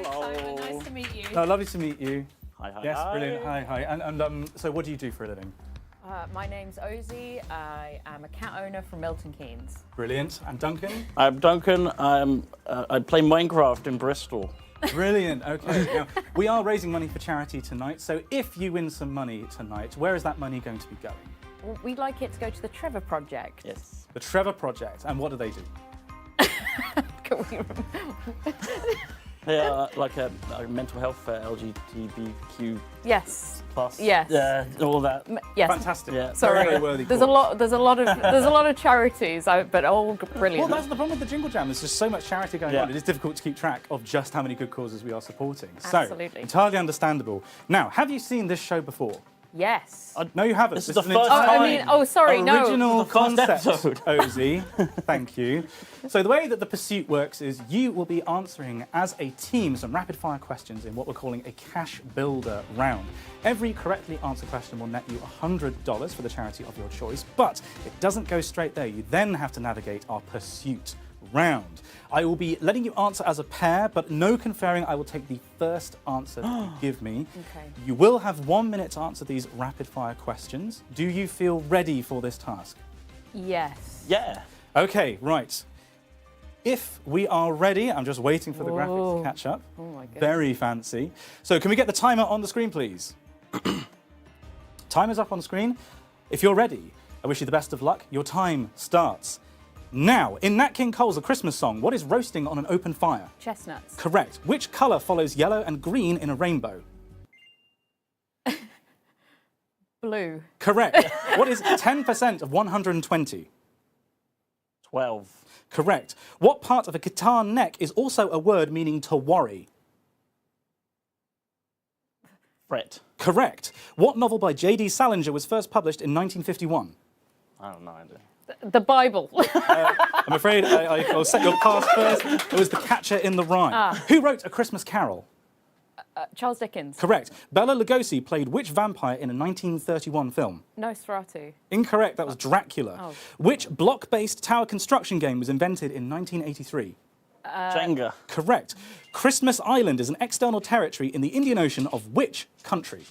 Hello. Simon. Nice to meet you. No, lovely to meet you. Hi, hi, Yes, hi. brilliant. Hi, hi. And so what do you do for a living? My name's Ozzy. I am a cat owner from Milton Keynes. Brilliant. And Duncan? I'm Duncan. I play Minecraft in Bristol. Brilliant. Okay. Now, we are raising money for charity tonight. So if you win some money tonight, where is that money going to be going? Well, we'd like it to go to the Trevor Project. Yes. The Trevor Project. And what do they do? Can we They are like a mental health for LGBTQ Yes. plus. Yes. Yeah, all that. Yes. Fantastic. Yeah. Sorry. Very worthy There's a cause. lot of charities, but all brilliant. Well, that's the problem with the Jingle Jam. There's just so much charity going Yeah. on. It is difficult to keep track of just how many good causes we are supporting. Absolutely. So, entirely understandable. Now, have you seen this show before? Yes. No, you haven't. This is the an first entirely time. Sorry, no. original This is the first concept, episode. Ozzy. Thank you. So the way that the pursuit works is you will be answering as a team some rapid-fire questions in what we're calling a cash builder round. Every correctly answered question will net you $100 for the charity of your choice, but it doesn't go straight there. You then have to navigate our pursuit round. I will be letting you answer as a pair, but no conferring. I will take the first answer that you give me. Okay. You will have 1 minute to answer these rapid-fire questions. Do you feel ready for this task? Yes. Yeah. Okay, right. If we are ready, I'm just waiting for the graphics to catch up. Oh my goodness. Very fancy. So can we get the timer on the screen, please? Timer's up on screen. If you're ready, I wish you the best of luck. Your time starts now. In Nat King Cole's A Christmas Song, what is roasting on an open fire? Chestnuts. Correct. Which colour follows yellow and green in a rainbow? Blue. Correct. What is 10% of 120? 12. Correct. What part of a guitar neck is also a word meaning to worry? Fret. Correct. What novel by J.D. Salinger was first published in 1951? I don't know. I do. The Bible. I'm afraid I'll set your pass first. It was The Catcher in the Rye. Who wrote A Christmas Carol? Charles Dickens. Correct. Bela Lugosi played which vampire in a 1931 film? Nosferatu. Incorrect. That was Dracula. Oh. Which block-based tower construction game was invented in 1983? Jenga. Correct. Christmas Island is an external territory in the Indian Ocean of which country?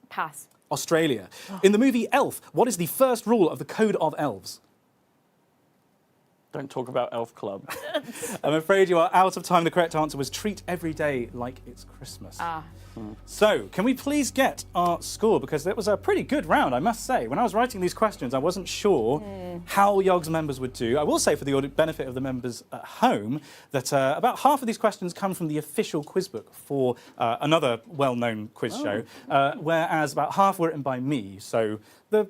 Pass. Australia. In the movie Elf, what is the first rule of the Code of Elves? Don't talk about Elf Club. I'm afraid you are out of time. The correct answer was treat every day like it's Christmas. So, can we please get our score? Because it was a pretty good round, I must say. When I was writing these questions, I wasn't sure how Yogs members would do. I will say, for the benefit of the members at home, that about half of these questions come from the official quiz book for another well-known quiz show, whereas about half were written by me. So,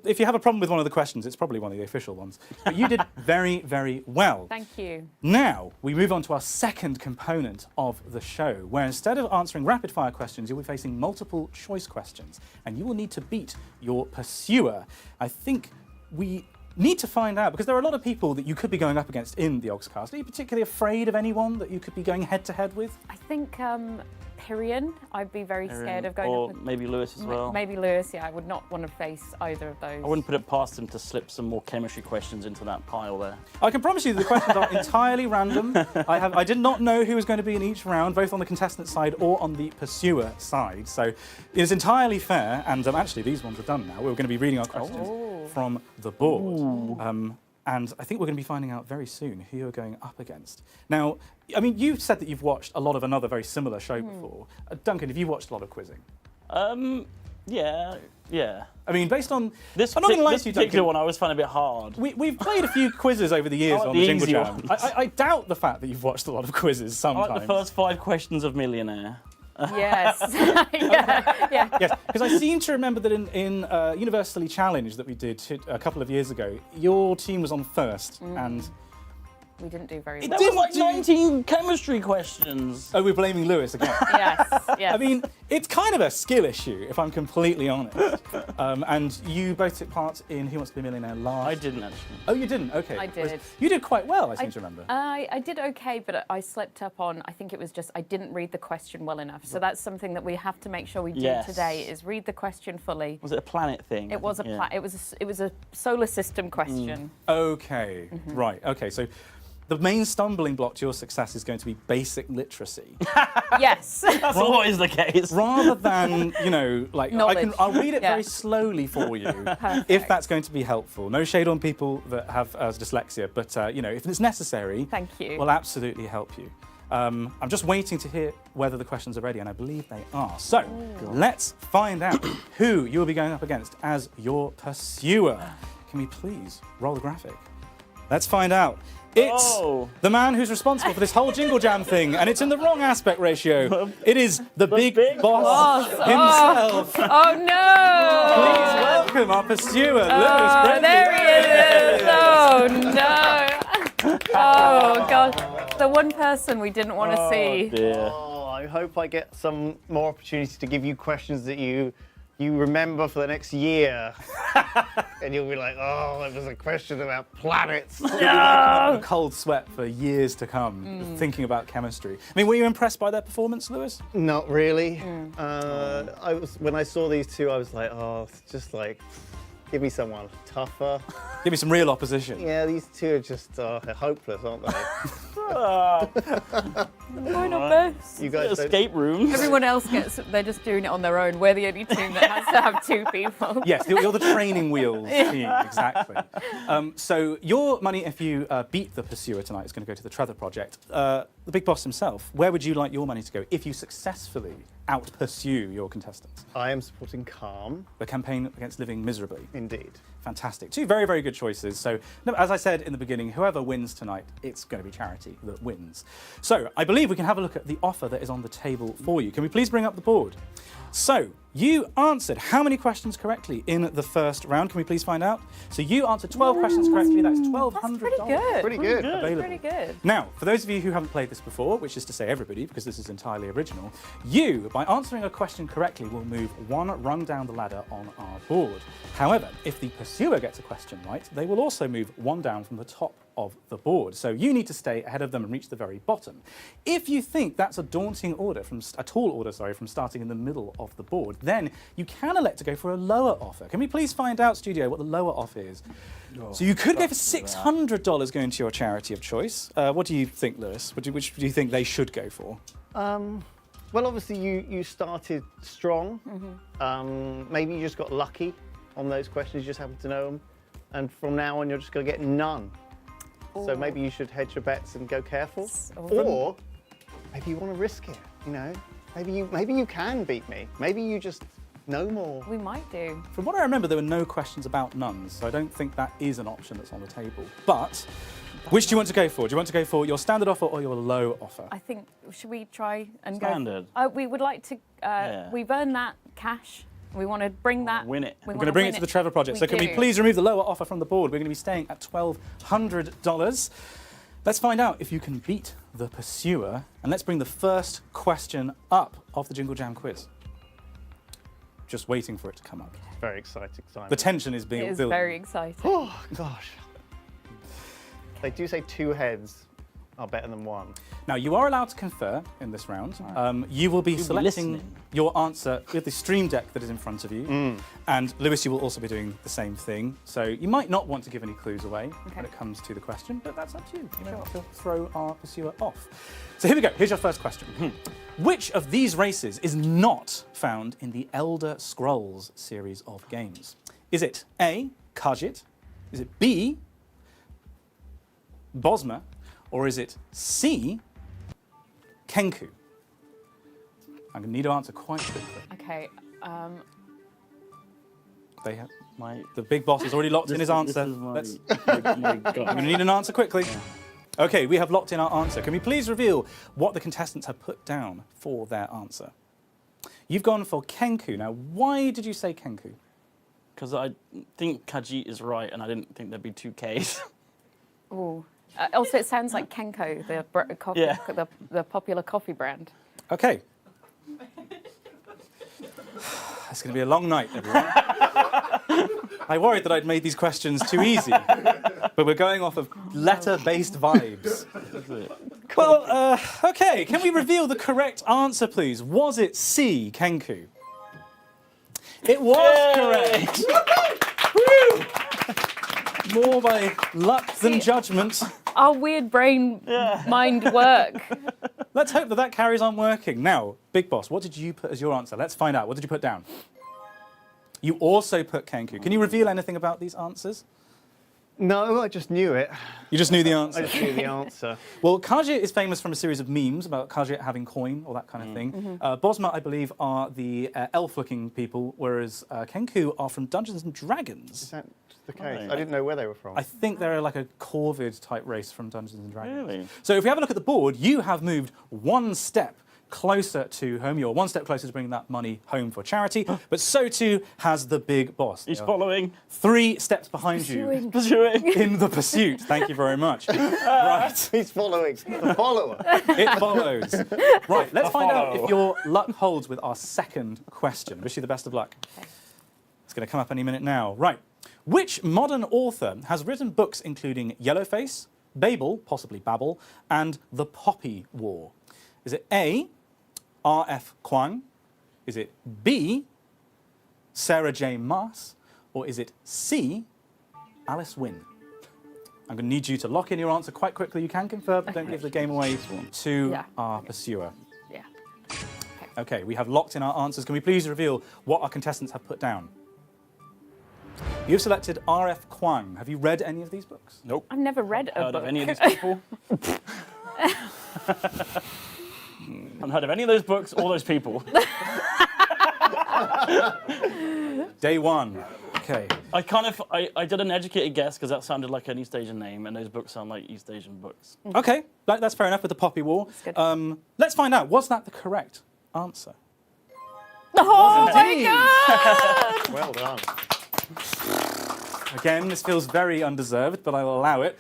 if you have a problem with one of the questions, it's probably one of the official ones. But you did very, very well. Thank you. Now, we move on to our second component of the show, where instead of answering rapid-fire questions, you'll be facing multiple choice questions, and you will need to beat your pursuer. I think we need to find out, because there are a lot of people that you could be going up against in the Yogscast. Are you particularly afraid of anyone that you could be going head-to-head with? I think Pyrian. I'd be very scared of going Or up with. maybe Lewis as well. Maybe Lewis, yeah. I would not want to face either of those. I wouldn't put it past him to slip some more chemistry questions into that pile there. I can promise you the questions are entirely random. I did not know who was going to be in each round, both on the contestant side or on the pursuer side. So it is entirely fair. And actually, these ones are done now. We're going to be reading our questions from the board. And I think we're going to be finding out very soon who you're going up against. Now, I mean, you've said that you've watched a lot of another very similar show before. Duncan, have you watched a lot of quizzing? Yeah. I mean, based on... This I'm not going to lie to you, particular Duncan. one I always found a bit hard. We've played a few quizzes over the years I like on the the Jingle easy Jam. ones. I doubt the fact that you've watched a lot of quizzes I sometimes. like the first 5 questions of Millionaire. Yes. yeah. Yes, because I seem to remember that in Universally Challenge that we did a couple of years ago, your team was on first, and We didn't do very It well. There didn't was like 19 chemistry questions. Oh, we're blaming Lewis again. Yes, yes. I mean, it's kind of a skill issue, if I'm completely honest. And you both took part in Who Wants to Be a Millionaire last. I didn't actually. Oh, you didn't? Okay. I did. You did quite well, I seem to remember. I did okay, but I slept up on, I think it was just, I didn't read the question well enough. So that's something that we have to make sure we do Yes. today, is read the question fully. Was it a planet thing? It was it was a solar system question. Okay, right. Okay, so the main stumbling block to your success is going to be basic literacy. Yes. That's always the case. Rather than, you know, like, I'll read it Yeah. very slowly for you, if that's going to be helpful. No shade on people that have dyslexia, but, you know, if it's necessary, Thank you. we'll absolutely help you. I'm just waiting to hear whether the questions are ready, and I believe they are. So, let's find out who you'll be going up against as your pursuer. Can we please roll the graphic? Let's find out. It's the man who's responsible for this whole Jingle Jam thing, and it's in the wrong aspect ratio. It is the big boss himself. Oh no! Please welcome our pursuer, Lewis Brendan. There he is! Oh no! Oh god, the one person we didn't want to see. Dear. Oh, I hope I get some more opportunity to give you questions that you remember for the next year. And you'll be like, oh, it was a question about planets. A cold sweat for years to come, thinking about chemistry. I mean, were you impressed by their performance, Lewis? Not really. When I saw these two, I was like, oh, it's just like, give me someone tougher. Give me some real opposition. Yeah, these two are just they're hopeless, aren't they? We're not best. You guys don't- Escape rooms. Everyone else they're just doing it on their own. We're the only team that has to have two people. Yes, you're the training wheels team, exactly. So your money, if you beat the pursuer tonight, is going to go to the Trevor Project. The big boss himself, where would you like your money to go if you successfully out-pursue your contestants? I am supporting Calm. The campaign against living miserably. Indeed. Fantastic. Two very, very good choices. So, no, as I said in the beginning, whoever wins tonight, it's going to be charity that wins. So, I believe we can have a look at the offer that is on the table for you. Can we please bring up the board? So, you answered how many questions correctly in the first round? Can we please find out? So, you answered 12 questions correctly. That's $1,200. That's pretty good. Pretty good. Available. Pretty good. Now, for those of you who haven't played this before, which is to say everybody, because this is entirely original, you, by answering a question correctly, will move one rung down the ladder on our board. However, if the pursuer gets a question right, they will also move one down from the top of the board. So you need to stay ahead of them and reach the very bottom. If you think that's a daunting order, a tall order, from starting in the middle of the board, then you can elect to go for a lower offer. Can we please find out, studio, what the lower offer is? So you could go for $600 going to your charity of choice. What do you think, Lewis? Which do you think they should go for? Well, obviously you started strong. Maybe you just got lucky on those questions. You just happened to know them. And from now on, you're just going to get none. So maybe you should hedge your bets and go careful. Or maybe you want to risk it, you know? Maybe you can beat me. Maybe you just know more. We might do. From what I remember, there were no questions about nuns, so I don't think that is an option that's on the table. But which do you want to go for? Do you want to go for your standard offer or your low offer? I think, should we try and Standard. go? We would like to, we've earned that cash. We want to bring that. Win it. We're going to bring it to the Trevor Project. So can we please remove the lower offer from the board? We're going to be staying at $1,200. Let's find out if you can beat the pursuer. And let's bring the first question up of the Jingle Jam quiz. Just waiting for it to come up. Very exciting, Simon. The tension is being It is built. very exciting. Oh, gosh. They do say two heads are better than one. Now, you are allowed to confer in this round. You will be selecting listening. your answer with the stream deck that is in front of you. And Lewis, you will also be doing the same thing. So you might not want to give any clues away when it comes to the question, but that's up to you. You don't have to throw our pursuer off. So here we go. Here's your first question. Which of these races is not found in the Elder Scrolls series of games? Is it A, Khajiit? Is it B, Bosma? Or is it C, Kenku? I'm going to need to answer quite quickly. Okay. They have, the big boss has already locked in his answer. My gut. I'm going to need an answer quickly. Okay, we have locked in our answer. Can we please reveal what the contestants have put down for their answer? You've gone for Kenku. Now, why did you say Kenku? Because I think Khajiit is right, and I didn't think there'd be two Ks. Oh. Also, it sounds like Kenko, the popular coffee brand. Okay. It's going to be a long night, everyone. I worried that I'd made these questions too easy, but we're going off of letter-based vibes. Well, okay, can we reveal the correct answer, please? Was it C, Kenku? It was correct. More by luck than judgment. Our weird mind work. Let's hope that carries on working. Now, Big Boss, what did you put as your answer? Let's find out. What did you put down? You also put Kenku. Can you reveal anything about these answers? No, I just knew it. You just knew the answer? I just knew the answer. Well, Khajiit is famous from a series of memes about Khajiit having coin or that kind of thing. Bosma, I believe, are the elf-looking people, whereas Kenku are from Dungeons & Dragons. Is that the case? I didn't know where they were from. I think they're like a Corvid-type race from Dungeons & Dragons. Really? So if we have a look at the board, you have moved one step closer to home. You're one step closer to bringing that money home for charity, but so too has the Big Boss. He's following. 3 steps behind you Pursuing. in the pursuit. Thank you very much. Right. He's following. The follower. It follows. Right, let's find out if your luck holds with our second question. Wish you the best of luck. Okay. It's going to come up any minute now. Right. Which modern author has written books including Yellowface, Babel, possibly Babel, and The Poppy War? Is it A, R.F. Kuang? Is it B, Sarah J. Maas? Or is it C, Alice Wynne? I'm going to need you to lock in your answer quite quickly. You can confirm, but don't give the game away to our pursuer. Yeah. Okay, we have locked in our answers. Can we please reveal what our contestants have put down? You've selected R.F. Kuang. Have you read any of these books? Nope. I've never read a Heard book. of any of these people? I've heard of any of those books or those people. Day one. Okay. I did an educated guess because that sounded like an East Asian name, and those books sound like East Asian books. Okay, that's fair enough with the Poppy War. That's good. Let's find out. Was that the correct answer? Oh my Indeed. God! Well done. Again, this feels very undeserved, but I'll allow it.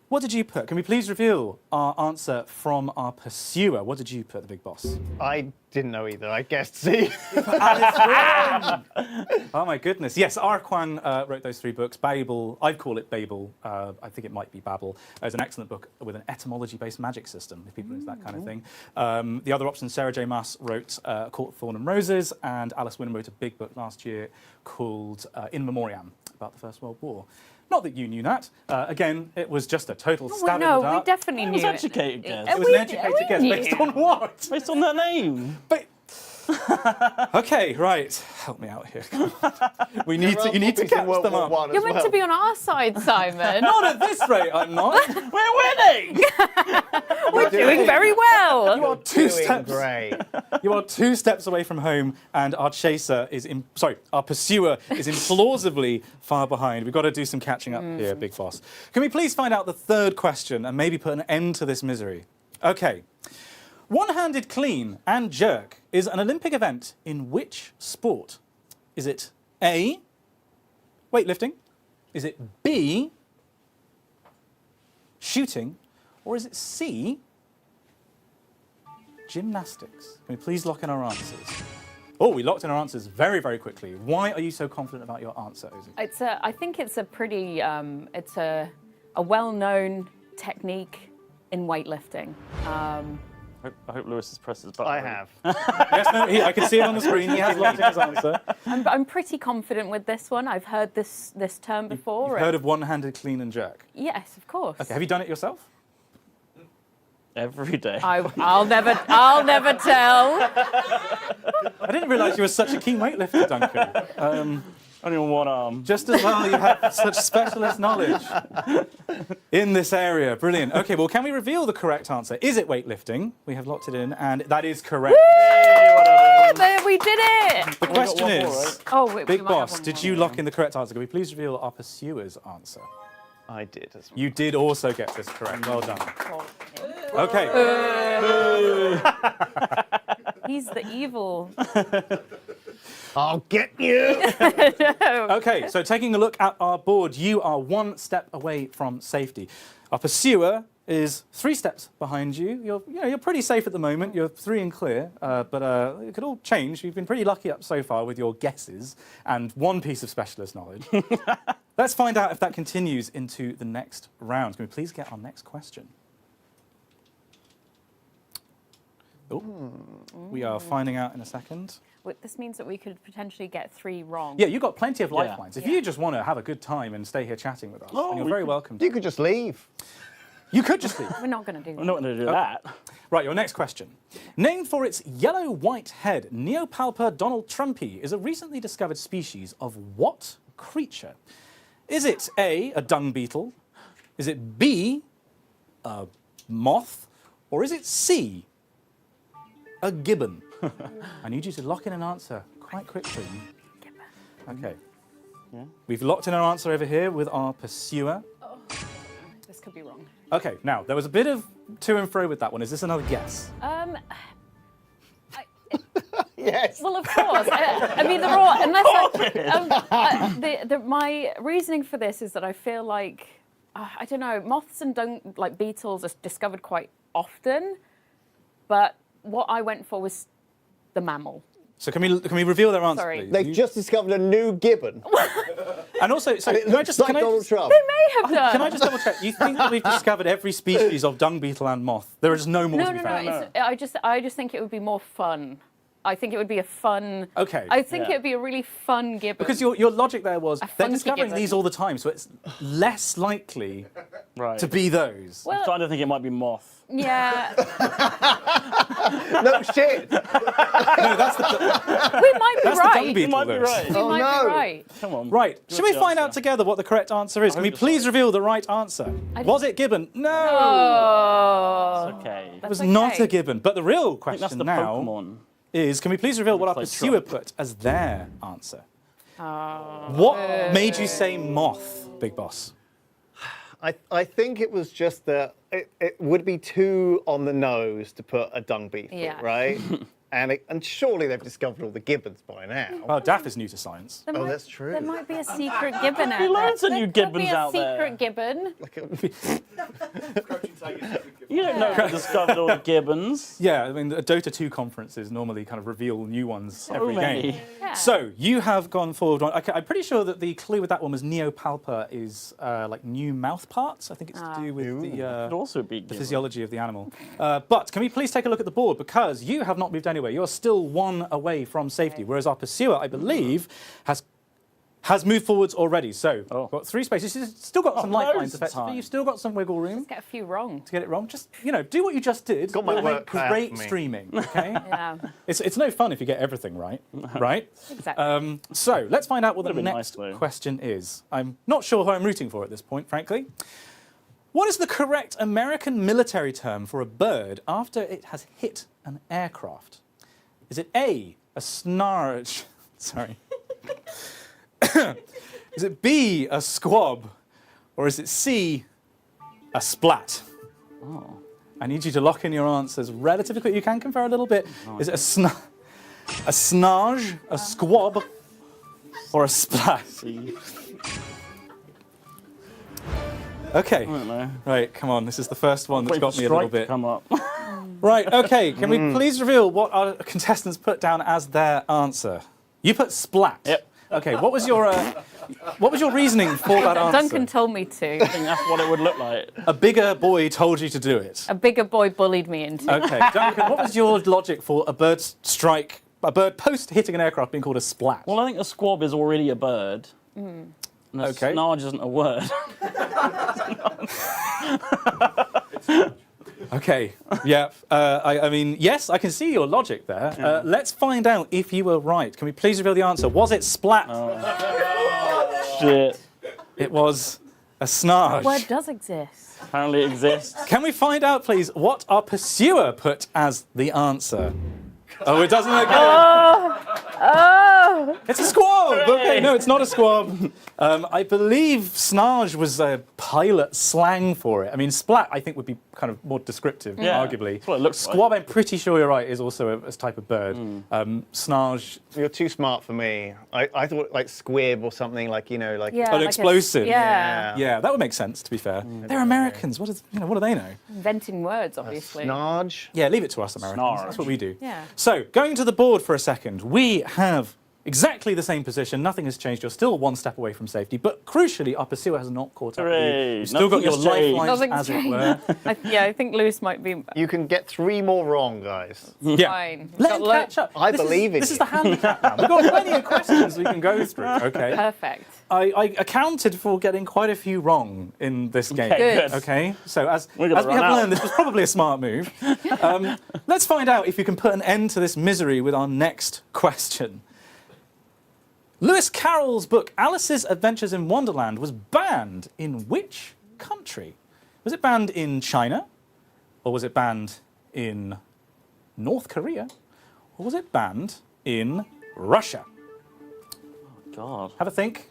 What did you put? Can we please reveal our answer from our pursuer? What did you put, the Big Boss? I didn't know either. I guessed C. Alice Wynne! Oh my goodness. Yes, R. Kuang wrote those 3 books. Babel, I'd call it Babel. I think it might be Babel. It's an excellent book with an etymology-based magic system, if people are into that kind of thing. The other option, Sarah J. Maas wrote Court of Thorn and Roses, and Alice Wynne wrote a big book last year called In Memoriam, about the First World War. Not that you knew that. Again, it was just a total stab in the No, dark. we definitely knew It was it. educated guess. It was an educated guess. Based on what? Based on that name. But okay, right. Help me out here. You need to catch them up. You're meant to be on our side, Simon. Not at this rate, I'm not. We're winning! We're doing very well. You are two steps away from home, and our our pursuer is implausibly far behind. We've got to do some catching up here, Big Boss. Can we please find out the third question and maybe put an end to this misery? Okay. One-handed clean and jerk is an Olympic event in which sport? Is it A, weightlifting? Is it B, shooting? Or is it C, gymnastics? Can we please lock in our answers? Oh, we locked in our answers very, very quickly. Why are you so confident about your answer, Ozzy? I think it's a pretty, it's a well-known technique in weightlifting. I hope Lewis has pressed his button. I have. Yes, no, I can see it on the screen. He has locked in his answer. I'm pretty confident with this one. I've heard this term before. You've heard of one-handed clean and jerk? Yes, of course. Okay, have you done it yourself? Every day. I'll never tell. I didn't realise you were such a keen weightlifter, Duncan. Only on one arm. Just as well you have such specialist knowledge in this area. Brilliant. Okay, well, can we reveal the correct answer? Is it weightlifting? We have locked it in, and that is correct. There, we did it. The question is, right? Oh, Big Boss, did you lock in the correct answer? Can we please reveal our pursuer's answer? I did as well. You did also get this correct. Well done. Okay. He's the evil. I'll get you. Okay, so taking a look at our board, you are one step away from safety. Our pursuer is 3 steps behind you. You're pretty safe at the moment. You're 3 and clear, but it could all change. You've been pretty lucky up so far with your guesses and 1 piece of specialist knowledge. Let's find out if that continues into the next round. Can we please get our next question? Oh, we are finding out in a second. This means that we could potentially get 3 wrong. Yeah, you've got plenty of Yeah. lifelines. If you just want to have a good time and stay here chatting with us, then you're very welcome to. You could just leave. You could just leave. We're not going to do that. I'm not going to do that. Right, your next question. Named for its yellow-white head, Neopalpa donaldtrumpi is a recently discovered species of what creature? Is it A, a dung beetle? Is it B, a moth? Or is it C, a gibbon? I need you to lock in an answer quite quickly. Okay. Yeah. We've locked in our answer over here with our pursuer. This could be wrong. Okay, now, there was a bit of to and fro with that one. Is this another guess? Yes. Well, of course. I mean, they're all, unless my reasoning for this is that I feel like, I don't know, moths and beetles are discovered quite often, but what I went for was the mammal. So can we reveal their answer, Sorry. please? They've just discovered a new gibbon. And also, so It can I looks just, like can I Donald just, Trump. They may have done. can I just double check? You think that we've discovered every species of dung beetle and moth? There is no more to be No. found. I just think it would be more fun. I think it would be a fun. Okay. I think Yeah. it would be a really fun gibbon. Because your logic there was they're funky discovering gibbon. these all the time, so it's less likely Right. to be those. Well, I'm starting to think it might be moth. yeah, No shit. No, that's the we might be that's the dung right. beetle. You might be those. right. We Oh, might no. be right. Come on. Right. Give Should us we the find out answer. together what the correct answer is? Can we hope please reveal the right answer? Was it gibbon? No. Oh. Okay. It was okay. not a gibbon. But the real I think question that's the now Pokemon. is, can we please reveal what our Looks like pursuer Trump. put as their answer? Oh. What made you say moth, Big Boss? I think it was just that it would be too on the nose to put a dung beetle, Yeah. right? And surely they've discovered all the gibbons by now. Well, Daff is new to science. There Oh, might- that's true. There might be a secret gibbon out there. loads of new There could be gibbons a out there. secret gibbon. Like a- You don't know who discovered all the gibbons. Yeah, I mean, the Dota 2 conferences normally kind of reveal new ones every many. game. Yeah. So, you have gone forward. Okay, I'm pretty sure that the clue with that one was Neopalpa is like new mouth parts. I think it's to do with Could the also be gibbon. physiology of the animal. But can we please take a look at the board? Because you have not moved anywhere. You're still 1 away from safety, whereas our pursuer, I believe, has moved forwards already. So, got 3 spaces. You've still got some lifelines, loads of effectively. time. You've still got some wiggle room Get a few wrong. to get it wrong. Just, do what you just did. Got my It'll make work cut out great for me. streaming, okay? Yeah, It's no fun if you get everything right, right? exactly. So let's find out what the Would've been next nice, though. question is. I'm not sure who I'm rooting for at this point, frankly. What is the correct American military term for a bird after it has hit an aircraft? Is it A, a snarge? Sorry. Is it B, a squab? Or is it C, a splat? Oh. I need you to lock in your answers relatively quick. You can confer a little bit. Is it a snarge, a squab, or a splat? See. Okay. I don't know. Right, come on. This is the first one that's Wait got for me a little Strike to bit. come up. Right, okay. Can we please reveal what our contestants put down as their answer? You put splat. Yep. Okay, what was your reasoning for that answer? Duncan told me to. I think that's what it would look like. A bigger boy told you to do it. A bigger boy bullied me into. Okay, Duncan, what was your logic for a bird post hitting an aircraft being called a splat? Well, I think a squab is already a bird. And a Okay. snarge isn't a word. Okay, yeah. I mean, yes, I can see your logic there. Let's find out if you were right. Can we please reveal the answer? Was it splat? Shit. It was a snarge. Word does exist. Apparently it exists. Can we find out, please, what our pursuer put as the answer? Oh, it doesn't look good. Oh! It's a squab! Okay, no, it's not a squab. I believe snarge was a pilot slang for it. I mean, splat, I think, would be kind of more descriptive, arguably. That's what it looks like. Squab, I'm pretty sure you're right, is also a type of bird. Snarge... You're too smart for me. I thought like squib or something like, like... Yeah, An like explosive. Yeah. Yeah, that would make sense, to be fair. They're Americans. What do they know? Inventing words, obviously. Snarge. Yeah, leave it to us, Americans. Snarge. That's what we do. Yeah. So, going to the board for a second, we have exactly the same position. Nothing has changed. You're still one step away from safety. But crucially, our pursuer has not caught up with you. Hooray. You've still got your Nothing's changed. lifelines, Nothing's as it changed. were. I think Lewis might be You can get 3 more wrong, guys. Yeah. fine. Let Got him lo- catch up. I This believe in This you. is the handicap now. We've got plenty of questions we can go through, okay? Perfect. I accounted for getting quite a few wrong in this game. Good. Okay, so as we We're have gonna run out. learned, this was probably a smart move. Let's find out if you can put an end to this misery with our next question. Lewis Carroll's book Alice's Adventures in Wonderland was banned in which country? Was it banned in China? Or was it banned in North Korea? Or was it banned in Russia? God. Have a think.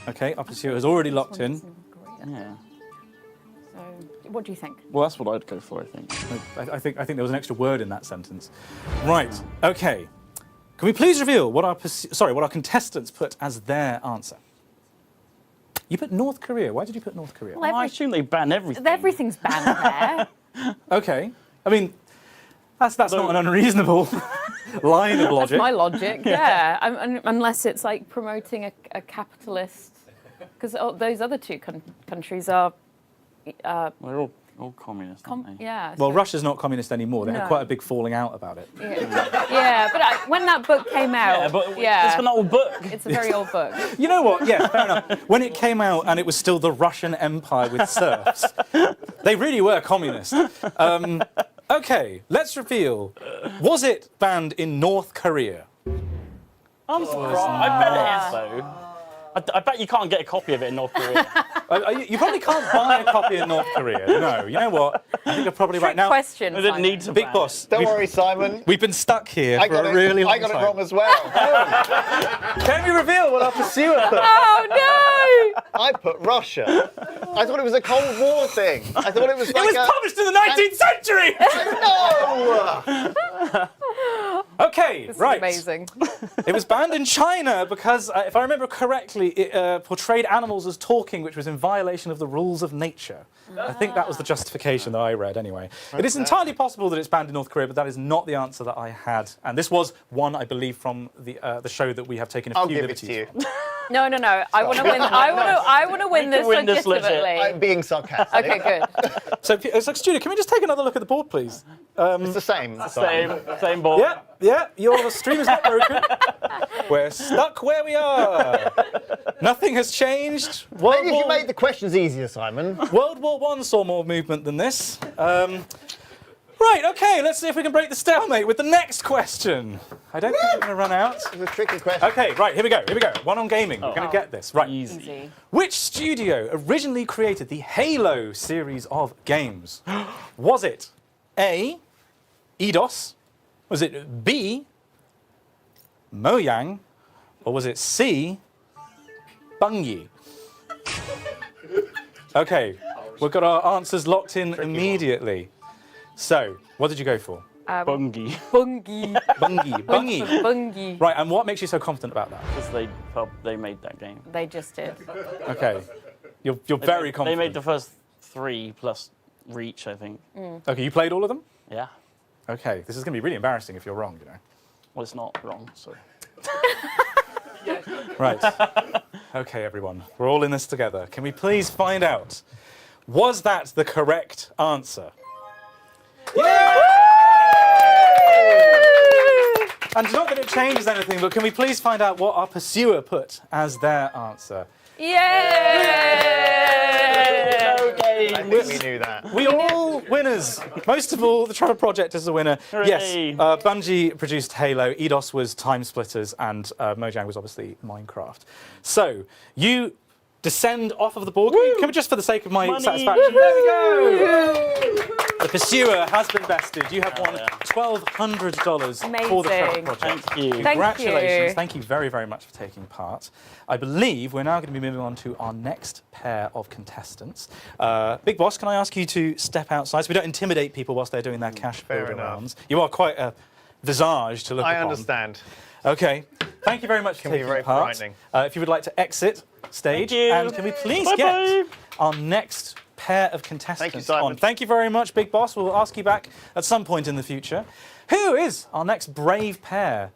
Okay, our pursuer is already locked in. Yeah. So, what do you think? Well, that's what I'd go for, I think. I think there was an extra word in that sentence. Right. Okay. Can we please reveal what our contestants put as their answer? You put North Korea. Why did you put North Korea? Well, I assume they ban everything. Everything's banned there. Okay. I mean, that's not an unreasonable line of logic. That's my logic. Yeah. Unless it's like promoting a capitalist, because those other two countries are. We're all communist, aren't they? Yeah. Well, so- Russia's not communist anymore. They had No. quite a big falling out about it. Yeah, but when that book came out, Yeah, but it's an old book. it's a very old book. You know what? Yeah, fair enough. When it came out and it was still the Russian Empire with serfs, they really were communist. Okay, let's reveal. Was it banned in North Korea? I'm surprised. I bet it is, though. I bet you can't get a copy of it in North Korea. You probably can't buy a copy in North Korea. No, you know what? I think you're probably right now. Question. I didn't need to Big ban boss. Don't worry, Simon. We've been stuck here I for got a really long I got time. it wrong as well. Can we reveal what our pursuer put? Oh no! I put Russia. I thought it was a Cold War thing. I thought it was like It was published in the 19th century! No! Okay, This right. is amazing. It was banned in China because, if I remember correctly, it portrayed animals as talking, which was in violation of the rules of nature. I think that was the justification that I read, anyway. It is entirely possible that it's banned in North Korea, but that is not the answer that I had. And this was one, I believe, from the show that we have taken a I'll few give it liberties to you. from. No. I want to win. I want to win this win this legit. legitimately. I'm being sarcastic. Okay, good. So, Studio, can we just take another look at the board, please? It's the same. Same ball. Yeah, your stream is not broken. We're stuck where we are. Nothing has changed. Maybe if you made the questions easier, Simon. World War I saw more movement than this. Right, okay, let's see if we can break the stalemate with the next question. I don't think we're going to run out. It's a tricky question. Okay, right, here we go. One on gaming. We're going to get this. Right. Easy. Which studio originally created the Halo series of games? Was it A, Eidos? Was it B, Mojang? Or was it C, Bungie? Okay, we've got our answers locked in immediately. So, what did you go for? Bungie. Bungie. Bungie. Bungie. Right, and what makes you so confident about that? Because they made that game. They just did. Okay, you're very confident. They made the first 3 plus Reach, I think. Okay, you played all of them? Yeah. Okay, this is going to be really embarrassing if you're wrong, you know. Well, it's not wrong, so. Right. Okay, everyone, we're all in this together. Can we please find out, was that the correct answer? Yeah! And not that it changes anything, but can we please find out what our pursuer put as their answer? Yay! I think we knew that. We are all winners. Most of all, the Trevor Project is a winner. Hooray. Yes, Bungie produced Halo, Eidos was Time Splitters, and Mojang was obviously Minecraft. So, you descend off of the board. Can we just, for the sake of my Money. satisfaction, there we go! The pursuer has been bested. You have won $1,200 for the Trevor Project. Thank you. Congratulations. Thank you very, very much for taking part. I believe we're now going to be moving on to our next pair of contestants. Big Boss, can I ask you to step outside so we don't intimidate people whilst they're doing their cash builder rounds? You are quite a visage to look upon. I understand. Okay. Thank you very much for taking very part. frightening. If you would like to exit stage, and can we please get our next pair of contestants Thank you, Simon. on? Thank you very much, Big Boss. We'll ask you back at some point in the future. Who is our next brave pair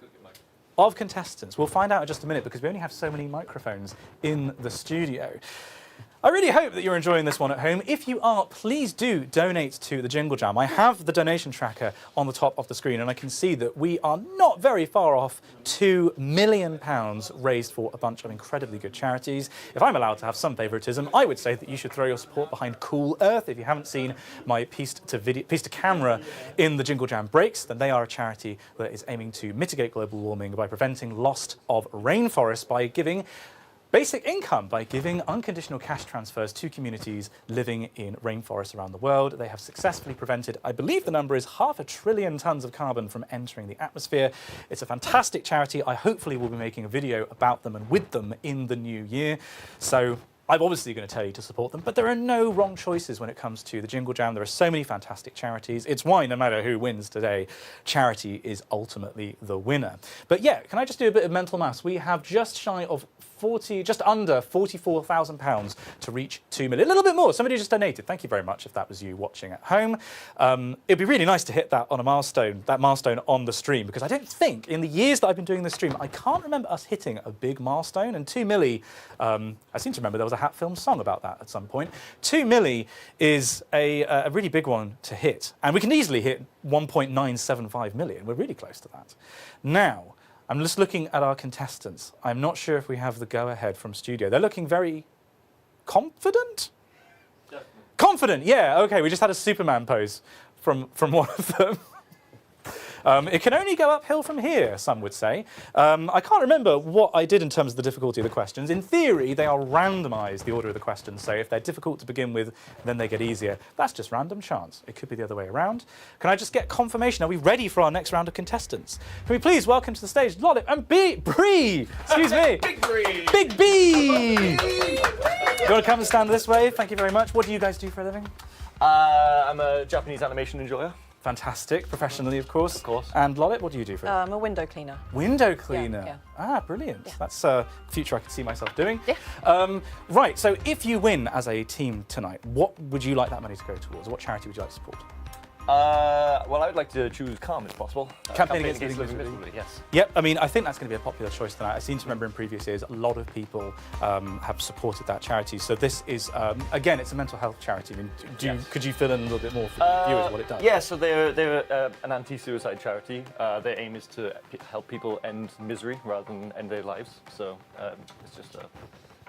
of contestants? We'll find out in just a minute because we only have so many microphones in the studio. I really hope that you're enjoying this one at home. If you are, please do donate to the Jingle Jam. I have the donation tracker on the top of the screen, and I can see that we are not very far off £2 million raised for a bunch of incredibly good charities. If I'm allowed to have some favouritism, I would say that you should throw your support behind Cool Earth. If you haven't seen my piece to camera in the Jingle Jam breaks, then they are a charity that is aiming to mitigate global warming by preventing loss of rainforests by giving basic income, by giving unconditional cash transfers to communities living in rainforests around the world. They have successfully prevented, I believe the number is 500 billion tons of carbon from entering the atmosphere. It's a fantastic charity. I hopefully will be making a video about them and with them in the new year. So I'm obviously going to tell you to support them, but there are no wrong choices when it comes to the Jingle Jam. There are so many fantastic charities. It's why no matter who wins today, charity is ultimately the winner. But yeah, can I just do a bit of mental maths? We have just shy of just under £44,000 to reach 2 million. A little bit more. Somebody just donated. Thank you very much if that was you watching at home. It'd be really nice to hit that on a milestone, that milestone on the stream, because I don't think in the years that I've been doing this stream, I can't remember us hitting a big milestone. And 2 milli, I seem to remember there was a Hat Film song about that at some point. 2 milli is a really big one to hit. And we can easily hit 1.975 million. We're really close to that. Now, I'm just looking at our contestants. I'm not sure if we have the go-ahead from studio. They're looking very confident? Definitely. Confident, yeah. OK, we just had a Superman pose from one of them. It can only go uphill from here, some would say. I can't remember what I did in terms of the difficulty of the questions. In theory, they are randomised, the order of the questions. So if they're difficult to begin with, then they get easier. That's just random chance. It could be the other way around. Can I just get confirmation? Are we ready for our next round of contestants? Can we please welcome to the stage Lotte and Bree? Excuse me. Big Bree. Big B. You want to come and stand this way? Thank you very much. What do you guys do for a living? I'm a Japanese animation enjoyer. Fantastic, professionally, of course. Of course. And Lotte, what do you do for it? I'm a window cleaner. Window cleaner. Yeah. Ah, brilliant. Yeah. That's a future I could see myself doing. Yeah. Right, so if you win as a team tonight, what would you like that money to go towards? What charity would you like to support? Well, I would like to choose Calm if possible. Campaign against invisibility, invisibility. yes. Yep, I mean, I think that's going to be a popular choice tonight. I seem to remember in previous years, a lot of people have supported that charity. So this is, again, it's a mental health charity. I mean, could you fill in a little bit more for the viewers what it does? Yeah, so they're an anti-suicide charity. Their aim is to help people end misery rather than end their lives. So it's just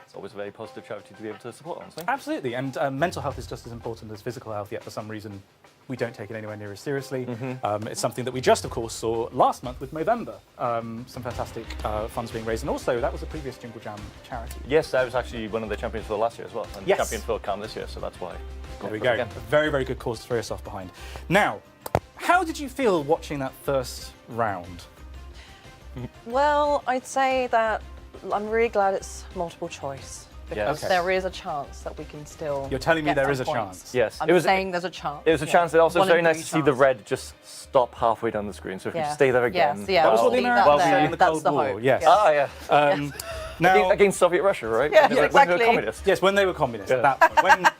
it's always a very positive charity to be able to support, honestly. Absolutely, and mental health is just as important as physical health, yet for some reason we don't take it anywhere near as seriously. It's something that we just, of course, saw last month with Movember. Some fantastic funds being raised, and also that was a previous Jingle Jam charity. Yes, I was actually one of the champions for last year as well, and Yes. champion for Calm this year, so that's why. There we go. A very, very good cause to throw yourself behind. Now, how did you feel watching that first round? Well, I'd say that I'm really glad it's multiple choice. Because Okay. there is a chance that we can still. You're telling me get there some is a points. chance? Yes. I'm saying there's a chance. It was a chance. It also was One very in nice three to see the chance. red just stop halfway down the screen. So if we Yeah. could stay there again. Yes, yeah. That was what the Leave Americans that said there. in the That's Cold the War. hope. Yes. Yeah. Ah, yeah. Now, Against Soviet Russia, right? Yeah, When they were exactly. communists. yes, when they were communists Yeah. at that point, when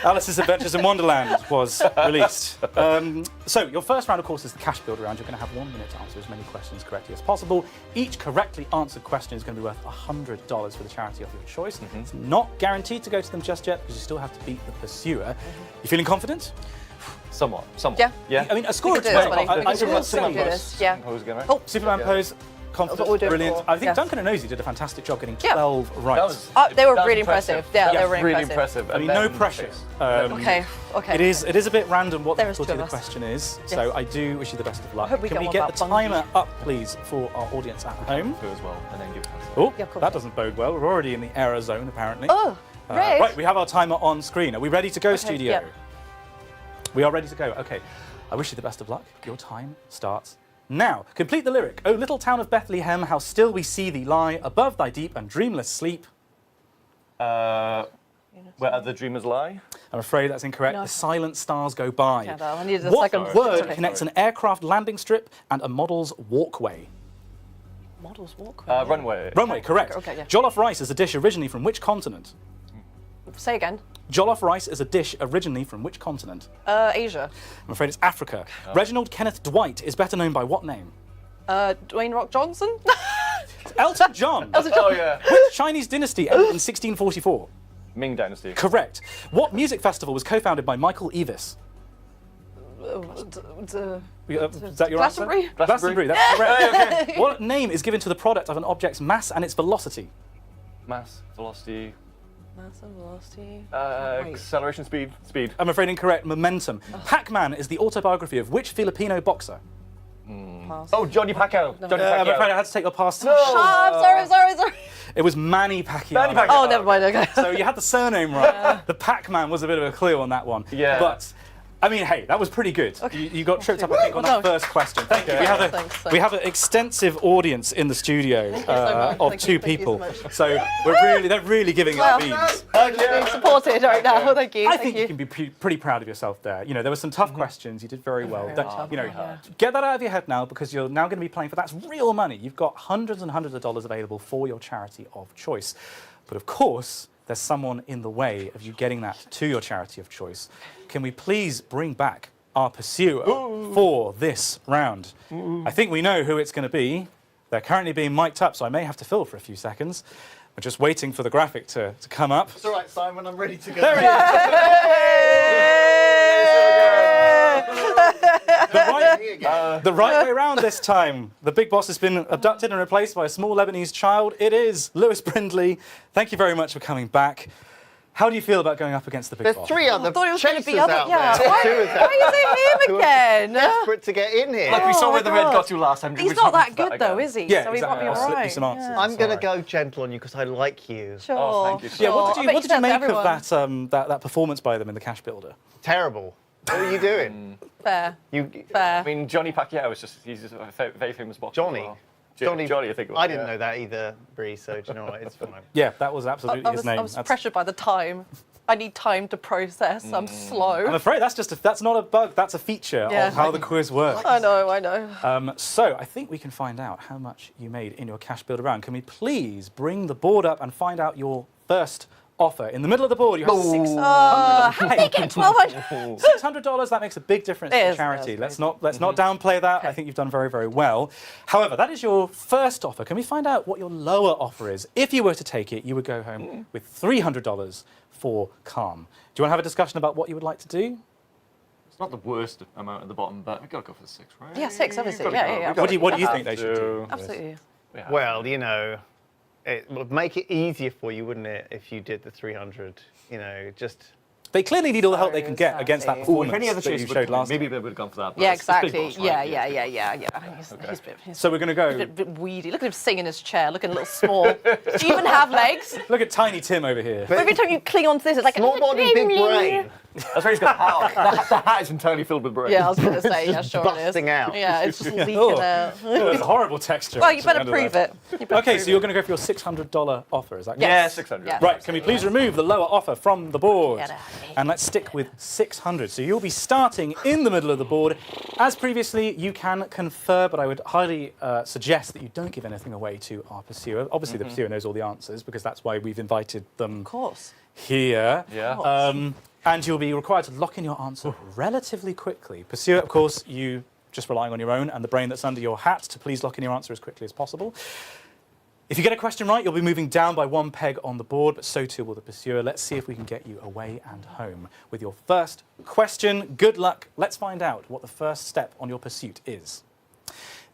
Alice's Adventures in Wonderland was released. So your first round, of course, is the cash build round. You're going to have 1 minute to answer as many questions correctly as possible. Each correctly answered question is going to be worth $100 for the charity of your choice. It's not guaranteed to go to them just yet because you still have to beat the pursuer. You feeling confident? Somewhat. Yeah. Yeah. I mean, a score We of can do this, 12. buddy. We I can do will this. We can say do this. Yeah. Pose again, right? Oh, Superman pose, confident, That's what we're doing brilliant. for- I think yeah. Duncan and Nosy did a fantastic job getting Yeah. 12 right. they were that was really impressive. Yeah, they were really impressive. I mean, no pressure. Okay. It is a bit random what the There is two difficulty of of the us. question is, Yes. so I do wish you the best of luck. I hope we Can get we one get about the bungee. timer up, please, for our audience at home? Pose as well, and then give it a Oh, Yeah, cool. that doesn't bode well. We're already in the error zone, apparently. Oh, red. Right, we have our timer on screen. Are we ready to go, Okay, studio? yep. We are ready to go. Okay, I wish you the best of luck. Your time starts now. Complete the lyric. O little town of Bethlehem, how still we see thee lie, above thy deep and dreamless sleep. Where other dreamers lie? I'm afraid that's incorrect. No. The silent stars go by. Yeah, I needed a What second. word Okay. connects an aircraft landing strip and a model's walkway? Models walk. Runway. Runway, correct. Okay, yeah. Jollof rice is a dish originally from which continent? Say again. Jollof rice is a dish originally from which continent? Asia. I'm afraid it's Africa. Reginald Kenneth Dwight is better known by what name? Dwayne Rock Johnson. Elton John. Oh, yeah. Which Chinese dynasty ended in 1644? Ming Dynasty. Correct. What music festival was co-founded by Michael Eavis? Is that your Glastonbury? answer? Glastonbury, that's correct. Okay. What name is given to the product of an object's mass and its velocity? Mass, velocity, Massive velocity. acceleration, speed. I'm afraid incorrect. Momentum. Pac-Man is the autobiography of which Filipino boxer? Pass. Oh, Johnny Pacquiao. Johnny I'm Pacquiao. afraid I had to take your pass. Sorry. It was Manny Pacquiao. Manny Pacquiao. Oh, never mind. Okay. So you had the surname right. The Pac-Man was a bit of a clue on that one. Yeah. But, I mean, hey, that was pretty good. You got tripped up, I think, on No. that first question. Thank you. Thanks. We have an extensive audience in the studio so much. of Thank two you so people. much. So they're really giving Well, it beans. being supported right now. Thank you. I think you can be pretty proud of yourself there. You know, there were some tough questions. You did very well. Get that out of your head now, because you're now going to be playing for that's real money. You've got hundreds and hundreds of dollars available for your charity of choice. But of course, there's someone in the way of you getting that to your charity of choice. Can we please bring back our pursuer for this round? I think we know who it's going to be. They're currently being mic'd up, so I may have to fill for a few seconds. We're just waiting for the graphic to come up. It's all right, Simon. I'm ready to go. There he is. The right way round this time. The big boss has been abducted and replaced by a small Lebanese child. It is Lewis Brindley. Thank you very much for coming back. How do you feel about going up against the big There's boss? 3 other thought it was gonna chasers be other- out yeah. there. Why- Two of them. Why is it him again? Desperate to get in here. Like we saw Oh where the my red God. got to last time. He's We're not that talking about good though, is he? Yeah, so he might exactly. be I'll slip you alright. some answers. Yeah. I'm going to Sorry. go gentle on you because I like you. Sure. Oh, thank you. Yeah, what Sure. did I you bet you make said of everyone. that performance by them in the Cash Builder? Terrible. What are you doing? Fair. I mean, Johnny Pacquiao is he's just a very famous boxer. Johnny. as well. Johnny, I think it was. I didn't know that either, Bree, so do you know what? It's fine. Yeah, that was absolutely his name. I was That's- pressured by the time. I need time to process. I'm I'm slow. afraid that's not a bug, that's a feature Yeah. of how the quiz works. I know. So I think we can find out how much you made in your Cash Builder round. Can we please bring the board up and find out your first offer? In the middle of the board, you have How did they get 1,200? $600. That makes a big difference It to is, charity. it Let's is. not downplay that. I think you've done very, very well. However, that is your first offer. Can we find out what your lower offer is? If you were to take it, you would go home with $300 for Calm. Do you want to have a discussion about what you would like to do? It's not the worst amount at the bottom, but we got to go for the 6, right? Yeah, 6, obviously. Gotta Yeah, go. yeah, yeah. We gotta What do you have think they should do? to. Absolutely. Yeah. Well, you know, it would make it easier for you, wouldn't it, if you did the 300? You know, just... They clearly need all the help they can get against that Ooh, Ooh, performance if any other that you chase showed last maybe time. they would have gone for that. but Yeah, it's big exactly. boss, right? Yeah. He's So we're going to a go... bit weedy. Look at him sitting in his chair, looking a little small. Do you even have legs? Look at Tiny Tim over here. Every time you cling onto this, it's like Small body, big brain. That's why he's got hat. The hat is entirely filled with brain. Yeah, I was going to say, yeah, sure it is. busting out. Yeah, it's just leaking Oh. out. Oh, it's a horrible texture. Well, you actually, better under prove there. it. You better Okay, prove so you're it. going to go for your $600 offer, is that Yeah, Yes. 600. Yeah. Right, can we please remove the lower offer from the board? Get out of here. And let's stick with 600. So you'll be starting in the middle of the board. As previously, you can confer, but I would highly suggest that you don't give anything away to our pursuer. Obviously, the pursuer knows all the answers, because that's why we've invited them Of course. here. Yeah. And you'll be required to lock in your answer relatively quickly. Pursuer, of course, you just relying on your own and the brain that's under your hat to please lock in your answer as quickly as possible. If you get a question right, you'll be moving down by 1 peg on the board, but so too will the pursuer. Let's see if we can get you away and home with your first question. Good luck. Let's find out what the first step on your pursuit is.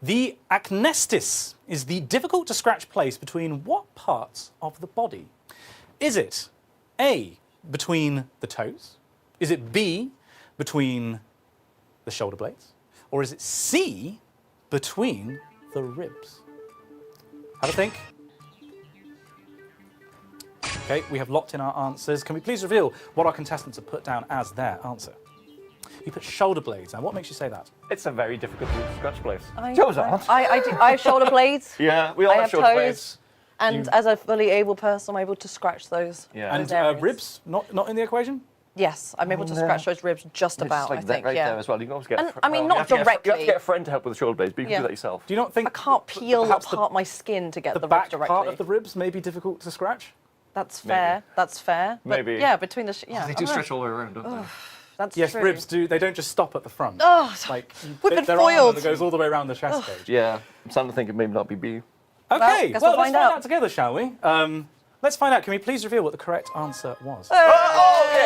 The acnestis is the difficult to scratch place between what parts of the body? Is it A, between the toes? Is it B, between the shoulder blades? Or is it C, between the ribs? Have a think. Okay, we have locked in our answers. Can we please reveal what our contestants have put down as their answer? You put shoulder blades. Now, what makes you say that? It's a very difficult scratch place. Joe's aren't. I have shoulder blades. Yeah, we all I have have shoulder toes. blades. And as a fully able person, I'm able to scratch those. Yeah. And those areas. ribs, not in the equation? Yes, I'm able to scratch those ribs just It's about, like I that think, right yeah. there as well. You can always get. And, I mean, not you have to directly. get a friend to help with the shoulder blades, but you can Yeah. do that yourself. Do you not think I can't peel perhaps apart my skin to get the the ribs back directly. part of the ribs may be difficult to scratch? That's fair. That's fair. But Maybe. yeah, between the yeah. They I do don't stretch know. all the way around, don't they? That's Yes, true. ribs do. They don't just stop at the front. Oh, Like we've been their armour foiled. that goes all the way around the chest cage. Yeah, I'm starting to think it may not be B. Okay, guess well, we'll let's find find out. out together, shall we? Let's find out. Can we please reveal what the correct answer was? Okay,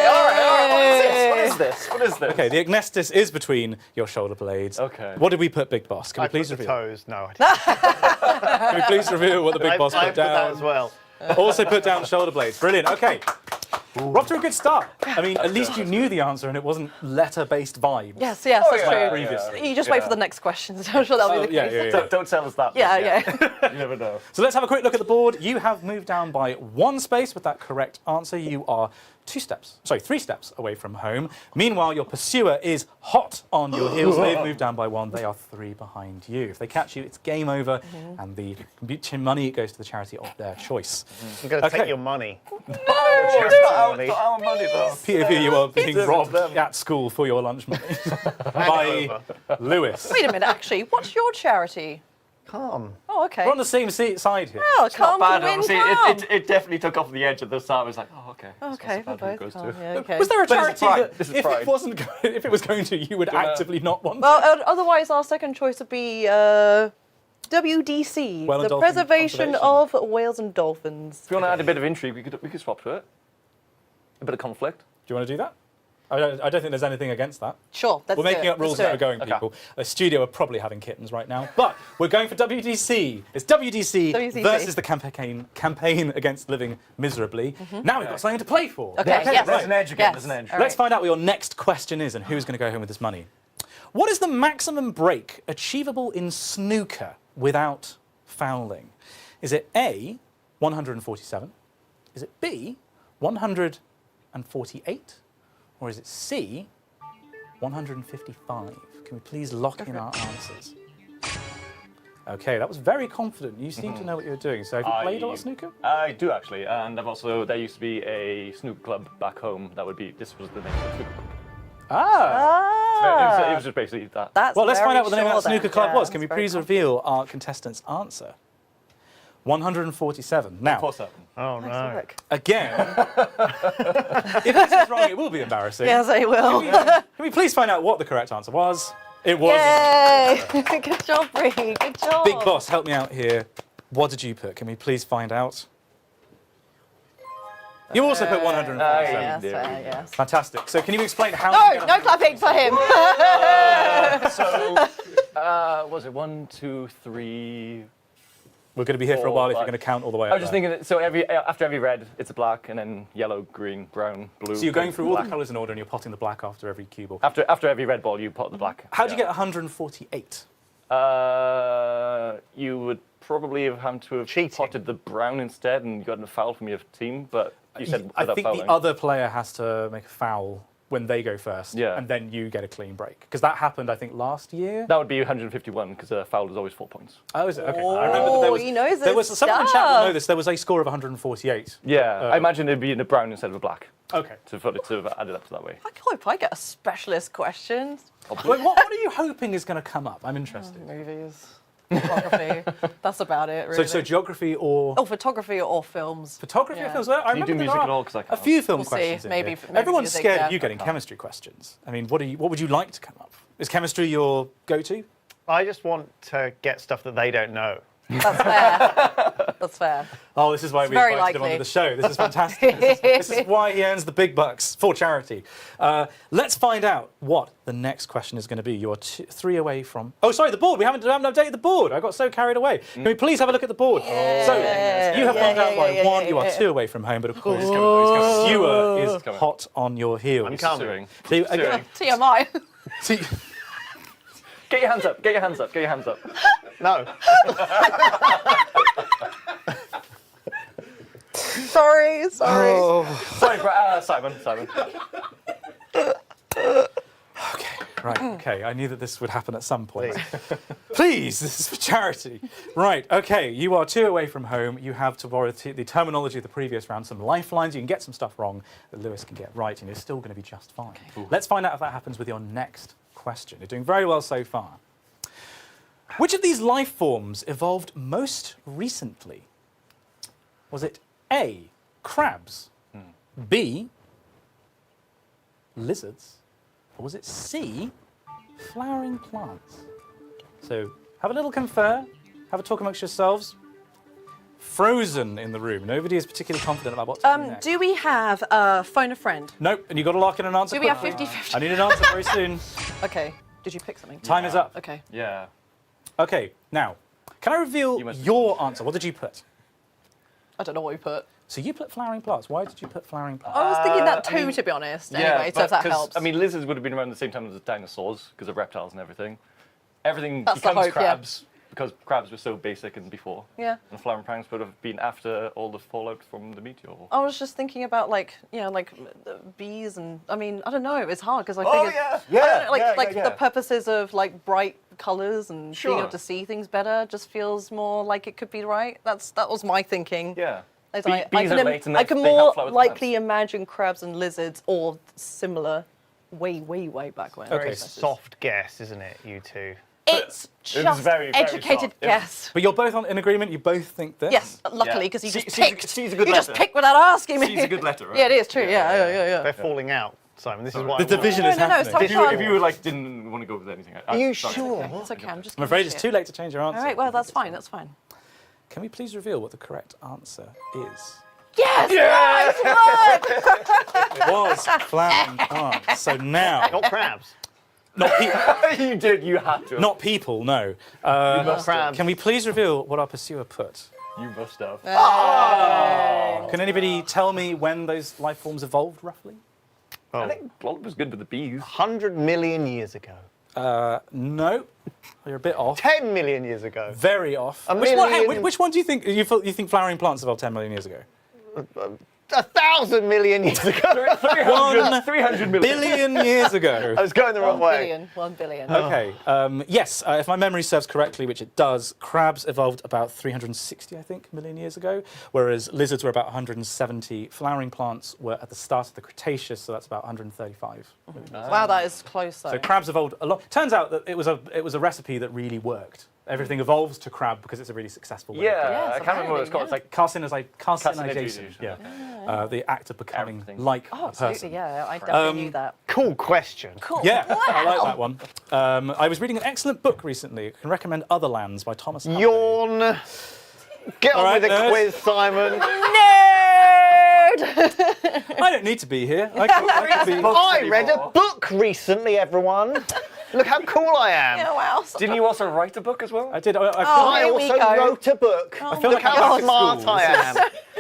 all right. What is this? What is this? Okay, the agnestis is between your shoulder blades. Okay. What did we put, Big Boss? Can we I please put the reveal? toes. No, I Can we please reveal what the Big Boss I put put that down? as well. Also put down shoulder blades. Brilliant. Okay. We're off to a good start. I mean, at least you knew the answer and it wasn't letter-based vibes. Yes, that's like true. previously. You just wait for the next question. So I'm sure that'll be the case. Yeah. Don't tell us that. Yeah. You never know. So let's have a quick look at the board. You have moved down by 1 space with that correct answer. You are 3 steps away from home. Meanwhile, your pursuer is hot on your heels. They've moved down by 1. They are 3 behind you. If they catch you, it's game over, and the money goes to the charity of their choice. I'm going to Okay. take your money. It's not our money, though. POV, you are being It's robbed them. at school for your lunch money by Lewis. Wait a minute, actually. What's your charity? Calm. Oh, okay. We're on the same side here. Oh, calm Bad, to win obviously. calm. It definitely took off the edge at the start. I was like, oh, okay. Okay, That's for not bad who it both goes calm. to. Yeah, okay. Was there a But charity it's pride. that, This is if pride. it wasn't, if it was going to, you would actively not want? Well, otherwise our second choice would be WDC, Whale and the Dolphin Preservation of Whales and Dolphins. If you want to add a bit of intrigue, we could swap to it. A bit of conflict. Do you want to do that? I don't think there's anything against that. Sure, let's We're do making it. up rules Let's as do we're it. going, Okay. people. The studio are probably having kittens right now, but we're going for WDC. It's WDC versus the campaign against living miserably. Now we've got something to play for. Okay, yes. There's an edge again. Yes. There's an edge. All Let's right. find out what your next question is and who's going to go home with this money. What is the maximum break achievable in snooker without fouling? Is it A, 147? Is it B, 148? Or is it C, 155? Can we please lock in our answers? Okay, that was very confident. You seem to know what you're doing. So have you played a lot of snooker? I do actually, and I've also, there used to be a snooker club back home. This was the name of the snooker club. Ah! It was just basically that. That's Well, let's very find out what the name of that sure snooker then. club Yeah, was. Can we that's very please confident. reveal our contestant's answer? 147. Now, 47. Oh, Nice no. work. again, if this is wrong, it will be embarrassing. Yes, I will. Can we please find out what the correct answer was? It was. Yay! Good job, Bree. Good job. Big Boss, help me out here. What did you put? Can we please find out? You also put 147. Yes, Yeah. yes. Fantastic. So can you explain how? No, no clapping for him. So, was it 1, 2, 3? We're going to be here for a 4, while if you're 5. going to count all the way I up was just there. thinking that, so after every red, it's a black, and then yellow, green, brown, blue. So you're going pink, through all the black. colours in order and you're potting the black after every cue ball. After every red ball, you pot the black. How do you get 148? You would probably have had to have Cheating. potted the brown instead, and you got a foul from your team. But you said I without think fouling. the other player has to make a foul when they go first, Yeah. and then you get a clean break. Because that happened, I think, last year. That would be 151 because a foul is always 4 points. Oh, is it? Okay. I remember that there was, he knows there his was someone in chat will know stuff. this. There was a score of 148. Yeah, I imagine it'd be in a brown instead of a black Okay. to add it up to that way. I hope I get a specialist question. Wait, what are you hoping is going to come up? I'm interested. Movies, photography. That's about it, really. So geography or Oh, photography or films. photography? yeah. If there was, I Do you remember do there music are at all? 'Cause I a can't. few film We'll see. questions. in Maybe- here. maybe Everyone's music, scared yeah. of you getting chemistry questions. I mean, what would you like to come up? Is chemistry your go-to? I just want to get stuff that they don't know. That's fair. That's fair. Oh, this is why we very invited him likely. onto the show. This is fantastic. this is why he earns the big bucks for charity. Let's find out what the next question is going to be. You're 3 away from... Oh, sorry, the board. We haven't updated the board. I got so carried away. Can we please have a look at the board? So you have gone down by 1. You are 2 away from home, but of course, pursuer is coming. hot on your heels. I'm coming. Suing. So you- again, TMI. see, Get your hands up! Get your hands up! Get your hands up! No. sorry. Oh. Sorry, Simon. Okay. Right, okay, I knew that this would happen at some point. Please, this is for charity. Right, okay, you are 2 away from home. You have, to borrow the terminology of the previous round, some lifelines. You can get some stuff wrong that Lewis can get right, and you're still going to be just fine. Okay. Let's find out if that happens with your next question. You're doing very well so far. Which of these life forms evolved most recently? Was it A, crabs, B, lizards, or was it C, flowering plants? So have a little confer, have a talk amongst yourselves. Frozen in the room. Nobody is particularly confident about what's coming next. Do we have phone a friend? Nope, and you've got to lock in an answer Do we have quickly. 50-50? I need an answer very soon. Okay. Did you pick something? Time is up. Okay. Yeah. Okay, now, can I reveal your answer? What did you put? I don't know what we put. So you put flowering plants. Why did you put flowering plants? I was thinking that too, to be honest. Anyway, so if that 'cause, helps. I mean, lizards would have been around the same time as the dinosaurs because of reptiles and everything. Everything That's the becomes hope, yeah. crabs because crabs were so basic and before. Yeah. And flowering plants would have been after all the fallout from the meteor. I was just thinking about like the bees and I mean I don't know, it's hard because I Oh, figured yeah. I don't know, Yeah, like yeah. the purposes of like bright colours and being Sure. able to see things better just feels more like it could be right. That was my thinking. Yeah. As Bees are late and I can they more help flower with likely plants. imagine crabs and lizards or similar way back when. Okay. Soft guess, isn't it, you two? It's just very, very educated soft. guess. But you're both in agreement. You both think this. Yes, luckily Yeah. because you just C's a picked. good You just letter. picked without asking me. C's a good letter, right? Yeah, it is true. Yeah. They're falling out, Simon. This is why The division is No, happening. stop If you like didn't want to go with anything, Are you sorry. sure? It's okay. I'm just. I'm afraid giving it's shit. too late to change your answer. All right. Well, that's fine. That's fine. Can we please reveal what the correct answer is? Yes. It was flowering plants. So now, Not crabs. not people. You did. You had to. Not people. No. Not crabs. Can we please reveal what our pursuer put? You must have. Can anybody tell me when those life forms evolved roughly? I think Glolp was good with the bees. 100 million years ago. No. You're a bit off. 10 million years ago. Very off. A Which one, million- which one do you think you think flowering plants evolved 10 million years ago? 1,000 million years ago. 300 million. Billion years ago. I was going the wrong way. 1 billion. Okay. Yes, if my memory serves correctly, which it does, crabs evolved about 360, I think, million years ago, whereas lizards were about 170. Flowering plants were at the start of the Cretaceous, so that's about 135. Wow, that is close though. So crabs evolved a lot. Turns out that it was a recipe that really worked. Everything evolves to crab because it's a really successful way. Yeah, Yes, I can't remember what it's called. apparently, It's like Carcinization. Carcinization. Yeah. The act of becoming Everything. like Oh, a absolutely. person. Yeah, I definitely knew that. Cool question. Cool. Yeah, I like that one. I was reading an excellent book recently. I can recommend Other Lands by Thomas Huxley. Yawn. Get on All right, with the nerds. quiz, Simon. Nerd! I don't need to be here. I can be. I read a book recently, everyone. Look how cool I am. Yeah, wow. Didn't you also write a book as well? I did. I feel Oh, like I here we also go. wrote a book. I feel Look like how I'm smart school. I am.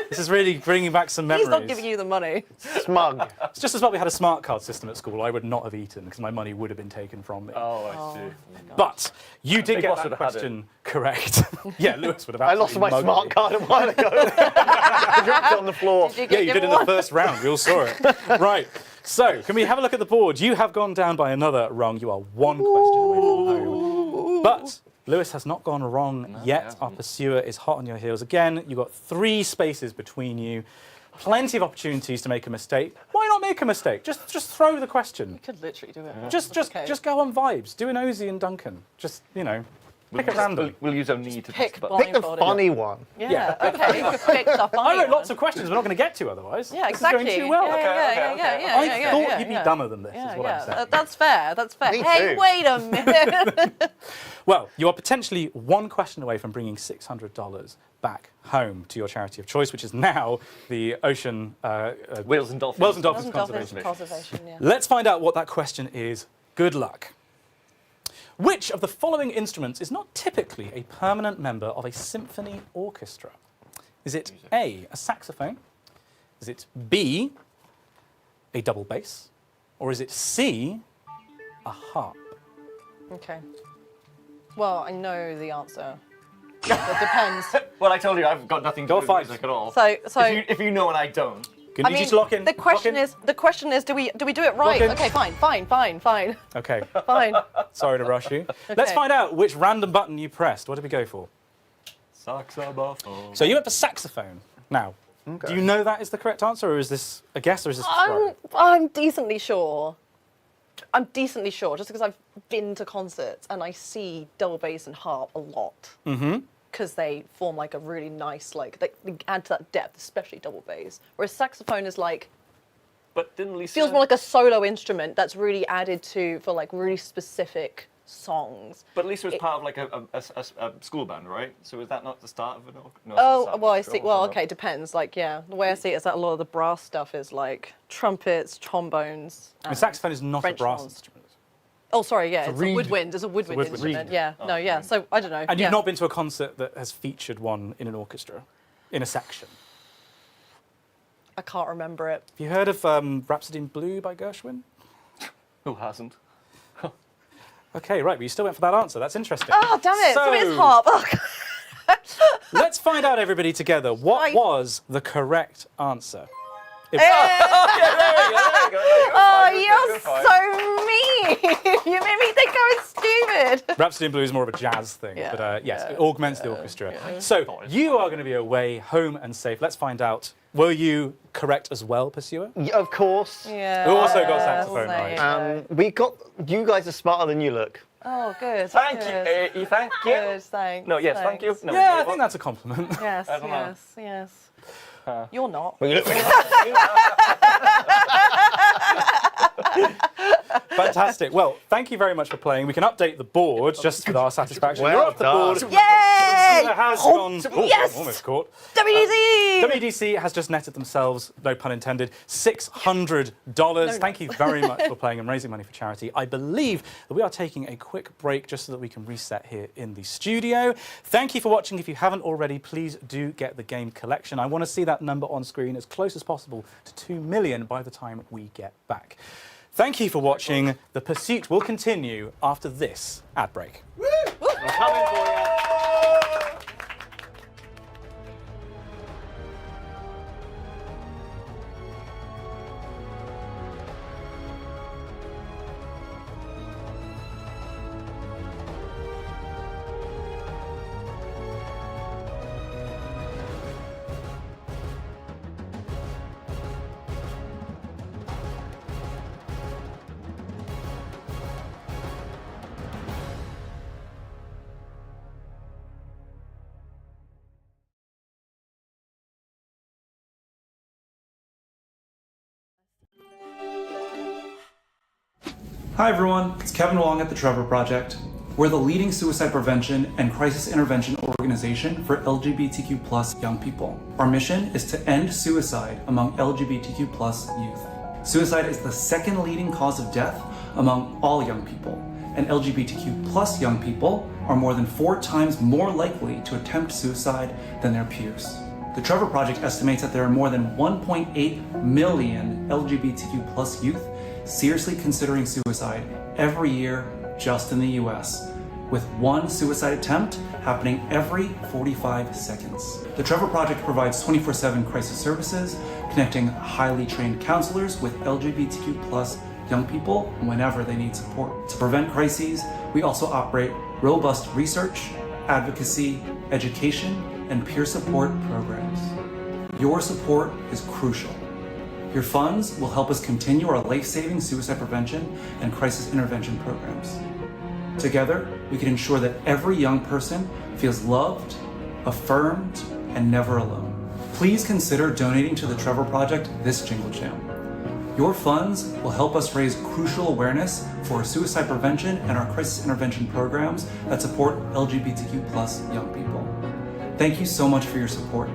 This is really bringing back some memories. He's not giving you the money. Smug. It's just as well we had a smart card system at school. I would not have eaten because my money would have been taken from me. Oh, I see. But you did Big get Boss that would have had question correct. Yeah, Lewis would have. I lost my absolutely smart mugged card a while ago. I dropped it on the floor. Did you me. get Yeah, you did in one? the first round. We all saw it. Right. So, can we have a look at the board? You have gone down by another rung. You are one question away from home. But Lewis has not gone wrong yet. Our pursuer is hot on your heels again. You've got 3 spaces between you. Plenty of opportunities to make a mistake. Why not make a mistake? Just throw the question. You could literally do it. Just go on vibes. Do an Ozzy and Duncan. Just, pick at random. We'll use our knee to Pick test the blind- Pick the Blindfolded. funny one. Yeah, okay. You could pick the funny I wrote one. lots of questions we're not going to get to otherwise. Yeah, This exactly. is going too well. Yeah, I thought you'd be dumber than this, is what I'm saying. That's fair. That's fair. Me Hey, too. wait a minute. Well, you are potentially one question away from bringing $600 back home to your charity of choice, which is now the Ocean Whales and dolphins. Whales and Dolphins Dolphins Conservation. conservation, yeah. Let's find out what that question is. Good luck. Which of the following instruments is not typically a permanent member of a symphony orchestra? Is it A, a saxophone? Is it B, a double bass? Or is it C, a harp? Okay. Well, I know the answer. It depends. Well, I told you I've got nothing to Go do with fight. music at all. So If you know and I don't. Gonna need you to lock in. The question lock in. is, do we do it right? in. Okay, fine. Okay. Fine. Sorry to rush you. Let's find out which random button you pressed. What did we go for? Saxophone. So you went for saxophone. Now, do you know that is the correct answer, or is this a guess, or is this a throw? I'm decently sure. Just because I've been to concerts and I see double bass and harp a lot. Mm-hmm. Because they form like a really nice, like, they add to that depth, especially double bass. Whereas saxophone is like, But didn't Lisa... feels more like a solo instrument that's really added to for like really specific songs. But Lisa was part of like a school band, right? So is that not the start of an orchestra? No, Oh, well, I see. Well, okay, it depends. Like, yeah, the way I see it is that a lot of the brass stuff is like trumpets, trombones. And saxophone is not French a brass horns. instrument. Oh, sorry, yeah, it's a reed. woodwind. It's a woodwind woodwind. instrument. Reed. Yeah, no, yeah. So I don't know. And yeah. you've not been to a concert that has featured one in an orchestra, in a section. I can't remember it. Have you heard of Rhapsody in Blue by Gershwin? Who hasn't? Okay, right, but you still went for that answer. That's interesting. Oh, damn it! So it is harp. Oh, Let's find out, everybody, together. What Right. was the correct answer? If- Oh, you're so mean! You made me think I was stupid. Rhapsody in Blue is more of a jazz thing, Yeah, but yes, yeah, it augments the orchestra. So you are going to be away, home and safe. Let's find out. Were you correct as well, Pursuer? Of course. Yeah. Who also got saxophone right? We got. You guys are smarter than you look. Oh, good. Thank good. you. Thank you. Good, thanks. No, yes, thank you. thanks. No, Yeah, I think that's a compliment. Yes, don't know. yes. You're not. Well, you look. Fantastic. Well, thank you very much for playing. We can update the board just for our satisfaction. Well You're off the done. board. Yay! It has gone. Yes! Almost caught. WDC! WDC has just netted themselves, no pun intended, $600. Thank you very much for playing and raising money for charity. I believe that we are taking a quick break just so that we can reset here in the studio. Thank you for watching. If you haven't already, please do get the game collection. I want to see that number on screen as close as possible to 2 million by the time we get back. Thank you for watching. The pursuit will continue after this ad break. I'm coming for you. Hi everyone, it's Kevin Wong at the Trevor Project. We're the leading suicide prevention and crisis intervention organization for LGBTQ+ young people. Our mission is to end suicide among LGBTQ+ youth. Suicide is the second leading cause of death among all young people, and LGBTQ+ young people are more than 4 times more likely to attempt suicide than their peers. The Trevor Project estimates that there are more than 1.8 million LGBTQ+ youth seriously considering suicide every year just in the US, with 1 suicide attempt happening every 45 seconds. The Trevor Project provides 24/7 crisis services, connecting highly trained counselors with LGBTQ+ young people whenever they need support. To prevent crises, we also operate robust research, advocacy, education, and peer support programs. Your support is crucial. Your funds will help us continue our life-saving suicide prevention and crisis intervention programs. Together, we can ensure that every young person feels loved, affirmed, and never alone. Please consider donating to the Trevor Project this Jingle Jam. Your funds will help us raise crucial awareness for suicide prevention and our crisis intervention programs that support LGBTQ+ young people. Thank you so much for your support.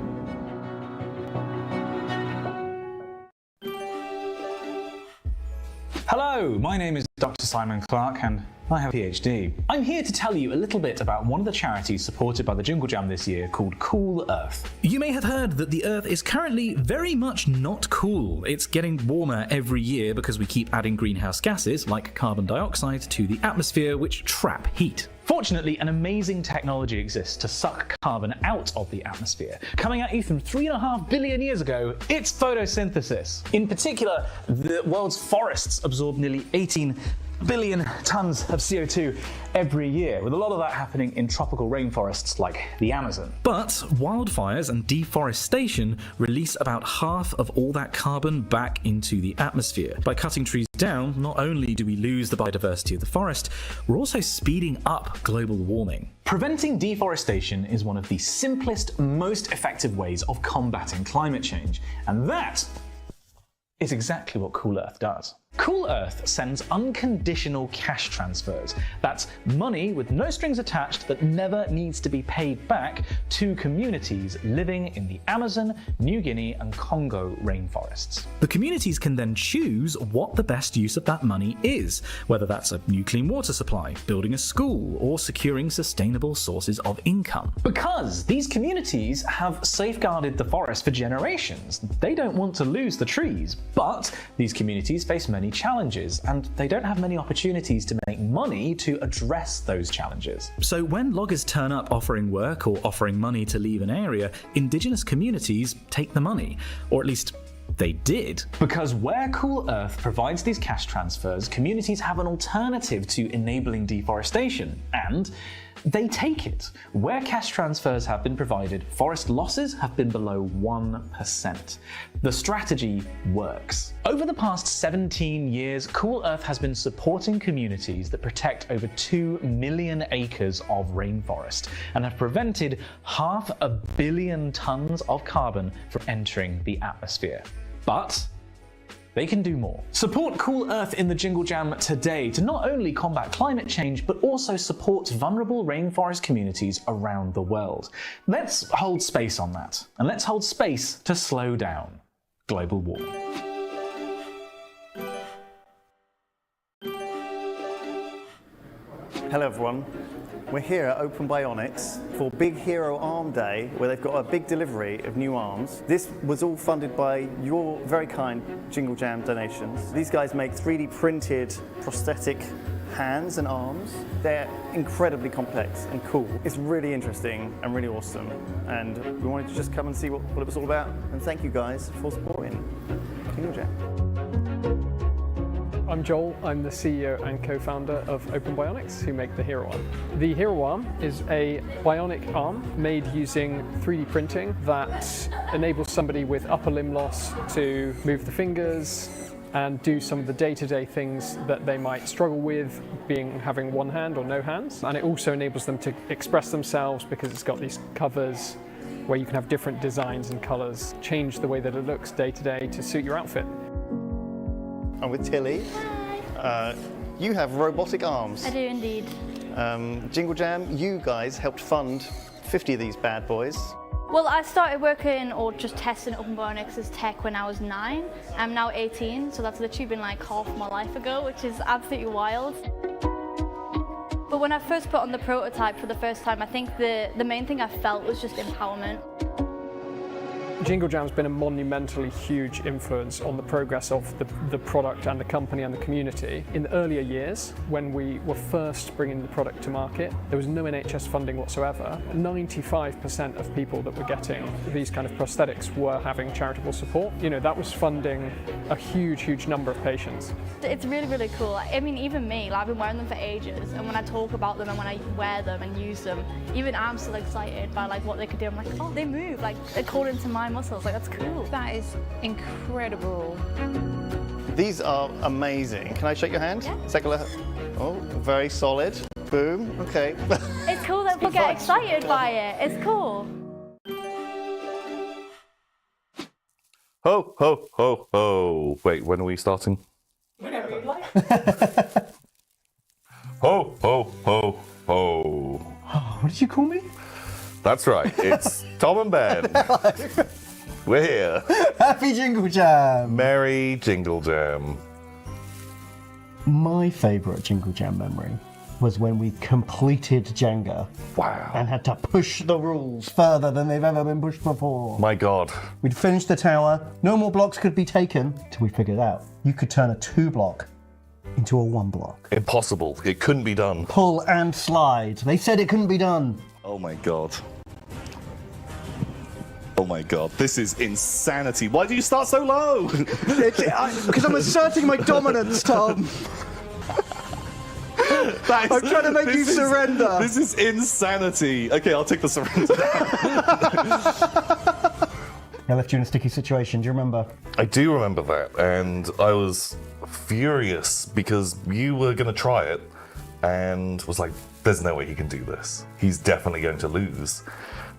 Hello, my name is Dr. Simon Clark, and I have a PhD. I'm here to tell you a little bit about one of the charities supported by the Jingle Jam this year called Cool Earth. You may have heard that the Earth is currently very much not cool. It's getting warmer every year because we keep adding greenhouse gases like carbon dioxide to the atmosphere, which trap heat. Fortunately, an amazing technology exists to suck carbon out of the atmosphere. Coming at you from 3.5 billion years ago, it's photosynthesis. In particular, the world's forests absorb nearly 18 billion tons of CO2 every year, with a lot of that happening in tropical rainforests like the Amazon. But wildfires and deforestation release about half of all that carbon back into the atmosphere. By cutting trees down, not only do we lose the biodiversity of the forest, we're also speeding up global warming. Preventing deforestation is one of the simplest, most effective ways of combating climate change, and that is exactly what Cool Earth does. Cool Earth sends unconditional cash transfers. That's money with no strings attached that never needs to be paid back to communities living in the Amazon, New Guinea, and Congo rainforests. The communities can then choose what the best use of that money is, whether that's a new clean water supply, building a school, or securing sustainable sources of income. Because these communities have safeguarded the forest for generations. They don't want to lose the trees, but these communities face many challenges, and they don't have many opportunities to make money to address those challenges. So when loggers turn up offering work or offering money to leave an area, indigenous communities take the money, or at least they did. Because where Cool Earth provides these cash transfers, communities have an alternative to enabling deforestation, and they take it. Where cash transfers have been provided, forest losses have been below 1%. The strategy works. Over the past 17 years, Cool Earth has been supporting communities that protect over 2 million acres of rainforest and have prevented 500 million tons of carbon from entering the atmosphere. But they can do more. Support Cool Earth in the Jingle Jam today to not only combat climate change, but also support vulnerable rainforest communities around the world. Let's hold space on that, and let's hold space to slow down global warming. Hello everyone. We're here at Open Bionics for Big Hero Arm Day, where they've got a big delivery of new arms. This was all funded by your very kind Jingle Jam donations. These guys make 3D printed prosthetic hands and arms. They're incredibly complex and cool. It's really interesting and really awesome. And we wanted to just come and see what it was all about. And thank you guys for supporting Jingle Jam. I'm Joel, I'm the CEO and co-founder of Open Bionics, who make the Hero Arm. The Hero Arm is a bionic arm made using 3D printing that enables somebody with upper limb loss to move the fingers and do some of the day-to-day things that they might struggle with, having one hand or no hands. And it also enables them to express themselves because it's got these covers where you can have different designs and colors, change the way that it looks day-to-day to suit your outfit. I'm with Tilly. You have robotic arms. I do indeed. Jingle Jam, you guys helped fund 50 of these bad boys. Well, I started working or just testing Open Bionics as tech when I was 9. I'm now 18, so that's literally been like half my life ago, which is absolutely wild. But when I first put on the prototype for the first time, I think the main thing I felt was just empowerment. Jingle Jam's been a monumentally huge influence on the progress of the product and the company and the community. In the earlier years, when we were first bringing the product to market, there was no NHS funding whatsoever. 95% of people that were getting these kind of prosthetics were having charitable support. You know, that was funding a huge number of patients. It's really, really cool. I mean, even me, like, I've been wearing them for ages, and when I talk about them and when I wear them and use them, even I'm still excited by like what they could do. I'm like, oh, they move, like, according to my muscles. Like, that's cool. That is incredible. These are amazing. Can I shake your hand? Yeah. Second. Oh, very solid. Boom. Okay. It's cool that people get excited by it. It's cool. Ho, ho, ho, ho. Wait, when are we starting? Whenever you like. Ho, ho, ho, ho. What did you call me? That's right. It's Tom and Ben. We're here. Happy Jingle Jam! Merry Jingle Jam. My favourite Jingle Jam memory was when we completed Jenga. Wow. And had to push the rules further than they've ever been pushed before. My God. We'd finished the tower, no more blocks could be taken, till we figured out you could turn a 2-block into a 1-block. Impossible. It couldn't be done. Pull and slide. They said it couldn't be done. Oh my God. Oh my God, this is insanity. Why do you start so low? Because I'm asserting my dominance, Tom. I'm trying to make you surrender. This is insanity. Okay, I'll take the surrender. I left you in a sticky situation, do you remember? I do remember that, and I was furious because you were going to try it and was like, there's no way he can do this. He's definitely going to lose.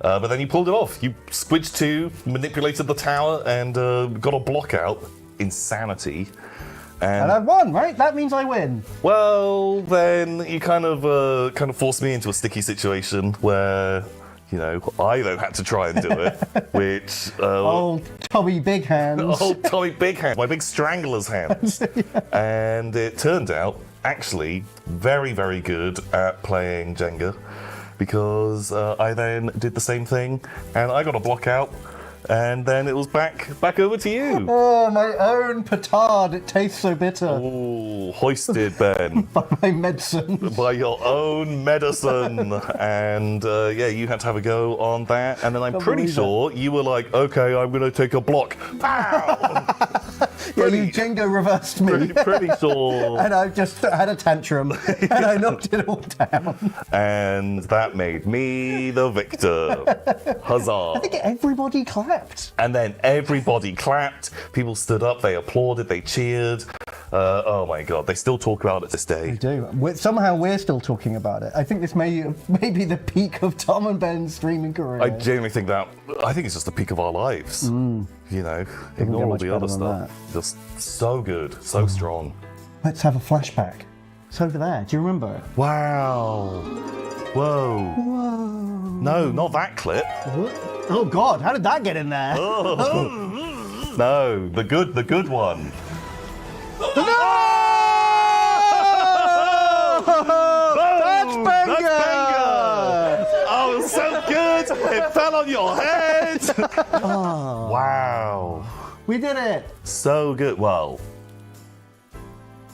But then you pulled it off. You squidged 2, manipulated the tower, and got a block out. Insanity. And I've won, right? That means I win. Well, then you kind of forced me into a sticky situation where, you know, I then had to try and do it, which... old Tommy Big Hands. Old Tommy Big Hands, my big strangler's hands. And it turned out, actually, very, very good at playing Jenga, because I then did the same thing, and I got a block out, and then it was back over to you. Oh, my own petard, it tastes so bitter. Oh, hoisted, Ben. By my medicine. By your own medicine. And yeah, you had to have a go on that, and then I'm pretty sure you were like, okay, I'm going to take a block. Pow! Yeah, you Jenga reversed me. Pretty sure. And I just had a tantrum, and I knocked it all down. And that made me the victor. Huzzah. I think everybody clapped. And then everybody clapped, people stood up, they applauded, they cheered. Oh my God, they still talk about it this day. They do. Somehow we're still talking about it. I think this may be the peak of Tom and Ben's streaming career. I genuinely think it's just the peak of our lives. You know, ignore all the other stuff. Just so good, so strong. Let's have a flashback. It's over there. Do you remember? Wow. Whoa. Whoa. No, not that clip. Oh God, how did that get in there? Oh. No, the good one. No! That's Benga! Oh, so good! It fell on your head! Oh. Wow. We did it! So good. Well,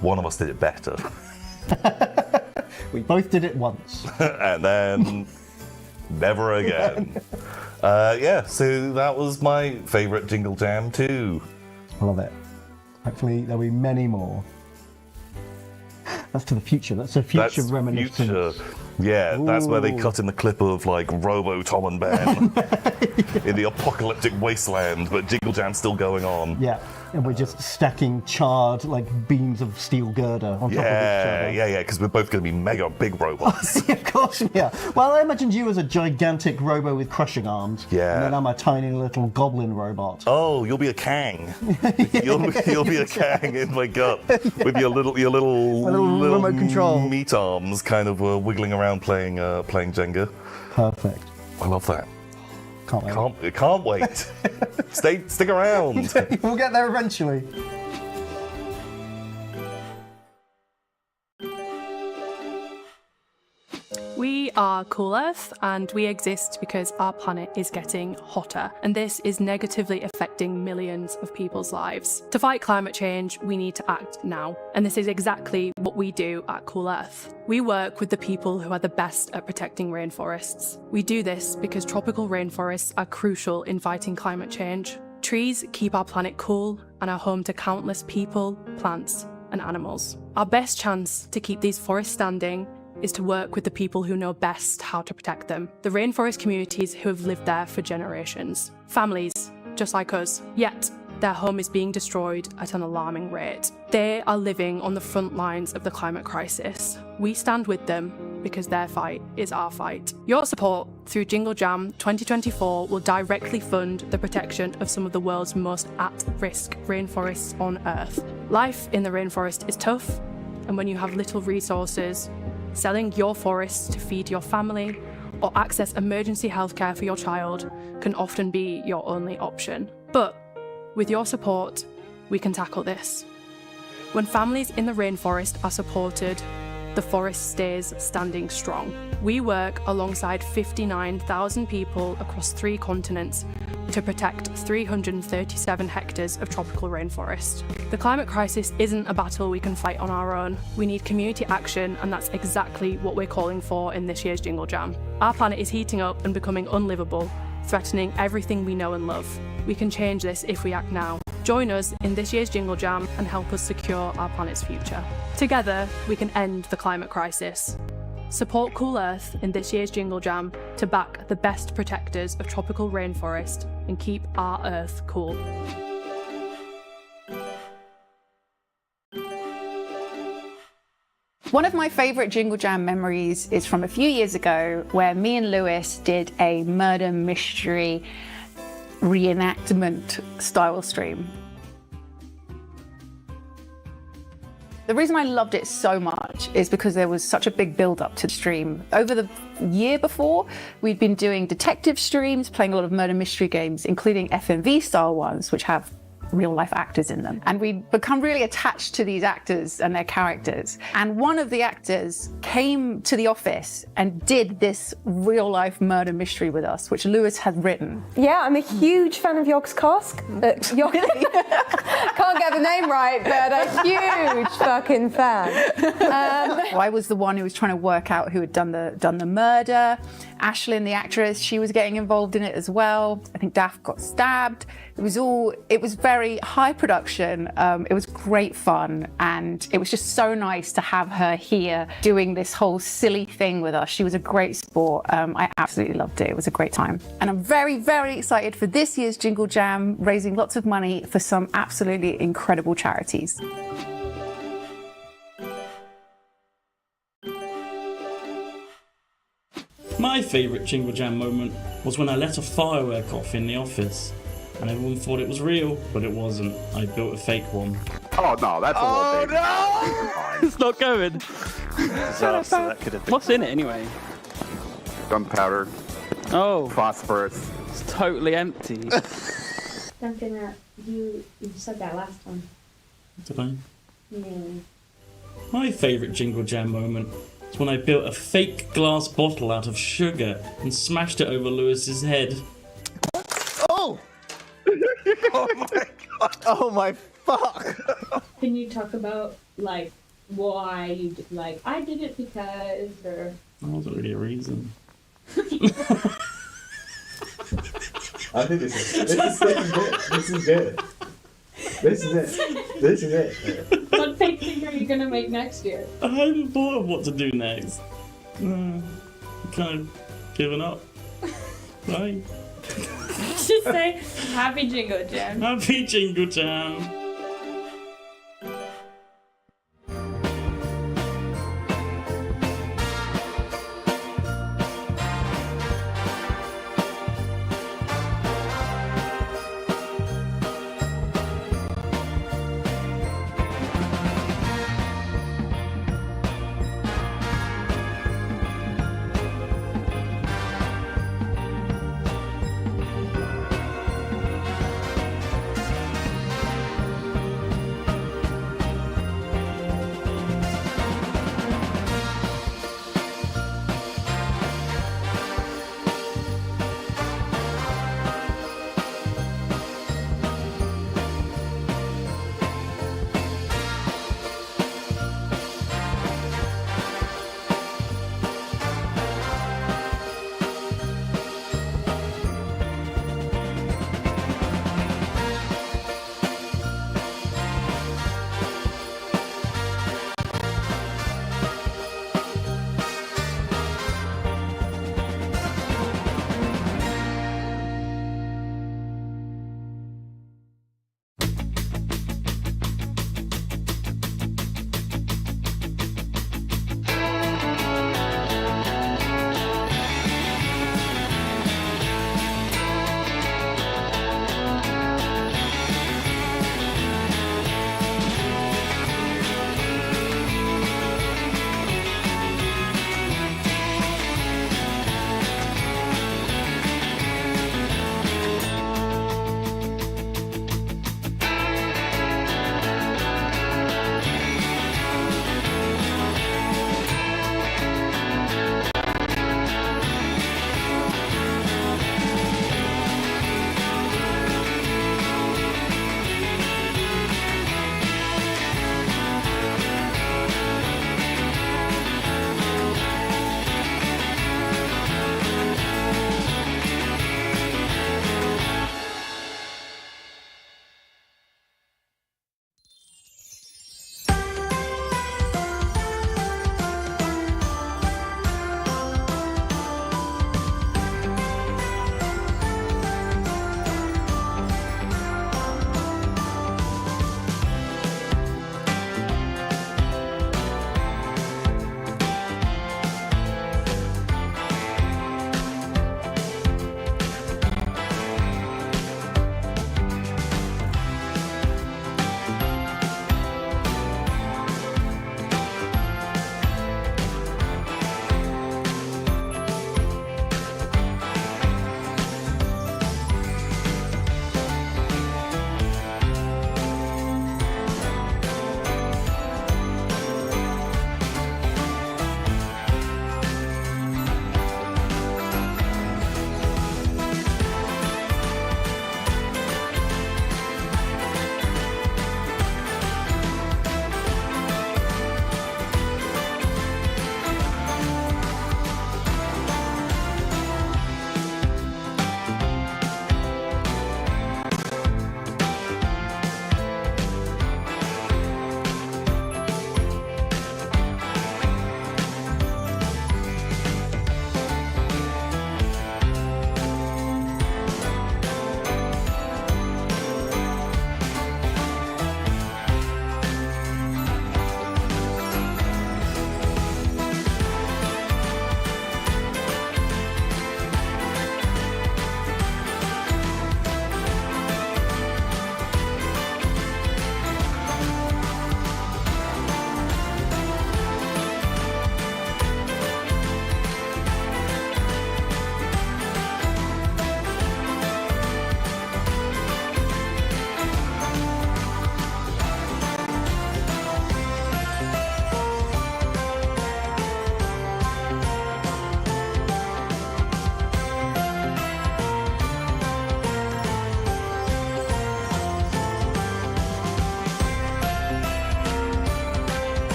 one of us did it better. We both did it once. And then never again. Yeah, so that was my favourite Jingle Jam too. I love it. Hopefully there'll be many more. That's to the future. That's a future reminiscence. Future. Yeah, that's where they cut in the clip of like Robo Tom and Ben in the apocalyptic wasteland, but Jingle Jam's still going on. Yeah, and we're just stacking charred like beams of steel girder on top of each other. Yeah, because we're both going to be mega big robots. Of course, yeah. Well, I imagined you as a gigantic robo with crushing arms. Yeah. And then I'm a tiny little goblin robot. Oh, you'll be a Kang. You'll be a Kang in my gut with your little remote control meat arms, kind of wiggling around playing Jenga. Perfect. I love that. Can't wait. Can't wait. Stick around. We'll get there eventually. We are Cool Earth, and we exist because our planet is getting hotter, and this is negatively affecting millions of people's lives. To fight climate change, we need to act now, and this is exactly what we do at Cool Earth. We work with the people who are the best at protecting rainforests. We do this because tropical rainforests are crucial in fighting climate change. Trees keep our planet cool and are home to countless people, plants, and animals. Our best chance to keep these forests standing is to work with the people who know best how to protect them. The rainforest communities who have lived there for generations. Families, just like us. Yet, their home is being destroyed at an alarming rate. They are living on the front lines of the climate crisis. We stand with them because their fight is our fight. Your support through Jingle Jam 2024 will directly fund the protection of some of the world's most at-risk rainforests on Earth. Life in the rainforest is tough, and when you have little resources, selling your forests to feed your family or access emergency healthcare for your child can often be your only option. But with your support, we can tackle this. When families in the rainforest are supported, the forest stays standing strong. We work alongside 59,000 people across 3 continents to protect 337 hectares of tropical rainforest. The climate crisis isn't a battle we can fight on our own. We need community action, and that's exactly what we're calling for in this year's Jingle Jam. Our planet is heating up and becoming unlivable, threatening everything we know and love. We can change this if we act now. Join us in this year's Jingle Jam and help us secure our planet's future. Together, we can end the climate crisis. Support Cool Earth in this year's Jingle Jam to back the best protectors of tropical rainforest and keep our Earth cool. One of my favourite Jingle Jam memories is from a few years ago where me and Lewis did a murder mystery reenactment style stream. The reason I loved it so much is because there was such a big build up to the stream. Over the year before, we'd been doing detective streams, playing a lot of murder mystery games, including FMV style ones, which have real life actors in them. And we'd become really attached to these actors and their characters. And one of the actors came to the office and did this real life murder mystery with us, which Lewis had written. Yeah, I'm a huge fan of Yogscast. Can't get the name right, but a huge fucking fan. I was the one who was trying to work out who had done the murder. Ashlyn, the actress, she was getting involved in it as well. I think Daft got stabbed. It was very high production. It was great fun, and it was just so nice to have her here doing this whole silly thing with us. She was a great sport. I absolutely loved it. It was a great time. And I'm very, very excited for this year's Jingle Jam, raising lots of money for some absolutely incredible charities. My favourite Jingle Jam moment was when I let a firework off in the office. And everyone thought it was real, but it wasn't. I built a fake one. Oh no, that's a little big. Oh no! It's not going. Disaster that could have been. What's in it anyway? Gunpowder. Oh. Phosphorus. It's totally empty. Something that you said that last time. Did I? Yeah. My favourite Jingle Jam moment was when I built a fake glass bottle out of sugar and smashed it over Lewis's head. Oh! Oh my god! Oh my fuck! Can you talk about like why you did, like I did it because or? That wasn't really a reason. I think this is good. This is good. This is it. This is it. What fake thing are you gonna make next year? I hadn't thought of what to do next. Kind of given up. Right? Just say Happy Jingle Jam. Happy Jingle Jam.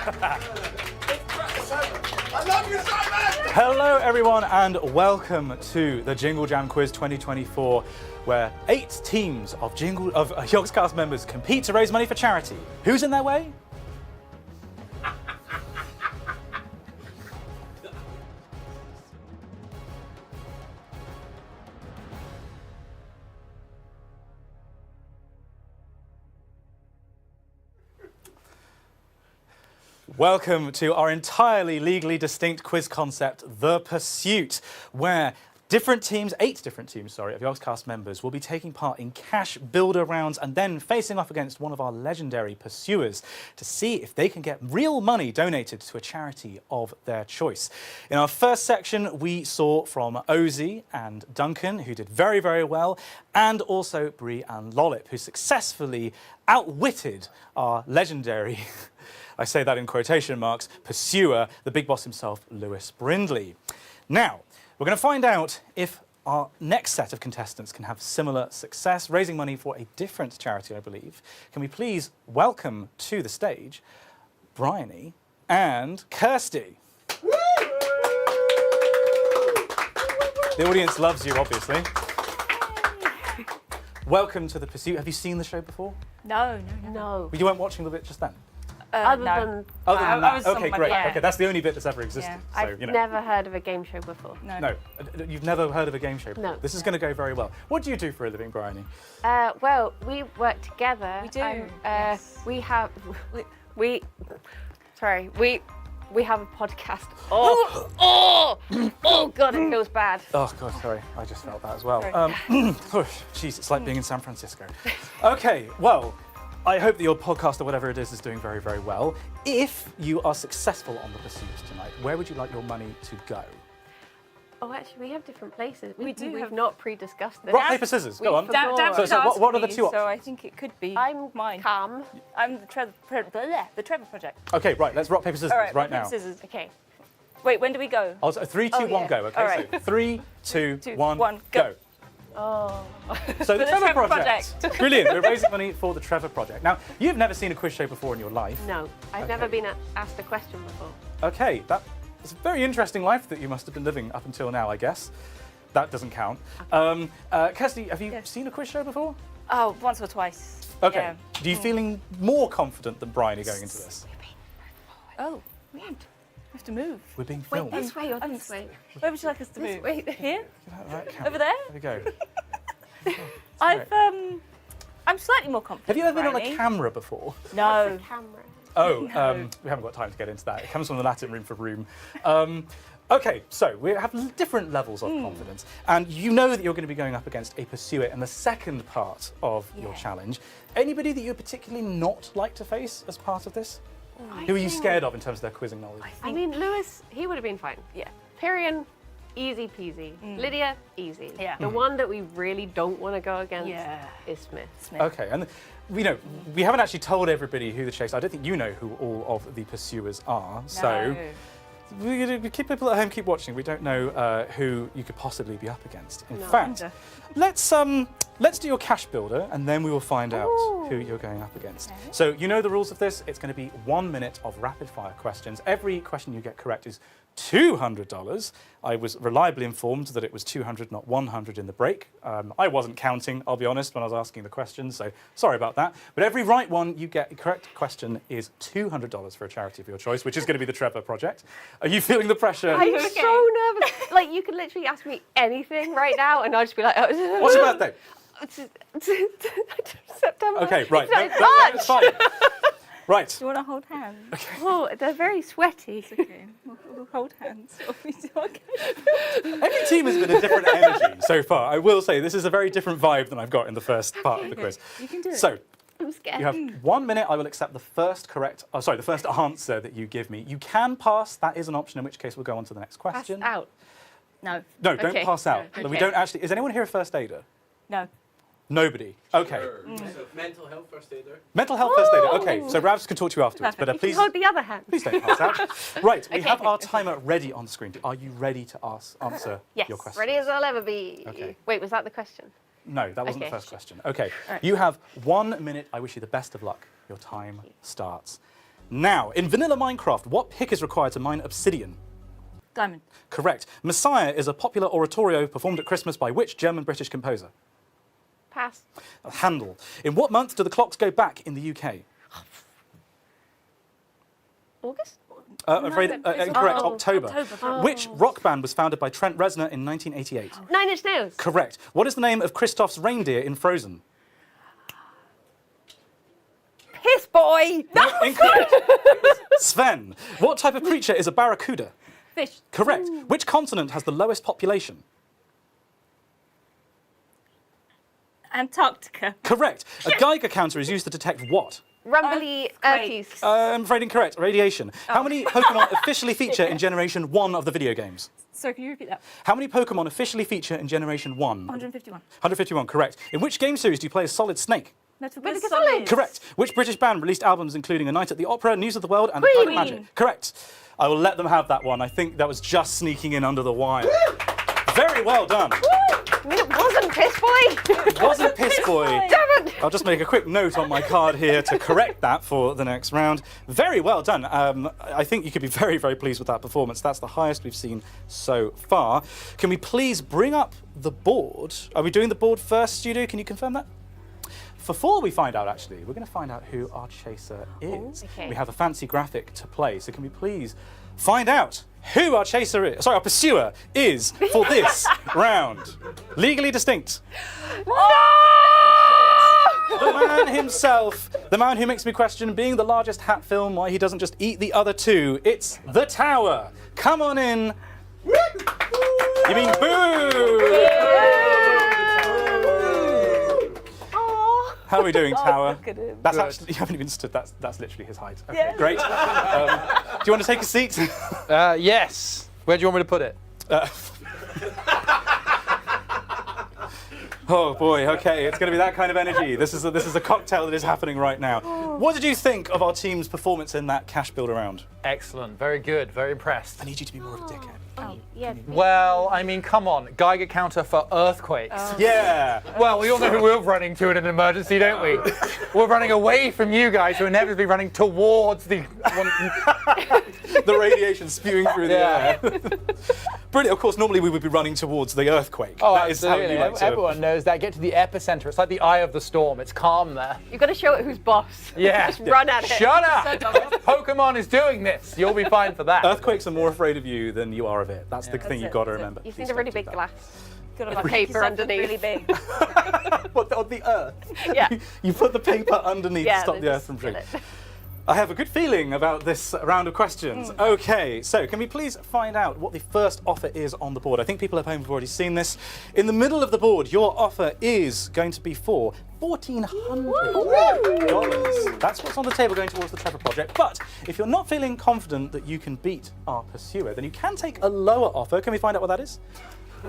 I love you, Simon! Hello, everyone, and welcome to the Jingle Jam Quiz 2024, where 8 teams of Yogscast members compete to raise money for charity. Who's in their way? Welcome to our entirely legally distinct quiz concept, The Pursuit, where 8 different teams, of Yogscast members will be taking part in cash builder rounds and then facing off against one of our legendary pursuers to see if they can get real money donated to a charity of their choice. In our first section, we saw from Ozzy and Duncan, who did very, very well, and also Bree and Lollip, who successfully outwitted our legendary I say that in quotation marks, pursuer, the big boss himself, Lewis Brindley. Now, we're going to find out if our next set of contestants can have similar success, raising money for a different charity, I believe. Can we please welcome to the stage Bryony and Kirsty? The audience loves you, obviously. Welcome to The Pursuit. Have you seen the show before? No. You weren't watching the bit just then? Other than that. Okay, great. Yeah. Okay, that's the only bit that's ever existed. Yeah. So, I've you know. never heard of a game show before. No, you've never heard of a game show before? No. This is going to go very well. What do you do for a living, Bryony? Well, we work together. We do. Yes. We have a podcast. Oh God, it feels bad. Oh God, sorry, I just felt that as well. Jeez, it's like being in San Francisco. Okay, well, I hope that your podcast or whatever it is doing very, very well. If you are successful on The Pursuit tonight, where would you like your money to go? Oh, actually, we have different places. We've not pre-discussed this. Rock, paper, scissors. Go on. So what are the two options? So I think it could be mine. Calm. I'm the Trevor Project. Okay, right. Let's rock, paper, scissors All right, right rock, now. paper, scissors. Okay. Wait, when do we go? 3, 2, 1, go. Okay, All right. so 3, 2, 1, go. go. Oh. So the Trevor Project. Brilliant. We're raising money for the Trevor Project. Now, you've never seen a quiz show before in your life. No, I've never been asked a question before. Okay, it's a very interesting life that you must have been living up until now, I guess. That doesn't count. Kirsty, have you seen a quiz show before? Oh, once or twice. Okay. Yeah. Do you feeling more confident than Bryony going into this? Oh, weird. We have to move. We're being filmed. Wait, this way or this way? Where would you like us to move? Way. Here? That camera. Over there? There we go. I'm slightly more confident. Have you ever been on Bryony. a camera before? No. What's a camera? Oh, No. We haven't got time to get into that. It comes from the Latin room for room. Okay, so we have different levels of confidence, and you know that you're going to be going up against a pursuer in the second part of your challenge. Anybody that you would particularly not like to face as part of this? Who are you scared of in terms of their quizzing knowledge? I mean, Lewis, he would have been fine. Yeah. Pyrian, easy peasy. Lydia, easy. Yeah. The one that we really don't want to go against is Smith. Okay, and we haven't actually told everybody who the chase. I don't think you know who all of the pursuers are. So we keep people at home, keep watching. We don't know who you could possibly be up against. In fact, let's do your cash builder, and then we will find out who you're going up against. Okay. So you know the rules of this. It's going to be 1 minute of rapid fire questions. Every question you get correct is $200. I was reliably informed that it was 200, not 100 in the break. I wasn't counting, I'll be honest, when I was asking the questions, so sorry about that. But every right one you get, correct question is $200 for a charity of your choice, which is going to be the Trevor Project. Are you feeling the pressure? I'm so nervous. Like, you could literally ask me anything right now, and I'll just be like, oh. What's your birthday? September. Okay, right. It's That's fine. Right. Do you want to hold hands? Okay. Oh, they're very sweaty. It's okay. We'll hold hands. Every team has been a different energy so far. I will say this is a very different vibe than I've got in the first part of the quiz. You can do it. So, I'm scared. you have 1 minute. I will accept the first the first answer that you give me. You can pass. That is an option, in which case we'll go on to the next question. Pass out. No. No, don't Okay. pass out. No. We don't actually. Is anyone here a first aider? No. Nobody. Okay. So mental health first aider. Mental health first aider. Okay. So Ravs can talk to you afterwards, but You please. can hold the other hand. Please don't pass out. Right, we Okay, have okay, our timer ready on the screen. Are you ready to answer Yes. your question? Ready as I'll ever be. Okay. Wait, was that the question? No, that wasn't Okay. the first question. Okay, All right. you have 1 minute. I wish you the best of luck. Your time starts Now, in vanilla Minecraft, what pick is required to mine obsidian? Diamond. Correct. Messiah is a popular oratorio performed at Christmas by which German-British composer? Pass. Handel. In what month do the clocks go back in the UK? August? I'm afraid incorrect. October. October. Which rock band was founded by Trent Reznor in 1988? 9 Inch Nails. Correct. What is the name of Kristoff's reindeer in Frozen? Piss boy. No, incorrect. Sven. What type of creature is a barracuda? Fish. Correct. Which continent has the lowest population? Antarctica. Correct. A Geiger counter is used to detect what? Rumbly earthies. I'm afraid incorrect. Radiation. How many Pokemon officially feature in Generation 1 of the video games? Sorry, can you repeat that? How many Pokemon officially feature in Generation 1? 151. 151, correct. In which game series do you play as Solid Snake? Metal Gear Solid. Correct. Which British band released albums including A Night at the Opera, News of the World, and Queen. Private Magic? Correct. I will let them have that one. I think that was just sneaking in under the wire. Very well done. I mean, it wasn't Piss Boy. It wasn't Piss Boy. Damn it. I'll just make a quick note on my card here to correct that for the next round. Very well done. I think you could be very, very pleased with that performance. That's the highest we've seen so far. Can we please bring up the board? Are we doing the board first, Studio? Can you confirm that? Before we find out, actually, we're going to find out who our chaser is. Okay. We have a fancy graphic to play, so can we please find out who our chaser is? Sorry, our pursuer is for this round. Legally distinct. The man himself, the man who makes me question being the largest Hatfield why he doesn't just eat the other two. It's the Tower. Come on in. You mean boo? How are we doing, Tower? Look at him. That's Good. actually, you haven't even stood, that's literally his height. Okay, Yeah. great. Do you want to take a seat? Yes. Where do you want me to put it? Oh boy, okay, it's going to be that kind of energy. This is a cocktail that is happening right now. What did you think of our team's performance in that cash builder round? Excellent. Very good. Very impressed. I need you to be more of a dickhead. Oh, yeah. Well, I mean, come on. Geiger counter for earthquakes. Yeah. Well, we all know who we're running to in an emergency, don't we? We're running away from you guys, who are inevitably running towards the the radiation spewing through the air. Brilliant. Of course, normally we would be running towards the earthquake. Oh, That is how absolutely. you like to- Everyone knows that. Get to the epicenter. It's like the eye of the storm. It's calm there. You've got to show it who's boss. Yeah. Just run at it. Shut up! Pokemon is doing this. You'll be fine for that. Earthquakes are more afraid of you than you are of it. That's the thing you've got to remember. You need a really big glass. Got With paper underneath. Really big. What, on the earth? Yeah. You put the paper underneath Yeah, to stop they the earth just from get shrinking. I have a good feeling about this round of questions. Okay, so can we please find out what the first offer is on the board? I think people at home have already seen this. In the middle of the board, your offer is going to be for $1,400. That's what's on the table going towards the Trevor project. But if you're not feeling confident that you can beat our pursuer, then you can take a lower offer. Can we find out what that is?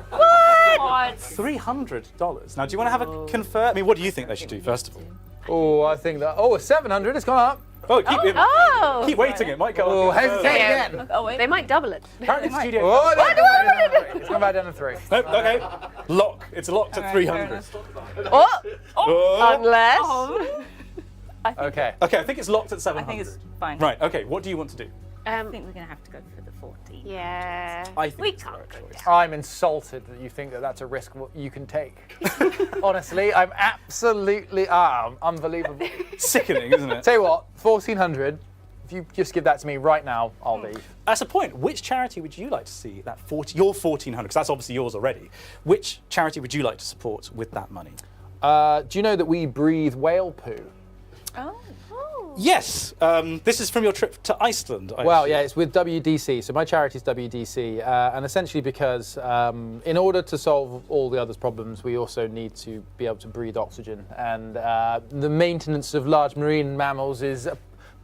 What? $300. Now, do you want to have a confer? I mean, what do you think they should do, first of all? Oh, I think that. Oh, 700. It's gone up. Oh, keep waiting. It might go Oh, up. hesitate again. Oh, wait. They might double it. Apparently, the studio. Oh, it's gone back down to 3. Nope, okay. Lock. It's locked at 300. Oh, unless. Okay. Okay, I think it's locked at 700. I think it's fine. Right, okay. What do you want to do? I think we're going to have to go for the 14. Yeah. I think We it's the can't right go choice. I'm insulted that you think that that's a risk you can take. Honestly, I'm absolutely unbelievable. Sickening, isn't it? Tell you what, 1,400. If you just give that to me right now, I'll leave. That's a point. Which charity would you like to see that your 1,400? Because that's obviously yours already. Which charity would you like to support with that money? Do you know that we breathe whale poo? Oh. Yes. This is from your trip to Iceland. I Well, assume. yeah, it's with WDC. So my charity's WDC, and essentially because in order to solve all the others' problems, we also need to be able to breathe oxygen, and the maintenance of large marine mammals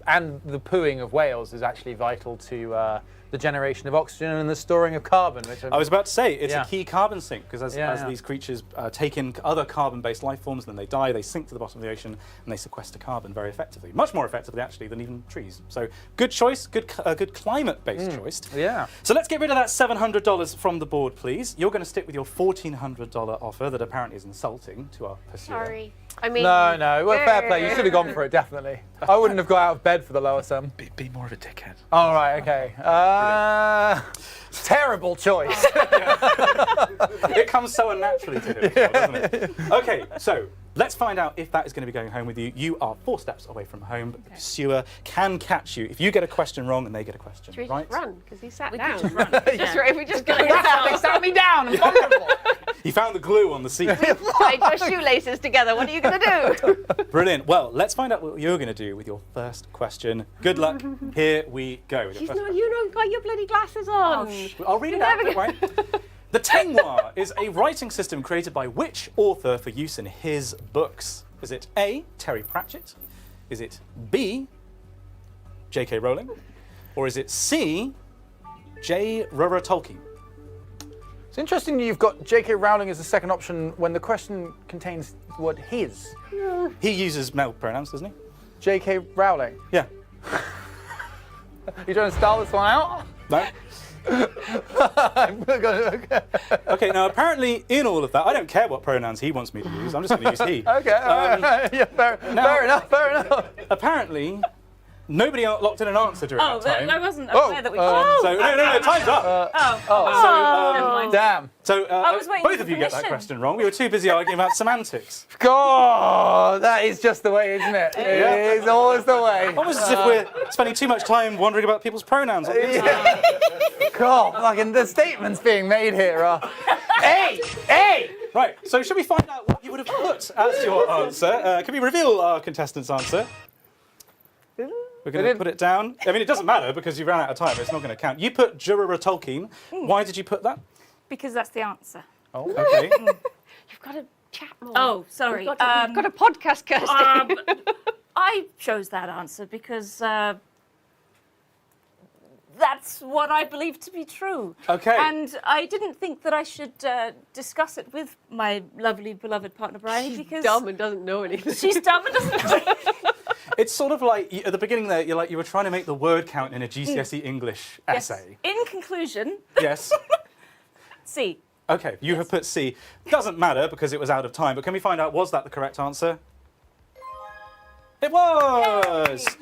and the pooing of whales is actually vital to the generation of oxygen and the storing of carbon. Which I was about to say, it's Yeah. a key carbon sink, because as Yeah. these creatures take in other carbon-based life forms, then they die, they sink to the bottom of the ocean, and they sequester carbon very effectively. Much more effectively, actually, than even trees. So good choice, good climate-based choice. Yeah. So let's get rid of that $700 from the board, please. You're going to stick with your $1,400 offer that apparently is insulting to our pursuer. Sorry. I mean, No. Well, fair play. You should have gone for it, definitely. I wouldn't have got out of bed for the lower sum. Be more of a dickhead. All right, okay. Terrible choice. It comes so unnaturally to him, doesn't it? Okay, so let's find out if that is going to be going home with you. You are 4 steps away from home, but the pursuer can catch you if you get a question wrong and they get a question should we right. just run? Because he sat We down. could just run. If we just go They sat me down. I'm vulnerable. He found the glue on the seat. tied your shoelaces together. What are you going to do? Brilliant. Well, let's find out what you're going to do with your first question. Good luck. Here we go. With your first question. You know, got your bloody glasses on. I'll read it out. Right? The Tengwa is a writing system created by which author for use in his books? Is it A, Terry Pratchett? Is it B, J.K. Rowling? Or is it C, J.R.R. Tolkien? It's interesting you've got J.K. Rowling as the second option when the question contains the word his. He uses male pronouns, doesn't he? J.K. Rowling? Yeah. You trying to start this one out? No. Okay, now apparently in all of that, I don't care what pronouns he wants me to use, I'm just going to use he. Okay, all right. Yeah, fair enough. Apparently, nobody locked in an answer during that time. I wasn't aware that we So, no, time's up. Damn. So, was waiting both for of you get that permission. question wrong. We were too busy arguing about semantics. God, that is just the way, isn't it? It is always the way. Almost as if we're spending too much time wondering about people's pronouns on the internet. God, fucking the statements being made here are, hey! Right, so should we find out what you would have put as your answer? Can we reveal our contestant's answer? We're going to put it down. I mean, it doesn't matter because you ran out of time. It's not going to count. You put J.R.R. Tolkien. Why did you put that? Because that's the answer. Oh, okay. You've got to chat more. Oh, sorry. You've got a podcast, Kirsty. I chose that answer because that's what I believe to be true. Okay. And I didn't think that I should discuss it with my lovely, beloved partner, Bryony, because... Dumb and doesn't know anything. She's dumb and doesn't know anything. It's sort of like, at the beginning there, you were trying to make the word count in a GCSE English essay. In conclusion... Yes. C. Okay, you have put C. Doesn't matter because it was out of time, but can we find out, was that the correct answer? It was! Yay!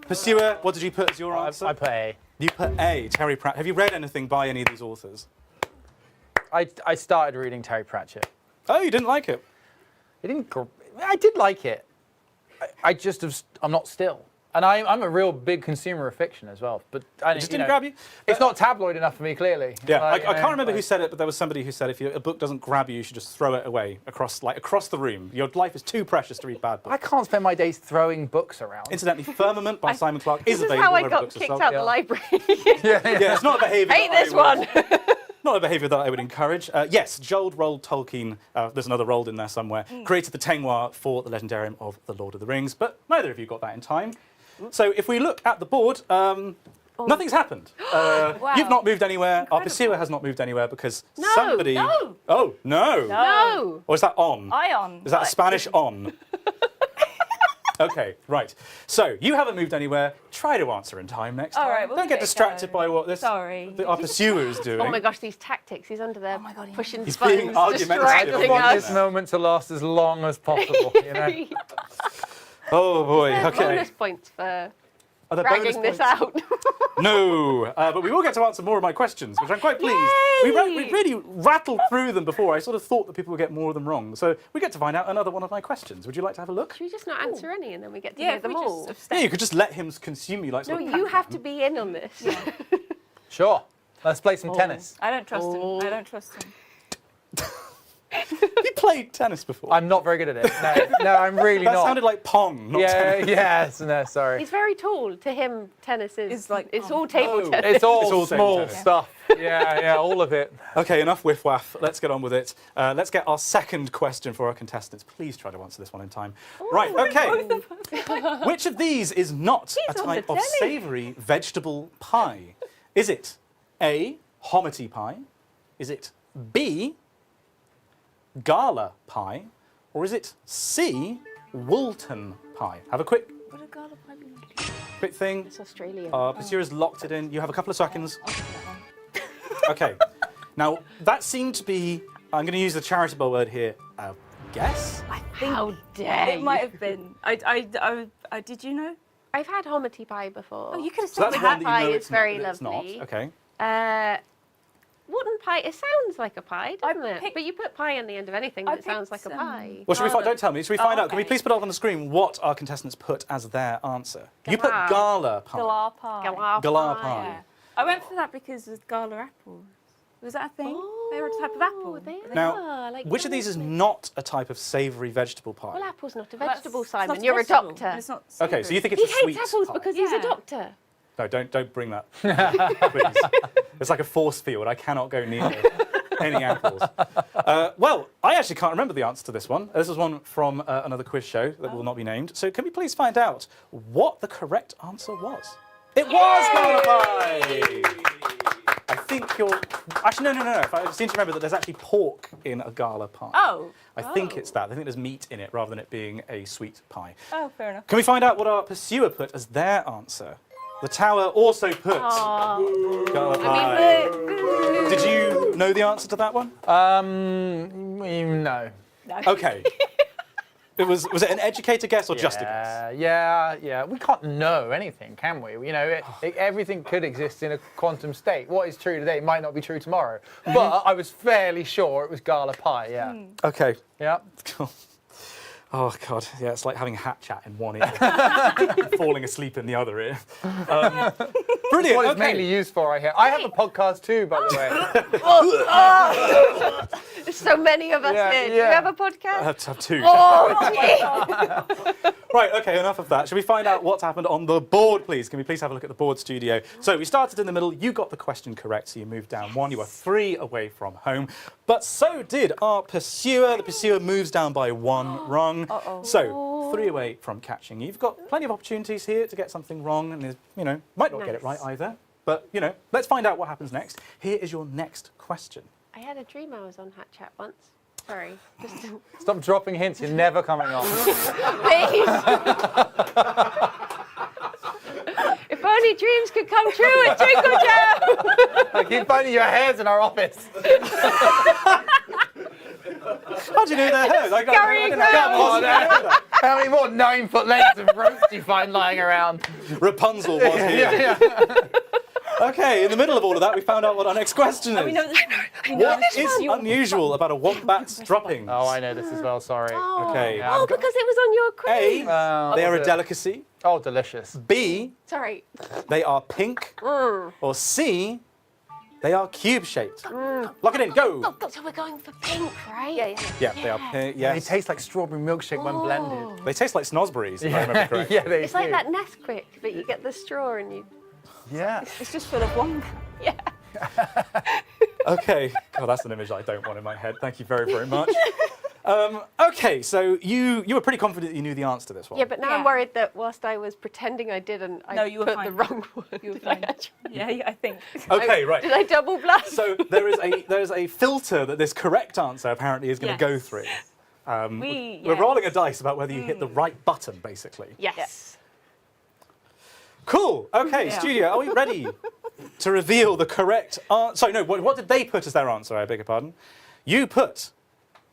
Pursuer, what did you put as your answer? I put A. You put A, Terry Pratchett. Have you read anything by any of these authors? I started reading Terry Pratchett. Oh, you didn't like it? I did like it. I'm not still. And I'm a real big consumer of fiction as well. But It just didn't grab you? It's not tabloid enough for me, clearly. Yeah, I can't remember who said it, but there was somebody who said if a book doesn't grab you, you should just throw it away across the room. Your life is too precious to read bad books. I can't spend my days throwing books around. Incidentally, Firmament by Simon Clarke is This is available how I wherever got books are kicked sold. out the library. Yeah, it's not a behaviour. Hate this one. Not a behaviour that I would encourage. Yes, Joel Roald Tolkien, there's another Roald in there somewhere, created the Tengwa for the Legendarium of the Lord of the Rings, but neither of you got that in time. So if we look at the board, nothing's happened. Wow. You've not moved anywhere. Our pursuer has not moved anywhere because somebody... No. Oh, no. No. Or is that on? Ion. Is that a Spanish on? Okay, right. So you haven't moved anywhere. Try to answer in time next time. All right, we'll Don't give get it a distracted go. by what our pursuer is doing. Oh my gosh, these tactics. He's under there pushing He's buttons, being argumentative. distracting I want us. this moment to last as long as possible, you know? Oh boy, Is there okay. bonus points for Are there bonus dragging this points? out? No, but we will get to answer more of my questions, which I'm quite pleased. We really rattled through them before. I sort of thought that people would get more of them wrong. So we get to find out another one of my questions. Would you like to have a look? Should we just not answer any and then we get to hear them all? Yeah, you could just let him consume you like No, sort of you have to be in on this. Sure. Let's play some tennis. I don't trust him. I don't trust him. You played tennis before? I'm not very good at it. No, I'm really that not. That sounded like Pong, not tennis. Yes, no, sorry. He's very tall. To him, tennis is like it's all table tennis. It's all table small tennis. stuff. Yeah, all of it. Okay, enough whiff-waff. Let's get on with it. Let's get our second question for our contestants. Please try to answer this one in time. Right, okay. Which of these is not a type of savoury vegetable pie? Is it A, hominy pie? Is it B, gala pie? Or is it C, Woolton pie? Have a quick thing. It's Australian. Pursuer's locked it in. You have a couple of seconds. Okay. Now, that seemed to be, I'm going to use the charitable word here, guess? How dare It might have been. Did you know? I've had hominy pie before. Oh, you could have So Wooden that's one that you pie know is it's very not, that it's lovely. not. Okay. Wooden pie, it sounds like a pie, doesn't it? But you put pie on the end of anything that sounds like a pie. Well, should we find, don't tell me. Should we find out? Can we please put up on the screen what our contestants put as their answer? You put gala pie. Galar pie. Galar pie. Yeah. I went for that because of gala apples. Was that a thing? They were a type of apple. Now, which of these is not a type of savoury vegetable pie? Well, apple's not a vegetable, it's not Simon. a You're a vegetable, doctor. and it's not Okay, so you think it's he a sweet hates apples pie. because he's a doctor. No, don't bring that. Please. It's like a force field. I cannot go near any apples. Well, I actually can't remember the answer to this one. This was one from another quiz show that will not be named. So can we please find out what the correct answer was? It was gala pie! I think you're... Actually, no. I seem to remember that there's actually pork in a gala pie. Oh. I think it's that. I think there's meat in it rather than it being a sweet pie. Oh, fair enough. Can we find out what our pursuer put as their answer? The tower also put gala pie. Did you know the answer to that one? No. Okay. Was it an educated guess or just a guess? Yeah. We can't know anything, can we? You know, everything could exist in a quantum state. What is true today might not be true tomorrow. But I was fairly sure it was gala pie, yeah. Okay. Yeah. Cool. Oh, God. Yeah, it's like having a hat chat in one ear, falling asleep in the other ear. Brilliant. What it's mainly used for, I hear. I have a podcast too, by the way. There's so many of us here. Do you have a podcast? I have to have two. Oh, Right, okay, enough of that. Shall we find out what's happened on the board, please? Can we please have a look at the board, studio? So we started in the middle. You got the question correct, so you moved down one. You were 3 away from home. But so did our pursuer. The pursuer moves down by 1 rung. So 3 away from catching you. You've got plenty of opportunities here to get something wrong, and you know, might not get it right either. But, you know, let's find out what happens next. Here is your next question. I had a dream I was on Hat Chat once. Sorry. Just Stop dropping hints. You're never coming on. Please. If only dreams could come true at Jingle Jam. I keep finding your hairs in our office. How do you know they're hers? How many more 9-foot lengths of ropes do you find lying around? Rapunzel was here. Okay, in the middle of all of that, we found out what our next question is. What is unusual about a wombat's droppings? Oh, I know this as well, sorry. Okay. Oh, because it was on your quiz. A, they are a delicacy. Oh, delicious. B, Sorry. they are pink. Or C, they are cube-shaped. Lock it in, go! So we're going for pink, right? Yeah, they are pink, yes. They taste like strawberry milkshake when blended. They taste like snosberries, if I remember correctly. Yeah, they It's like that Nesquik, but you get the straw and you... Yeah. It's just full of wombat. Yeah. Okay. God, that's an image I don't want in my head. Thank you very, very much. Okay, so you were pretty confident that you knew the answer to this one. Yeah, but now I'm worried that whilst I was pretending I didn't, I you were put fine. the wrong one. You were fine. Yeah, I think. Okay, right. Did I double bluff? So there is a filter that this correct answer apparently is going to go through. We're rolling a dice about whether you hit the right button, basically. Yes. Cool. Okay, studio, are we ready to reveal the correct answer? Sorry, no, what did they put as their answer? I beg your pardon. You put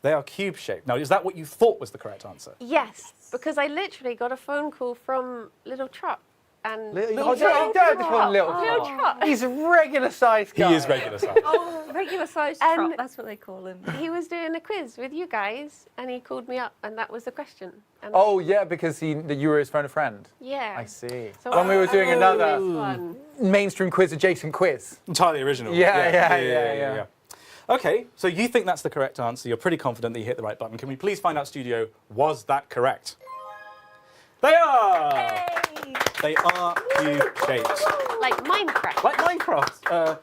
they are cube-shaped. Now, is that what you thought was the correct answer? Yes, because I literally got a phone call from Little Trot. And Little Trot. He's a regular-sized guy. He is regular-sized. Oh, regular-sized trot, that's what they call him. He was doing a quiz with you guys, and he called me up, and that was the question. And Oh, yeah, because you were his phone a friend. Yeah. I see. So when we were doing another one. mainstream quiz adjacent quiz. Entirely original. Yeah. Okay, so you think that's the correct answer. You're pretty confident that you hit the right button. Can we please find out, studio, was that correct? They are! Hey. They are cube-shaped. Like Minecraft. Like Minecraft.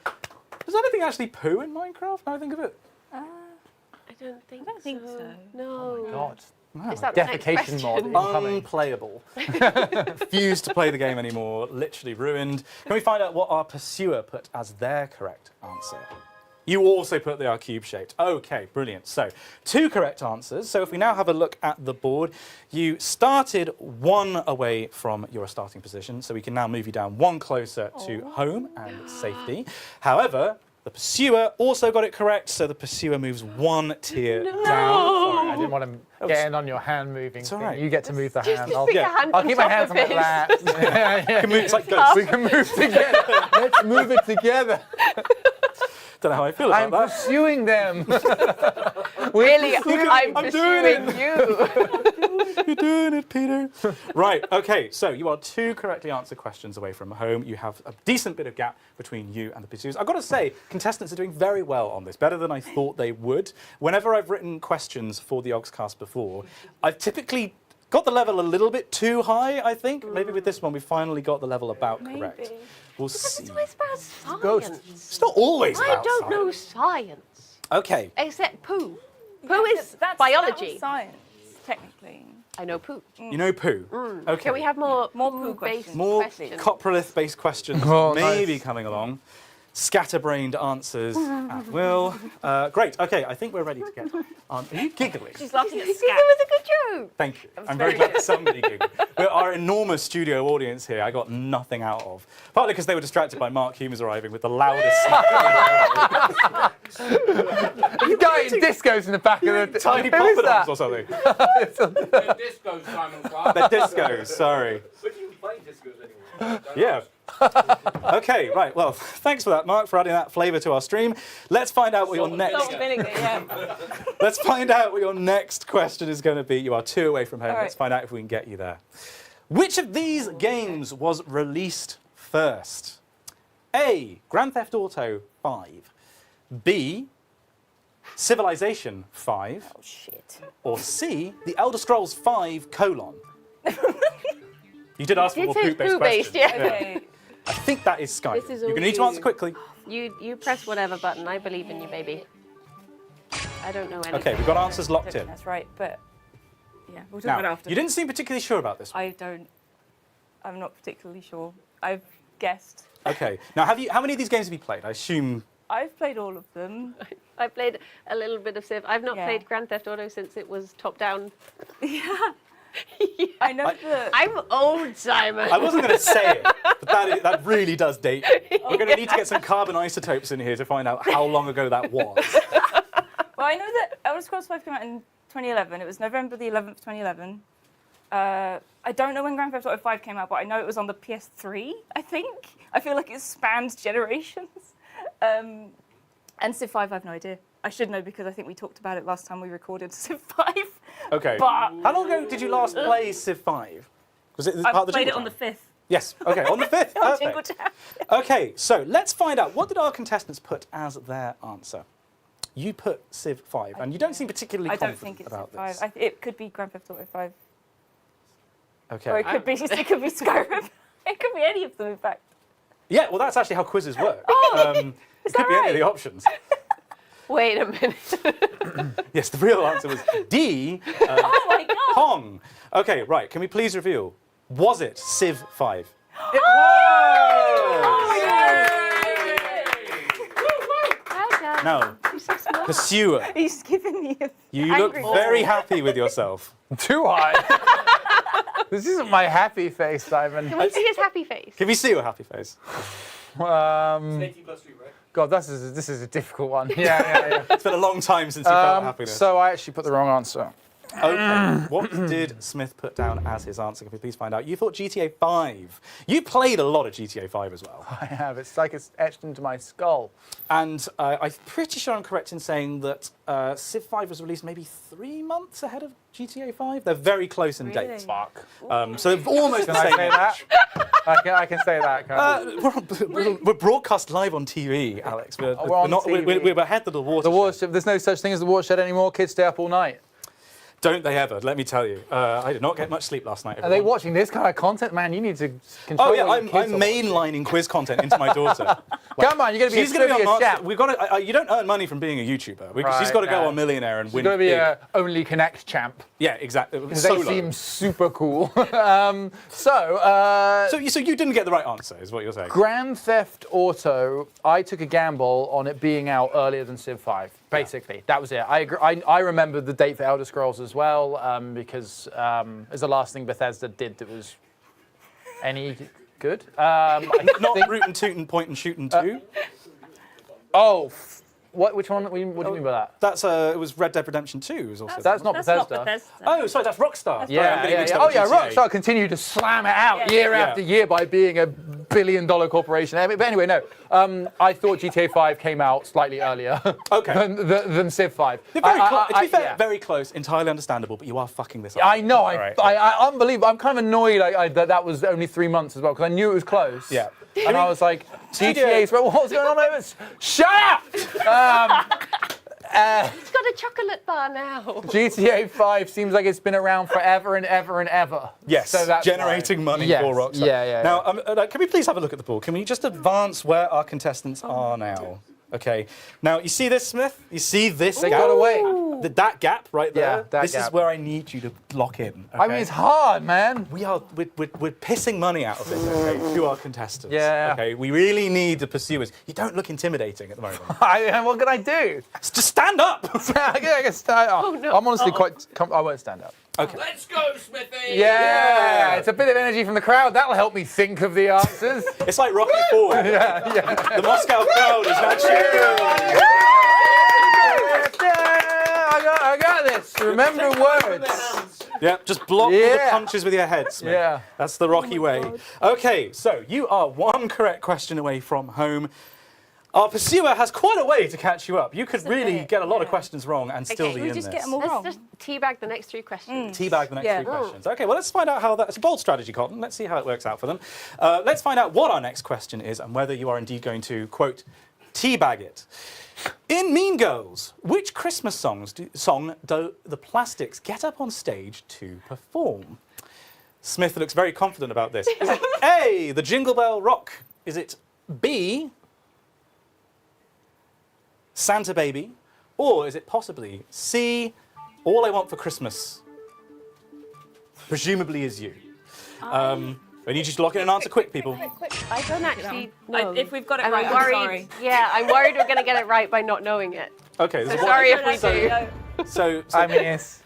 Does anything actually poo in Minecraft, now I think of it? I don't think so. No. Oh my God. Wow. Is that the next Defecation mod question? incoming. Unplayable. Refused to play the game anymore. Literally ruined. Can we find out what our pursuer put as their correct answer? You also put they are cube-shaped. Okay, brilliant. So, 2 correct answers. So if we now have a look at the board, you started 1 away from your starting position, so we can now move you down 1 closer to home and safety. However, The Pursuer also got it correct, so the Pursuer moves one tier down. Sorry, I didn't want to get in on your hand moving. It's all right. You get to move the Just hand. stick your hand I'll on keep my top hands of on my his. lap. Yeah. It's like ghosts. We can move together. Let's move it together. Don't know how I feel about I'm that. pursuing them. Really, I'm doing pursuing you. You're doing it, Peter. Right, okay, so you are 2 correctly answered questions away from home. You have a decent bit of gap between you and the pursuers. I've got to say, contestants are doing very well on this, better than I thought they would. Whenever I've written questions for the Yogscast before, I've typically got the level a little bit too high, I think. Maybe with this one, we finally got the level about correct. We'll see. It's always about science. Ghost. It's not always I about don't know science. science. Okay. Except poo. Poo is biology. Science, technically. I know poo. You know poo. Okay. Can we have more poo questions? More questions? coprolith-based questions Oh, maybe nice. coming along. Scatterbrained answers at will. Great. Okay, I think we're ready to get on. Are you giggling? She's laughing at the scat. That was a good joke. Thank you. I'm very glad that somebody giggled. We're our enormous studio audience here, I got nothing out of. Partly because they were distracted by Mark Humes arriving with the loudest You guy in discos in the back of the tiny Who is that? poppadoms or something. They're discos, Simon Clark. They're discos, sorry. But you play discos anyway. Yeah. Okay, right. Well, thanks for that, Mark, for adding that flavour to our stream. Let's find out what your next. Salt and vinegar, yeah. Let's find out what your next question is going to be. You are 2 away from home. All right. Let's find out if we can get you there. Which of these games was released first? A. Grand Theft Auto 5. B. Civilization 5. Oh, shit. Or C. The Elder Scrolls 5: You did ask for more poop-based questions. Yeah. Okay. I think that is Skype. This is You're all going to need to you. answer quickly. You press whatever button. I believe in you, baby. I don't know anything. Okay, we've got answers locked in. That's right, but yeah, we'll talk Now, about it after. you didn't seem particularly sure about this one. I'm not particularly sure. I've guessed. Okay. Now, how many of these games have you played? I assume. I've played all of them. I played a little bit of Civ. I've not Yeah. played Grand Theft Auto since it was top-down. Yeah. I know that. I'm old, Simon. I wasn't going to say it, but that really does date you. We're going to need to get some carbon isotopes in here to find out how long ago that was. Well, I know that Elder Scrolls 5 came out in 2011. It was November the 11th, 2011. I don't know when Grand Theft Auto 5 came out, but I know it was on the PS3, I think. I feel like it spanned generations. And Civ 5, I have no idea. I should know because I think we talked about it last time we recorded Civ 5. Okay. But How long ago did you last play Civ 5? Was it part I of the played it Jingle on the Jam? 5th. Yes. Okay, on the 5th. On Jingle Perfect. Jam. Okay, so let's find out. What did our contestants put as their answer? You put Civ 5, and you don't seem particularly I don't confident think it's about Civ 5. this. It could be Grand Theft Auto 5. Okay. Or it could be Skyrim. It could be any of them, in fact. Yeah, well, that's actually how quizzes work. Oh, it could be any of the options. Wait a minute. Yes, the real answer was D. Oh my god! Pong. Okay, right. Can we please reveal? Was it Civ 5? It was. No. Pursuer. He's giving me a You look angry very face. happy with yourself. Do I? This isn't my happy face, Simon. Can we see his happy face? Can we see your happy face? God, this is a difficult one. Yeah. It's been a long time since you felt happiness. So I actually put the wrong answer. Okay, what did Smith put down as his answer? Can we please find out? You thought GTA 5. You played a lot of GTA 5 as well. I have. It's like it's etched into my skull. And I'm pretty sure I'm correct in saying that Civ 5 was released maybe 3 months ahead of GTA 5. They're very close in date. Fuck. So they've almost Can the I same say that? age. I can say that. Can't I? We're broadcast live on TV, Alex. We're on TV. We're ahead of the watershed. The watershed. There's no such thing as the watershed anymore. Kids stay up all night. Don't they ever, let me tell you. I did not get much sleep last night. Are they watching this kind of content? Man, you need to control Oh yeah, what I'm your kids are watching. mainlining quiz content into my daughter. Come on, you're going to be She's a going to be trivia on champ. We've got to, you don't earn money from being a YouTuber. She's Right, got to go yeah. on Millionaire and She's win. going to be big. a Only Connect champ. Yeah, exactly. Because Solo. they seem super cool. So you didn't get the right answer, is what you're saying. Grand Theft Auto, I took a gamble on it being out earlier than Civ 5. Basically, that was it. I agree. I remember the date for Elder Scrolls as well, because it's the last thing Bethesda did that was any good. Not root and toot and point and shoot and two. Oh, which one? What do you mean by that? That's it was Red Dead Redemption 2. Was also That's not Bethesda. Oh, sorry, that's Rockstar. Yeah. Oh, yeah. Rockstar continued to slam it out year after year by being a billion-dollar corporation. But anyway, no. I thought GTA 5 came out slightly earlier than Civ 5. You're very to be fair, very close, entirely understandable, but you are fucking this up. I know. I unbelievable. I'm kind of annoyed that was only 3 months as well, because I knew it was close. Yeah. And I was like, GTA's, what's going on over? Shut up! It's got a chocolate bar now. GTA 5 seems like it's been around forever and ever and ever. Yes, so that's generating money for Rockstar. Yeah. Now, can we please have a look at the board? Can we just advance where our contestants are now? Okay. Now, you see this, Smith? You see this They gap? got away. That gap right there? Yeah, this gap. is where I need you to lock in. Okay? I mean, it's hard, man. We're pissing money out of this, okay, to our contestants. Yeah. Okay, we really need the pursuers. You don't look intimidating at the moment. What can I do? Just stand up! I can stand up. Oh, no. I'm honestly I won't stand up. Okay. Let's go, Smithy! Yeah, it's a bit of energy from the crowd. That'll help me think of the answers. It's like Rocky IV. Yeah. The Moscow crowd is now cheering. I got this. Remember words. Yeah, just block the punches with your head, Smith. Yeah. That's the Rocky way. Okay, so you are one correct question away from home. Our pursuer has quite a way to catch you up. You could really get a lot of questions wrong and still be in this. Let's just teabag the next 3 questions. Teabag the next 3 questions. Okay, well, let's find out how that... It's a bold strategy, Colton. Let's see how it works out for them. Let's find out what our next question is and whether you are indeed going to, quote, teabag it. In Mean Girls, which Christmas song do the Plastics get up on stage to perform? Smith looks very confident about this. Is it A, the Jingle Bell Rock? Is it B, Santa Baby? Or is it possibly C, All I Want for Christmas? Presumably is you. I need you to lock in an answer quick, people. I don't actually know. If we've got it And right, I'm I'm worried. sorry. Yeah, I'm worried we're going to get it right by not knowing it. Okay. So sorry if we do. So I mean, yes.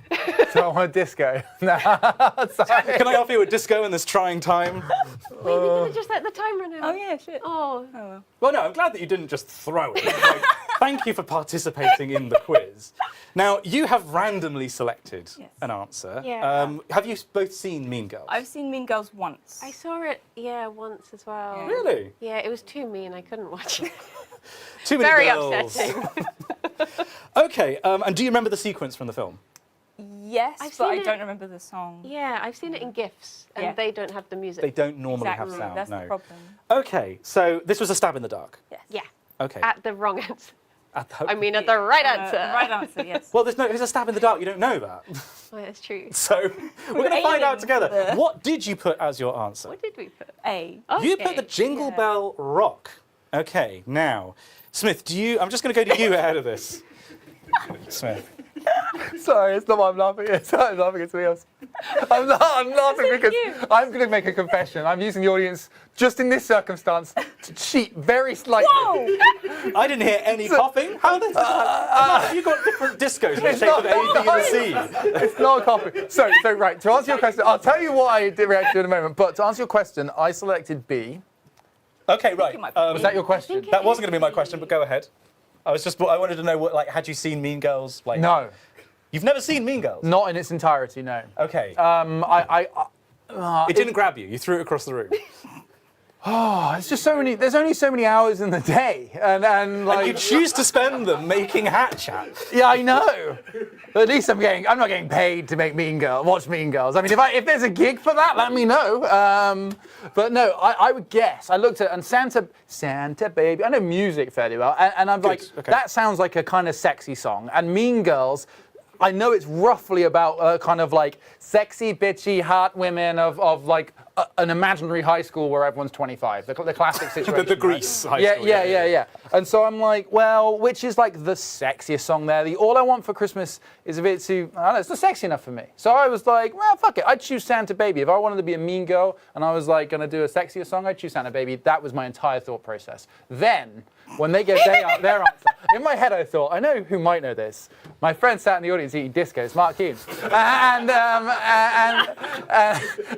So I want a disco. No, sorry. Can I offer you a disco in this trying time? Wait, we could have just let the time run out. Oh, yeah, shit. Oh. Well, no, I'm glad that you didn't just throw it. Like, thank you for participating in the quiz. Now, you have randomly selected an answer. Yeah. Have you both seen Mean Girls? I've seen Mean Girls once. I saw it, once as well. Yeah. Really? Yeah, it was too mean. I couldn't watch it. Too many Very girls. upsetting. Okay, and do you remember the sequence from the film? Yes, I've but I seen it- don't remember the song. Yeah, I've seen it in GIFs, and they don't have the music. They don't normally Exactly, have sound, that's no. the problem. Okay, so this was a stab in the dark. Yeah. Okay. At the wrong answer. At the- I mean, at the right answer. The right answer, yes. Well, if it's a stab in the dark, you don't know that. Well, that's true. So we're going to find out together. What did you put as your answer? What did we put? A. You put the Jingle Bell Rock. Okay, now, Smith, I'm just going to go to you ahead of this. Smith. Sorry, it's not what I'm laughing at. Sorry, I'm laughing at something else. I'm laughing because I'm going to make a confession. I'm using the audience just in this circumstance to cheat very slightly. Whoa! I didn't hear any coughing. How this? Have you got different discos in the shape of A, B, and C? It's not a copy. So right, to answer your question, I'll tell you what I did react to in a moment. But to answer your question, I selected B. Okay, right. Was that your question? That wasn't going to be my question, but go ahead. I wanted to know what, had you seen Mean Girls? No. You've never seen Mean Girls? Not in its entirety, no. Okay. It didn't grab you. You threw it across the room. Oh, it's just so many. There's only so many hours in the day, and you choose to spend them making hat chat. Yeah, I know. But at least I'm not getting paid to watch Mean Girls. I mean, if there's a gig for that, let me know. But no, I would guess. I looked at and Santa Baby. I know music fairly well, and I'm like, that sounds like a kind of sexy song. And Mean Girls, I know it's roughly about kind of like sexy, bitchy, hot women of like an imaginary high school where everyone's 25, the classic situation. the Grease high school. Yeah. And so I'm like, well, which is like the sexiest song there? The All I Want for Christmas is a bit too, I don't know, it's not sexy enough for me. So I was like, well, fuck it, I'd choose Santa Baby. If I wanted to be a mean girl and I was like gonna do a sexier song, I'd choose Santa Baby. That was my entire thought process. Then, when they gave their answer, in my head I thought, I know who might know this. My friend sat in the audience eating discos, Mark Keane. And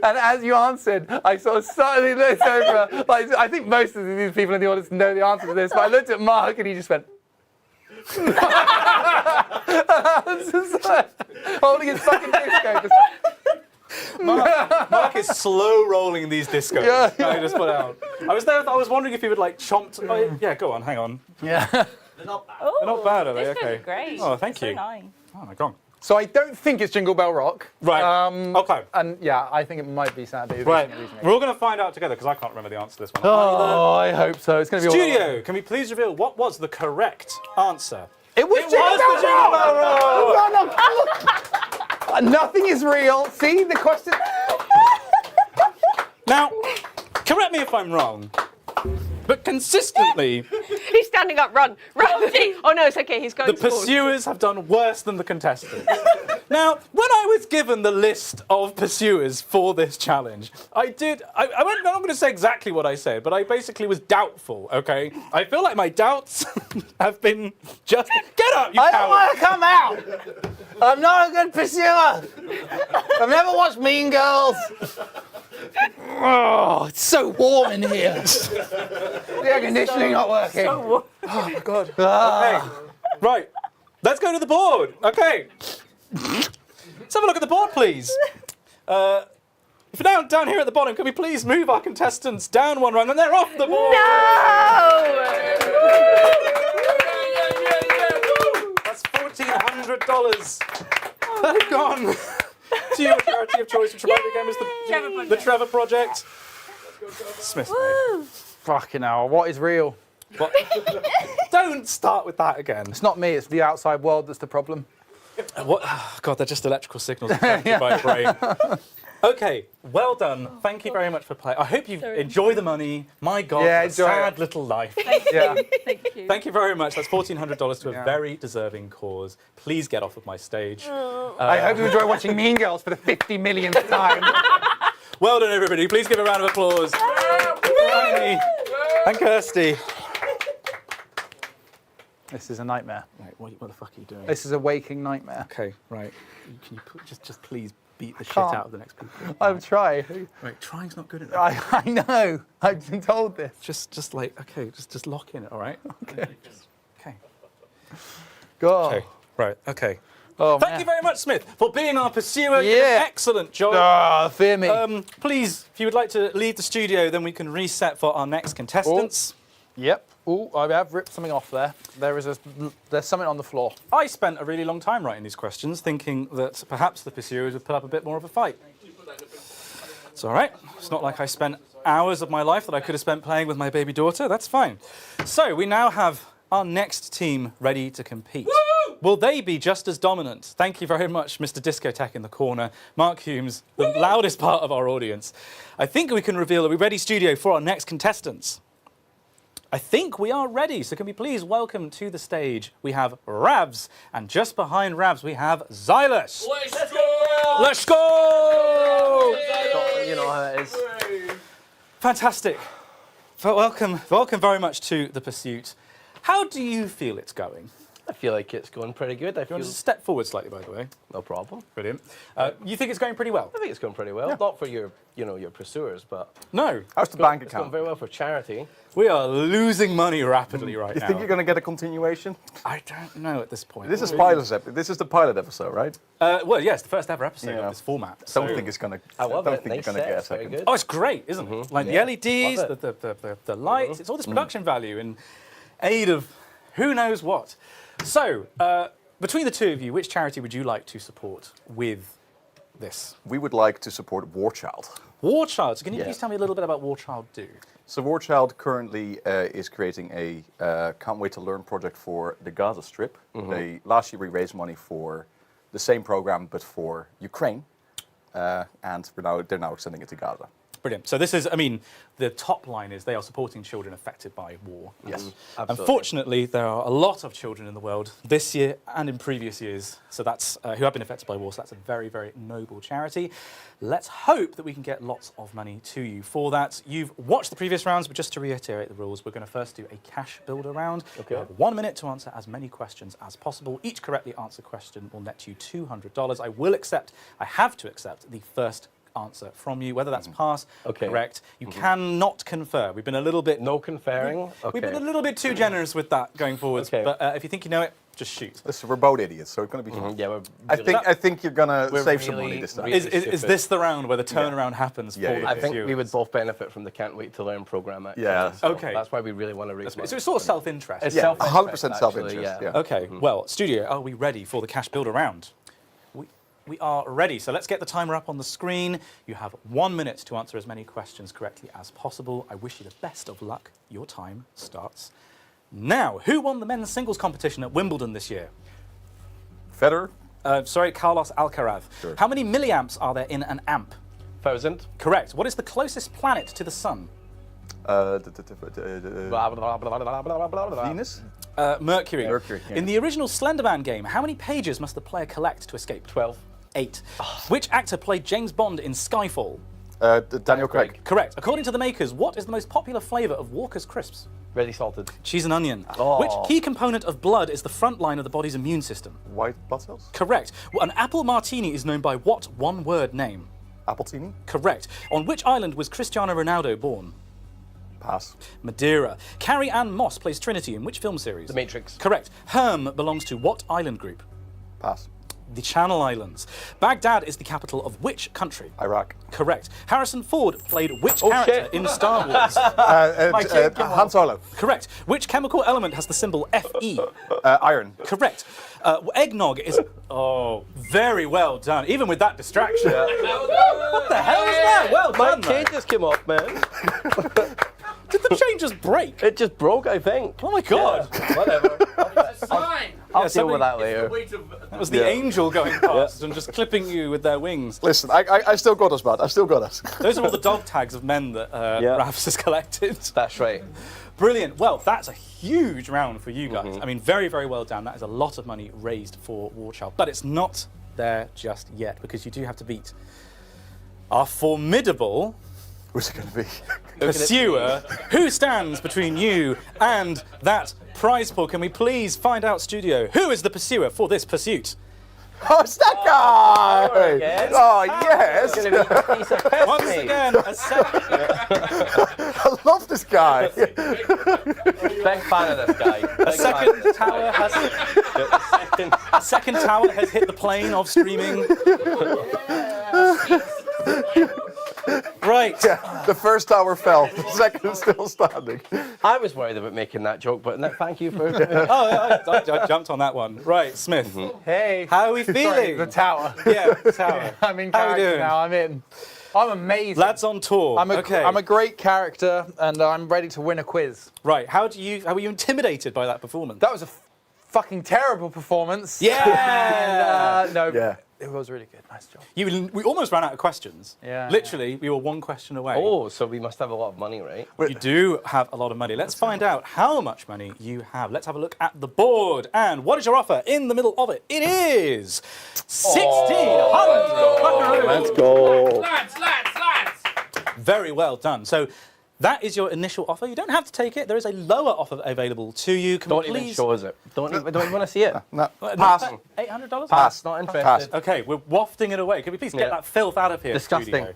as you answered Johnson, I sort of suddenly looked over. Like, I think most of these people in the audience know the answer to this, but I looked at Mark and he just went. I was just like, holding his fucking disco. Mark is slow rolling these discos. Yeah. I just put out. I was wondering if he would like chomped. Oh, yeah, go on, hang on. Yeah. They're not bad, are they? This Okay. is great. Oh, thank you. So nice. Oh my god. So I don't think it's Jingle Bell Rock. Right. Okay. And yeah, I think it might be Saturday. Right. We're all going to find out together because I can't remember the answer to this one. Oh, I hope so. It's going to be Studio, can we please reveal what was the correct answer? It was Jingle Bell Rock! Nothing is real. See the question. Now, correct me if I'm wrong, but consistently, He's standing up. Run. Oh no, it's okay. He's going. the pursuers have done worse than the contestants. Now, when I was given the list of pursuers for this challenge, I'm not going to say exactly what I said, but I basically was doubtful, okay? I feel like my doubts have been just... Get up, you I coward! don't want to come out. I'm not a good pursuer. I've never watched Mean Girls. Oh, it's so warm in here. The air conditioning not working. So warm. Oh, my God. Okay, right. Let's go to the board. Okay. Let's have a look at the board, please. If you're down here at the bottom, can we please move our contestants down one rung and they're off the board? That's $1,400. They've gone to your charity of choice, which reminded again was the Trevor Project. Smith. Fucking hell, what is real? What? Don't start with that again. It's not me, it's the outside world that's the problem. What? Oh, God, they're just electrical signals affected by a brain. Okay, well done. Thank you very much for playing. I hope you enjoy the money. My God, Yeah, what a enjoy sad it. little life. Thank you. Thank you very much. That's $1,400 to a very deserving cause. Please get off of my stage. I hope you enjoy watching Mean Girls for the 50 millionth time. Well done, everybody. Please give a round of applause. Bryony and Kirsty. This is a nightmare. Right, what the fuck are you doing? This is a waking nightmare. Okay, right. Can you just please beat the shit can't. out of the next people? I'm trying. Right, trying's not good enough. I know. I've been told this. Just like, okay, just lock in it, all right? Okay. Okay. Go. Okay, right, okay. Oh, Thank you very much, Smith, for being our pursuer. You did Yeah. an excellent job. Ah, fear me. Please, if you would like to leave the studio, then we can reset for our next contestants. Yep. Oh, I have ripped something off there. There's something on the floor. I spent a really long time writing these questions, thinking that perhaps the pursuers would put up a bit more of a fight. It's all right. It's not like I spent hours of my life that I could have spent playing with my baby daughter. That's fine. So we now have our next team ready to compete. Woo! Will they be just as dominant? Thank you very much, Mr. Discotheque in the corner. Mark Humes, the loudest part of our audience. I think we can reveal that we're ready, studio, for our next contestants. I think we are ready, so can we please welcome to the stage, we have Ravs, and just behind Ravs we have Xylus. Let's go! Let's go! You know how it is. Fantastic. Welcome very much to The Pursuit. How do you feel it's going? I feel like it's going pretty good. You want to step forward slightly, by the way? No problem. Brilliant. You think it's going pretty well? I think it's going pretty well. Not for your pursuers, but No. How's the bank it's going account? very well for charity. We are losing money rapidly right You now. think you're going to get a continuation? I don't know at this point. This is the pilot episode, right? Well, yes, the first ever episode of this format. Don't think it's going to. I love don't it. think Nice you're going to get a set, very second. good. Oh, it's great, isn't it? Like Yeah. the LEDs, Love the lights, it's all this production value in aid of who knows what. So, between the two of you, which charity would you like to support with this? We would like to support War Child. War Child. So can you Yeah. please tell me a little bit about War Child do? So War Child currently is creating a Can't Wait to Learn project for the Gaza Strip. Last year we raised money for the same program but for Ukraine, and they're now extending it to Gaza. Brilliant. So this is, I mean, the top line is they are supporting children affected by war. Yes, absolutely. Unfortunately, there are a lot of children in the world this year and in previous years, so that's who have been affected by war. So that's a very, very noble charity. Let's hope that we can get lots of money to you for that. You've watched the previous rounds, but just to reiterate the rules, we're going to first do a cash builder round. Okay. You have 1 minute to answer as many questions as possible. Each correctly answered question will net you $200. I have to accept the first answer from you, whether that's pass, correct. You cannot confer. We've been a little bit... No conferring? We've been a little bit too generous with that going forwards, but if you think you know it, just shoot. Listen, we're both idiots, so it's going to be fun. Yeah, we're I think you're going to save some money this time. Is this the round where the turnaround happens for the I think viewers? we would both benefit from the Can't Wait to Learn program, actually. Yeah. So that's why we really want to raise money. So it's sort of self-interest. It's 100% self-interest. Yeah. Okay, well, studio, are we ready for the cash builder round? We are ready, so let's get the timer up on the screen. You have 1 minute to answer as many questions correctly as possible. I wish you the best of luck. Your time starts now. Who won the men's singles competition at Wimbledon this year? Federer? Carlos Alcaraz. Sure. How many milliamps are there in an amp? 1,000. Correct. What is the closest planet to the sun? Venus? Mercury. Mercury, yeah. In the original Slender Man game, how many pages must the player collect to escape? 12. 8. Which actor played James Bond in Skyfall? Daniel Craig. Correct. According to the makers, what is the most popular flavour of Walker's crisps? Ready salted. Cheese and onion. Oh. Which key component of blood is the front line of the body's immune system? White blood cells? Correct. An apple martini is known by what one-word name? Appletini? Correct. On which island was Cristiano Ronaldo born? Pass. Madeira. Carrie Ann Moss plays Trinity in which film series? The Matrix. Correct. Herm belongs to what island group? Pass. The Channel Islands. Baghdad is the capital of which country? Iraq. Correct. Harrison Ford played which character in Star Wars? Han Solo. Correct. Which chemical element has the symbol Fe? Iron. Correct. Eggnog is... Oh, very well done. Even with that distraction. What the hell is that? Well done, My chain just came off, man. Did the chain just break? It just broke, I think. Oh my god. Yeah, whatever. I'll deal with that later. That was the angel going past and just clipping you with their wings. Listen, I still got us, man. I still got us. Those are all the dog tags of men that Rafs has collected. That's right. Brilliant. Well, that's a huge round for you guys. I mean, very, very well done. That is a lot of money raised for War Child. But it's not there just yet, because you do have to beat our formidable... Who's it going to be? Pursuer. Who stands between you and that prize pool? Can we please find out, studio, who is the pursuer for this pursuit? Oh, it's that guy! Oh, yes! Once again, a second. I love this guy. Big fan of this guy. A second tower has hit the plane of streaming. Right. Yeah, the first tower fell. The second is still standing. I was worried about making that joke, but thank you for... I jumped on that one. Right, Smith. Hey. How are we feeling? Sorry, the tower. Yeah, the tower. I'm in How are we character doing? now. I'm in. I'm amazing. Lads on tour. I'm a great character, and I'm ready to win a quiz. Right. How were you intimidated by that performance? That was a fucking terrible performance. Yeah. And, it was really good. Nice job. We almost ran out of questions. Yeah. Literally, we were one question away. Oh, so we must have a lot of money, right? You do have a lot of money. Let's find out how much money you have. Let's have a look at the board. And what is your offer in the middle of it? It is 1,600. Let's go. Lads. Very well done. So that is your initial offer. You don't have to take it. There is a lower offer available to you. Don't even show us it. Don't even want to see it. No. Pass. $800? Pass. Not interested. Pass. Okay, we're wafting it away. Can we please get that filth out of here? Disgusting. Studio?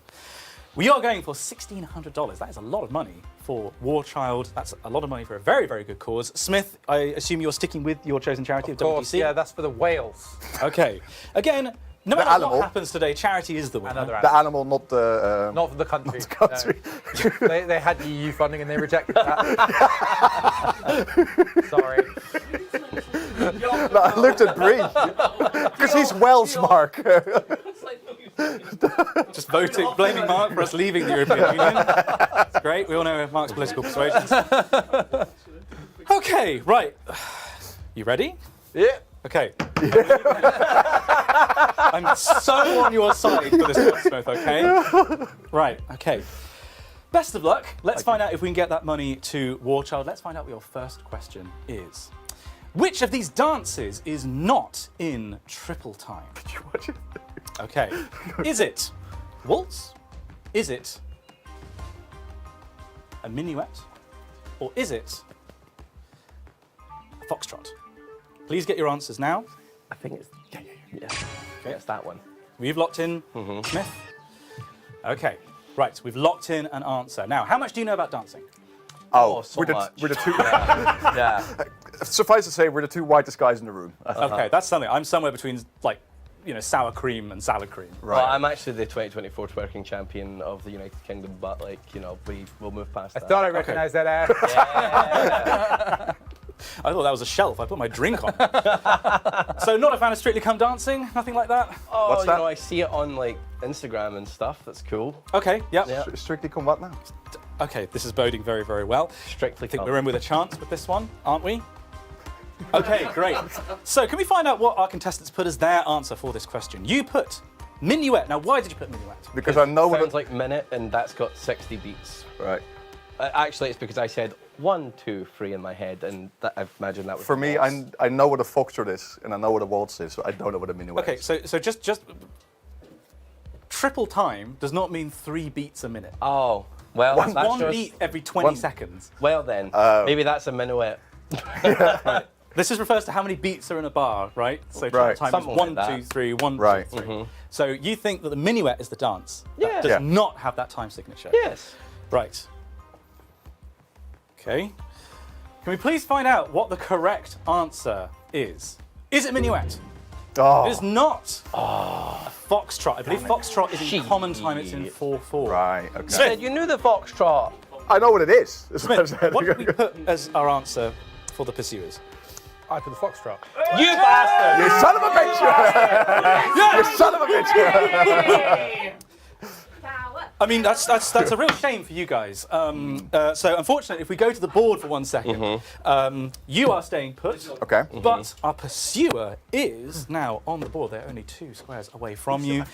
We are going for $1,600. That is a lot of money for War Child. That's a lot of money for a very, very good cause. Smith, I assume you're sticking with your chosen charity of course, WDC? yeah, that's for the whales. Okay. Again, no matter what happens today, charity is the winner. The animal, not the... not the country. Not the country. No. they had EU funding and they rejected that. Sorry. No, I looked at Bree. Because he's Welsh, Mark. Just voting, blaming Mark for us leaving the European Union. That's great. We all know Mark's political persuasions. Okay, right. You ready? Yeah. Okay. I'm so on your side for this one, Smith, okay? Right, okay. Best of luck. Let's find out if we can get that money to War Child. Let's find out what your first question is. Which of these dances is not in triple time? Did you watch it? Okay. Is it waltz? Is it a minuet? Or is it a foxtrot? Please get your answers now. I think it's... Yeah. Okay. It's that one. We've locked in Smith. Okay, right, we've locked in an answer. Now, how much do you know about dancing? Oh, so we're the much. two. Yeah. Suffice to say, we're the two whitest guys in the room. Okay, that's something. I'm somewhere between, like, sour cream and salad cream. Well, I'm actually the 2024 twerking champion of the United Kingdom, but we'll move past that. I thought I recognised that ass. Yeah. I thought that was a shelf. I put my drink on. So, not a fan of Strictly Come Dancing? Nothing like that? Oh, What's that? I see it on Instagram and stuff. That's cool. Okay, yep. Yeah. Strictly Come what now? Okay, this is boding very, very well. Strictly I think Come. we're in with a chance with this one, aren't we? Okay, great. So, can we find out what our contestants put as their answer for this question? You put minuet. Now, why did you put minuet? Because I know Sounds like minute, and that's got 60 beats. Right. Actually, it's because I said 1, 2, 3 in my head, and I imagine that was For the me, waltz. I know what a foxtrot is, and I know what a waltz is, so I don't know what a minuet Okay, is. so just triple time does not mean 3 beats a minute. Oh, well, One that shows- beat every 20 seconds. Well then, maybe that's a minuet. Right. This refers to how many beats are in a bar, right? So triple Right. time Something is 1, like 2, that. 3, 1, Right. 2, 3. So you think that the minuet is the dance? Yeah. That does Yeah. not have that time signature. Yes. Right. Okay. Can we please find out what the correct answer is? Is it minuet? Oh. It is not. A foxtrot. I believe foxtrot is in common time. It's in 4/4. Right, okay. You said you knew the foxtrot. I know what it is. That's what I Smith, said. what did we put as our answer for the pursuers? I put the foxtrot. You bastard! You son of a bitch! You son of a bitch! I mean, that's a real shame for you guys. So unfortunately, if we go to the board for 1 second, you are staying put. Okay. But our pursuer is now on the board. They're only 2 squares away from you.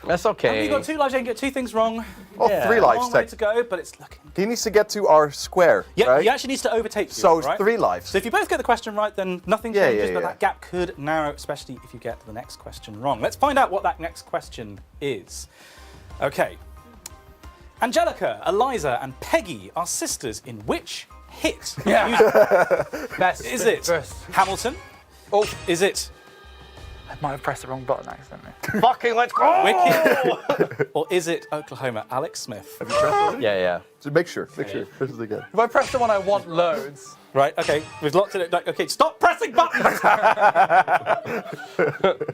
That's okay. You've got 2 lives. You can get 2 things wrong. Oh, Yeah. 3 lives, Long way tech. to go, but it's looking. He needs to get to our square, Yeah, right? he actually needs to overtake you. So it's right? 3 lives. So if you both get the question right, then nothing Yeah, changes, yeah, but yeah. that gap could narrow, especially if you get the next question wrong. Let's find out what that next question is. Okay. Angelica, Eliza, and Peggy are sisters in which hit? Best. Is it First. Hamilton? Oh, Is it I might have pressed the wrong button accidentally. Fucking let's go! Wicked? Or is it Oklahoma? Alex Smith. Yeah. So make sure. This is again. If I press the one I want loads. Right, okay, we've locked it. Okay, stop pressing buttons!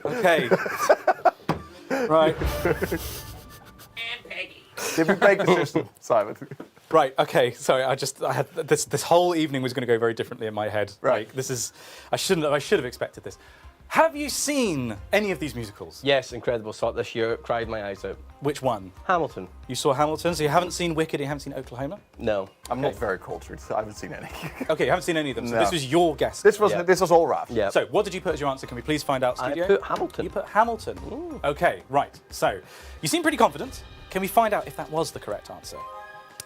Okay. Right. Did we break the system, Simon? Right. Okay. Sorry. I had this whole evening was going to go very differently in my head. Right. Like, this is. I should have expected this. Have you seen any of these musicals? Yes, incredible. Saw it this year. Cried my eyes out. Which one? Hamilton. You saw Hamilton. So you haven't seen Wicked. You haven't seen Oklahoma. No. I'm not very cultured, so I haven't seen any. Okay. You haven't seen any of them. So No. this was your guess. This was Yeah. this was all Raph. Yeah. So what did you put as your answer? Can we please find out, studio? I put Hamilton. You put Hamilton. Ooh. Okay. Right. So you seem pretty confident. Can we find out if that was the correct answer?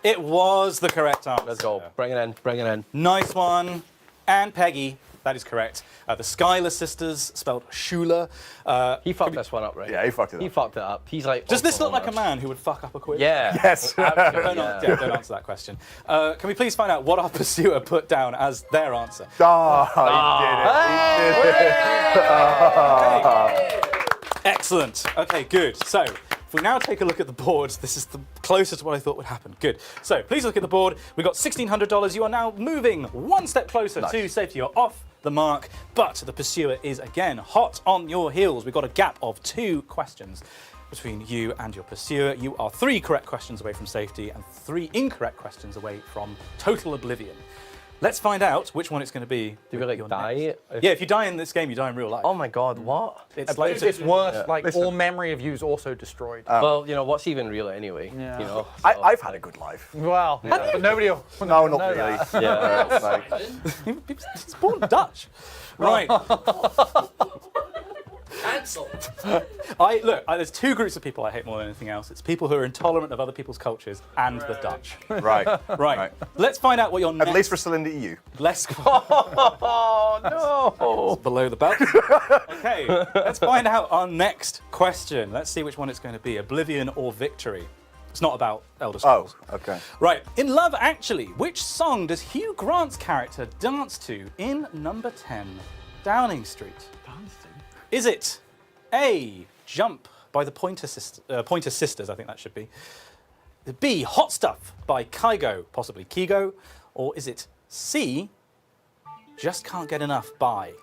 It was the correct answer. Let's go. Bring it in. Bring it in. Nice one. And Peggy, that is correct. The Schuyler sisters, spelled Schuler. He fucked this one up, right? Yeah, he fucked it up. He fucked it up. He's like. Does this look like a Oklahoma. man who would fuck up a quiz? Yeah. Yes. Absolutely. Don't answer that question. Can we please find out what our pursuer put down as their answer? Oh, he did it. He did it. Excellent. Okay, good. So, if we now take a look at the boards, this is the closest to what I thought would happen. Good. So, please look at the board. We've got $1,600. You are now moving 1 step closer to safety. You're off the mark, but the pursuer is again hot on your heels. We've got a gap of 2 questions between you and your pursuer. You are 3 correct questions away from safety and 3 incorrect questions away from total oblivion. Let's find out which one it's going to be. Do we like die? Yeah, if you die in this game, you die in real life. Oh my god, what? It's like It's worse. Yeah. Like Listen. all memory of you is also destroyed. Well, you know, what's even real anyway? Yeah. You know? I've had a good life. Well, but nobody will. No, not know really. that. Yeah. Like, It's born Dutch. Right. Cancelled. There's 2 groups of people I hate more than anything else. It's people who are intolerant of other people's cultures and the Dutch. right. Right. Let's find out what your next... At least we're still in the EU. Less... Oh no! It's below the belt. Okay, let's find out our next question. Let's see which one it's going to be, Oblivion or Victory. It's not about Elder Scrolls. Oh, okay. Right, in Love Actually, which song does Hugh Grant's character dance to in number 10, Downing Street? Is it A, Jump by the Pointer Sisters, I think that should be. B, Hot Stuff by Kygo, possibly Kygo. Or is it C, Just Can't Get Enough by?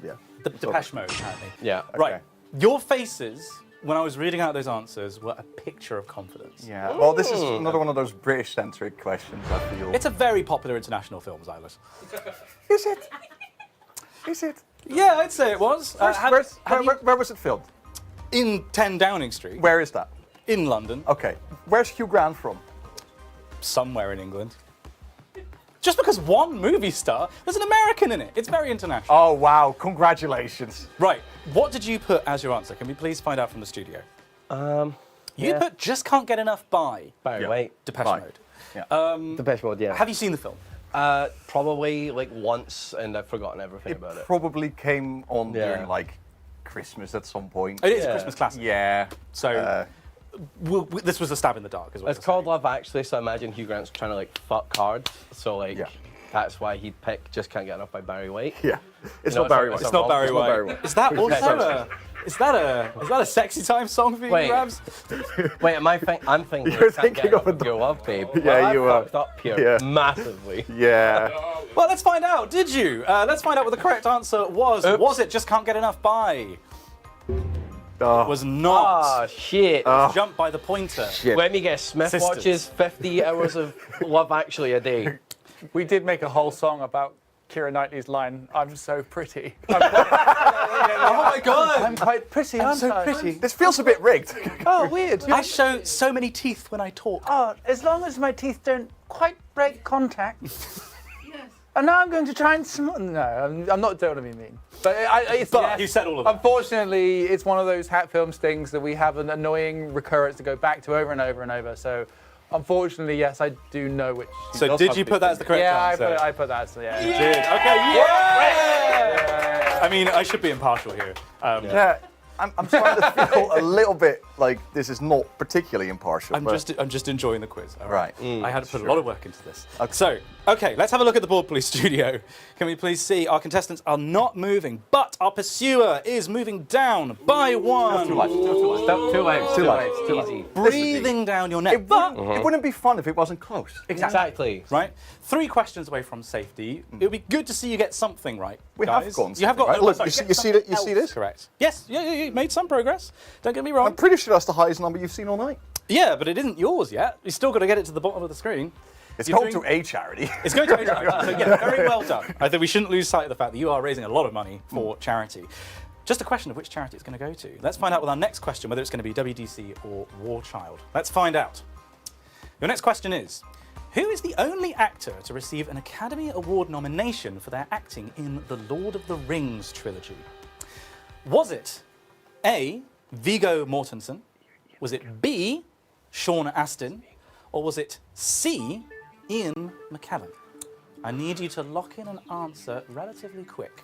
Yeah. The Depeche Mode, apparently. Yeah. Right. Your faces, when I was reading out those answers, were a picture of confidence. Yeah. Well, this is another one of those British-centric questions, I feel. It's a very popular international film, Silas. Is it? Is it? Yeah, I'd say it was. Where was it filmed? In 10 Downing Street. Where is that? In London. Okay. Where's Hugh Grant from? Somewhere in England. Just because one movie star, there's an American in it. It's very international. Oh, wow. Congratulations. Right. What did you put as your answer? Can we please find out from the studio? You put Just Can't Get Enough by Barry White. Depeche Mode. Yeah. Depeche Mode, yeah. Have you seen the film? Probably like once, and I've forgotten everything about it. Probably came on during like Christmas at some point. It is a Christmas classic. Yeah. So this was a stab in the dark as well. It's called Love Actually, so I imagine Hugh Grant's trying to like fuck cards. So like that's why he'd pick Just Can't Get Enough by Barry White. Yeah. It's not Barry White. It's not Barry White. Is that also is that a sexy time song for you, Rabs? Wait, I'm thinking. You're thinking of Your Love, Babe. Yeah, you are. Fucked up here massively. Yeah. Well, let's find out. Did you? Let's find out what the correct answer was. Oops. Was it Just Can't Get Enough by? Was not. Ah, shit. Jumped by the Pointer. Let me guess. Smith Sisters. watches 50 hours of Love Actually a day. We did make a whole song about Keira Knightley's line, "I'm so pretty." Oh my God! I'm quite pretty, aren't I? Pretty. This feels a bit rigged. Oh, weird. I show so many teeth when I talk. Oh, as long as my teeth don't quite break contact. And now I'm going to try and no, I'm not doing what I mean. But you said all of that. Unfortunately, it's one of those Hat Films things that we have an annoying recurrence to go back to over and over and over. So, unfortunately, yes, I do know which. So did you put that as the correct answer? Yeah, I put that as You did. Okay. Yeah. I mean, I should be impartial here. I'm starting to feel a little bit like this is not particularly impartial. I'm just enjoying the quiz. All right. I had to put a lot of work into this. Okay. So, let's have a look at the board, please, studio. Can we please see our contestants are not moving, but our pursuer is moving down by one. Too lives. Easy. Breathing down your neck. It wouldn't be fun if it wasn't close. Exactly. Right? 3 questions away from safety. It would be good to see you get something right. We guys. have gone. You have got. Right? Oh, Look, sorry, you see this? Correct. Yes. You made some progress. Don't get me wrong. I'm pretty sure that's the highest number you've seen all night. Yeah, but it isn't yours yet. You still got to get it to the bottom of the screen. It's going to a charity. It's going to a charity. So yeah, very well done. I think we shouldn't lose sight of the fact that you are raising a lot of money for charity. Just a question of which charity it's going to go to. Let's find out with our next question whether it's going to be WDC or War Child. Let's find out. Your next question is, who is the only actor to receive an Academy Award nomination for their acting in the Lord of the Rings trilogy? Was it A, Viggo Mortensen? Was it B, Sean Astin? Or was it C, Ian McKellen? I need you to lock in an answer relatively quick.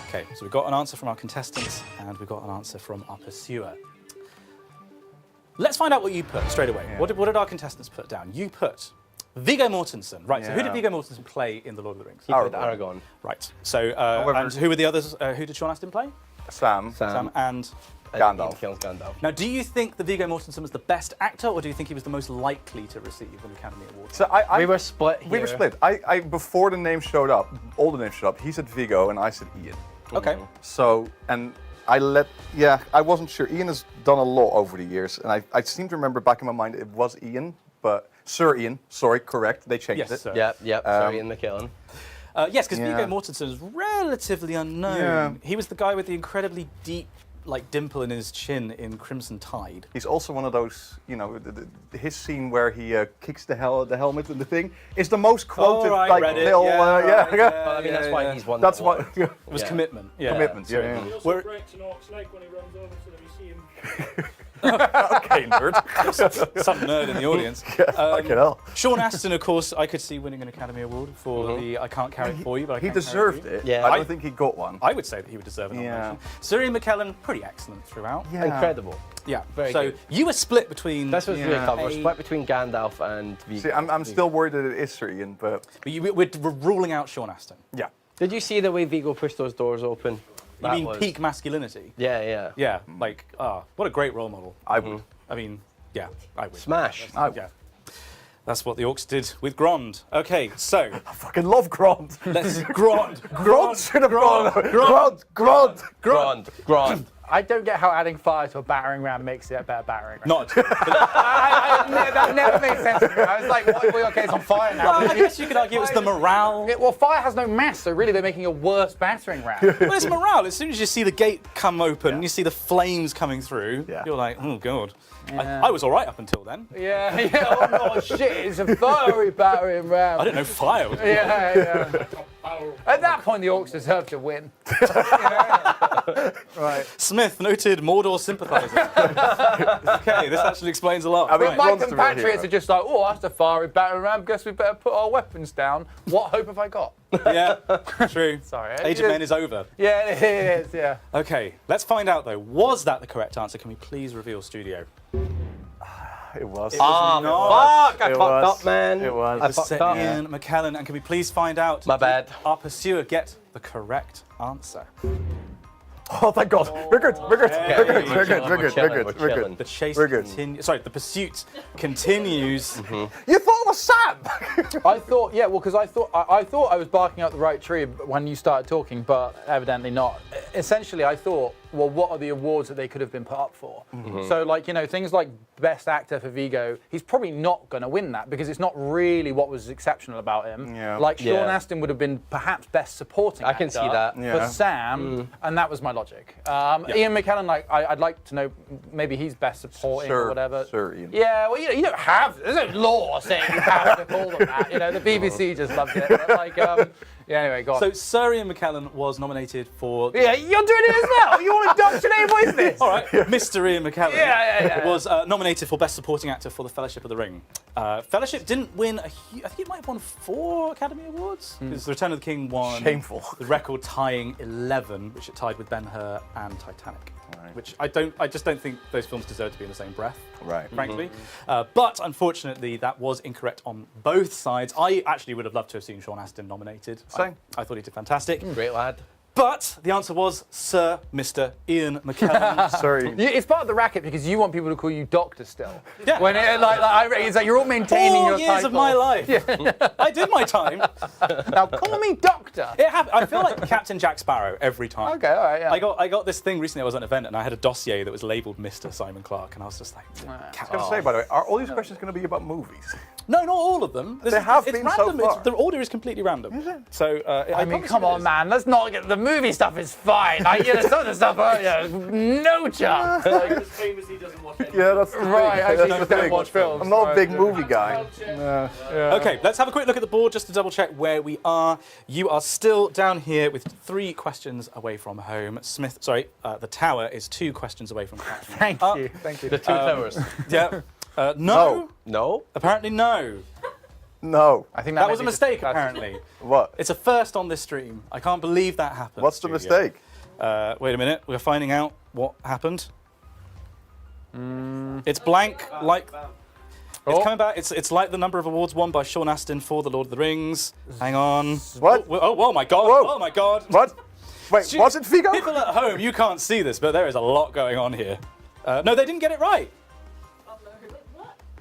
Okay, so we've got an answer from our contestants and we've got an answer from our pursuer. Let's find out what you put straight away. Yeah. What did our contestants put down? You put Viggo Mortensen. Right, so who did Viggo Mortensen play in The Lord of the Rings? He played Aragorn. Right, so and who were the others? Who did Sean Astin play? Sam and Gandalf. Gandalf. Now, do you think that Viggo Mortensen was the best actor, or do you think he was the most likely to receive an Academy Award? So we were split here. We were split. I before the name showed up, all the names showed up, he said Viggo and I said Ian. Okay. So, and I wasn't sure. Ian has done a lot over the years, and I seem to remember back in my mind it was Ian, but Sir Ian, sorry, correct, they changed it. Sir. Yep, Sir Ian McKellen. Yes, because Viggo Mortensen is relatively unknown. Yeah. He was the guy with the incredibly deep, dimple in his chin in Crimson Tide. He's also one of those, his scene where he kicks the helmet and the thing is the most quoted, Well, I mean, that's why he's won. That's why it was commitment. Yeah. Commitment. Yeah. He also breaks an orc's leg when he runs over, so that we see him. Okay, nerd. Some nerd in the audience. Fucking hell. Sean Astin, of course, I could see winning an Academy Award for the I Can't Carry It For You, but I He Can't deserved Carry It it. For You. Yeah. I don't think he got one. I would say that he would deserve a nomination. Sir Ian McKellen, pretty excellent throughout. Yeah. Incredible. Yeah. Very so good. you were split between. That's what's really clever. We're split between Gandalf and Viggo. See, I'm still worried that it is Sir Ian, but we're ruling out Sean Astin. Yeah. Did you see the way Viggo pushed those doors open? You mean peak masculinity? Yeah, yeah. Yeah, like, what a great role model. I would. I mean, yeah, I would. Smash. Yeah. That's what the Orcs did with Grond. Okay, so. I fucking love Grond. Let's Grond. Grond should have gone. Grond. I don't get how adding fire to a battering ram makes it a better battering ram. Not. That never made sense to me. I was like, okay, it's on fire now. Well, I guess you could argue it's the morale. Well, fire has no mass, so really they're making a worse battering ram. Well, it's morale. As soon as you see the gate come open, you see the flames coming through, you're like, oh, God. Yeah. I was all right up until then. Yeah. Oh, no, shit, it's a fiery battering ram. I didn't know fire was Yeah. At that point, the Orcs deserve to win. Right. Smith, noted Mordor sympathiser. Okay, this actually explains a lot. I mean, Right. my compatriots are just like, oh, that's a fiery battering ram. Guess we better put our weapons down. What hope have I got? Yeah, true. Sorry. Age of Men is over. Yeah, it is, yeah. Okay, let's find out though. Was that the correct answer? Can we please reveal, studio? It was. It was not. Fuck! I fucked up, man. It was. I fucked up. Ian McKellen, and can we please find out? My bad. Our pursuer get the correct answer. Oh, thank God. We're good. We're good. We're good. We're good. We're good. We're good. The chase We're good. continues. Sorry, the pursuit continues. You thought it was Sam. I thought, yeah, well, because I thought I was barking up the right tree when you started talking, but evidently not. Essentially, I thought, well, what are the awards that they could have been put up for? So, like, you know, things like Best Actor for Vigo, he's probably not going to win that because it's not really what was exceptional about him. Yeah. Like, Sean Astin would have been perhaps Best Supporting Actor. I can see that. For Sam, and that was my logic. Ian McKellen, like, I'd like to know, maybe he's Best Supporting or whatever. Sir Ian. Yeah, well, you don't have, there's no law saying you have to call them that. You know, the BBC just loves it. But like, yeah, anyway, go on. So Sir Ian McKellen was nominated for. Yeah, you're doing it as well. You want to indoctrinate? What is this? All right, Mr. Ian McKellen Yeah. was nominated for Best Supporting Actor for The Fellowship of the Ring. Fellowship didn't win I think it might have won 4 Academy Awards because The Return of the King won. Shameful. The record tying 11, which it tied with Ben-Hur and Titanic. Right. Which I just don't think those films deserve to be in the same breath. Right. Frankly, but unfortunately that was incorrect on both sides. I actually would have loved to have seen Sean Astin nominated. Same. I thought he did fantastic. Great lad. But the answer was Sir Mr. Ian McKellen. Sorry. It's part of the racket because you want people to call you Doctor still. Yeah. When it's like you're all maintaining 4 your years title. of my life. I did my time. Now call me Doctor. It happened. I feel like Captain Jack Sparrow every time. Okay, all right, yeah. I got this thing recently. I was at an event and I had a dossier that was labelled Mr. Simon Clark, and I was just like, I was going to say, by the way, are all these questions going to be about movies? No, not all of them. They have it's been random. so far. The order is completely random. Is it? So I mean, come on, man. Let's not get the movie stuff is fine. Some of the stuff, no chance. He famously doesn't watch anything. Yeah, that's the thing. Right, I That's just the don't thing. watch films. I'm not a Right, big yeah. movie guy. Okay, let's have a quick look at the board just to double check where we are. You are still down here with 3 questions away from home. The tower is 2 questions away from catching Thank up. you. Thank you. The 2 towers. Yeah. No. No. Apparently no. No. I think That was a mistake, apparently. What? It's a first on this stream. I can't believe that happened. What's the studio. mistake? Wait a minute. We're finding out what happened. It's blank, like... It's coming back. It's like the number of awards won by Sean Astin for The Lord of the Rings. Hang on. What? Oh my God. Whoa. Oh my God. What? Wait, was it Vigo? People at home, you can't see this, but there is a lot going on here. No, they didn't get it right.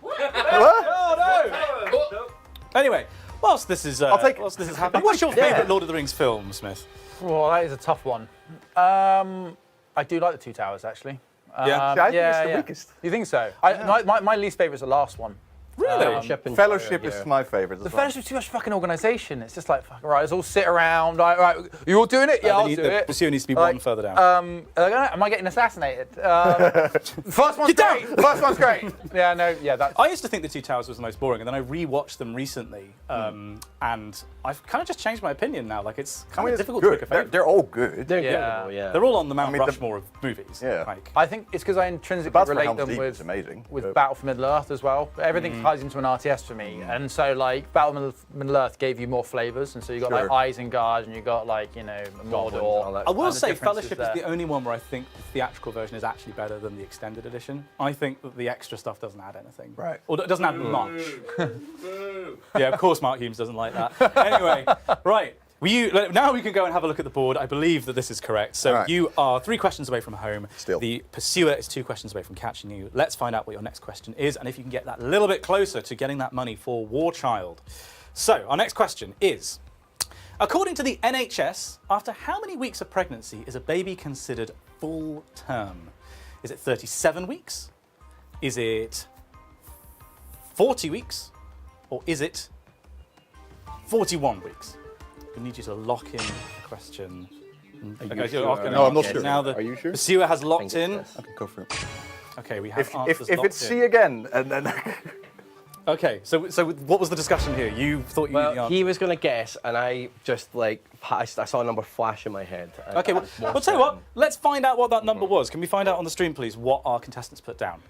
What? Oh no! Anyway, whilst this is happening, what's your favourite Lord of the Rings film, Smith? Well, that is a tough one. I do like the 2 towers actually. Yeah? See, I think it's the weakest. You think so? My least favourite is the last one. Really? Fellowship is my favourite. The Fellowship's too much fucking organisation. It's just like, fuck, right, let's all sit around. Right, you all doing it? Yeah, I'll do The it. pursuer needs to be one further down. Am I getting assassinated? First one's great. First one's great. Yeah, no, yeah, that's... I used to think the 2 Towers was the most boring, and then I re-watched them recently, and I've kind of just changed my opinion now. Like, it's kind of difficult to pick a favourite. They're all good. They're good. Yeah. They're all on the Mount Rushmore of movies. Yeah. Like, I think it's because I intrinsically relate them amazing. with Battle for Middle-earth as well. Everything ties into an RTS for me, and so like Battle for Middle-earth gave you more flavours, and so you got like Isengard, and you got like Mordor. I will say Fellowship is the only one where I think the theatrical version is actually better than the extended edition. I think that the extra stuff doesn't add anything. Right. Or it doesn't add much. Yeah, of course Mark Humes doesn't like that. Anyway, right. Now we can go and have a look at the board. I believe that this is correct. So Right. you are 3 questions away from home. Still. The pursuer is 2 questions away from catching you. Let's find out what your next question is and if you can get that little bit closer to getting that money for War Child. So our next question is, according to the NHS, after how many weeks of pregnancy is a baby considered full term? Is it 37 weeks? Is it 40 weeks? Or is it 41 weeks? We need you to lock in the question. No, I'm not sure. Now the Are you sure? pursuer has locked in. Okay, go for it. Okay, we have If answers it's locked C in. again, and then Okay, so what was the discussion here? You thought you knew the Well, answer. he was going to guess, and I just I saw a number flash in my head. and Okay, I well, was I'll tell you what. certain. Let's find out what that number was. Can we find out on the stream, please, what our contestants put down?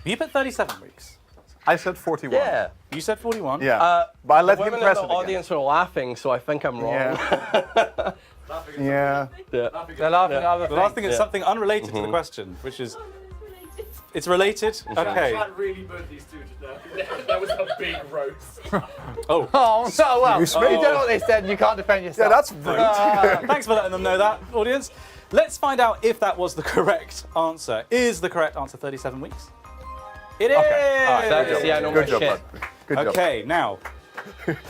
You put 37 weeks. I said 41. Yeah. You said 41. Yeah. But I let the him women press in it the again. audience are laughing, so I think I'm wrong. Yeah. Yeah. Yeah. They're laughing at other The things. last thing is something unrelated to the question, which is. It's related? Okay. Can't really put these two together. That was a big roast. Oh. Oh, so well. You You don't know what they said, and you can't defend yourself. Yeah, that's rude. Thanks for letting them know that, audience. Let's find out if that was the correct answer. Is the correct answer 37 weeks? It is! Okay. All right, That's- yeah, I know my Good job, shit. bud. Good job. Okay, now,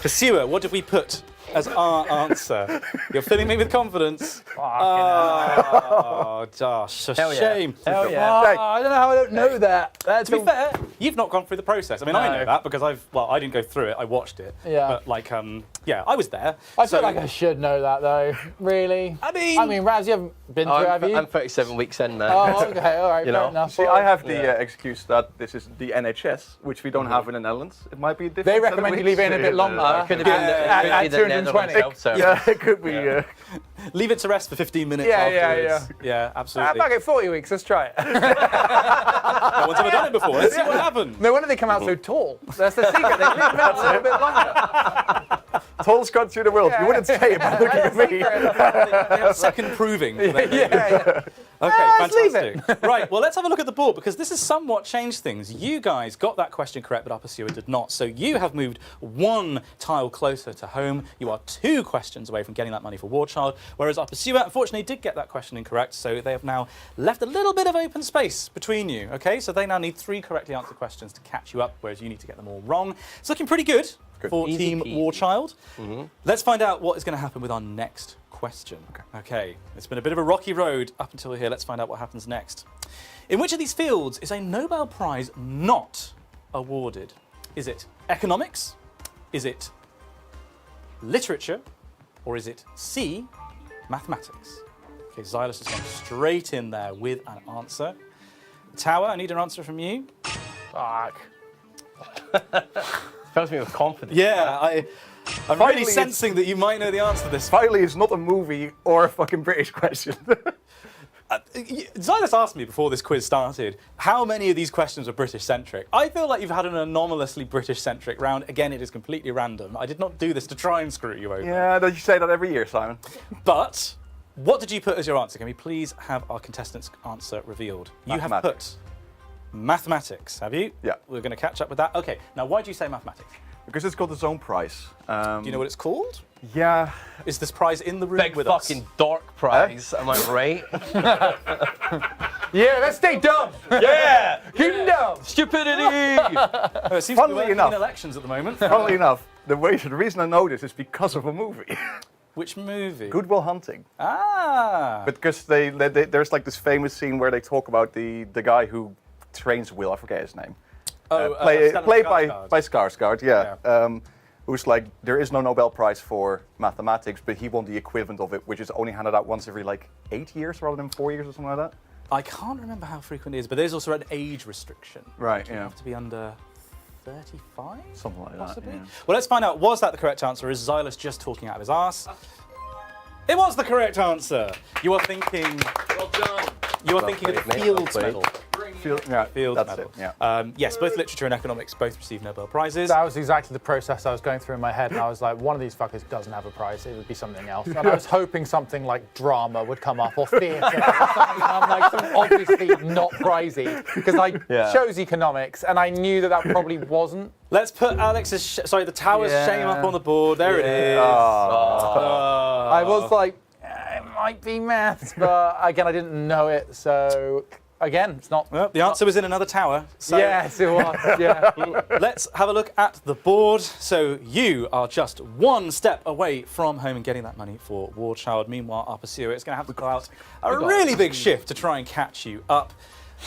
pursuer, what did we put as our answer? You're filling me with confidence. Oh, Josh, a Hell yeah. shame. Hell yeah. Oh, I don't know how I don't know that. To be fair, you've not gone through the process. I mean, I know No. that because I didn't go through it. I watched it. Yeah. But yeah, I was there. I feel like I should know that though. Really? I mean, Raz, you haven't been through it, have you? I'm 37 weeks in, man. Oh, okay, all right, You fair know. enough. See, I have the excuse that this is the NHS, which we don't have in the Netherlands. It might be a different. They 7 recommend you weeks. leave it in a bit longer. It could have been at the 220. Netherlands self-serve. Yeah, it could be. Leave it to rest for 15 minutes Yeah, afterwards. Yeah, Ah, absolutely. fuck it, 40 weeks, let's try it. No one's ever done it before. Let's see what happens. No wonder they come out so tall. That's the secret, they leave it a little bit longer. Tall's gone through the world. You wouldn't say it, but look at me. They have second proving. For them. Yeah. Okay, Let's leave fantastic. Right, well, let's have a look at the board because this has somewhat changed things. You guys got that question correct, but our pursuer did not. So you have moved 1 tile closer to home. You are 2 questions away from getting that money for War Child, whereas our pursuer, unfortunately, did get that question incorrect. So they have now left a little bit of open space between you. Okay, so they now need 3 correctly answered questions to catch you up, whereas you need to get them all wrong. It's looking pretty good for Easy Team peasy. War Child. Let's find out what is going to happen with our next question. Okay, it's been a bit of a rocky road up until here. Let's find out what happens next. In which of these fields is a Nobel Prize not awarded? Is it economics? Is it literature? Or is it C, mathematics? Okay, Xylus has gone straight in there with an answer. Tower, I need an answer from you. Fuck. Fills me with confidence. Yeah, I'm Finally, really sensing that you might know the answer to this. Finally, it's not a movie or a fucking British question. Xylus asked me before this quiz started, how many of these questions are British-centric? I feel like you've had an anomalously British-centric round. Again, it is completely random. I did not do this to try and screw you over. Yeah, you say that every year, Simon. But what did you put as your answer? Can we please have our contestants' answer revealed? You have put mathematics, have you? Yeah. We're going to catch up with that. Okay, now why do you say mathematics? Because it's got its own prize. Do you know what it's called? Yeah. Is this prize in the room Big with fucking us? dork prize, am I right? Yeah, let's stay dumb. Yeah! Keep dumb. Stupidity! It seems to be working in elections at the moment. Funnily enough, the reason I know this is because of a movie. Which movie? Good Will Hunting. Ah. Because there's like this famous scene where they talk about the guy who trains Will. I forget his name. Played by Skarsgård. Yeah. Who's like, there is no Nobel Prize for mathematics, but he won the equivalent of it, which is only handed out once every like 8 years rather than 4 years or something like that. I can't remember how frequent it is, but there's also an age restriction. Right, You yeah. have to be under 35? Something like Possibly. that. Yeah. Well, let's find out, was that the correct answer, or is Xylus just talking out of his arse? It was the correct answer. You are thinking... Well done. You are thinking of the played, mate, Fields well Medal. Bring Fields Medal. Yeah. Yes, both literature and economics both received Nobel Prizes. That was exactly the process I was going through in my head, and I was like, one of these fuckers doesn't have a prize. It would be something else. And I was hoping something like drama would come up, or theatre, or something. And I'm like, something obviously not prizey, because I chose economics, and I knew that probably wasn't. Let's put the tower's shame up on the board. There it is. I was like, it might be maths, but again, I didn't know it, so again, it's not. Well, the answer was in another tower. So yes, it was. Yeah. Let's have a look at the board. So you are just one step away from home and getting that money for War Child. Meanwhile, our pursuer is going to have to go out a really big shift to try and catch you up.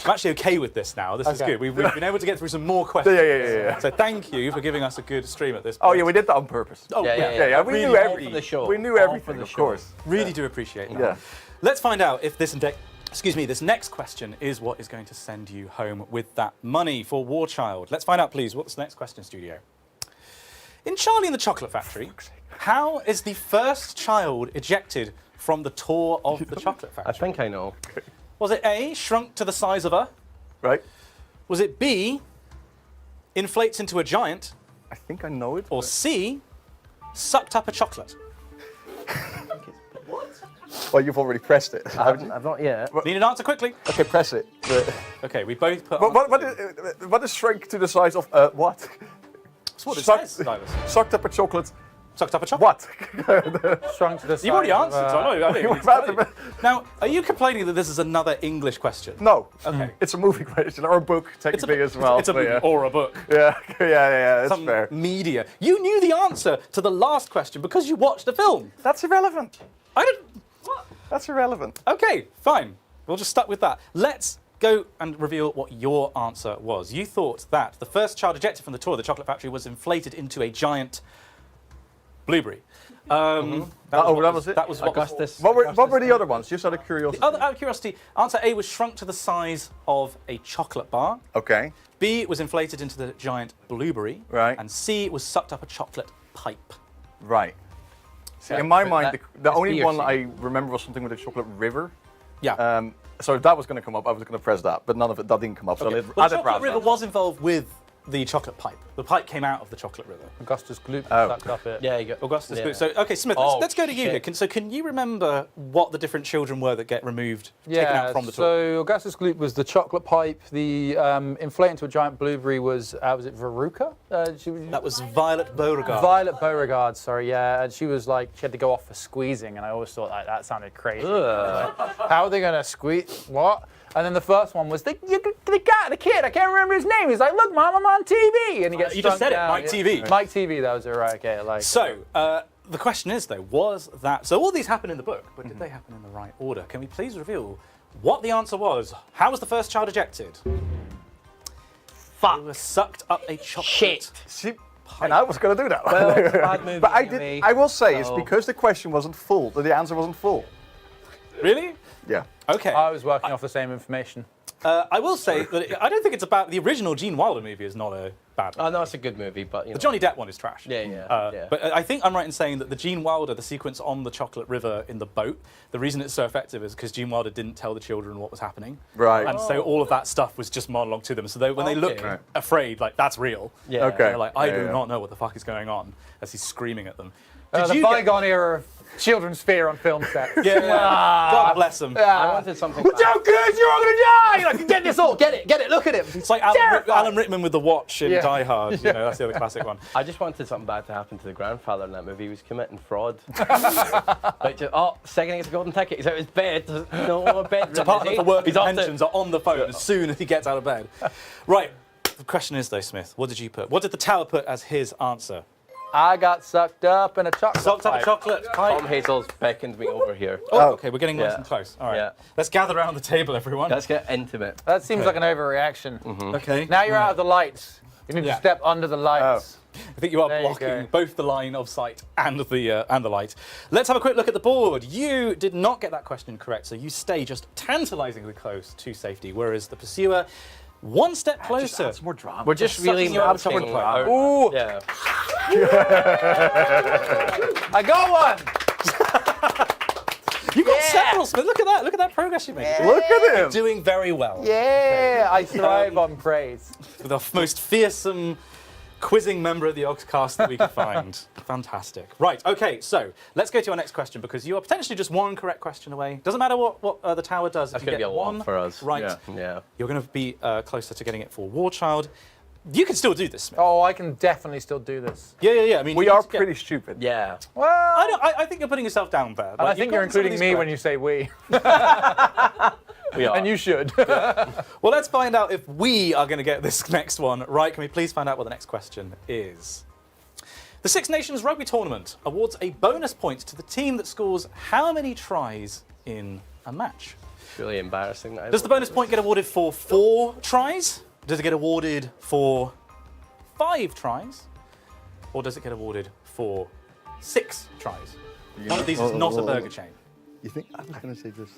I'm actually okay with this now. This is good. We've been able to get through some more questions. Yeah. So thank you for giving us a good stream at this point. Oh yeah, we did that on purpose. Oh yeah. We knew everything. We knew everything, of course. Really do appreciate that. Yeah. Let's find out if this this next question is what is going to send you home with that money for War Child. Let's find out, please. What's the next question, studio? In Charlie and the Chocolate Factory, how is the first child ejected from the tour of the chocolate factory? I think I know. Was it A, shrunk to the size of a? Right. Was it B, inflates into a giant? I think I know it. Or C, sucked up a chocolate? Well, you've already pressed it. I've not yet. Need an answer quickly. Okay, press it. Okay, we both put. What is shrink to the size of what? That's what it says, Silas. Sucked up a chocolate. Sucked up a chocolate. What? Shrunk to the size. You've already answered, so I don't need to tell you. What? Now, are you complaining that this is another English question? No. Okay. It's a movie question or a book, technically as well. It's a movie or a book. Yeah. That's Some fair. media. You knew the answer to the last question because you watched the film. That's irrelevant. I didn't. What? That's irrelevant. Okay, fine. We'll just stuck with that. Let's go and reveal what your answer was. You thought that the first child ejected from the tour of the chocolate factory was inflated into a giant blueberry. That was it. That was Augustus. What were the other ones? Just out of curiosity. Out of curiosity, answer A was shrunk to the size of a chocolate bar. Okay. B was inflated into the giant blueberry. Right. And C was sucked up a chocolate pipe. Right. See, in my mind, the only one I remember was something with a chocolate river. Yeah. So if that was going to come up, I was going to press that, but none of it, that didn't come up. So Okay. Well, the chocolate river was involved with the chocolate pipe. The pipe came out of the chocolate river. Augustus Gloop sucked up it. Yeah, you go. Augustus Yeah. Gloop. So, okay, Smith, let's go to you here. Can you remember what the different children were that get removed, taken out from the tour? So Augustus Gloop was the chocolate pipe. The inflated into a giant blueberry was it Veruca? That was Violet Beauregard. Violet Beauregard, sorry, yeah. And she was like, she had to go off for squeezing, and I always thought that sounded crazy. How are they going to squeeze? What? And then the first one was the kid, I can't remember his name. He's like, look, Mom, I'm on TV. And he gets You just said down. it, Mike TV. Mike TV, that was it, right, okay. Like. So, the question is, though, so all these happened in the book, but did they happen in the right order? Can we please reveal what the answer was? How was the first child ejected? Fuck. They were sucked up a chocolate. Shit. See, and I was going to do that. Well, it's a bad movie, but I anyway, did. I will say it's so- because the question wasn't full, that the answer wasn't full. Really? Yeah. Okay. I was working off the same information. I will say that I don't think it's about the original Gene Wilder movie is not a bad one. Oh no, it's a good movie, but you know. The Johnny Depp one is trash. Yeah. But I think I'm right in saying that the Gene Wilder, the sequence on the chocolate river in the boat, the reason it's so effective is because Gene Wilder didn't tell the children what was happening. Right. And so all of that stuff was just monologue to them. So when they look afraid, like, that's real. Yeah. Okay. They're like, I do not know what the fuck is going on, as he's screaming at them. The bygone era of children's fear on film sets. God bless them. I wanted something. Watch out, kids! You're all gonna die! You're like, get this all, get it, look at him. It's like Alan Rickman with the watch in Die Hard. You know, that's the other classic one. I just wanted something bad to happen to the grandfather in that movie. He was committing fraud. Like, second he gets a golden ticket. He's out of his bed. No more bed. Department for Work and Pensions are on the phone as soon as he gets out of bed. Right. The question is, though, Smith, what did you put? What did the tower put as his answer? I got sucked up in a chocolate Sucked up a chocolate pipe. Tom Hazel's beckoned me over here. Oh, okay, we're getting nice and close. All right. Yeah. Let's gather around the table, everyone. Let's get intimate. That seems like an overreaction. Okay. Now you're out of the lights. You need to step under the lights. I think you are blocking both the line of sight and the light. Let's have a quick look at the board. You did not get that question correct, so you stay just tantalisingly close to safety, whereas the pursuer, one step closer. It's more drama. We're just really melting melting. Ooh! Yeah. I got one! You got several, Smith. Look at that. Look at that progress you made. Look at him. You're doing very well. Yeah, I thrive on praise. The most fearsome quizzing member of the Yogscast that we could find. Fantastic. Right, okay, so let's go to our next question because you are potentially just one correct question away. Doesn't matter what the tower does. That's If you going to get be a lot one for us. right, Yeah. you're going to be closer to getting it for War Child. You can still do this, Smith. Oh, I can definitely still do this. Yeah. I mean, We you are need to get- pretty stupid. Yeah. Well, I think you're putting yourself down there. and I think you're including me when you say we. We are. And you should. Well, let's find out if we are going to get this next one right. Can we please find out what the next question is? The Six Nations Rugby Tournament awards a bonus point to the team that scores how many tries in a match? It's really embarrassing. Does the bonus point get awarded for 4 tries? Does it get awarded for 5 tries? Or does it get awarded for 6 tries? One of these is not a burger chain. You think I was going to say this?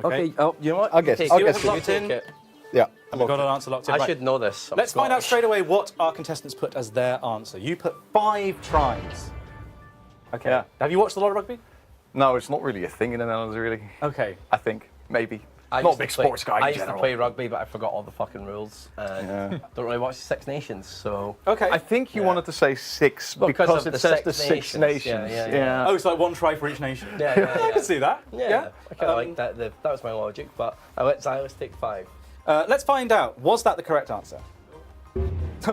Okay. Oh, you know what? I'll guess. Take I'll it. guess. You Locked in? take it. Yeah. We've got an answer locked in. I Right. should know this. I'm Let's find out Scottish. straight away what our contestants put as their answer. You put 5 tries. Okay. Yeah. Have you watched a lot of rugby? No, it's not really a thing in the Netherlands, really. Okay. I think. Maybe. I Not used a big to play- sports guy in I used general. to play rugby, but I forgot all the fucking rules. And don't really watch the Six Nations, so. Okay. I think you wanted to say 6 Well, because of it says the Six Nations. Nations. Yeah. Oh, it's like 1 try for each nation. Yeah. I can see that. Yeah. I kind of like that. That was my logic, but let's take 5. Let's find out. Was that the correct answer?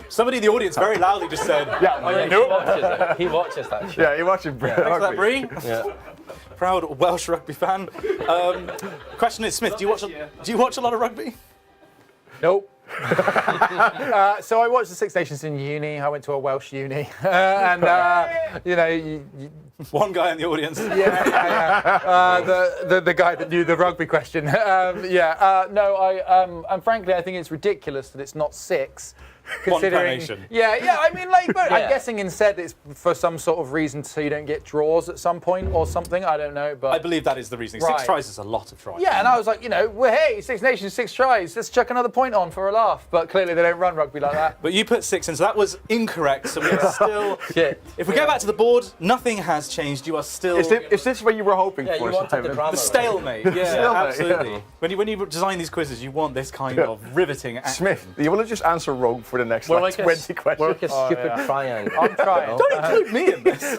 Somebody in the audience very loudly just said, Yeah. Oh, yeah, Nope. he watches it. He watches that shit. Yeah, you're watching Thanks for that, Bree. Yeah. Proud Welsh rugby fan. Question is, Smith, do you watch a lot of rugby? Nope. So I watched the Six Nations in uni. I went to a Welsh uni, and One guy in the audience. the guy that knew the rugby question. And frankly, I think it's ridiculous that it's not 6. One per Considering, nation. I mean, but I'm Yeah. guessing instead it's for some sort of reason so you don't get draws at some point or something. I don't know, but I believe that is the reasoning. 6 Right. tries is a lot of tries. yeah, and I was like, well, hey, Six Nations, 6 tries. Let's chuck another point on for a laugh. But clearly they don't run rugby like that. But you put 6 in, so that was incorrect. So we are still. Shit. If we go back to the board, nothing has changed. You are still. Is this what you were hoping Yeah, for? you wanted the Simon? drama. The stalemate. Yeah, Stalemate, absolutely. yeah. When you design these quizzes, you want this kind of riveting action. Smith, you want to just answer rogue for the next We're like, like 20 questions? We're like a stupid triangle. I'm trying. Don't include me in this. It's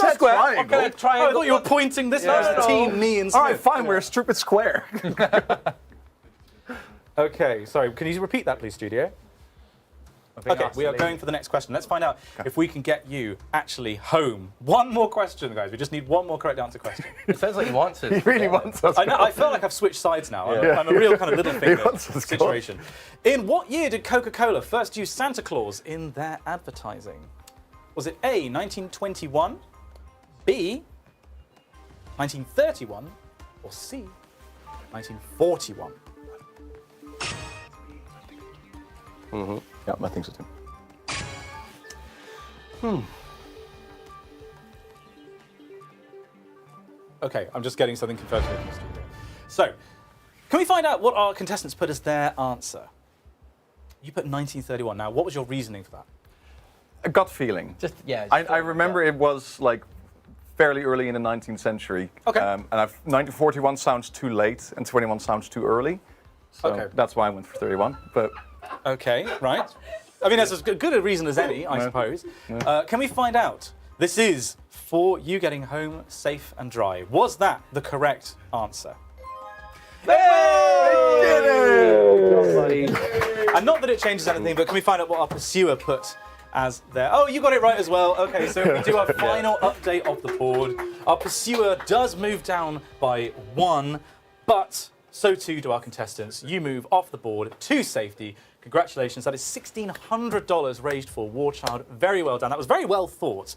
a square. What kind of I triangle? thought you were pointing this Yeah. was the team, me and Smith. All right, fine, we're a stupid square. Okay, sorry. Can you repeat that, please, studio? Okay, we are going for the next question. Let's find out if we can get you actually home. One more question, guys. We just need one more correct answer question. It sounds like he wants it. He really wants us. I know. I feel like I've switched sides now. I'm a real kind of little He wants finger us situation. In what year did Coca-Cola first use Santa Claus in their advertising? Was it A, 1921, B, 1931, or C, 1941? Mm-hmm. Yeah, I think so too. Okay, I'm just getting something confirmed from the studio. So, can we find out what our contestants put as their answer? You put 1931. Now, what was your reasoning for that? A gut feeling. I remember it was like fairly early in the 19th century. Okay. And 1941 sounds too late and 21 sounds too early. So Okay. that's why I went for 31. But Okay, right. I mean, that's as good a reason as any, I suppose. Can we find out? This is for you getting home safe and dry. Was that the correct answer? And not that it changes anything, but can we find out what our pursuer put as their... Oh, you got it right as well. Okay, so we do our final update of the board. Our pursuer does move down by 1, but so too do our contestants. You move off the board to safety. Congratulations, that is $1,600 raised for War Child. Very well done. That was very well thought.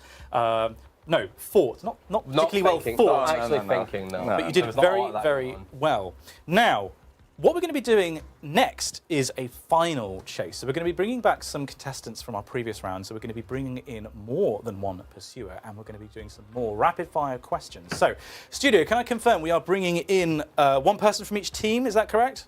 No, fought, not particularly well thinking. thought. Not actually thinking, no. But you did There's not a very, lot of that very going on. well. Now, what we're going to be doing next is a final chase. So we're going to be bringing back some contestants from our previous round. So we're going to be bringing in more than one pursuer, and we're going to be doing some more rapid-fire questions. So, studio, can I confirm we are bringing in one person from each team? Is that correct?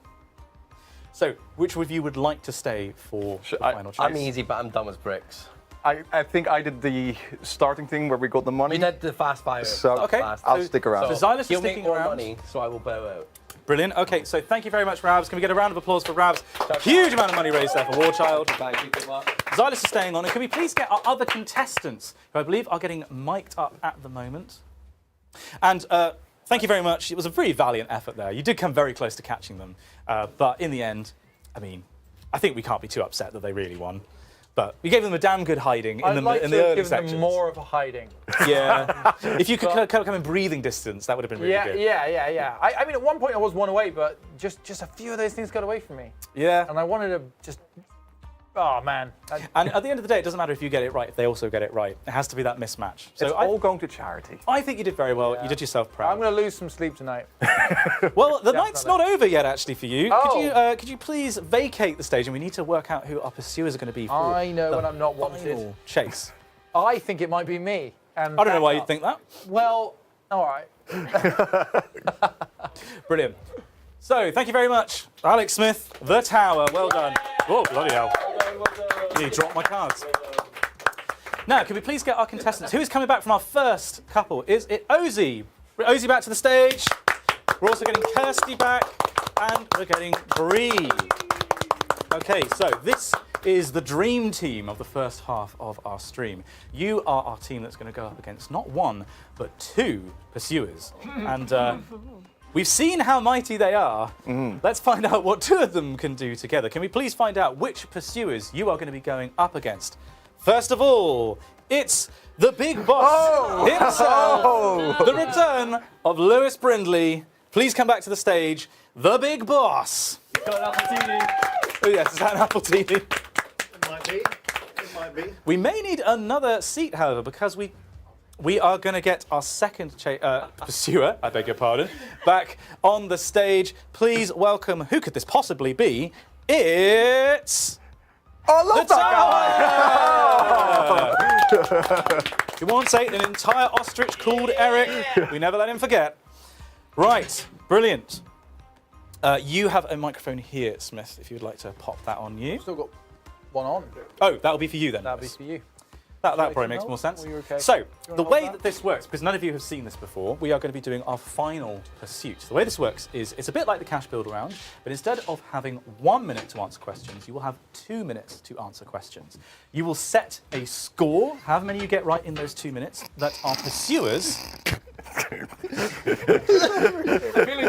So, which of you would like to stay for the final chase? I'm easy, but I'm dumb as bricks. I think I did the starting thing where we got the money. You did the fast fire. So Okay. I'll stick around. So Xylus is You'll make sticking more around. money, so I will bow out. Brilliant. Okay, so thank you very much, Rabs. Can we get a round of applause for Rabs? Huge amount of money raised there for War Child. Thank you, good luck. Xylus is staying on. And can we please get our other contestants, who I believe are getting mic'd up at the moment? And thank you very much. It was a very valiant effort there. You did come very close to catching them. But in the end, I mean, I think we can't be too upset that they really won. But we gave them a damn good hiding in the early give sections. them more of a hiding. Yeah. If you could come in breathing distance, that would have been really good. Yeah. I mean, at one point I was one away, but just a few of those things got away from me. Yeah. And I wanted to just. Oh man. And at the end of the day, it doesn't matter if you get it right, if they also get it right. It has to be that mismatch. So It's all going to charity. I think you did very well. You did yourself proud. I'm going to lose some sleep tonight. Well, the night's not over yet, actually, for you. Oh. Could you please vacate the stage, and we need to work out who our pursuers are going to be for I know the when I'm not wanted. final chase. I think it might be me. And I don't know why you'd think that. Well, all right. Brilliant. So, thank you very much, Alex Smith, The Tower. Well done. Oh, bloody hell. You dropped my cards. Now, can we please get our contestants? Who is coming back from our first couple? Is it Ozzy? Ozzy back to the stage. We're also getting Kirsty back, and we're getting Bree. Okay, so this is the dream team of the first half of our stream. You are our team that's going to go up against not one, but two pursuers. And we've seen how mighty they are. Let's find out what two of them can do together. Can we please find out which pursuers you are going to be going up against? First of all, it's the big boss himself, the return of Lewis Brindley. Please come back to the stage, the big boss. Got an Apple TV. Oh yes, is that an Apple TV? It might be. It might be. We may need another seat, however, because we are going to get our second pursuer, I beg your pardon, back on the stage. Please welcome, who could this possibly be? It's... Oh, I love that guy! You won't say an entire ostrich called Eric. We never let him forget. Right, brilliant. You have a microphone here, Smith, if you'd like to pop that on you. Still got one on. Oh, that'll be for you then. That'll be for you. That probably makes more sense. Okay? So, the way that this works, because none of you have seen this before, we are going to be doing our final pursuit. The way this works is, it's a bit like the cash build round, but instead of having 1 minute to answer questions, you will have 2 minutes to answer questions. You will set a score, however many you get right in those 2 minutes, that our pursuers... Feeling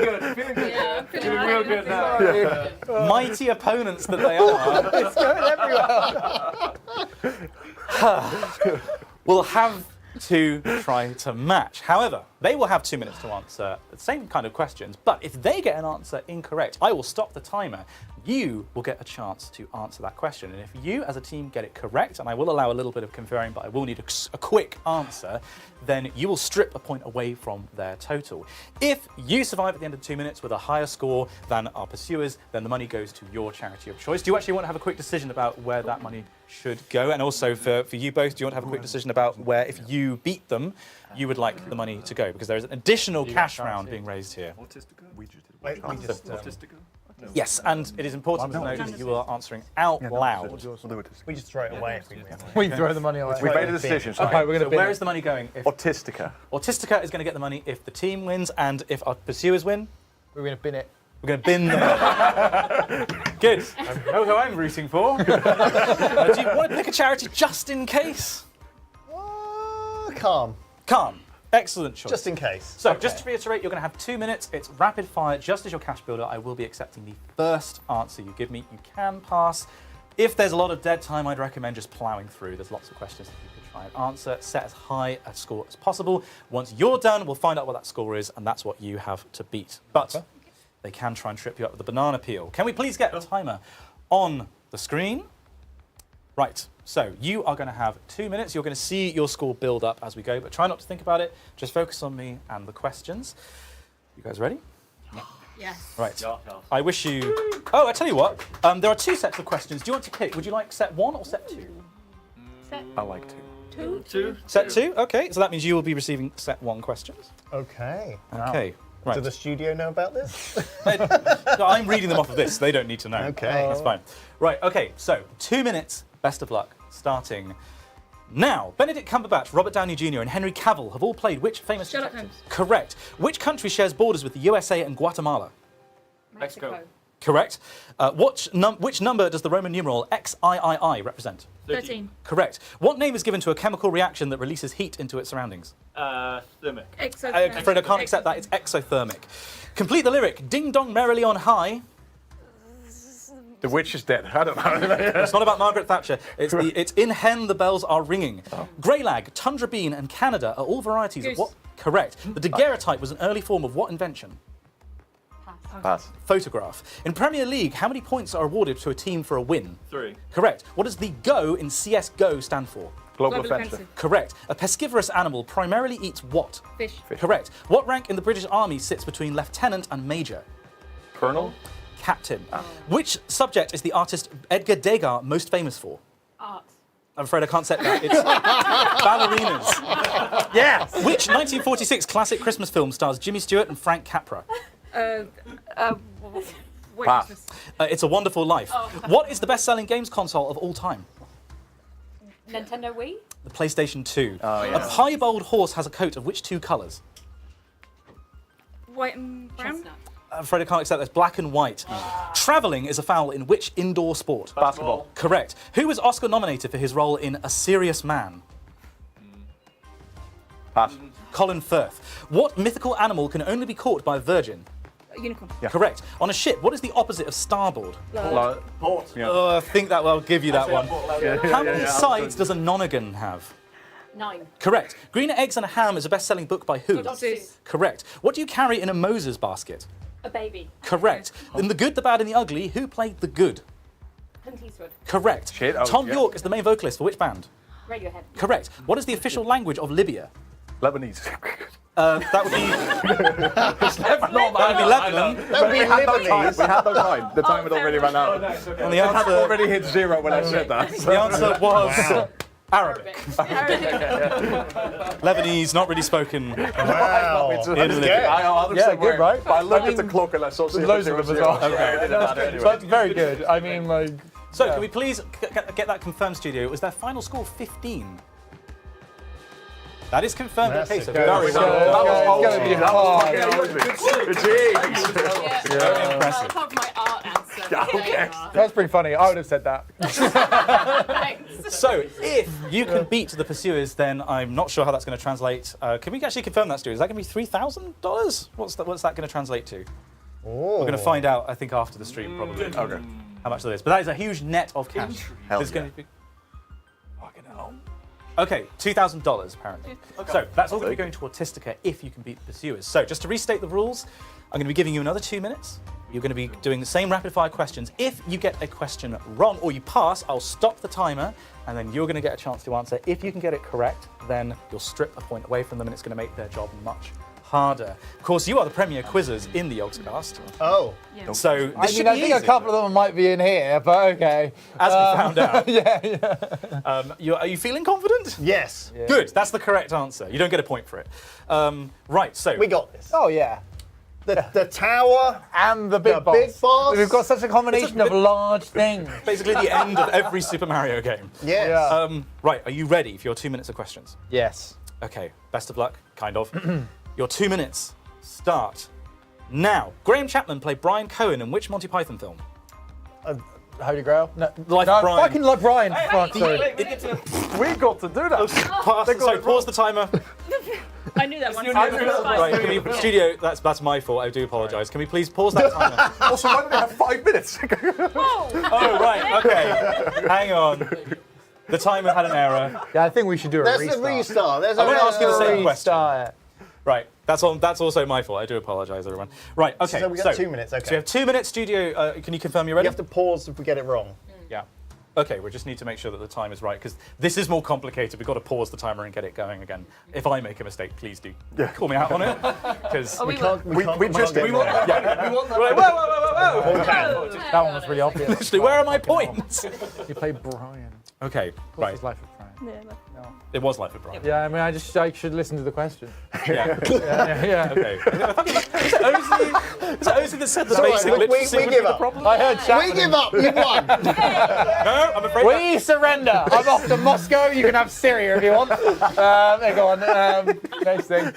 good. Yeah, I'm feeling real good now. Mighty opponents that they are. It's going everywhere. will have to try to match. However, they will have 2 minutes to answer the same kind of questions, but if they get an answer incorrect, I will stop the timer. You will get a chance to answer that question. And if you as a team get it correct, and I will allow a little bit of conferring, but I will need a quick answer, then you will strip a point away from their total. If you survive at the end of 2 minutes with a higher score than our pursuers, then the money goes to your charity of choice. Do you actually want to have a quick decision about where that money should go? And also for you both, do you want to have a quick decision about where, if you beat them, you would like the money to go? Because there is an additional cash round being raised here. Yes, and it is important to note that you are answering out loud. We just throw it away if we win. We throw the money away. We've made a decision. Okay, so where is the money going? Autistica. Autistica is going to get the money if the team wins, and if our pursuers win? We're going to bin it. We're going to bin the money. Good. I know who I'm rooting for. Do you want to pick a charity just in case? Calm. Calm. Excellent choice. Just in case. So, just to reiterate, you're going to have 2 minutes. It's rapid fire. Just as your cash builder, I will be accepting the first answer you give me. You can pass. If there's a lot of dead time, I'd recommend just ploughing through. There's lots of questions that you could try and answer. Set as high a score as possible. Once you're done, we'll find out what that score is, and that's what you have to beat. But they can try and trip you up with the banana peel. Can we please get a timer on the screen? Right, so you are going to have 2 minutes. You're going to see your score build up as we go, but try not to think about it. Just focus on me and the questions. You guys ready? Yes. Right. I wish you... Oh, I tell you what. There are 2 sets of questions. Do you want to pick? Would you like set 1 or set 2? I like 2. Two. Set 2? Okay, so that means you will be receiving set 1 questions. Okay. Okay. Right. Does the studio know about this? No, I'm reading them off of this. They don't need to know. Okay. That's fine. Right, okay, so 2 minutes. Best of luck. Starting Now, Benedict Cumberbatch, Robert Downey Jr. and Henry Cavill have all played which famous Sherlock detective? Holmes. Correct. Which country shares borders with the USA and Guatemala? Mexico. Correct. Which number does the Roman numeral XIII represent? 13. Correct. What name is given to a chemical reaction that releases heat into its surroundings? Thermic. Exothermic. Fred, I can't accept that. It's exothermic. Complete the lyric. Ding dong merrily on high. The witch is dead. I don't know. It's not about Margaret Thatcher. It's in hen the bells are ringing. Greylag, tundra bean, and Canada are all varieties of what? Correct. The daguerreotype was an early form of what invention? Pass. Photograph. In Premier League, how many points are awarded to a team for a win? 3. Correct. What does the GO in CSGO stand for? Global offensive. Correct. A pescivorous animal primarily eats what? Fish. Correct. What rank in the British Army sits between lieutenant and major? Colonel. Captain. Which subject is the artist Edgar Degas most famous for? Art. I'm afraid I can't set that. It's ballerinas. Yes! Which 1946 classic Christmas film stars Jimmy Stewart and Frank Capra? Pass. It's a Wonderful Life. What is the best-selling games console of all time? Nintendo Wii? The PlayStation 2. Oh, yeah. A piebald horse has a coat of which two colours? White and brown. Chestnut. I'm afraid I can't accept this. Black and white. Travelling is a foul in which indoor sport? Basketball. Correct. Who was Oscar nominated for his role in A Serious Man? Pass. Colin Firth. What mythical animal can only be caught by a virgin? Unicorn. Yeah. Correct. On a ship, what is the opposite of starboard? Port. Yeah. Oh, I think that I'll give you that one. Yeah, How many sides does a nonagon have? 9. Correct. Green Eggs and a Ham is a best-selling book by who? Seuss. Correct. What do you carry in a Moses basket? A baby. Correct. In The Good, the Bad and the Ugly, who played the good? Clint Eastwood. Correct. Shit, oh, Tom yeah. York is the main vocalist for which band? Radiohead. Correct. What is the official language of Libya? Lebanese. That would be Lebanon. Lebanon. That would be We had no time. Lebanese. We had no time. The time had already run out. And the I had answer, already hit 0 when I said that. the answer was Arabic. Lebanese, not really spoken. Wow. In Libya. Yeah, good, right? But I looked at the clock and I saw loads of them as well. Okay. That's very good. I mean, like. So, can we please get that confirmed, studio? Was their final score 15? That is confirmed. Okay, so very It's going to be hard. Very impressive. Apart from my art answer. Okay. That's pretty funny. I would have said that. Thanks. So, if you can beat the pursuers, then I'm not sure how that's going to translate. Can we actually confirm that, Stu? Is that going to be $3,000? What's that going to translate to? We're going to find out, I think, after the stream, probably. Okay. How much that is. But that is a huge net of cash. Hell There's yeah. going to be... Okay, $2,000 apparently. So that's all going to be going to Autistica if you can beat the pursuers. So just to restate the rules, I'm going to be giving you another 2 minutes. You're going to be doing the same rapid fire questions. If you get a question wrong or you pass, I'll stop the timer and then you're going to get a chance to answer. If you can get it correct, then you'll strip a point away from them and it's going to make their job much harder. Of course, you are the premier quizzers in the Yogscast. Oh. Yeah. So I this mean, should I be think a easy. couple of them might be in here, but okay. As we found out. Yeah. Are you feeling confident? Yes. Yeah. Good, that's the correct answer. You don't get a point for it. Right, so... We got this. Oh, yeah. The tower and the big the boss. big boss. We've got such a combination of large things. Basically the end of every Super Mario game. Yes. Yeah. Right, are you ready for your 2 minutes of questions? Yes. Okay, best of luck, kind of. Your 2 minutes start now. Graham Chapman played Brian Cohen in which Monty Python film? Holy Grail? No, Life of Brian. fucking like Brian. Fuck, sorry. We got to do that. Sorry, pause the timer. I knew that one. Right, can we, studio, that's my fault, I do apologise. Can we please pause that timer? Also, why did they have 5 minutes? Oh, right, okay. Hang on. The timer had an error. Yeah, I think we should do a There's restart. a restart. There's I a won't ask you the same question. Restart. Right, that's also my fault. I do apologise, everyone. Right, okay. So we got 2 minutes, okay. So we have 2 minutes, studio. Can you confirm you're ready? You have to pause if we get it wrong. Yeah. Okay, we just need to make sure that the time is right, because this is more complicated. We've got to pause the timer and get it going again. If I make a mistake, please do call me out on it. Because We want whoa. That one was really obvious. Literally, where are my points? You played Brian. Okay, What right. was Life of Brian? It was Life of Brian. Yeah, I mean, I should listen to the question. Yeah. Okay. Is it Ozzy that said the Sorry, basic we literacy would give be the up. problem? I heard We give up. You won. No, I'm afraid We surrender. I'm off to Moscow. You can have Syria if you want. There, go on. Next thing.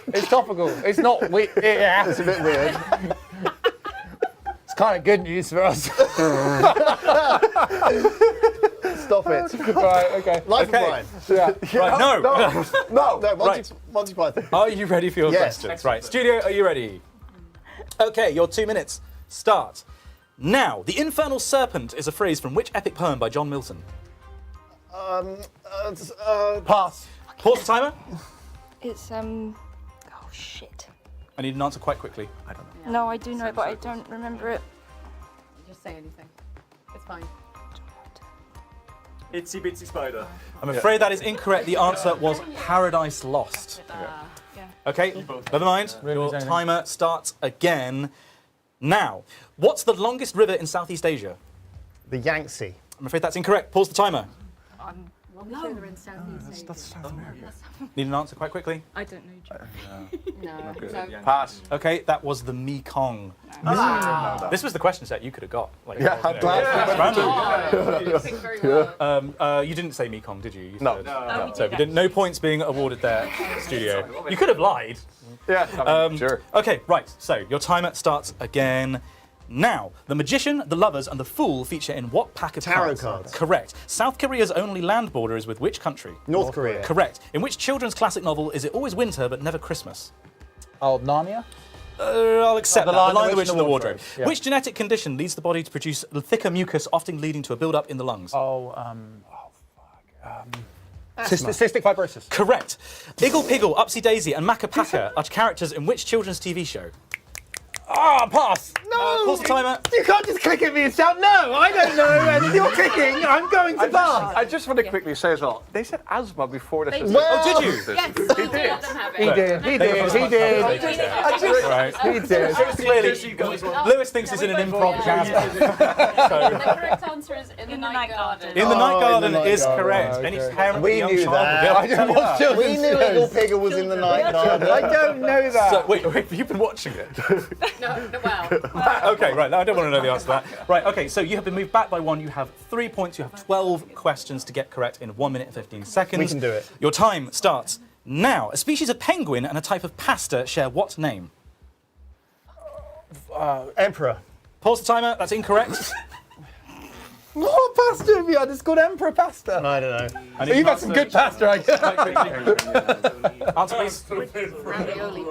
It's topical. It's not. Yeah. It's a bit weird. It's kind of good news for us. Stop it. Right. Okay. Life Okay. of Brian. Yeah. Right, no. No, Right. Monty Python. Are you ready for your Yes. questions? Right, studio, are you ready? Okay, your 2 minutes start now. The infernal serpent is a phrase from which epic poem by John Milton? Pass. Pause the timer. It's oh shit. I need an answer quite quickly. I don't know. No, I do know, but I don't remember it. Just say anything. It's fine. Itsy bitsy spider. I'm afraid that is incorrect. The answer was Paradise Lost. Okay, never mind. Your timer starts again. Now, what's the longest river in Southeast Asia? The Yangtze. I'm afraid that's incorrect. Pause the timer. In Southeast That's South America. Need an answer quite quickly. I don't know. No. Pass. Okay, that was the Mekong. This was the question set you could have got. Like, Yeah, I'm glad. You didn't say Mekong, did you? You No. said- So we didn't. No points being awarded there, studio. You could have lied. Yeah, sure. Okay, right. So your timer starts again. Now, the magician, the lovers, and the fool feature in what pack of Tarot cards? cards. Correct. South Korea's only land border is with which country? North Korea. Correct. In which children's classic novel is it always winter but never Christmas? Oh, Narnia. I'll accept The that. Lion, The Lion, the Witch, and the Wardrobe. Yeah. Which genetic condition leads the body to produce thicker mucus, often leading to a build-up in the lungs? Cystic fibrosis. Correct. Iggle Piggle, Upsy Daisy, and Macca Pacca are characters in which children's TV show? Ah, pass. No. Pause the timer. You can't just click at me and shout no. I don't know. And you're clicking. I'm going to pass. I just want to quickly say as well, they said asthma before they said... Oh, did you? Yes, He did. He did. He did. He did. Right. He did. Clearly, Lewis thinks he's in an improv jam. The correct answer is in the night garden. In the Night Garden Night is Garden. correct. Any parent with We a young knew child that. will be able to watch tell you. We knew Iggle Piggle was in the Night Garden. I don't know that. So, wait, you've been watching it? No, well. Okay, right, now I don't want to know the answer to that. Right, okay, so you have been moved back by 1. You have 3 points. You have 12 questions to get correct in 1 minute and 15 seconds. We can do it. Your time starts now. A species of penguin and a type of pasta share what name? Emperor. Pause the timer. That's incorrect. What pasta have you had? It's called Emperor pasta. I don't know. You've had some good pasta, I guess. Answer, please. Ravioli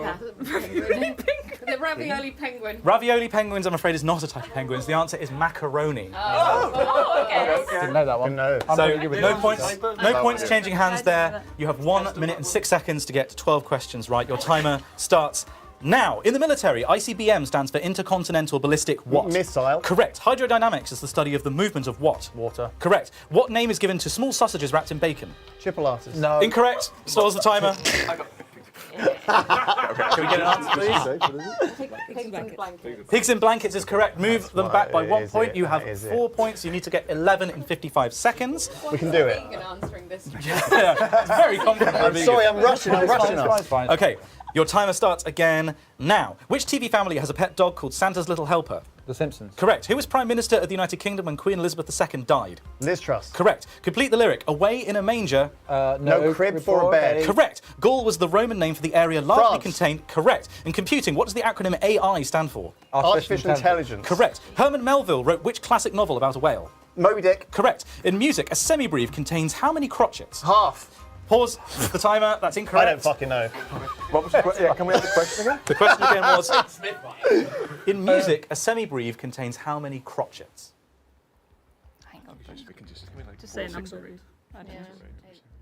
The ravioli penguin. Ravioli penguins, I'm afraid, is not a type of penguins. The answer is macaroni. Okay. Didn't know that one. No. So no points. No points changing hands there. You have 1 minute and 6 seconds to get 12 questions right. Your timer starts now. In the military, ICBM stands for Intercontinental Ballistic what? Missile. Correct. Hydrodynamics is the study of the movement of what? Water. Correct. What name is given to small sausages wrapped in bacon? Chipolatas. No. Incorrect. Stalls the timer. Can we get an answer, please? Pigs in blankets is correct. Move them back by 1 point. You have 4 points. You need to get 11 in 55 seconds. We can do it. Answering this. Yeah, it's very confident. I'm sorry, I'm rushing. I'm rushing us. Fine. Okay, your timer starts again now. Which TV family has a pet dog called Santa's Little Helper? The Simpsons. Correct. Who was Prime Minister of the United Kingdom when Queen Elizabeth II died? Liz Truss. Correct. Complete the lyric. Away in a manger. No crib for a bed. Correct. Gaul was the Roman name for the area largely France. contained. Correct. In computing, what does the acronym AI stand for? Artificial intelligence. Correct. Herman Melville wrote which classic novel about a whale? Moby Dick. Correct. In music, a semibreve contains how many crotchets? Half. Pause the timer. That's incorrect. I don't fucking know. What was the question? Can we have the question again? The question again was, in music, a semibreve contains how many crotchets? Just say a number.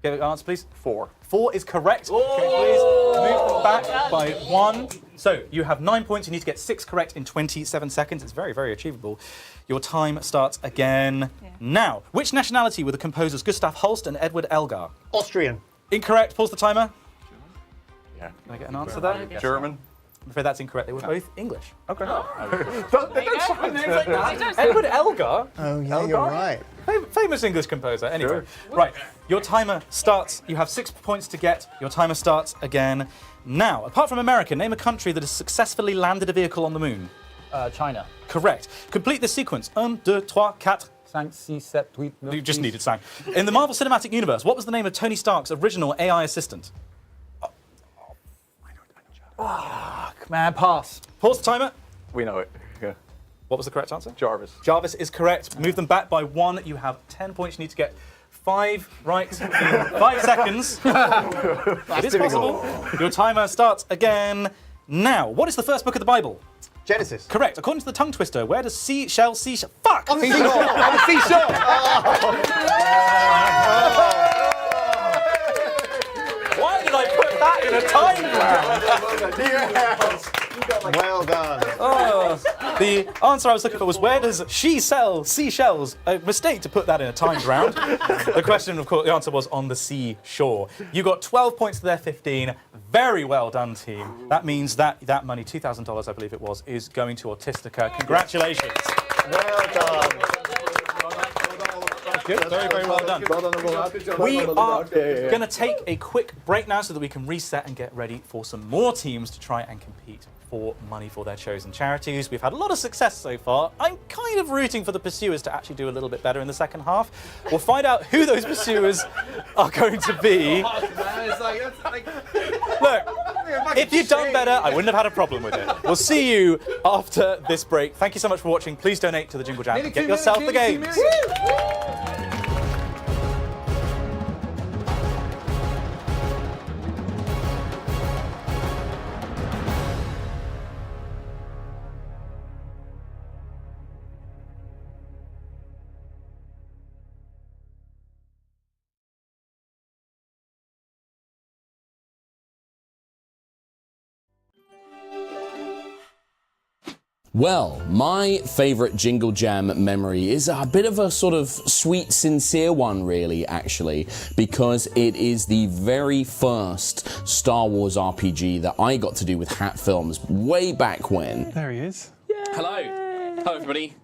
Give an answer, please. 4. 4 is correct. Can you please move them back by 1? So you have 9 points. You need to get 6 correct in 27 seconds. It's very, very achievable. Your time starts again now. Which nationality were the composers Gustav Holst and Edward Elgar? Austrian. Incorrect. Pause the timer. Yeah. Can I get an answer there? German. I'm afraid that's incorrect. They were both English. Okay. They don't sound names like that. Edward Elgar. Oh, yeah, you're right. Famous English composer. Anyway, right. Your timer starts. You have 6 points to get. Your timer starts again. Now, apart from America, name a country that has successfully landed a vehicle on the moon. China. Correct. Complete the sequence. 1, 2, 3, 4. 5, 6, 7, 8, 9. You just needed sang. In the Marvel Cinematic Universe, what was the name of Tony Stark's original AI assistant? Man, pass. Pause the timer. We know it. Yeah. What was the correct answer? Jarvis. Jarvis is correct. Move them back by 1. You have 10 points. You need to get 5 right in 5 seconds. It is possible. Your timer starts again now. What is the first book of the Bible? Genesis. Correct. According to the tongue twister, where does seashell? Fuck! On the seashore. On the seashore. Why did I put that in a time round? Well done. Oh, the answer I was looking for was where does she sell seashells? A mistake to put that in a timed round. The question, of course, the answer was on the seashore. You got 12 points to their 15. Very well done, team. That means that money, $2,000, I believe it was, is going to Autistica. Congratulations. Well done. Good. Very, very well done. We are going to take a quick break now so that we can reset and get ready for some more teams to try and compete for money for their chosen charities. We've had a lot of success so far. I'm kind of rooting for the pursuers to actually do a little bit better in the second half. We'll find out who those pursuers are going to be. Look, if you'd done better, I wouldn't have had a problem with it. We'll see you after this break. Thank you so much for watching. Please donate to the Jingle Jam and get yourself the games. Well, my favourite Jingle Jam memory is a bit of a sort of sweet, sincere one, really, actually, because it is the very first Star Wars RPG that I got to do with Hat Films way back when. There he is. Hello. Hello, everybody.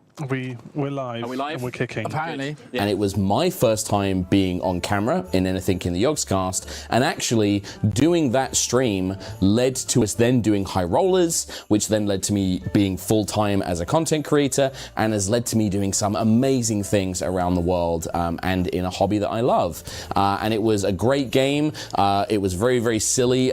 We're live. Are we live? And we're kicking. Apparently. Yeah. And it was my first time being on camera in anything in the Yogscast, and actually doing that stream led to us then doing High Rollers, which then led to me being full-time as a content creator, and has led to me doing some amazing things around the world and in a hobby that I love. And it was a great game. It was very, very silly.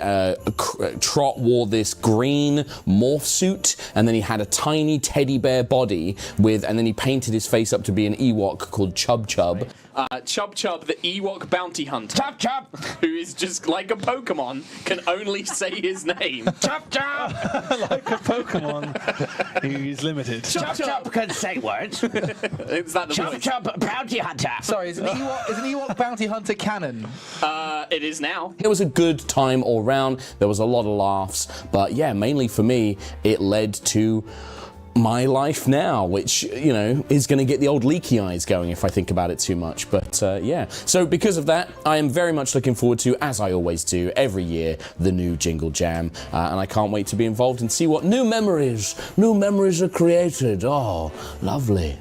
Trot wore this green morph suit, and then he had a tiny teddy bear body and then he painted his face up to be an Ewok called Chub Chub. Chub Chub, the Ewok bounty hunter. Chub Chub! Who is just like a Pokemon, can only say his name. Chub Chub! Like a Pokemon, he's limited. Chub Chub can say words. Is that the voice? Chub Chub bounty hunter. Sorry, is an Ewok bounty hunter canon? It is now. It was a good time all round. There was a lot of laughs, but yeah, mainly for me, it led to my life now, which, you know, is going to get the old leaky eyes going if I think about it too much. But yeah, so because of that, I am very much looking forward to, as I always do every year, the new Jingle Jam, and I can't wait to be involved and see what new memories are created. Oh, lovely.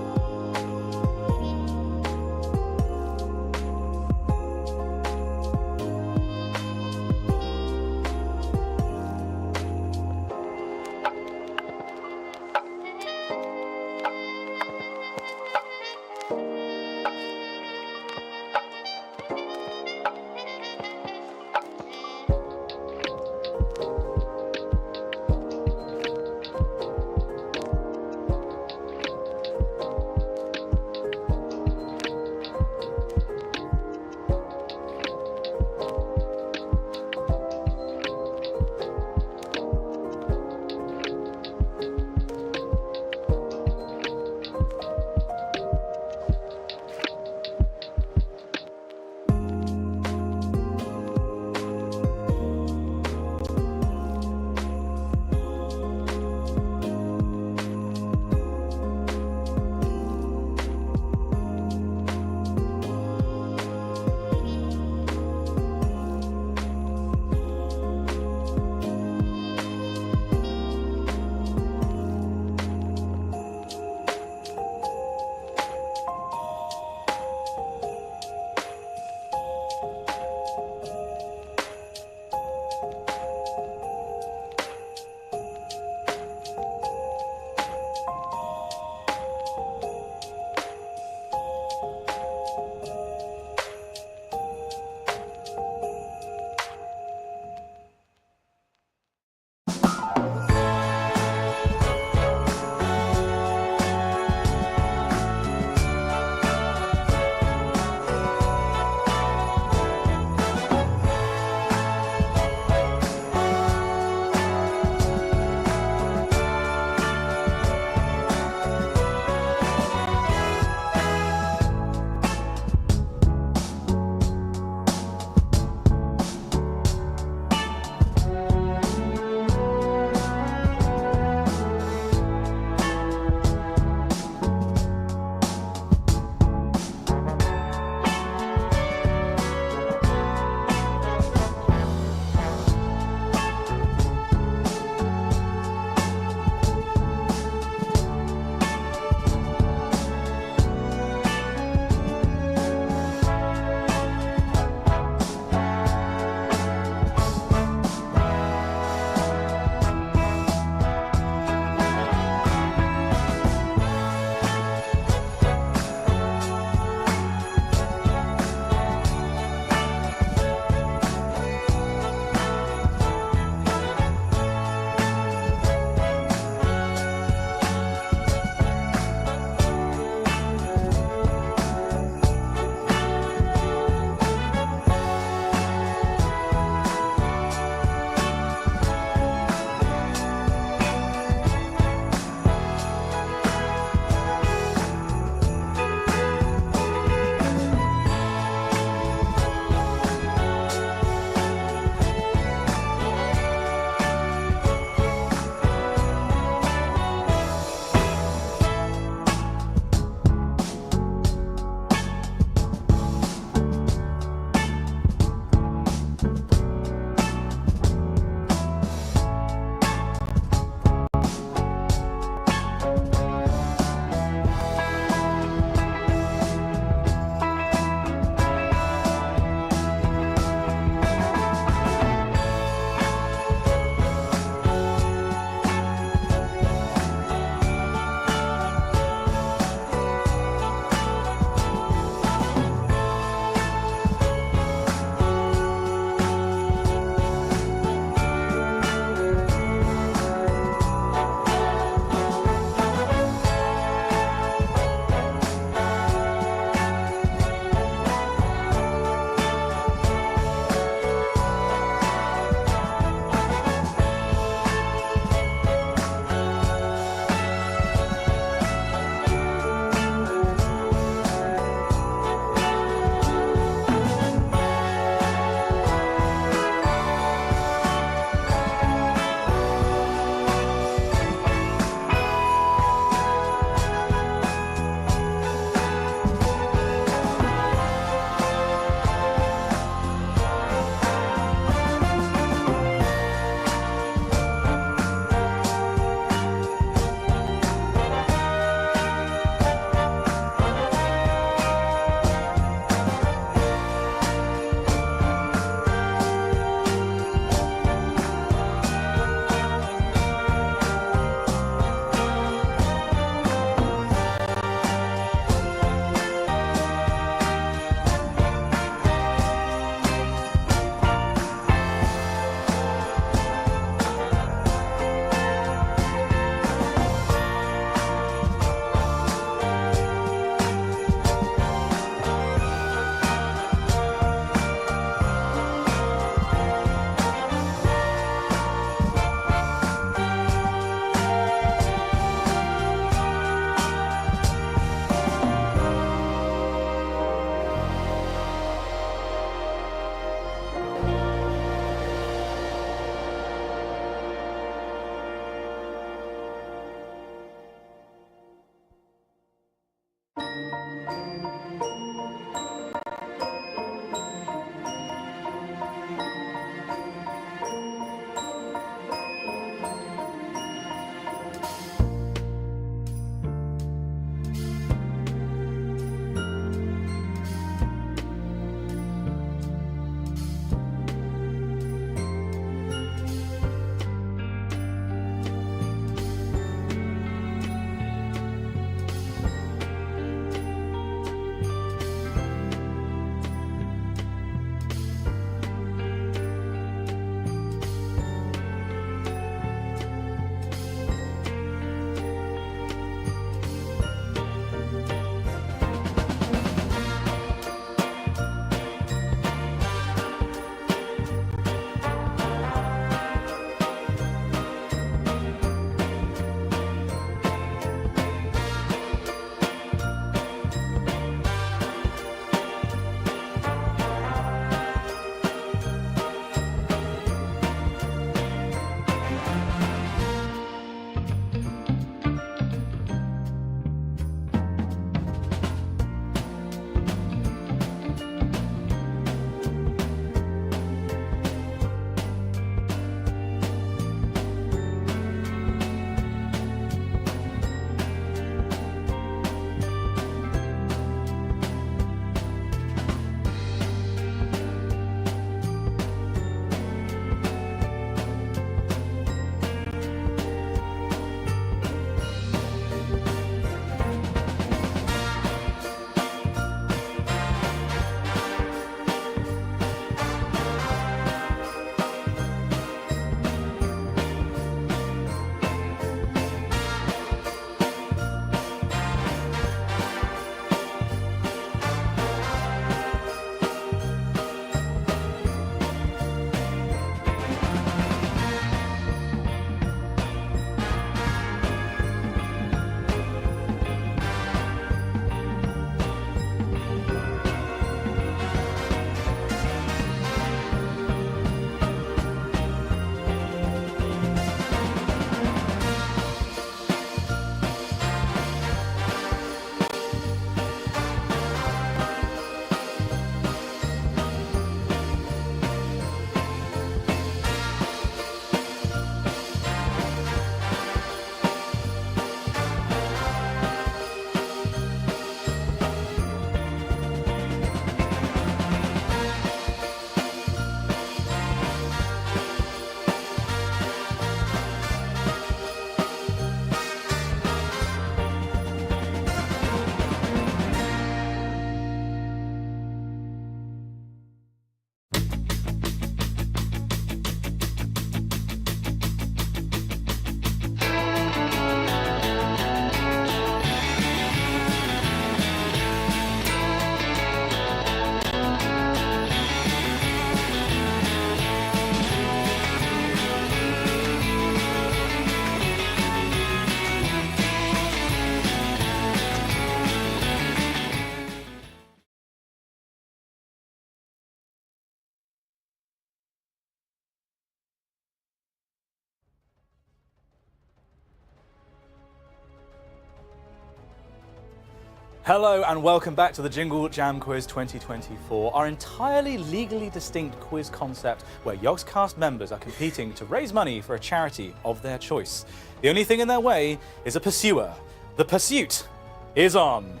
Hello and welcome back to the Jingle Jam Quiz 2024, our entirely legally distinct quiz concept where Yogscast members are competing to raise money for a charity of their choice. The only thing in their way is a pursuer. The pursuit is on.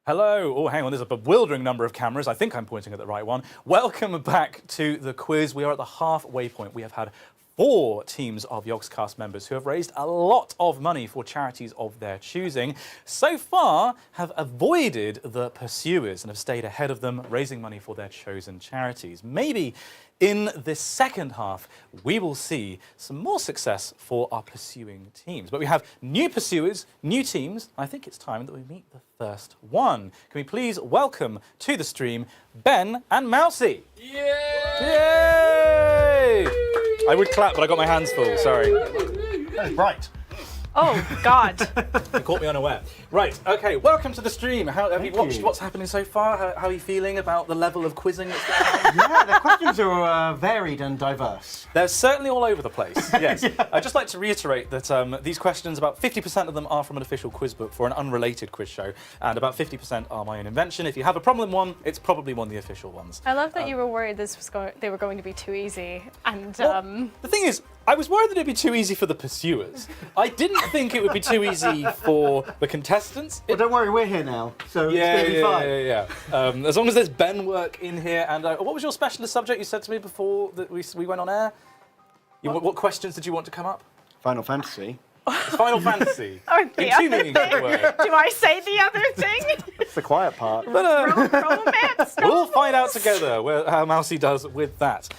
Hello. Oh, hang on. There's a bewildering number of cameras. I think I'm pointing at the right one. Welcome back to the quiz. We are at the halfway point. We have had 4 teams of Yogscast members who have raised a lot of money for charities of their choosing. So far, have avoided the pursuers and have stayed ahead of them, raising money for their chosen charities. Maybe in this second half, we will see some more success for our pursuing teams. But we have new pursuers, new teams. I think it's time that we meet the first one. Can we please welcome to the stream Ben and Mousy? Yay! I would clap, but I got my hands full. Sorry. Right. Oh, God. You caught me unaware. Right, okay, welcome to the stream. Have you watched what's happening so far? How are you feeling about the level of quizzing that's going on? Yeah, the questions are varied and diverse. They're certainly all over the place, yes. Yeah. I'd just like to reiterate that these questions, about 50% of them are from an official quiz book for an unrelated quiz show, and about 50% are my own invention. If you have a problem with one, it's probably one of the official ones. I love that you were worried they were going to be too easy. And the thing is, I was worried that it'd be too easy for the pursuers. I didn't think it would be too easy for the contestants. Well, don't worry, we're here now, so it's going to be fine. Yeah. As long as there's Ben work in here. And what was your specialist subject you said to me before that we went on air? What questions did you want to come up? Final Fantasy. It's Final Fantasy. Oh, in 2 meanings of the word. Do I say the other thing? It's the quiet part. But, we'll find out together how Mousy does with that.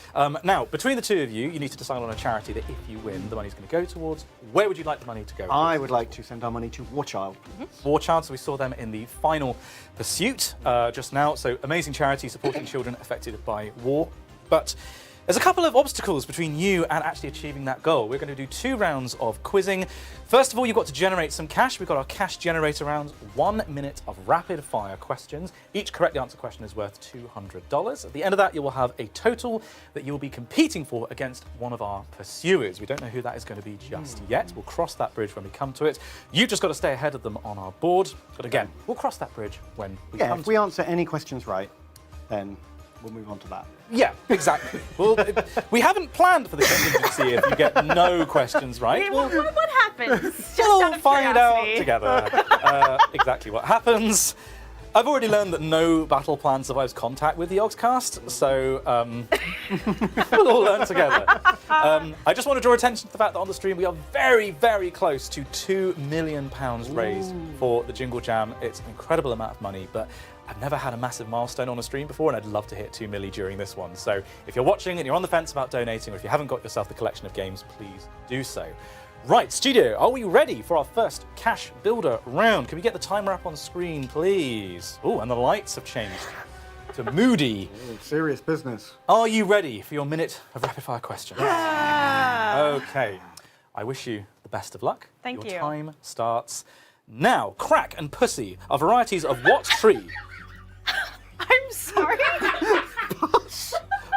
Now, between the two of you, you need to decide on a charity that if you win, the money's going to go towards. Where would you like the money to go? I would like to send our money to War Child. War Child, so we saw them in the final pursuit just now. So amazing charity supporting children affected by war. But there's a couple of obstacles between you and actually achieving that goal. We're going to do 2 rounds of quizzing. First of all, you've got to generate some cash. We've got our cash generator rounds, 1 minute of rapid fire questions. Each correctly answered question is worth $200. At the end of that, you will have a total that you will be competing for against one of our pursuers. We don't know who that is going to be just yet. We'll cross that bridge when we come to it. You've just got to stay ahead of them on our board. But again, we'll cross that bridge when we come to it. If we answer any questions right, then we'll move on to that. Yeah, exactly. Well, we haven't planned for the contingency if you get no questions right. What happens? We'll find out together exactly what happens. I've already learned that no battle plan survives contact with the Yogscast, so we'll all learn together. I just want to draw attention to the fact that on the stream we are very, very close to £2 million raised for the Jingle Jam. It's an incredible amount of money, but I've never had a massive milestone on a stream before, and I'd love to hit 2 million during this one. So if you're watching and you're on the fence about donating, or if you haven't got yourself the collection of games, please do so. Right, studio, are we ready for our first cash builder round? Can we get the timer up on screen, please? Oh, and the lights have changed to moody. Serious business. Are you ready for your minute of rapid fire questions? Okay. I wish you the best of luck. Thank you. Your time starts now. Crack and pussy are varieties of what tree? I'm sorry.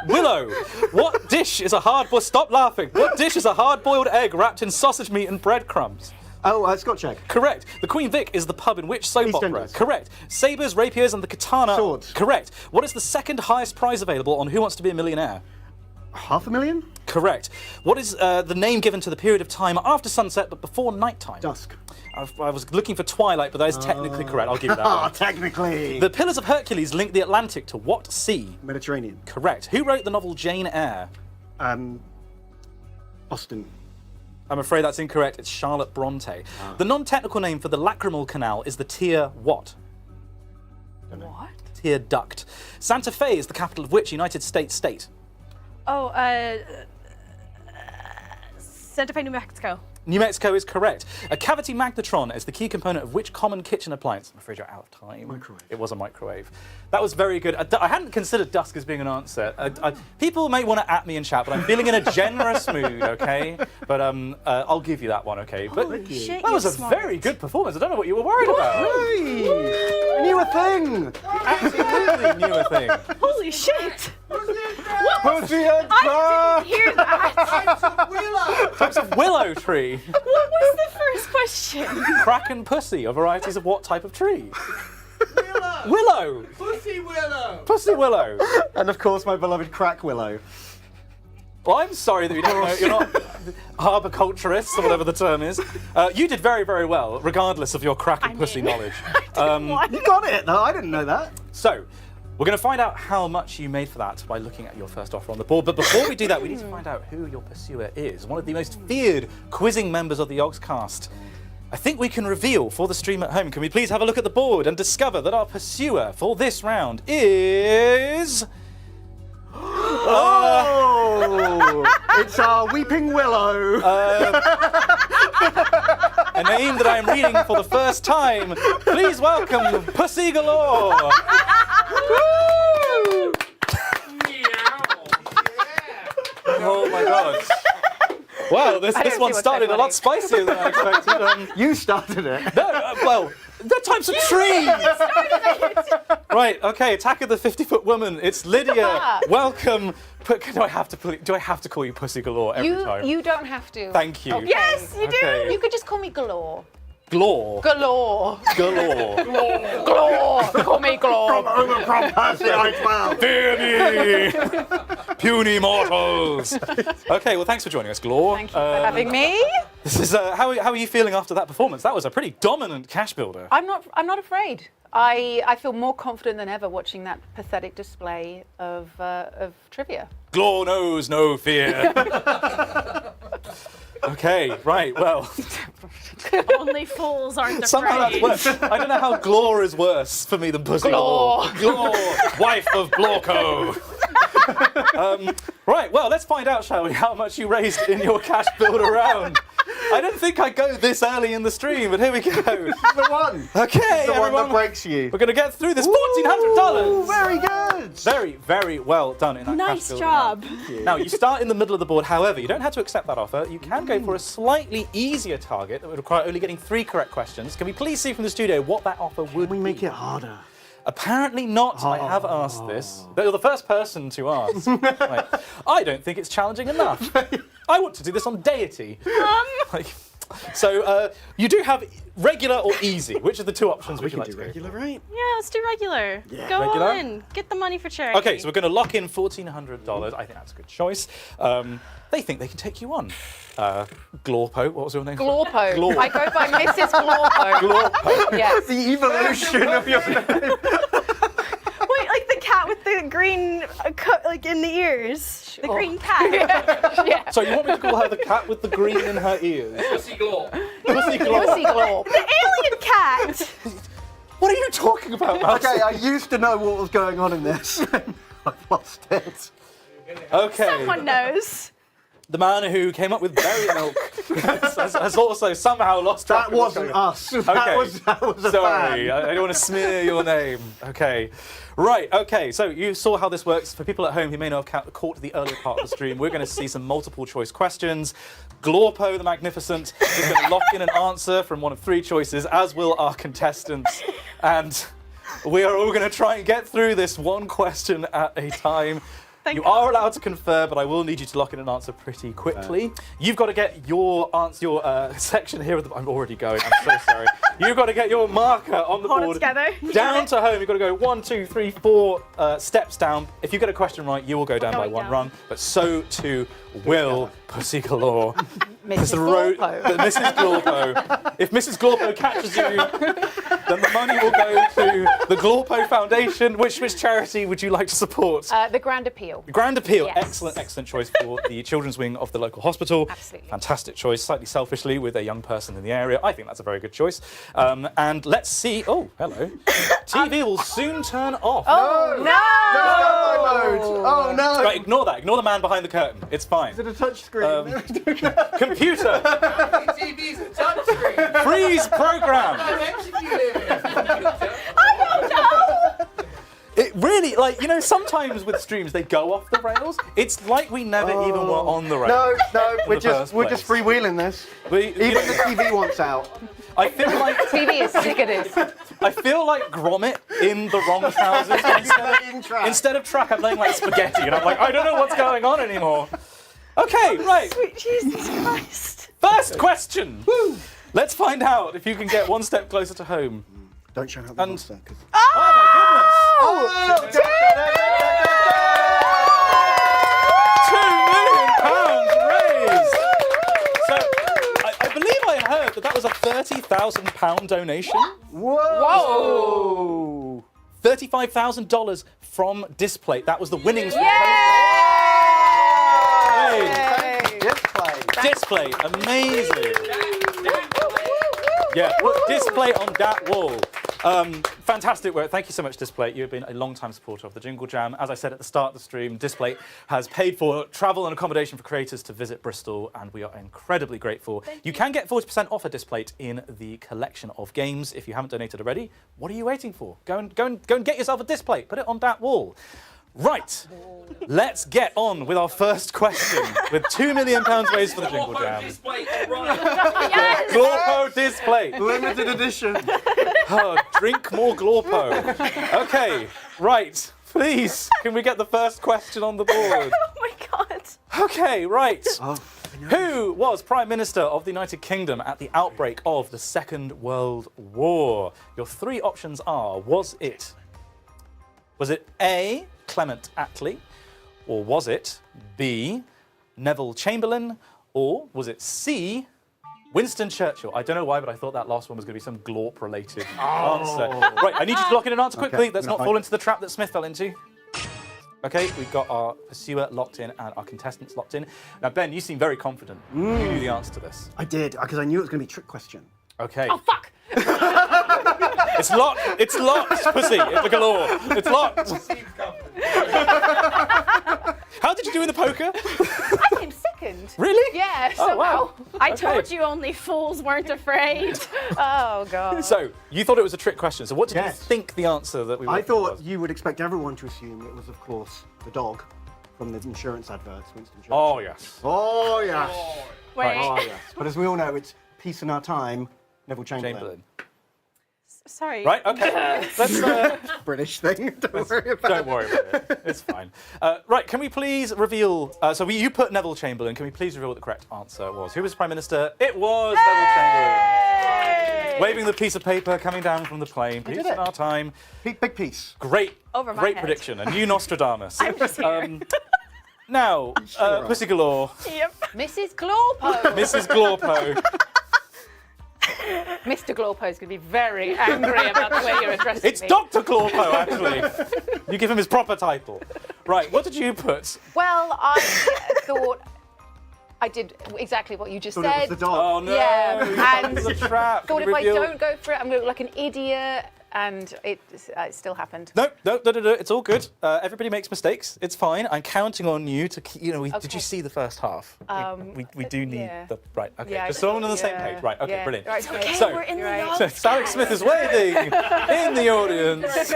Willow. What dish is a hard-boiled... Stop laughing. What dish is a hard-boiled egg wrapped in sausage meat and breadcrumbs? Oh, Scotch egg. Correct. The Queen Vic is the pub in which soap opera? Correct. Sabres, rapiers, and the katana... Swords. Correct. What is the second highest prize available on Who Wants to Be a Millionaire? $500,000? Correct. What is the name given to the period of time after sunset but before nighttime? Dusk. I was looking for twilight, but that is technically correct. I'll give you that one. Technically. The Pillars of Hercules link the Atlantic to what sea? Mediterranean. Correct. Who wrote the novel Jane Eyre? Austen. I'm afraid that's incorrect. It's Charlotte Bronte. The non-technical name for the lacrimal canal is the tear what? What? Tear duct. Santa Fe is the capital of which United States state? Oh, Santa Fe, New Mexico. New Mexico is correct. A cavity magnetron is the key component of which common kitchen appliance? I'm afraid you're out of time. Microwave. It was a microwave. That was very good. I hadn't considered dusk as being an answer. People may want to at me in chat, but I'm feeling in a generous mood, okay? But I'll give you that one, okay? But shit, that was a smart. very good performance. I don't know what you were worried about. I knew a thing. Absolutely knew a thing. Holy shit! Pussy and I didn't hear that. Types of willow tree. What was the first question? Crack and pussy are varieties of what type of tree? Willow. Pussy willow. Pussy willow. And of course, my beloved crack willow. Well, I'm sorry that you don't know. You're not arboriculturists or whatever the term is. You did very, very well, regardless of your crack and pussy knowledge. You got it. No, I didn't know that. So, we're going to find out how much you made for that by looking at your first offer on the board. But before we do that, we need to find out who your pursuer is. One of the most feared quizzing members of the Yogscast. I think we can reveal for the stream at home. Can we please have a look at the board and discover that our pursuer for this round is... Oh! It's our Weeping Willow. A name that I'm reading for the first time. Please welcome Pussy Galore. Woo! Oh my god. Wow, this one started a lot spicier than I expected. You started it. No, well, they're types of trees. Right, okay, attack of the 50-foot woman. It's Lydia. Welcome. Do I have to call you Pussy Galore every time? You don't have to. Thank you. Okay. Yes, you Okay. You could just call me Galore. Glore. Galore. Galore. Galore. Call me Galore. Fear me, puny mortals. Okay, well, thanks for joining us, Glore. Thank you for having me. This is how are you feeling after that performance? That was a pretty dominant cash builder. I'm not afraid. I feel more confident than ever watching that pathetic display of trivia. Glore knows no fear. Okay, right, well. Only fools aren't Somehow afraid. that's worse. I don't know how Glore is worse for me than Pussy Galore. Glore, wife of Blorko. Right, well, let's find out, shall we, how much you raised in your cash builder round. I didn't think I'd go this early in the stream, but here we go. The one. Okay, the everyone. one that breaks you. We're going to get through this. $1,400. Very good. Very, very well done in that Nice cash builder job. round. Now, you start in the middle of the board. However, you don't have to accept that offer. You can go for a slightly easier target that would require only getting 3 correct questions. Can we please see from the studio what that offer would be? We make it harder. Apparently not. I have asked this. But you're the first person to ask. Right. I don't think it's challenging enough. I want to do this on deity. So you do have regular or easy. Which of the 2 options would you like to do? Regular, right? Yeah, let's do regular. Yeah. Go Regular? all in. Get the money for charity. Okay, so we're going to lock in $1,400. I think that's a good choice. They think they can take you on. Glorpo, what was your name? Glorpo. Glor. I go by Mrs. Glorpo. Glorpo. Yes. The evolution of your name. Wait, like the cat with the green, like in the ears. The green cat. Yeah. So you want me to call her the cat with the green in her ears? Pussy Glore. Pussy Glore. Pussy Glorp. The alien cat. What are you talking about, Mouse? Okay, I used to know what was going on in this. I've lost it. Okay. Someone knows. The man who came up with berry milk has also somehow lost track. That wasn't us. Okay. That was a Sorry, fan. I don't want to smear your name. Okay. Right, okay, so you saw how this works. For people at home who may not have caught the earlier part of the stream, we're going to see some multiple choice questions. Glorpo the Magnificent is going to lock in an answer from one of 3 choices, as will our contestants. And we are all going to try and get through this one question at a time. You are allowed to confer, but I will need you to lock in an answer pretty quickly. You've got to get your answer, your section here. I'm already going. I'm so sorry. You've got to get your marker on the Hold it board together. down to home. You've got to go 1, 2, 3, 4 steps down. If you get a question right, you will go down by 1 rung. But so too will Pussy Galore. Mrs. Glorpo. Mrs. Glorpo. If Mrs. Glorpo catches you then the money will go to the Glorpo Foundation. Which charity would you like to support? The Grand Appeal. Grand Appeal, Yes. excellent choice for the children's wing of the local hospital. Absolutely. Fantastic choice, slightly selfishly with a young person in the area. I think that's a very good choice. And let's see. Oh, hello. TV will soon turn off. Oh, no! Oh, no! Right, ignore that. Ignore the man behind the curtain. It's fine. Is it a touch screen? Computer. TV's a touchscreen. Freeze program. I don't know! It really, like, you know, sometimes with streams they go off the rails. It's like we never even were on the rails. No, in we're the just first we're just place. freewheeling this. We- Even the TV wants out. I feel like TV is sick of this. I feel like Gromit in the wrong trousers. Instead of track, I'm playing like spaghetti, and I'm like, I don't know what's going on anymore. Okay, right. Sweet Jesus Christ. First question. Woo. Let's find out if you can get one step closer to home. Don't show out the monster. Oh my goodness! £2 million raised. So I believe I heard that was a £30,000 donation. Whoa! $35,000 from Display. That was the winnings. Display, amazing. Yeah, look, Display on that wall. Fantastic work. Thank you so much, Display. You have been a long-time supporter of the Jingle Jam. As I said at the start of the stream, Display has paid for travel and accommodation for creators to visit Bristol, and we are incredibly grateful. You can get 40% off a Display in the collection of games. If you haven't donated already, what are you waiting for? Go and get yourself a Display. Put it on that wall. Right, let's get on with our first question with £2 million raised for the Jingle Jam. Yes! Glorpo Display. Limited edition. Oh, drink more Glorpo. Okay, right. Please, can we get the first question on the board? Oh my god. Okay, right. Who was Prime Minister of the United Kingdom at the outbreak of the Second World War? Your three options are, was it A, Clement Attlee, or was it B, Neville Chamberlain, or was it C, Winston Churchill? I don't know why, but I thought that last one was going to be some Glorp-related answer. Right, I need you to lock in an answer quickly. Okay, Let's not fall into the trap that Smith fell into. Okay, we've got our pursuer locked in and our contestants locked in. Now, Ben, you seem very confident. You knew the answer to this. I did, because I knew it was going to be a trick question. Okay. Oh, fuck! It's locked. It's locked, pussy. It's a galore. It's locked. How did you do in the poker? I came second. Really? Yeah, Oh, somehow. wow. I Okay. told you only fools weren't afraid. Oh, God. So, you thought it was a trick question. So, what did you Yes. think the answer that we were I looking thought was? you would expect everyone to assume it was, of course, the dog from the insurance adverts, Winston Churchill. Oh, yes. Oh, yes. Wait. Oh, yes. But as we all know, it's peace in our time, Neville Chamberlain. Chamberlain. Sorry. Right, okay. Let's, British thing, don't worry about don't worry about it. It's fine. Right, can we please reveal... you put Neville Chamberlain. Can we please reveal what the correct answer was? Who was Prime Minister? It was Neville Chamberlain. Waving the piece of paper coming down from the plane. Peace did in it. our time. Big piece. Great. Over my Great head. prediction. A new Nostradamus. I'm just here. Now, Pussy Galore, Yep. Mrs. Glorpo. Mrs. Glorpo. Mr. Glorpo is going to be very angry about the way you're addressing It's me. Dr. Glorpo, actually. You give him his proper title. Right, what did you put? Well, I thought I did exactly what you just Thought said. it was the dog. Oh, no. Yeah, and It's a trap. thought Can if you I reveal- don't go for it, I'm going to look like an idiot, and it still happened. No, it's all good. Everybody makes mistakes. It's fine. I'm counting on you to keep, did you Okay. see the first half? We do need yeah. the, right, okay. Yeah, Just so we're on the same yeah. page. Right, okay, Yeah. brilliant. Right, okay. So, We're in the so Alex Smith is waving in the audience.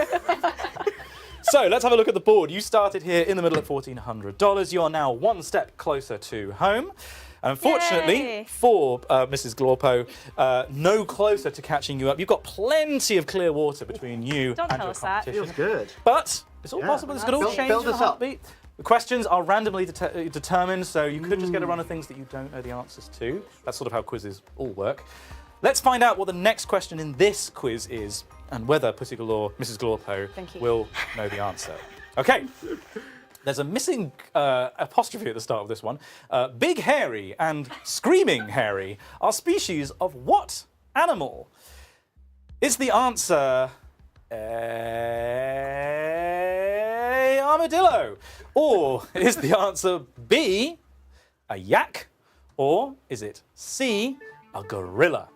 So let's have a look at the board. You started here in the middle at $1,400. You are now one step closer to home. And unfortunately Yay. for Mrs. Glorpo, no closer to catching you up. You've got plenty of clear water between you Don't and tell your us that. competition. Feels good. But it's all Yeah. possible. This could all Build- change build in a us up. heartbeat. The questions are randomly determined, so you could just get a run of things that you don't know the answers to. That's sort of how quizzes all work. Let's find out what the next question in this quiz is and whether Pussy Galore, Mrs. Glorpo, Thank you. will know the answer. Okay. There's a missing apostrophe at the start of this one. Big Hairy and Screaming Hairy are species of what animal? Is the answer A, armadillo? Or is the answer B, a yak? Or is it C, a gorilla?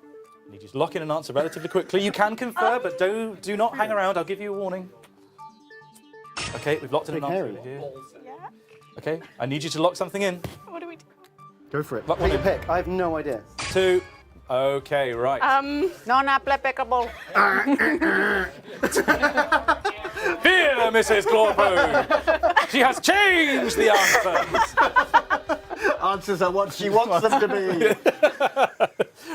I need you to lock in an answer relatively quickly. You can confer, but do not hang around. I'll give you a warning. Okay, we've locked in an answer here. Okay, I need you to lock something in. What do we do? Go for it. Lock Take one a in. pick. I have no idea. 2. Okay, right. Non-applicable. Here, Mrs. Glorpo. She has changed the answers. Answers are what she wants them to be.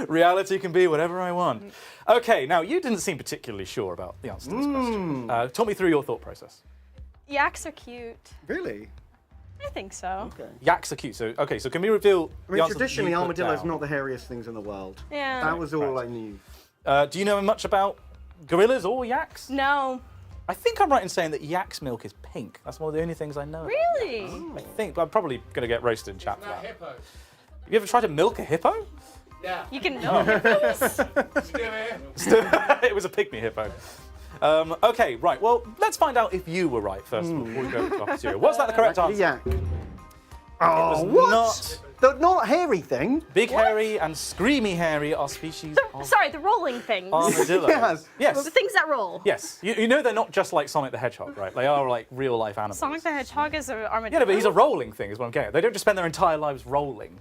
Reality can be whatever I want. Okay, now you didn't seem particularly sure about the answer to this question. Talk me through your thought process. Yaks are cute. Really? I think so. Okay. Yaks are cute. So, okay, so can we reveal I the mean, answer traditionally, that you put armadillos down? not the hairiest things in the world. Yeah. That was all I knew. Do you know much about gorillas or yaks? No. I think I'm right in saying that yak's milk is pink. That's one of the only things I know. about Really? yaks. I think, but I'm probably going to get roasted in chat for that. Hippo. Have you ever tried to milk a hippo? Yeah. You can milk hippos. It was a pygmy hippo. Okay, right. Well, let's find out if you were right first before we go to top zero. Was that the correct answer? Yak. Oh, what? Not the not hairy thing. Big hairy and screamy hairy are species of Sorry, the rolling things. armadillo. Yes. The things that roll. Yes. You know they're not just like Sonic the Hedgehog, right? They are like real life animals. Sonic the Hedgehog is an armadillo. Yeah, but he's a rolling thing, is what I'm getting at. They don't just spend their entire lives rolling.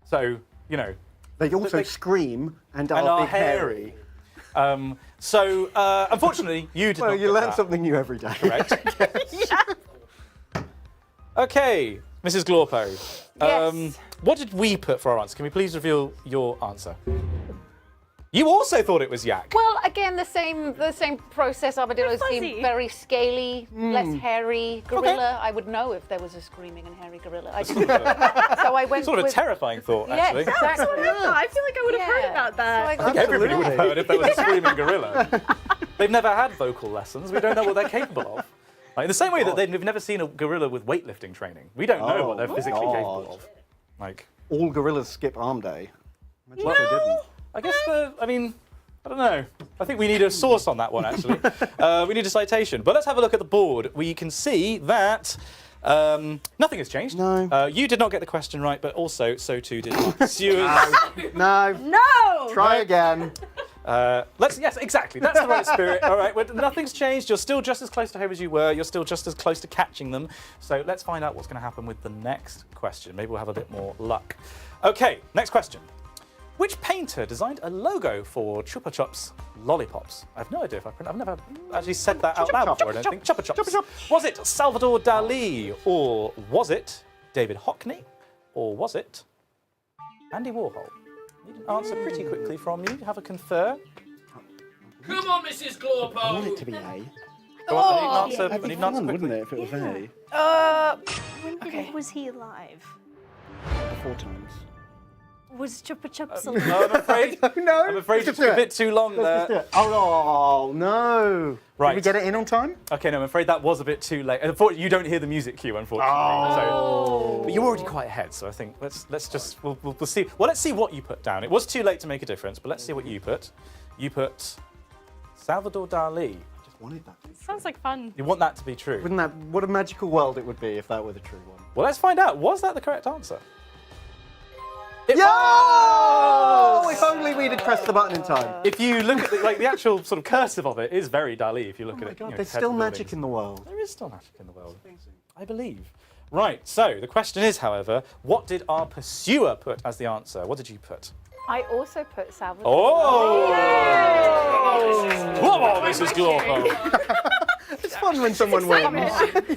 So, you know. They also scream and are big hairy. Unfortunately, you did not Well, you get learn that. something new every day. Correct. Okay, Mrs. Glorpo. Yes. What did we put for our answer? Can we please reveal your answer? You also thought it was yak. Well, again, the same process. Armadillos They're seem fuzzy. very scaly, less hairy. Gorilla, I would know if there was a screaming and hairy gorilla. I didn't. So I went Sort of a with... terrifying thought, Yes, actually. exactly. I feel like I would have heard about that. So I think everybody would have heard if there was a screaming gorilla. They've never had vocal lessons. We don't know what they're capable of. Like, in the same way that we've never seen a gorilla with weightlifting training. We don't know what they're physically capable of. Like, all gorillas skip arm day. Imagine if they didn't. I guess I don't know. I think we need a source on that one, actually. We need a citation. But let's have a look at the board. We can see that nothing has changed. No. You did not get the question right, but also so too did our pursuers. No. No! Try again. Yes, exactly. That's the right spirit. All right, nothing's changed. You're still just as close to home as you were. You're still just as close to catching them. So let's find out what's going to happen with the next question. Maybe we'll have a bit more luck. Okay, next question. Which painter designed a logo for Chupa Chups lollipops? I have no idea if I've never actually said that out loud before, I don't think. Chupa Chups. Was it Salvador Dali, or was it David Hockney, or was it Andy Warhol? Need an answer pretty quickly from you. Have a confer. Come on, Mrs. Glorpo. I want it to be A. Go on, I need an answer. That'd I be need an answer fun, quickly. wouldn't it, if it was A? Was he alive? 4 times. Was Chupa Chups No, I'm afraid. No. I'm afraid you took a bit too long Let's there. just do it. Oh, no. Right. Did we get it in on time? Okay, no, I'm afraid that was a bit too late. Unfortunately, you don't hear the music cue, unfortunately. So, but you're already quite ahead, so I think let's just we'll see. Well, let's see what you put down. It was too late to make a difference, but let's see what you put. You put Salvador Dali. I just wanted that to be true. Sounds like fun. You want that to be true. Wouldn't that? What a magical world it would be if that were the true one. Well, let's find out. Was that the correct answer? It Oh! If only we'd had pressed the button in time. If you look at the actual sort of cursive of it is very Dali. If you look at it, God, you know, there's compared still to the magic buildings. in the world. There is still magic in the world. I believe. Right. So the question is, however, what did our pursuer put as the answer? What did you put? I also put Salvador. Oh! Come on, Mrs. Glorpo. It's fun when someone wins. It's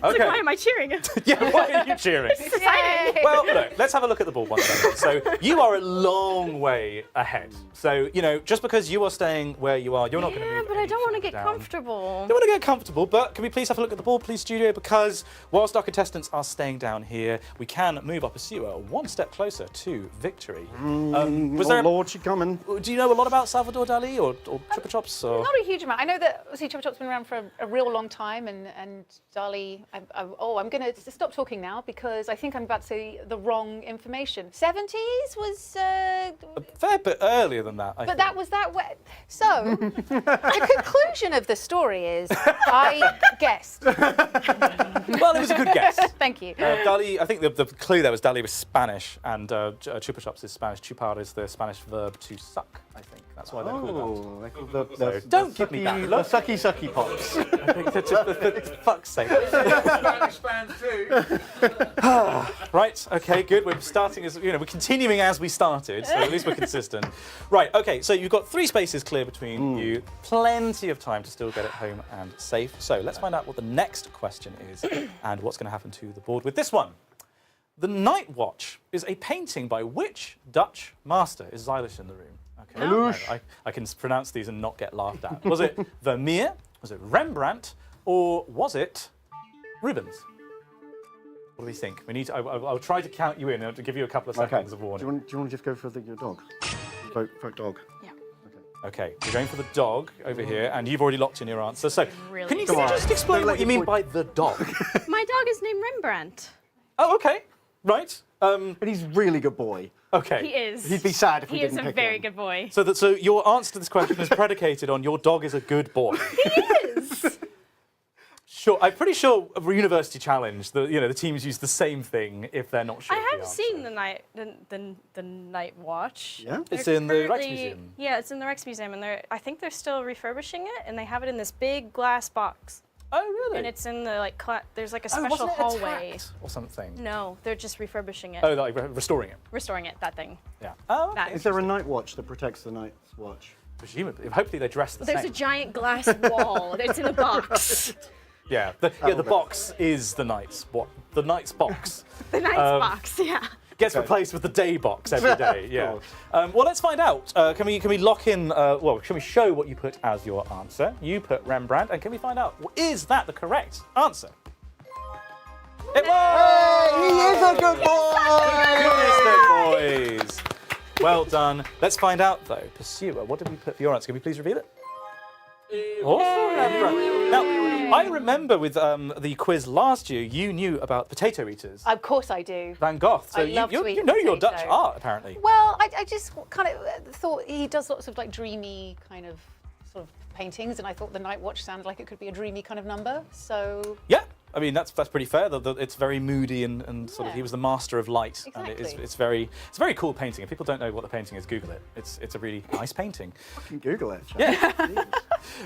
like, why am I cheering? Yeah, why are you cheering? It's exciting. Well, look, let's have a look at the board one second. So you are a long way ahead. So, you know, just because you are staying where you are, you're not going to move. Yeah, but I don't want to get down. comfortable. Don't want to get comfortable, but can we please have a look at the board, please, studio? Because whilst our contestants are staying down here, we can move our pursuer one step closer to victory. Was there? Lord, she coming. Do you know a lot about Salvador Dali or Chupa Chups? Or? Not a huge amount. I know that obviously Chupa Chups been around for a real long long time, and Dali, I'm going to stop talking now because I think I'm about to say the wrong information. 70s was... A fair bit earlier than that, I think. that was that way. So, the conclusion of the story is I guessed. Well, it was a good guess. Thank you. Dali, I think the clue there was Dali was Spanish, and chupa chups is Spanish. Chupar is the Spanish verb to suck, I think. That's why they're called that. So don't give me that look. The sucky pops. I think that's just for fuck's sake. Spanish fans too. Right, okay, good. We're starting as, we're continuing as we started, so at least we're consistent. Right, okay, so you've got 3 spaces clear between you. Plenty of time to still get it home and safe. So let's find out what the next question is and what's going to happen to the board with this one. The Night Watch is a painting by which Dutch master? Is Zylish in the room? Okay, I can pronounce these and not get laughed at. Was it Vermeer? Was it Rembrandt? Or was it Rubens? What do we think? We need to, I'll try to count you in and to give you a couple of seconds of warning. Do you want to just go for your dog? Vote dog. Yeah. Okay, we're going for the dog over here, and you've already locked in your answer. So, Really can you just explain what you mean by the dog? My dog is named Rembrandt. Oh, okay. Right. But he's a really good boy. Okay. He is. He'd be sad if we He is didn't a pick very him. good boy. So your answer to this question is predicated on your dog is a good boy. He is. Sure, I'm pretty sure a university challenge, the teams use the same thing if they're not sure. I of the have answer. seen the Night Watch. Yeah? They're It's in the currently- Rijksmuseum. Yeah, it's in the Rijksmuseum, and I think they're still refurbishing it, and they have it in this big glass box. Oh, really? And it's in the there's like a Oh, special wasn't it hallway. attacked or something? No, they're just refurbishing it. Oh, like restoring it. Restoring it, that thing. Yeah. Oh, That Is there a night watch that protects the night's watch? Presumably. Hopefully they dress the There's same. a giant glass wall. It's in a box. Yeah, the box is the night's box. The Night's box, yeah. Gets replaced with the day box every day. Yeah. Well, let's find out. Can we lock in? Can we show what you put as your answer? You put Rembrandt, and can we find out is that the correct answer? It was. Hey, he is a good boy. Goodness, boys. Well done. Let's find out though. Pursuer, what did we put for your answer? Can we please reveal it? Also Rembrandt. Now, I remember with the quiz last year, you knew about potato eaters. Of course I do. Van Gogh. So I love to eat you know your potato. Dutch art, apparently. Well, I just kind of thought he does lots of like dreamy kind of sort of paintings, and I thought the Night Watch sounded like it could be a dreamy kind of number. So Yeah, I mean that's pretty fair. It's very moody and sort of he was the master of light, and it's very cool painting. If people don't know what the painting is, Google it. It's a really nice painting. Fucking Google it. Yeah.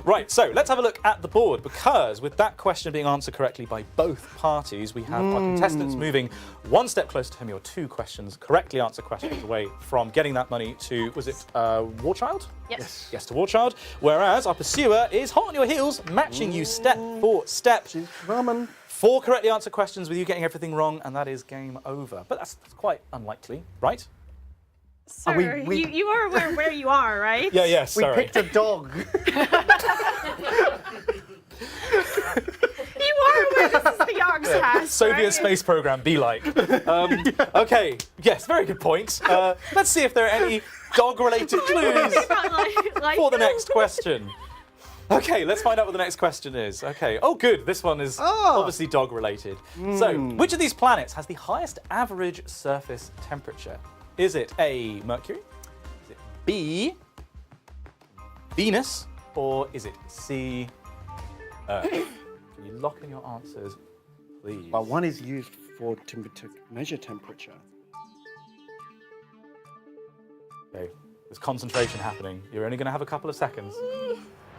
Right, so let's have a look at the board, because with that question being answered correctly by both parties, we have our contestants moving one step closer to him. Your 2 questions, correctly answered questions away from getting that money to, was it Warchild? Yes. Yes, to Warchild. Whereas our pursuer is hot on your heels, matching you step for step. She's coming. 4 correctly answered questions with you getting everything wrong, and that is game over. But that's quite unlikely, right? Sir, you are aware where you are, right? Yeah, yes, We sorry. picked a dog. You are aware this is the Yogscast, Soviet right? space program, be like. Okay, yes, very good point. Let's see if there are any dog-related clues for the next question. Okay, let's find out what the next question is. Okay, oh good, this one is obviously dog-related. So, which of these planets has the highest average surface temperature? Is it A, Mercury? Is it B, Venus? Or is it C, Earth? Can you lock in your answers, please? Well, one is used to measure temperature. Okay, there's concentration happening. You're only going to have a couple of seconds.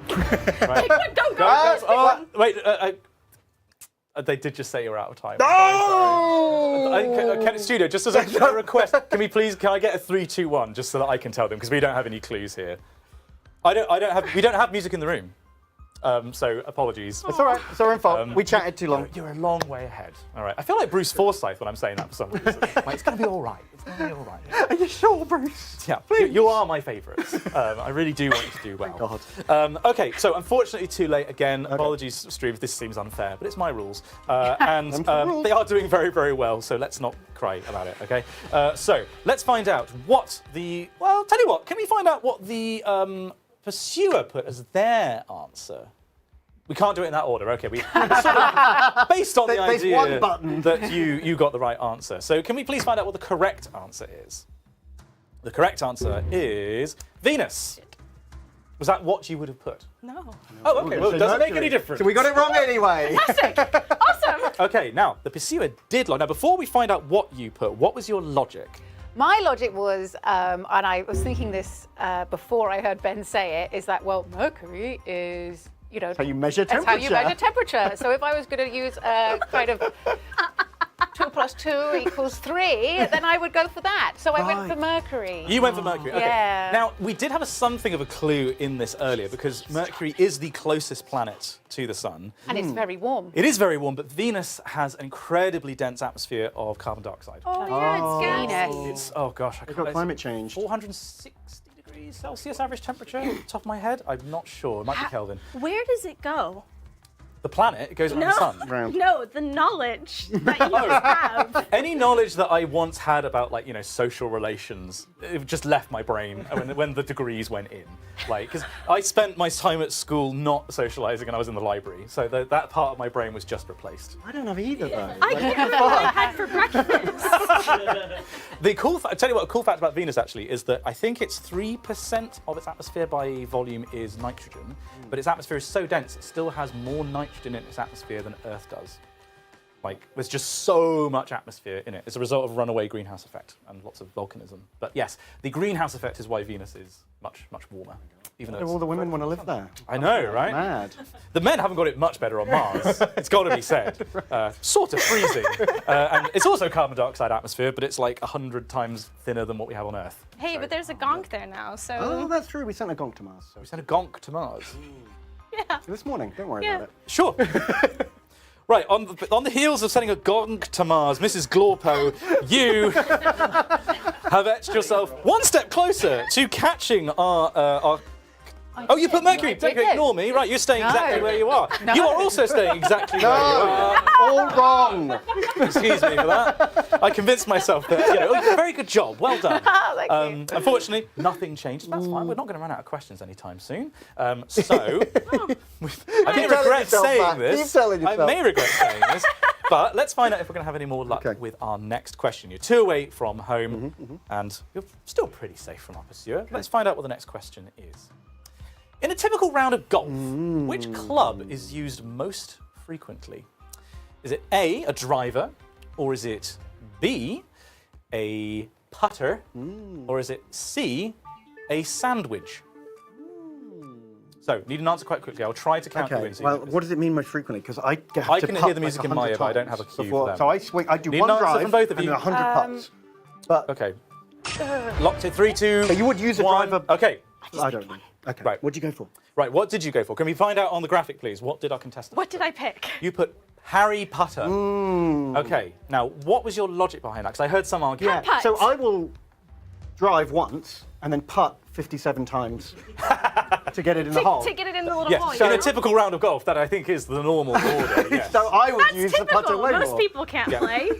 Right. Go. Oh, wait, they did just say you're out of time. No! Can studio, just as a request, can I get a 3, 2, 1, just so that I can tell them, because we don't have any clues here. We don't have music in the room. So apologies. It's all right. It's our own fault. We chatted too long. You're a long way ahead. All right. I feel like Bruce Forsyth when I'm saying that for some reason. Like, it's going to be all right. It's going to be all right. Are you sure, Bruce? Yeah. You are my favourites. I really do want you to do well. God. Okay. So unfortunately, too late again. Okay. Apologies, stream. This seems unfair, but it's my rules, and they are doing very, very well. So let's not cry about it. Okay. So let's find out what the. Well, tell you what. Can we find out what the pursuer put as their answer? We can't do it in that order. Okay, we sort of, based on the There's idea one button. that you got the right answer. So can we please find out what the correct answer is? The correct answer is Venus. Was that what you would have put? No. Oh, okay. Well, it doesn't make any difference. So we got it wrong anyway. Awesome. Okay, now the pursuer did lie. Now, before we find out what you put, what was your logic? My logic was, and I was thinking this before I heard Ben say it, is that, well, Mercury is, you know... How you measure temperature. That's how you measure temperature. So if I was going to use a kind of 2 + 2 = 3, then I would go for that. So I went for Mercury. You went for Mercury. Okay. Yeah. Now, we did have something of a clue in this earlier because Mercury is the closest planet to the Sun. And it's very warm. It is very warm, but Venus has an incredibly dense atmosphere of carbon dioxide. Oh, yeah, it's gas. It's, oh gosh, We've got climate change. 460 degrees Celsius average temperature, top of my head. I'm not sure. It might be Kelvin. Where does it go? The planet, it goes around the sun. No, the knowledge that you have. Any knowledge that I once had about, like, you know, social relations, it just left my brain when the degrees went in. Like, because I spent my time at school not socializing and I was in the library, so that part of my brain was just replaced. I don't have either, though. I can't remember what I had for breakfast. The cool I'll tell you what, a cool fact about Venus actually is that I think it's 3% of its atmosphere by volume is nitrogen, but its atmosphere is so dense it still has more nitrogen in its atmosphere than Earth does. Like, there's just so much atmosphere in it. It's a result of runaway greenhouse effect and lots of volcanism. But yes, the greenhouse effect is why Venus is much, much warmer. Even though all the women want to live there. I know, right? Mad. The men haven't got it much better on Mars. It's got to be said. Sort of freezing. And it's also carbon dioxide atmosphere, but it's like 100 times thinner than what we have on Earth. Hey, but there's a gonk there now, so... Oh, that's true. We sent a gonk to Mars. We sent a gonk to Mars. Yeah. This morning. Don't worry about it. Sure. Right, on the heels of sending a gonk to Mars, Mrs. Glorpo, you have etched yourself one step closer to catching our Oh, you put Mercury. Don't ignore me. Right, you're staying exactly where you are. No. You are also staying exactly where you are. All wrong. Excuse me for that. I convinced myself that, you know, very good job. Well done. Unfortunately, nothing changed. That's fine. We're not going to run out of questions anytime soon. So, I may regret saying this. I may regret saying this. But let's find out if we're going to have any more luck with our next question. You're 2 away from home, and you're still pretty safe from our pursuer. Let's find out what the next question is. In a typical round of golf, which club is used most frequently? Is it A, a driver, or is it B, a putter, or is it C, a sandwich? So, need an answer quite quickly. I'll try to count you in. Well, what does it mean most frequently? Because I have I to can putt hear the music like in my ear, 100 but I don't have a times cue before, for them. So I swing. I do Need one an answer drive from both of and you. then 100 putts. But okay. Locked in 3, 2. So you would use a 1. driver. Okay. I don't know. Okay. Right. What'd you go for? Right. What did you go for? Can we find out on the graphic, please? What did our contestant? What did I pick? You put Harry Potter. Okay. Now, what was your logic behind that? Because I heard some argue. Yeah. So I will drive once and then putt 57 times to get it in the hole. To get it in the little Yes. hole. So in a typical round of golf, that I think is the normal order. Yes. So I would That's use typical. the putter way Most more. people can't play.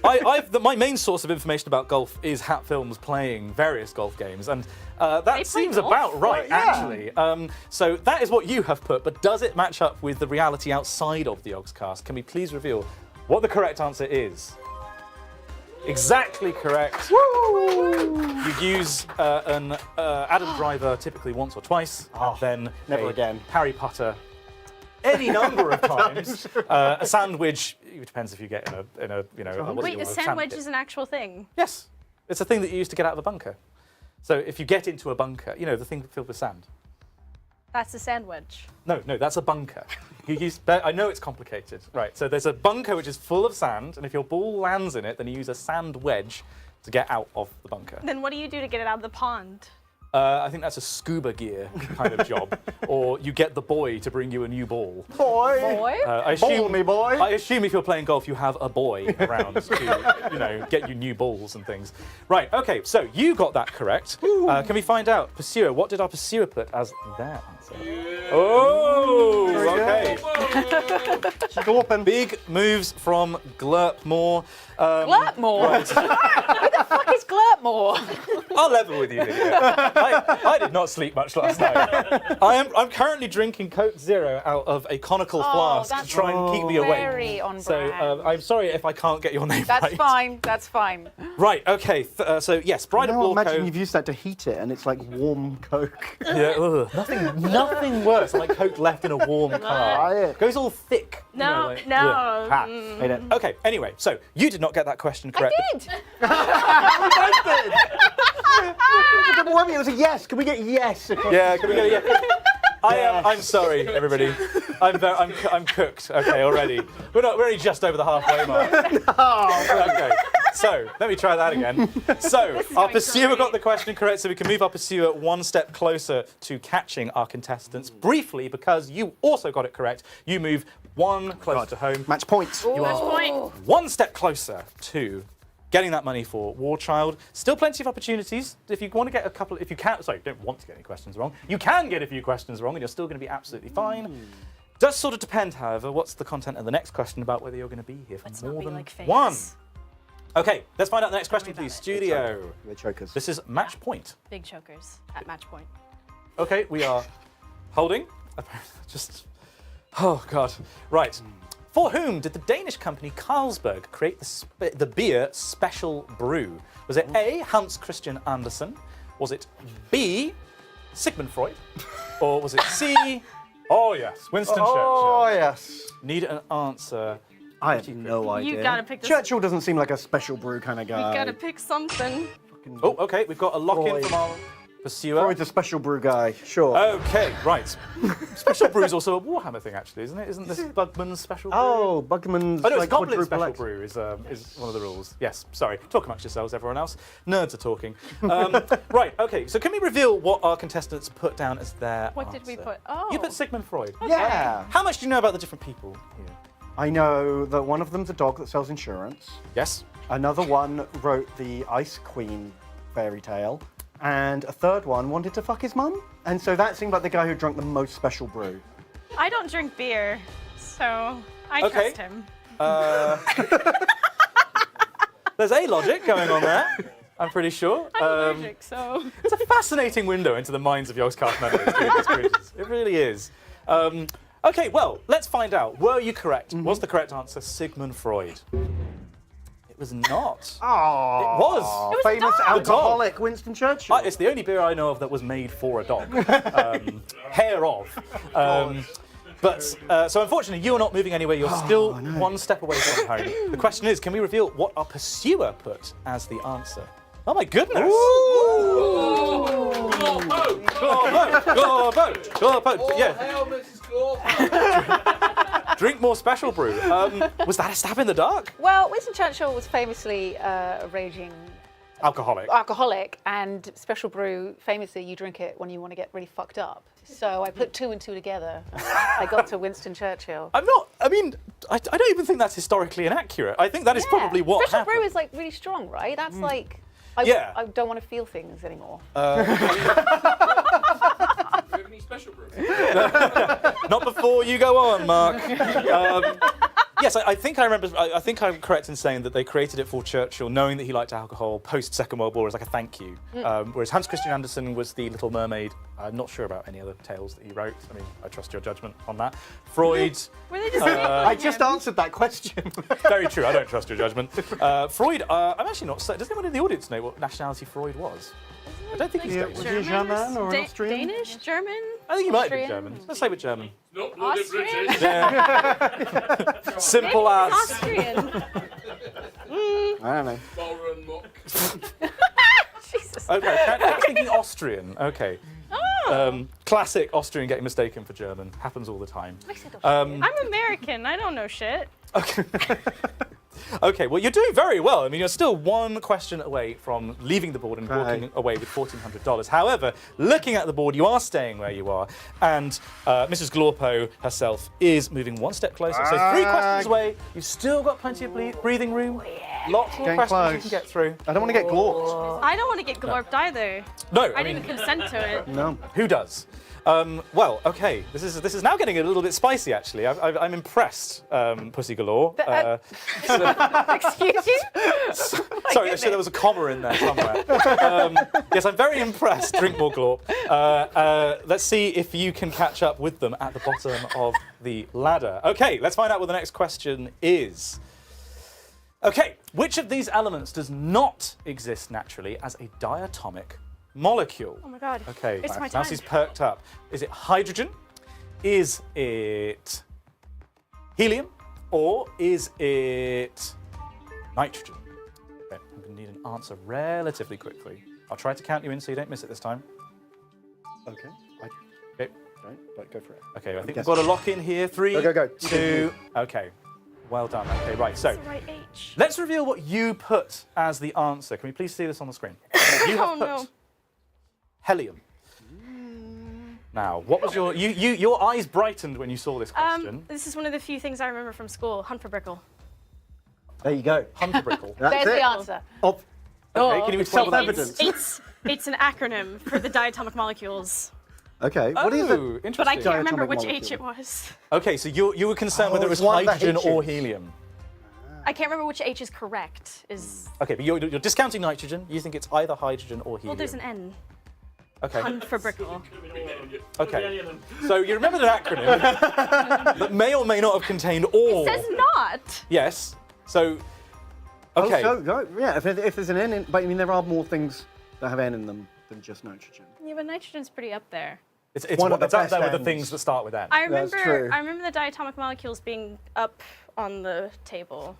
My main source of information about golf is Hat Films playing various golf games, and that seems golf? about right, Well, yeah. actually. So that is what you have put, but does it match up with the reality outside of the Yogscast? Can we please reveal what the correct answer is? Exactly correct. You use an Adam Driver typically once or twice, then never again. Harry Potter any number of times. A sandwich, it depends if you get in a you know. Wait, a sandwich is an actual thing? Yes, it's a thing that you use to get out of a bunker. So if you get into a bunker, you know, the thing filled with sand. That's a sandwich. No, that's a bunker. You use, I know it's complicated. Right, so there's a bunker which is full of sand, and if your ball lands in it, then you use a sand wedge to get out of the bunker. Then what do you do to get it out of the pond? I think that's a scuba gear kind of job. Or you get the boy to bring you a new ball. Boy. Ball me, boy. I assume if you're playing golf, you have a boy around to, you know, get you new balls and things. Right, okay, so you got that correct. Can we find out, pursuer, what did our pursuer put as their answer? Oh, okay. Big moves from Glurpmore. Glurpmore? Right. Who the fuck is Glurpmore? I'll level with you, Lydia. I did not sleep much last night. I'm currently drinking Coke Zero out of a conical flask to try and keep me awake. Very on brand. So I'm sorry if I can't get your name That's right. fine. That's fine. Right. Okay. So yes, Bride of Blorco. Imagine you've used that to heat it, and it's like warm Coke. Yeah. Nothing worse than like Coke left in a warm car. Goes all thick. No, you know, like, no. Hate it. Okay. Anyway, so you did not get that question correct. I did. It was a yes. Can we get yes? Yeah. Can we get a yes? I'm sorry, everybody. I'm cooked. Okay, already. We're only just over the halfway mark. Okay. So let me try that again. So our pursuer got the question correct, so we can move our pursuer one step closer to catching our contestants. Briefly, because you also got it correct, you move one closer to home. Match points. You are one step closer to getting that money for War Child. Still plenty of opportunities. If you want to get a couple, if you can, sorry, don't want to get any questions wrong. You can get a few questions wrong, and you're still going to be absolutely fine. Does sort of depend, however, what's the content of the next question about whether you're going to be here for more than one. Okay, let's find out the next question, please. Studio. The chokers. This is match point. Big chokers at match point. Okay, we are holding. Just, oh God. Right. For whom did the Danish company Carlsberg create the beer Special Brew? Was it A, Hans Christian Andersen? Was it B, Sigmund Freud? Or was it C, oh yes, Winston Churchill? Oh yes. Need an answer. I have no idea. You gotta pick this. Churchill doesn't seem like a special brew kind of guy. You gotta pick something. Oh, okay, we've got a lock-in from our pursuer. Freud's a special brew guy, sure. Okay, right. Special Brew is also a Warhammer thing, actually, isn't it? Isn't this Bugman's Special Brew? Oh, Bugman's. Oh, no, it's like Goblin's Special X. Brew is one of the rules. Yes, sorry. Talk amongst yourselves, everyone else. Nerds are talking. Right, okay, so can we reveal what our contestants put down as their What did we answer? put? Oh. You put Sigmund Freud. Okay. Yeah. How much do you know about the different people here? I know that one of them's a dog that sells insurance. Yes. Another one wrote the Ice Queen fairy tale. And a third one wanted to fuck his mum. And so that seemed like the guy who drank the most special brew. I don't drink beer, so I Okay. trust him. There's a logic going on there, I'm pretty sure. I'm allergic, so. It's a fascinating window into the minds of Yogscast members, doing these quizzes. It really is. Okay, well, let's find out. Were you correct? Was the correct answer Sigmund Freud? It was not. Oh, It was. Famous The dog. alcoholic Winston Churchill. It's the only beer I know of that was made for a dog. Hair of. So unfortunately, you're not moving anywhere. You're still one step away from home. The question is, can we reveal what our pursuer put as the answer? Oh my goodness! Glorbo! Yeah. Drink more Special Brew. Was that a stab in the dark? Well, Winston Churchill was famously a raging Alcoholic. and Special Brew, famously, you drink it when you want to get really fucked up. So I put two and two together. I got to Winston Churchill. I don't even think that's historically inaccurate. I think that is probably what Special happened. Brew is like really strong, right? That's like, I don't want to feel things anymore. Special brew. Not before you go on, Mark. Yes, I think I remember. I think I'm correct in saying that they created it for Churchill, knowing that he liked alcohol post Second World War as like a thank you. Whereas Hans Christian Andersen was the Little Mermaid. I'm not sure about any other tales that he wrote. I mean, I trust your judgment on that. Freud. Were they just I just answered that question. Very true. I don't trust your judgment. Freud. I'm actually not certain. Does anyone in the audience know what nationality Freud was? I don't think he's Danish. Was he a German or an Austrian? Danish? German? I think he might be German. Let's say with German. Not bloody Austrian? British. Yeah. Simple as. Austrian. I don't know. Foreign muck. Jesus. Okay, Cat's thinking Austrian. Okay. Oh. Classic Austrian getting mistaken for German. Happens all the time. I'm American. I don't know shit. Okay, well, you're doing very well. I mean, you're still one question away from leaving the board and walking away with $1,400. However, looking at the board, you are staying where you are, and Mrs. Glorpo herself is moving one step closer. So 3 questions away. You've still got plenty of breathing room. Lots more Getting questions you close. can get through. I don't want to get glorped. I don't want to get glorped either. No, I didn't consent to it. No. Who does? Well, okay. This is now getting a little bit spicy, actually. I'm impressed, Pussy Galore. Excuse you? Sorry, there was a comma in there somewhere. Yes, I'm very impressed, Drink More Glorp. Let's see if you can catch up with them at the bottom of the ladder. Okay, let's find out what the next question is. Okay, which of these elements does not exist naturally as a diatomic molecule? Oh my god. Okay, It's my time. Mousie's perked up. Is it hydrogen? Is it helium? Or is it nitrogen? Okay, I'm going to need an answer relatively quickly. I'll try to count you in so you don't miss it this time. Okay. Okay. Right, but go for it. Okay, I think we've got a lock in here. 3, Go. 2. Okay. Well done. Okay, right. So That's the right H. let's reveal what you put as the answer. Can we please see this on the screen? You have put helium. Now, what was your eyes brightened when you saw this question? This is one of the few things I remember from school. Humperbrickle. There you go. Humperbrickle. There's the answer. Okay, can you explain what that self-evident. It's an acronym for the diatomic molecules. Okay, what is it? Interesting. But I can't remember Diatomic which molecule. H it was. Okay, so you were concerned whether it was it's one of the hydrogen or H's. helium. I can't remember which H is correct. Okay, but you're discounting nitrogen. You think it's either hydrogen or helium. Well, there's an N. Okay. Humperbrickle. Okay. So you remembered an acronym that may or may not have contained all. It says not. Yes. So. Okay. Oh, so, yeah, if there's an N in, but I mean there are more things that have N in them than just nitrogen. Yeah, but nitrogen's pretty up there. It's one of the up there best with the ends. things that start with N. I That's remember. true. I remember the diatomic molecules being up on the table.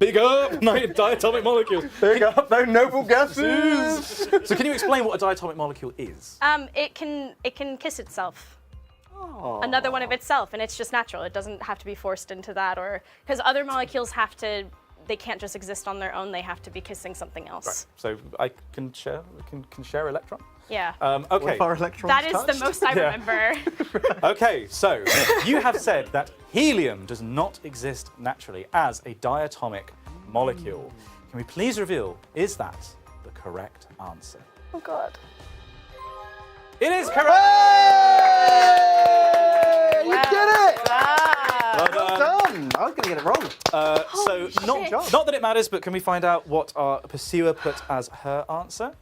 Big up, diatomic molecules. Big up, no noble gases. So can you explain what a diatomic molecule is? It can kiss itself. Another one of itself, and it's just natural. It doesn't have to be forced into that, or because other molecules have to. They can't just exist on their own. They have to be kissing something else. Right. So I can share electron. Yeah. Okay. If our electrons That is touched? the most I remember. Okay, so you have said that helium does not exist naturally as a diatomic molecule. Can we please reveal, is that the correct answer? Oh God. It is correct! You did it! Well done. I was going to get it wrong. So not that it matters, but can we find out what our pursuer put as her answer?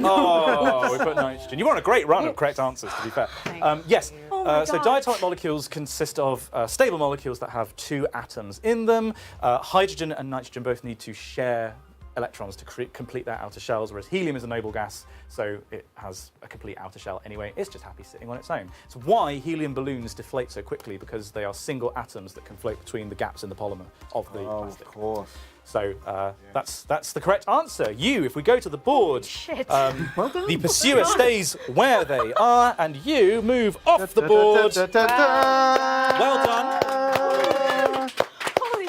Oh, we put nitrogen. You were on a great run of correct answers, to be fair. Yes, so diatomic molecules consist of stable molecules that have 2 atoms in them. Hydrogen and nitrogen both need to share electrons to complete their outer shells, whereas helium is a noble gas, so it has a complete outer shell anyway. It's just happy sitting on its own. It's why helium balloons deflate so quickly, because they are single atoms that can float between the gaps in the polymer of the plastic. Of course. So that's the correct answer. If we go to the board, the pursuer stays where they are, and you move off the board. Well done.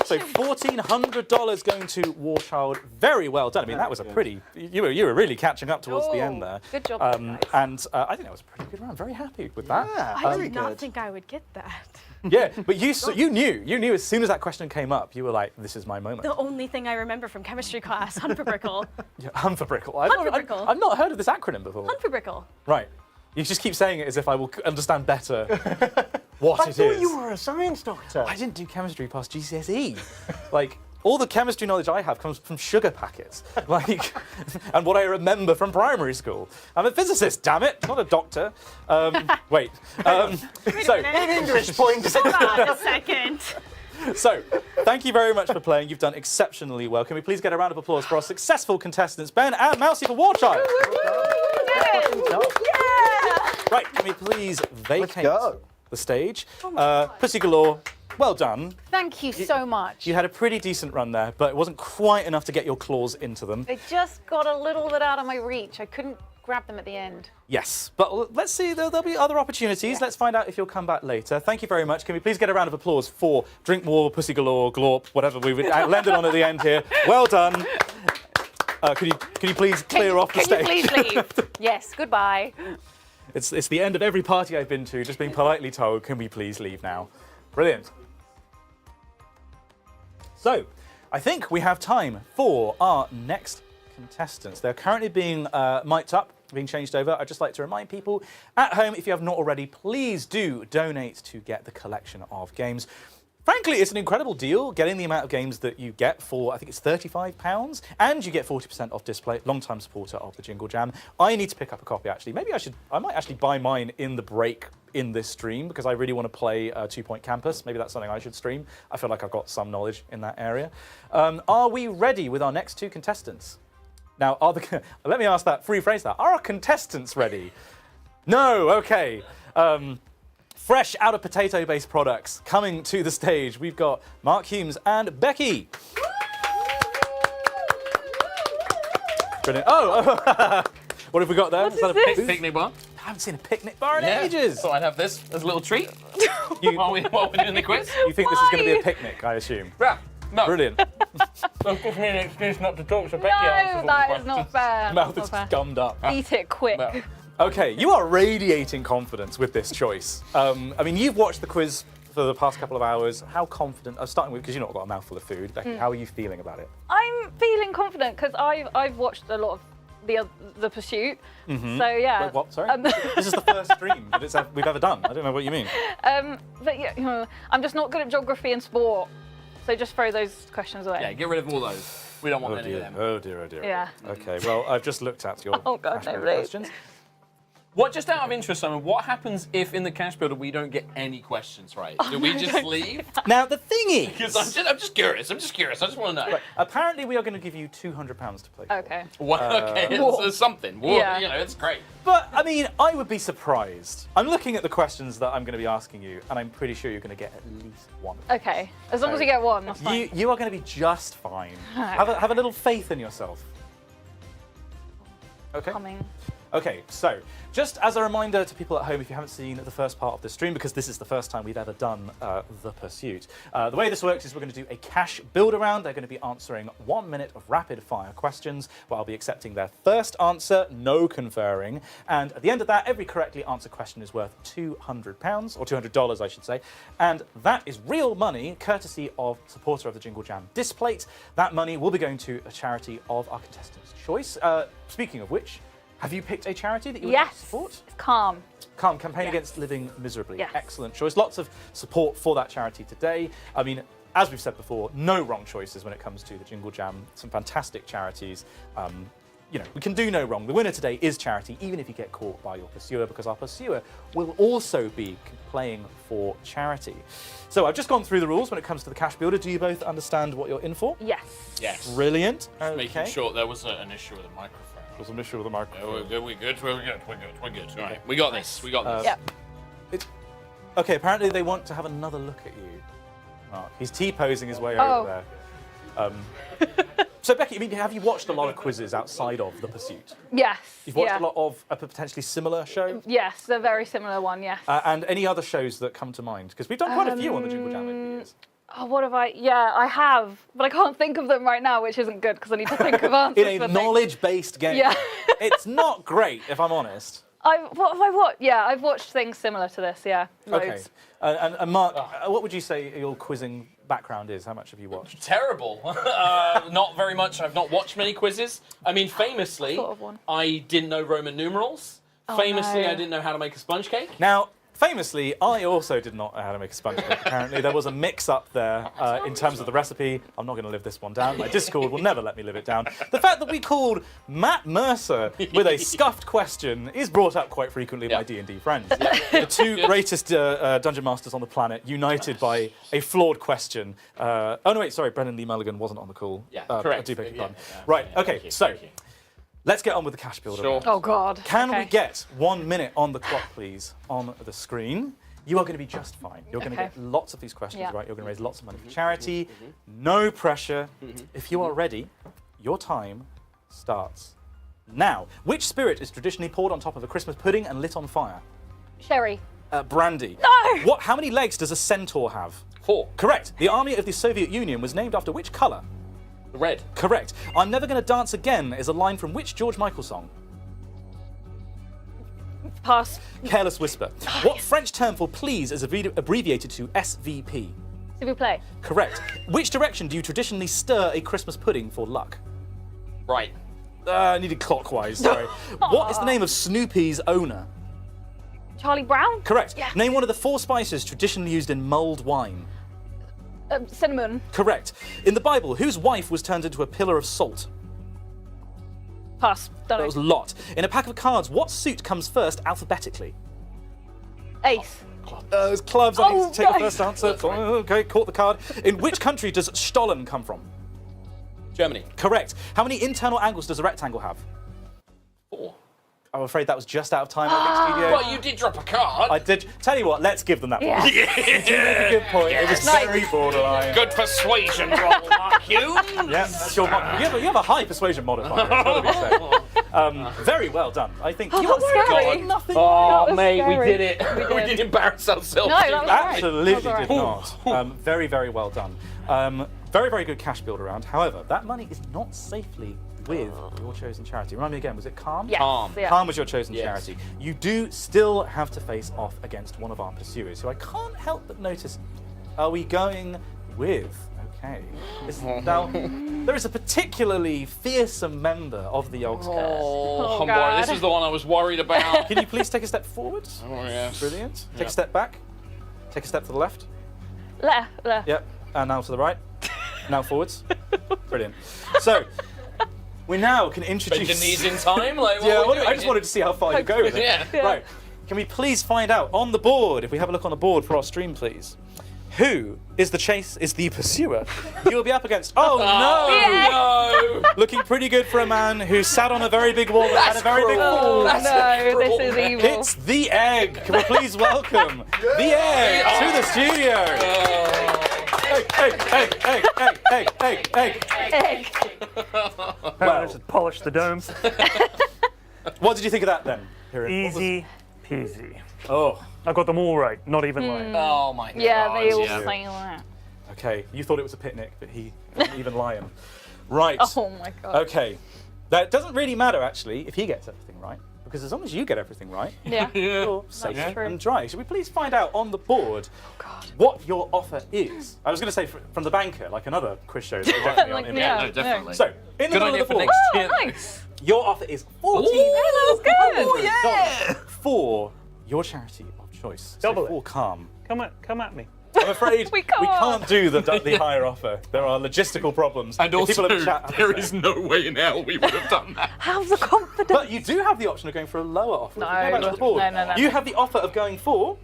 So $1,400 going to Warchild. Very well done. I mean, that was a pretty. You were really catching up towards the end there. Good job, and I think that was a pretty good round. Very happy with that. Yeah, I did not think I would get that. Yeah, but you knew as soon as that question came up, you were like, "This is my moment." The only thing I remember from chemistry class, Humperbrickle. Yeah, Humperbrickle. Humperbrickle. I've not heard of this acronym before. Humperbrickle. Right. You just keep saying it as if I will understand better what it is. I thought you were a science doctor. I didn't do chemistry past GCSE. Like, all the chemistry knowledge I have comes from sugar packets. Like, and what I remember from primary school. I'm a physicist, damn it, not a doctor. Wait. So, English point. Hold on a second. So, thank you very much for playing. You've done exceptionally well. Can we please get a round of applause for our successful contestants, Ben and Mousy for Warchild? Right, can we please vacate the stage? Pussy Galore, well done. Thank you so much. You had a pretty decent run there, but it wasn't quite enough to get your claws into them. They just got a little bit out of my reach. I couldn't grab them at the end. Yes, but let's see, there'll be other opportunities. Let's find out if you'll come back later. Thank you very much. Can we please get a round of applause for Drink More, Pussy Galore, Glorp, whatever we would landed on at the end here. Well done. Could you please clear off the stage? Can you please leave? Yes, goodbye. It's the end of every party I've been to, just being politely told, can we please leave now? Brilliant. So, I think we have time for our next contestants. They're currently being mic'd up being changed over, I'd just like to remind people at home, if you have not already, please do donate to get the collection of games. Frankly, it's an incredible deal, getting the amount of games that you get for, I think it's £35, and you get 40% off display. Long-time supporter of the Jingle Jam. I need to pick up a copy, actually. Maybe I might actually buy mine in the break in this stream, because I really want to play 2 Point Campus. Maybe that's something I should stream. I feel like I've got some knowledge in that area. Are we ready with our next two contestants? Now, let me ask that, rephrase that. Are our contestants ready? No, okay. Fresh out of potato-based products coming to the stage, we've got Mark Humes and Becky. Brilliant. Oh, what have we got there? What is this? Picnic bar. I haven't seen a picnic bar in ages. Thought I'd have this as a little treat while we're doing the quiz. You think this is going to be a picnic, I assume? Yeah. No. Brilliant. That gives me an excuse not to talk, so Becky No, that is not fair. Mouth is gummed up. Eat it quick. No. Okay, you are radiating confidence with this choice. I mean, you've watched the quiz for the past couple of hours. How confident, starting with, because you've not got a mouthful of food, Becky, how are you feeling about it? I'm feeling confident because I've watched a lot of the Pursuit. Mm-hmm. So yeah. Wait, what? Sorry? This is the first stream that we've ever done. I don't know what you mean. But yeah, I'm just not good at geography and sport. So just throw those questions away. Yeah, get rid of all those. We don't want any of them. Oh dear, oh dear. Yeah. Okay, well, I've just looked at your questions. What, just out of interest, Simon, what happens if in the cash builder we don't get any questions right? Do we just leave? Now, the thing is... Because I'm just curious. I just want to know. Right. Apparently, we are going to give you £200 to play for. Okay. Well, okay, it's something. Well, Yeah. You know, it's great. But, I mean, I would be surprised. I'm looking at the questions that I'm going to be asking you, and I'm pretty sure you're going to get at least one. Okay. As long as you get one, that's fine. You are going to be just fine. Alright. Have a little faith in yourself. Okay. Coming. Okay, so just as a reminder to people at home, if you haven't seen the first part of the stream, because this is the first time we've ever done The Pursuit, the way this works is we're going to do a cash build around. They're going to be answering 1 minute of rapid fire questions, where I'll be accepting their first answer, no conferring. And at the end of that, every correctly answered question is worth £200, or $200, I should say. And that is real money, courtesy of supporter of the Jingle Jam Displate. That money will be going to a charity of our contestants' choice. Speaking of which, have you picked a charity that you would like to support? It's Calm. Calm, Campaign Against Living Miserably. Yes. Excellent choice. Lots of support for that charity today. I mean, as we've said before, no wrong choices when it comes to the Jingle Jam. Some fantastic charities. You know, we can do no wrong. The winner today is charity, even if you get caught by your pursuer, because our pursuer will also be playing for charity. So I've just gone through the rules when it comes to the cash builder. Do you both understand what you're in for? Yes. Yes. Brilliant. Just making sure there was an issue with the microphone. There was an issue with the microphone. Yeah, we're good. All right, we got this. Yep. Okay, apparently they want to have another look at you, Mark. He's T-posing his way over there. So, Becky, I mean, have you watched a lot of quizzes outside of The Pursuit? Yes. You've watched a lot of a potentially similar show? Yes, a very similar one, yes. And any other shows that come to mind? Because we've done quite a few on the Jingle Jam over the years. Oh, what have I? Yeah, I have, but I can't think of them right now, which isn't good because I need to think of answers. In a knowledge-based game. Yeah. It's not great, if I'm honest. What have I watched? Yeah, I've watched things similar to this, yeah. Loads. Okay. And Mark, what would you say your quizzing background is? How much have you watched? Terrible. Not very much. I've not watched many quizzes. I mean, famously, I didn't know Roman numerals. Famously, I didn't know how to make a sponge cake. Now, famously, I also did not know how to make a sponge cake, apparently. There was a mix-up there in terms of the recipe. I'm not going to live this one down. My Discord will never let me live it down. The fact that we called Matt Mercer with a scuffed question is brought up quite frequently by D&D friends. The two greatest dungeon masters on the planet, united by a flawed question. Oh, no, wait, sorry, Brendan Lee Mulligan wasn't on the call. Yeah, I correct. do beg your pardon. Right, okay, so let's get on with the cash builder. Sure. Oh, God. Can we get 1 minute on the clock, please, on the screen? You are going to be just fine. You're going to get lots of these questions right. You're going to raise lots of money for charity. No pressure. If you are ready, your time starts now. Which spirit is traditionally poured on top of a Christmas pudding and lit on fire? Sherry. Brandy. No! How many legs does a centaur have? 4. Correct. The army of the Soviet Union was named after which colour? Red. Correct. I'm Never Gonna Dance Again is a line from which George Michael song? Pass. Careless Whisper. What French term for please is abbreviated to SVP? S'il vous plaît. Correct. Which direction do you traditionally stir a Christmas pudding for luck? Right. I needed clockwise, sorry. What is the name of Snoopy's owner? Charlie Brown? Correct. Name one of the 4 spices traditionally used in mulled wine. Cinnamon. Correct. In the Bible, whose wife was turned into a pillar of salt? Pass. Don't That was Lot. In a pack of cards, what suit comes first alphabetically? Ace. It's clubs. I need to take the nice. first answer. Okay, caught the card. In which country does Stollen come from? Germany. Correct. How many internal angles does a rectangle have? 4. I'm afraid that was just out of time, I think, studio. Well, you did drop a card. I did. Tell you what, let's give them that Yeah. point. You did make a good point. It was Nice. very borderline. Good persuasion roll, Mark Hughes. Yeah, that's your you have a high persuasion modifier. It's gotta be said. Very well done. I think you that's scary. got nothing. Oh, was mate, we scary. did it. We We did. didn't embarrass ourselves. No, too that was bad. right. Absolutely That did was not. Very, very well done. Very, very good cash build around. However, that money is not safely with your chosen charity. Remind me again, was it Calm? Yes. Calm. Yeah. Calm was your chosen Yes. charity. You do still have to face off against one of our pursuers, who I can't help but notice. Are we going with? Okay. Now, there is a particularly fearsome member of the Yogscast. Oh, I'm God. worried. This is the one I was worried about. Can you please take a step forward? Oh, yes. Brilliant. Take Yeah. a step back. Take a step to the left. Left. Yep. And now to the right. Now forwards. Brilliant. So, we now can introduce... Bend your knees in time? Like, what Yeah, are we doing? I just wanted to see how far you go with it. Yeah. Right. Can we please find out on the board, if we have a look on the board for our stream, please, who is the pursuer you will be up against? Oh, no! No! Looking pretty good for a man who sat on a very big wall and had a very big fall. Oh, no, this is evil. It's the Egg. Can we please welcome the Egg to the studio? Egg. Well, just polish the dome. What did you think of that then? Easy peasy. Oh. I got them all right, not even lying. Oh my god. Yeah, they all yeah. say that. Okay, you thought it was a picnic, but he wasn't even lying. Right. Oh my god. Okay. That doesn't really matter, actually, if he gets everything right. Because as long as you get everything right, Yeah. you're safe That's true. and dry. Should we please find out on the board what your offer is? I was going to say from the banker, like another quiz show that we're definitely on. Yeah, no, definitely. So, in the Good middle idea of the for board, next year. Oh, nice. your offer is $14 for your charity of choice. Double it. For Calm. Come at me. I'm afraid We we can't. can't do the higher offer. There are logistical problems. And If also, people in chat have there to is say. no way in hell we would have done that. How's the confidence? But you do have the option of going for a lower offer. No, If you go back to the board, no. you have the offer of going for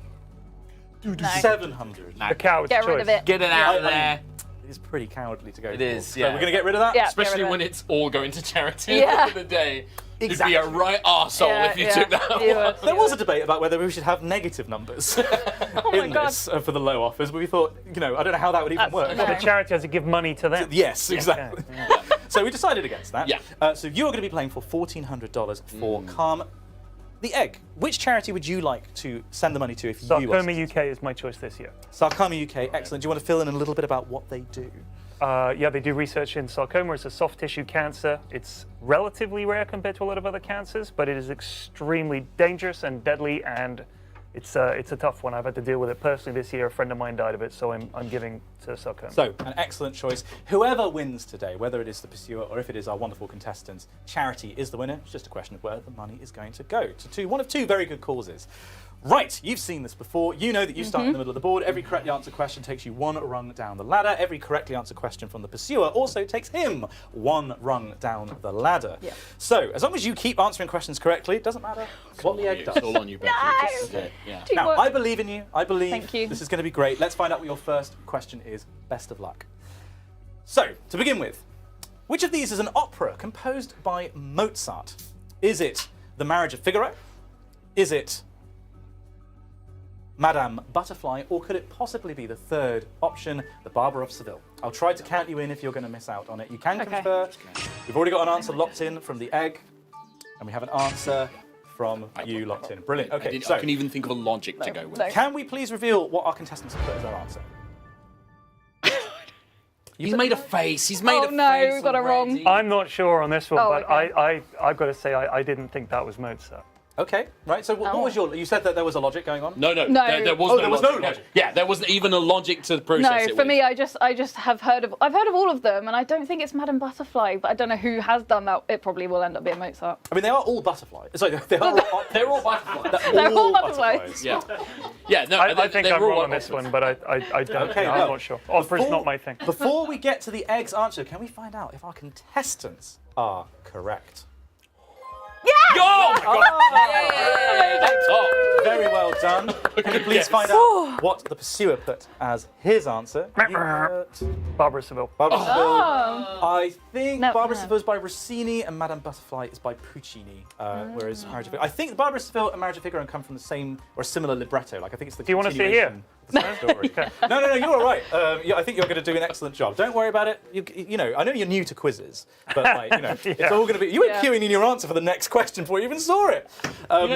700. The coward's Get choice. rid of it. Get it out of I mean, there. It is pretty cowardly to go. It for. is, So yeah. we're going to get rid of that. Yeah. Especially get rid when of it. it's all going to charity Yeah. at the end of the day. Exactly. You'd be a right arsehole Yeah, if you yeah. took that You one. would. There was a debate about whether we should have negative numbers in God. this for the low offers, but we thought, I don't know how that would even That's work. no. The charity has to give money to them. Yes, exactly. Okay. So we decided against that. Yeah. So you're going to be playing for $1,400 for Calm. The Egg. Which charity would you like to send the money to if you were Sarcoma UK is my choice this year. Sarcoma UK, excellent. Do you want to fill in a little bit about what they do? Yeah, they do research in sarcoma. It's a soft tissue cancer. It's relatively rare compared to a lot of other cancers, but it is extremely dangerous and deadly, and it's a tough one. I've had to deal with it personally this year. A friend of mine died of it, so I'm giving to sarcoma. So, an excellent choice. Whoever wins today, whether it is the pursuer or if it is our wonderful contestants, charity is the winner. It's just a question of where the money is going to go to one of two very good causes. Right, you've seen this before. You know that you start in the middle of the board. Every correctly answered question takes you one rung down the ladder. Every correctly answered question from the pursuer also takes him one rung down the ladder. Yeah. So, as long as you keep answering questions correctly, it doesn't matter what the egg does. It's all on you, Becky. No. Okay, yeah. Now, I believe in you. I believe Thank you. this is going to be great. Let's find out what your first question is. Best of luck. So, to begin with, which of these is an opera composed by Mozart? Is it The Marriage of Figaro? Is it Madame Butterfly? Or could it possibly be the third option, The Barber of Seville? I'll try to count you in if you're going to miss out on it. You can confer. We've already got an answer locked in from the egg, and we have an answer from you locked in. Brilliant. Okay, so I can even think of a logic to go with. can we please reveal what our contestants have put as their answer? He's made a face. He's made a face. Oh no, we got it wrong. I'm not sure on this one, Oh, but okay. I've got to say I didn't think that was Mozart. Okay, right. So what was your? You said that there was a logic going on. No. No. There was no logic. Yeah, there wasn't even a logic to process it. No, for me, I just have heard of. I've heard of all of them, and I don't think it's Madame Butterfly, but I don't know who has done that. It probably will end up being Mozart. I mean, they are all butterflies. Sorry, they're all butterflies. They're all butterflies. Yeah. Yeah. No, I think I'm wrong on this one, but I don't. Okay, know. well, I'm not sure. Opera's not my thing. Before we get to the eggs answer, can we find out if our contestants are correct? Go! Oh, very well done. Can you please find out what the pursuer put as his answer? Barbara Seville. Barbara Seville. Oh. I think No, Barbara no. Seville is by Rossini and Madame Butterfly is by Puccini, whereas Marriage of Figaro. I think Barbara Seville and Marriage of Figaro come from the same or similar libretto. Like I think it's the. Do you want to see here? The same story. No, you're all right. Yeah, I think you're going to do an excellent job. Don't worry about it. You know, I know you're new to quizzes, but like, you know, it's all going to be. You were queuing in your answer for the next question before you even saw it.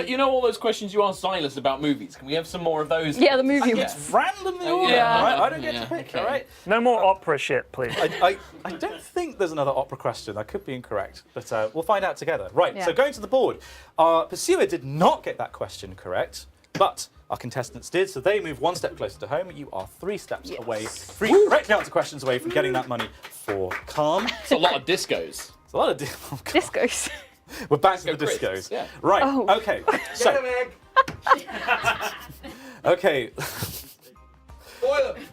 You know all those questions you asked Silas about movies. Can we have some more of those? Yeah, the movie Yeah. ones. Randomly ordered. Yeah. All right? I don't get to pick. Okay. All right. No more opera shit, please. I don't think there's another opera question. I could be incorrect, but we'll find out together. Right, Yeah. so going to the board. Our pursuer did not get that question correct, but our contestants did, so they move one step closer to home. You are 3 steps away, 3 correctly answered questions away from getting that money for Calm. It's a lot of discos. It's a lot of Discos. We're back to the Disco discos. crisps, yeah. Right, Oh. okay. So, okay.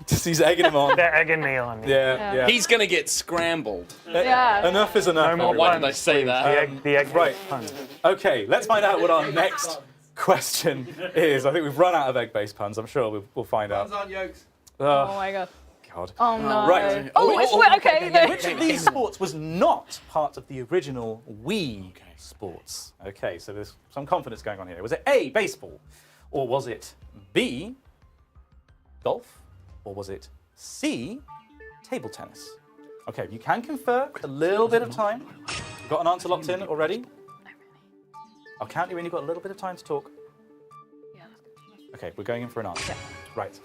Just he's egging him on. They're egging me on. Yeah. He's going to get scrambled. Yeah. Enough is enough. No more Why puns, did I say please. that? The egg Right. puns. Okay, let's find out what our next question is. I think we've run out of egg-based puns. I'm sure we'll find out. Puns aren't yolks. Oh my god. God. Oh no. Right. Okay. Which of these sports was not part of the original Wii sports? Okay, so there's some confidence going on here. Was it A, baseball? Or was it B, golf? Or was it C, table tennis? Okay, you can confer a little bit of time. You've got an answer locked in already? I'll count you in. You've got a little bit of time to talk. Okay, we're going in for an answer. Right.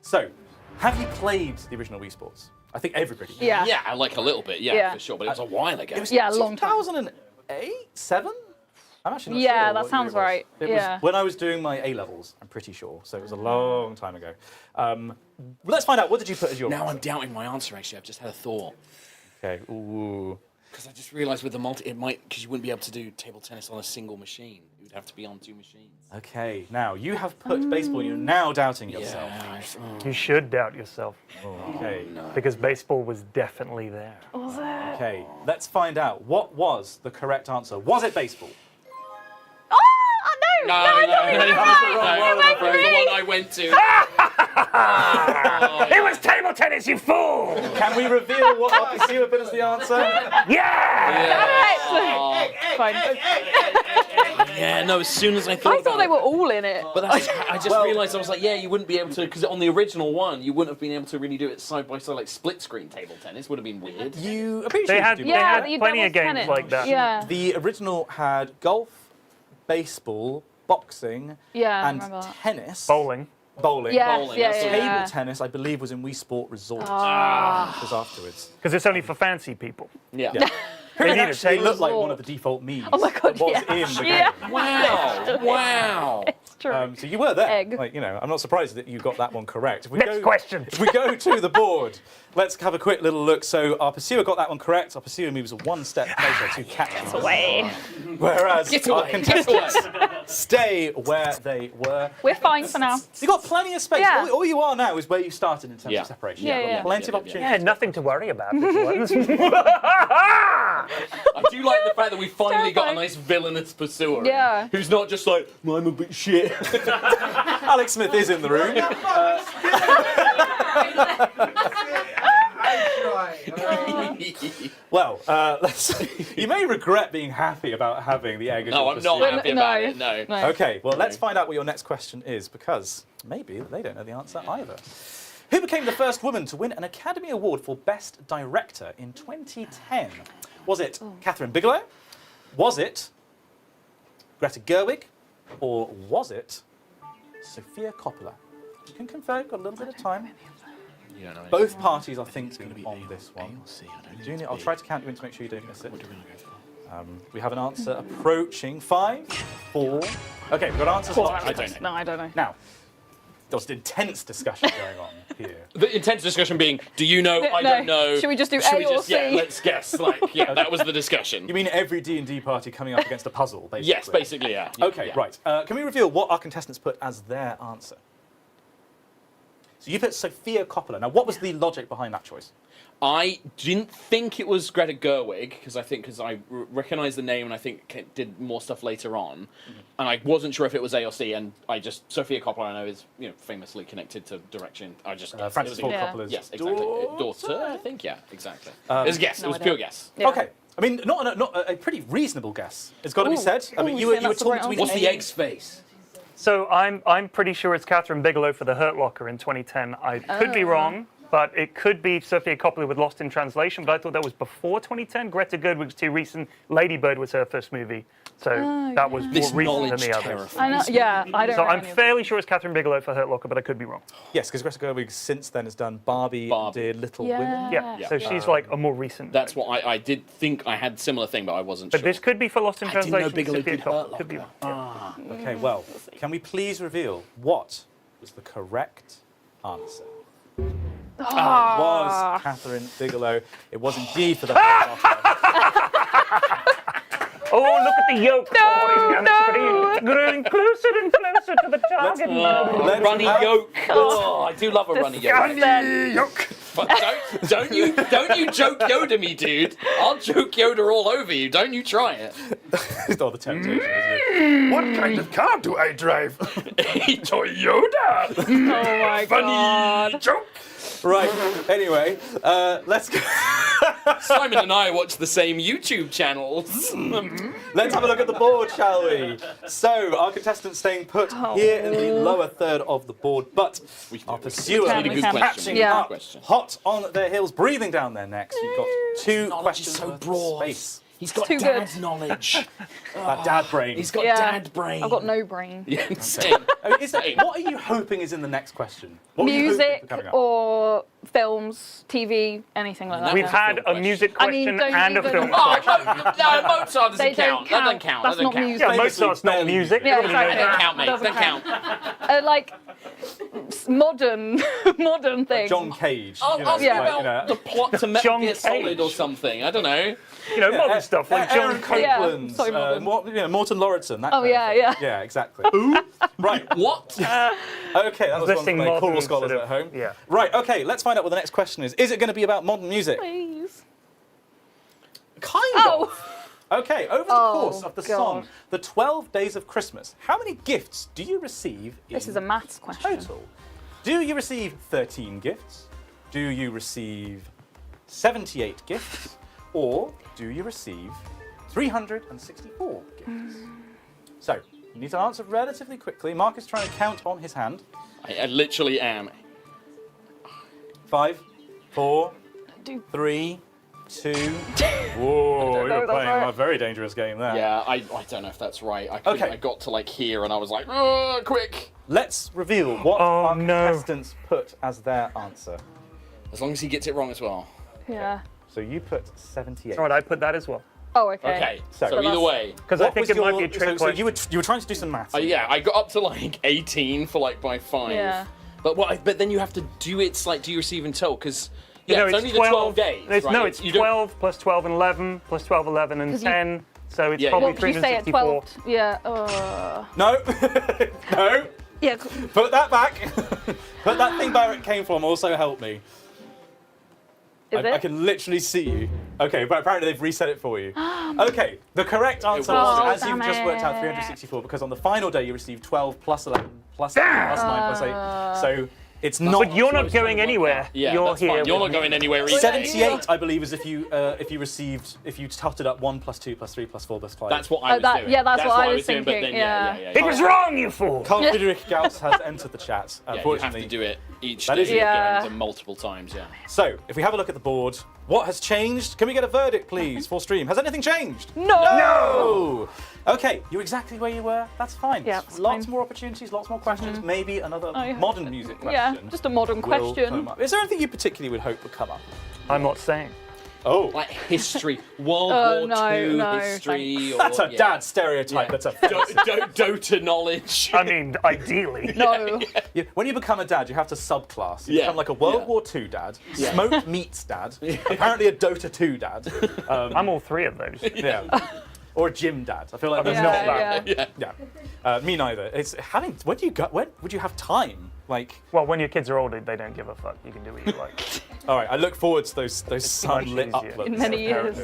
So, have you played the original Wii Sports? I think everybody. Yeah. Yeah, like a little bit, Yeah. for sure, but it was a while ago. It was Yeah, a long time. 2008, 7? I'm actually not Yeah, sure that what sounds year it was. right. It Yeah. was when I was doing my A-levels, I'm pretty sure. So it was a long time ago. Let's find out, what did you put as your Now answer? I'm doubting my answer, actually. I've just had a thought. Okay, ooh. Because I just realised with the it might, because you wouldn't be able to do table tennis on a single machine. It would have to be on 2 machines. Okay, now you have put baseball, you're now doubting yourself. You should doubt yourself. Okay. Because baseball was definitely there. Was it? Okay, let's find out. What was the correct answer? Was it baseball? Oh no! No, I got it right. the one I went to. It was table tennis, you fool! Can we reveal what our pursuer put as the answer? Yeah! Fine. Yeah, no, as soon as I thought I thought they were all in it. But that's, I just realised, I was like, yeah, you wouldn't be able to, because on the original one, you wouldn't have been able to really do it side by side, like split screen table tennis would have been weird. You appreciate They had you plenty of double games tennis. like that. Yeah. The original had golf, baseball, boxing, Yeah, I and remember that. tennis. Bowling. Bowling. Yes, Bowling, yeah, that's yeah, the Table yeah. tennis, I believe, was in Wii Sport Resort. Oh. Which was afterwards. Because it's only for fancy people. Yeah. It They need a actually table. looked like one of the default Mii's. Oh my god, that was yeah. in the Yeah. game. Wow. Wow. It's true. So you were there. Egg. Like, you know, I'm not surprised that you got that one correct. If we Next question. If we go to the board, let's have a quick little look. So our pursuer got that one correct. Our pursuer moves one step closer to catch. Away. Whereas Get our away. contestants stay where they were. We're fine for now. You've got plenty of space. Yeah. All you are now is where you started in terms Yeah. of separation. Yeah, You've got yeah. plenty of opportunities. Yeah, nothing to worry about. This one. I do like the fact that we finally got a terrifying. nice villainous pursuer. Yeah. Who's not just like, well, I'm a bit shit. Alex Smith is in the room. Well, you may regret being happy about having the egg as No, your I'm not pursuer. happy about it. No. Okay, well, let's find out what your next question is, because maybe they don't know the answer either. Who became the first woman to win an Academy Award for Best Director in 2010? Was it Catherine Bigelow? Was it Greta Gerwig? Or was it Sofia Coppola? You can confer, you've got a little bit of time. You don't know anything. Both parties are thinking on this one. I'll try to count you in to make sure you don't miss it. We have an answer approaching 5, 4. Okay, we've got answers. I don't know. No, I don't know. Now, there was an intense discussion going on here. The intense discussion being, do you know? I don't know. Should we just do Should A we or just, C? Yeah, let's guess. That was the discussion. You mean every D&D party coming up against a puzzle, basically? Yes, basically, yeah. Okay, Yeah. right. Can we reveal what our contestants put as their answer? So you put Sophia Coppola. Now, what was the logic behind that choice? I didn't think it was Greta Gerwig because I recognised the name and I think it did more stuff later on, and I wasn't sure if it was A or C. And Sophia Coppola I know is famously connected to direction. I just guessed. Francis Ford Coppola's yes, exactly. Daughter, I think. Yeah, exactly. It was a guess. No, it was pure guess. Yeah. Okay. I mean, not a pretty reasonable guess. It's got to be said. I mean, you were torn between. What's the egg's face? So I'm pretty sure it's Catherine Bigelow for The Hurt Locker in 2010. I could be wrong, but it could be Sophia Coppola with Lost in Translation, but I thought that was before 2010. Greta Gerwig's too recent. Lady Bird was her first movie, so that was more recent than the others. I know, yeah, I don't So know I'm any of fairly sure it's Catherine Bigelow for Hurt Locker, but I could be wrong. Yes, because Greta Gerwig since then has done Barbie. Dear Little Women. Yeah, so she's like a more recent. That's what I did think. I had similar thing, but I wasn't But sure. this could be for Lost in I didn't know Translation. Bigelow Sophia did Coppola. Hurt Could be wrong. Okay, well, can we please reveal what was the correct answer? It was Catherine Bigelow. It was indeed for the Oh, look at the yolk pouring down the screen. It's growing closer and closer to the target. Runny yolk. Oh, I do love a runny yolk. Disgusting. Yolk. But don't you joke Yoda me, dude. I'll joke Yoda all over you. Don't you try it. It's all the temptation, isn't it? What kind of car do I drive? A Toyota. Oh my Funny joke. Right. Anyway, let's go. Simon and I watch the same YouTube channels. Let's have a look at the board, shall we? So, our contestants staying put here in the lower third of the board, but our pursuers catching up, hot on their heels, breathing down their necks. You've got two questions so worth of broad. space. He's got Too dad good. knowledge. That dad brain. He's got dad brain. I've got no brain. Yeah, same. I mean, what are you hoping is in the next question? What were you hoping Music for coming up? or films, TV, anything like that. We've had a music question don't and a even- film Oh, question. no, Mozart They doesn't count. That doesn't count. That's That not doesn't count. music. Yeah, Mozart's not music. Yeah, Everybody knows exactly. Doesn't that. count, mate. Doesn't Doesn't count. Like modern things. John Cage. I'll you know, ask you like, about the plot to Metal John Gear Solid Cage. or something. I don't know. You know, modern stuff like Aaron John Cage. Copeland's, sorry, modern. Morton Lauridsen. That Oh, kind of yeah, thing. yeah. Yeah, exactly. Right. What? Okay, that was one for Listing my modern choral scholars sort at of- home. yeah. Right, okay, let's find out what the next question is. Is it going to be about modern music? Please. Kind of. Okay, over the course of the song, The 12 Days of Christmas, how many gifts do you receive This in is a maths question. total? Do you receive 13 gifts? Do you receive 78 gifts? Or do you receive 364 gifts? So, you need to answer relatively quickly. Mark is trying to count on his hand. I literally am. 5, 4, 3, 2. Whoa, you're playing a very dangerous game there. Yeah, I don't know if that's right. Okay. I got to like here and I was like, oh, quick. Let's reveal what our contestants put as their answer. As long as he gets it wrong as well. Yeah. So you put 78. All right, I put that as well. Oh, okay. Okay, So so either way. Because I What think was it might your- be a trick so question. you were trying to do some maths. Yeah, I got up to like 18 for like by 5. Yeah. But then you have to do it like, do you receive in total? Because You know, it's only the 12 days. It's, right? No, it's You don't- 12 plus 12 and 11 plus 12, 11 and 'Cause you- 10. So it's Yeah, probably What did you say at 364. 12? Yeah. No, no. Yeah. Put that back. Put that thing where it came from. Also help me. I can literally see you. Okay, but apparently they've reset it for you. Okay, the correct answer was, as you've just worked out, 364, because on the final day you received 12 plus 11 plus 8 plus 9 plus 8. So it's not. But you're not going anywhere. Yeah, you're that's here. fine. You're with not me. going anywhere either. 78, I believe, is if you totted up 1 plus 2 plus 3 plus 4 plus 5. That's what I was doing. Yeah, that's what I was doing, but thinking, then, yeah. It was wrong, you fool! Carl Friedrich Gauss has entered the chat. Yeah, you have Unfortunately, to do it each That day. is it. Yeah. Going to multiple times, yeah. So, if we have a look at the board, what has changed? Can we get a verdict, please, for stream? Has anything changed? No! No! Okay, you're exactly where you were. That's fine. Yeah, it's lots fine. more opportunities, lots more questions. Maybe another I modern music Yeah, question. just a modern will question. come up. Is there anything you particularly would hope would come up? I'm not saying. Oh. Like history, World War II history. Or, That's a dad stereotype. That's a Dota knowledge. I mean, ideally. No. When you become a dad, you have to subclass. You Yeah. become like a World War II dad, smoked meats dad, apparently a Dota 2 dad. I'm all three of those. Yeah. Or a gym dad. I feel like I'm that's not not that. Yeah. Me neither. It's having. When would you have time? Like. Well, when your kids are older, they don't give a fuck. You can do what you like. All right. I look forward to those sunlit easier. uploads. In many years.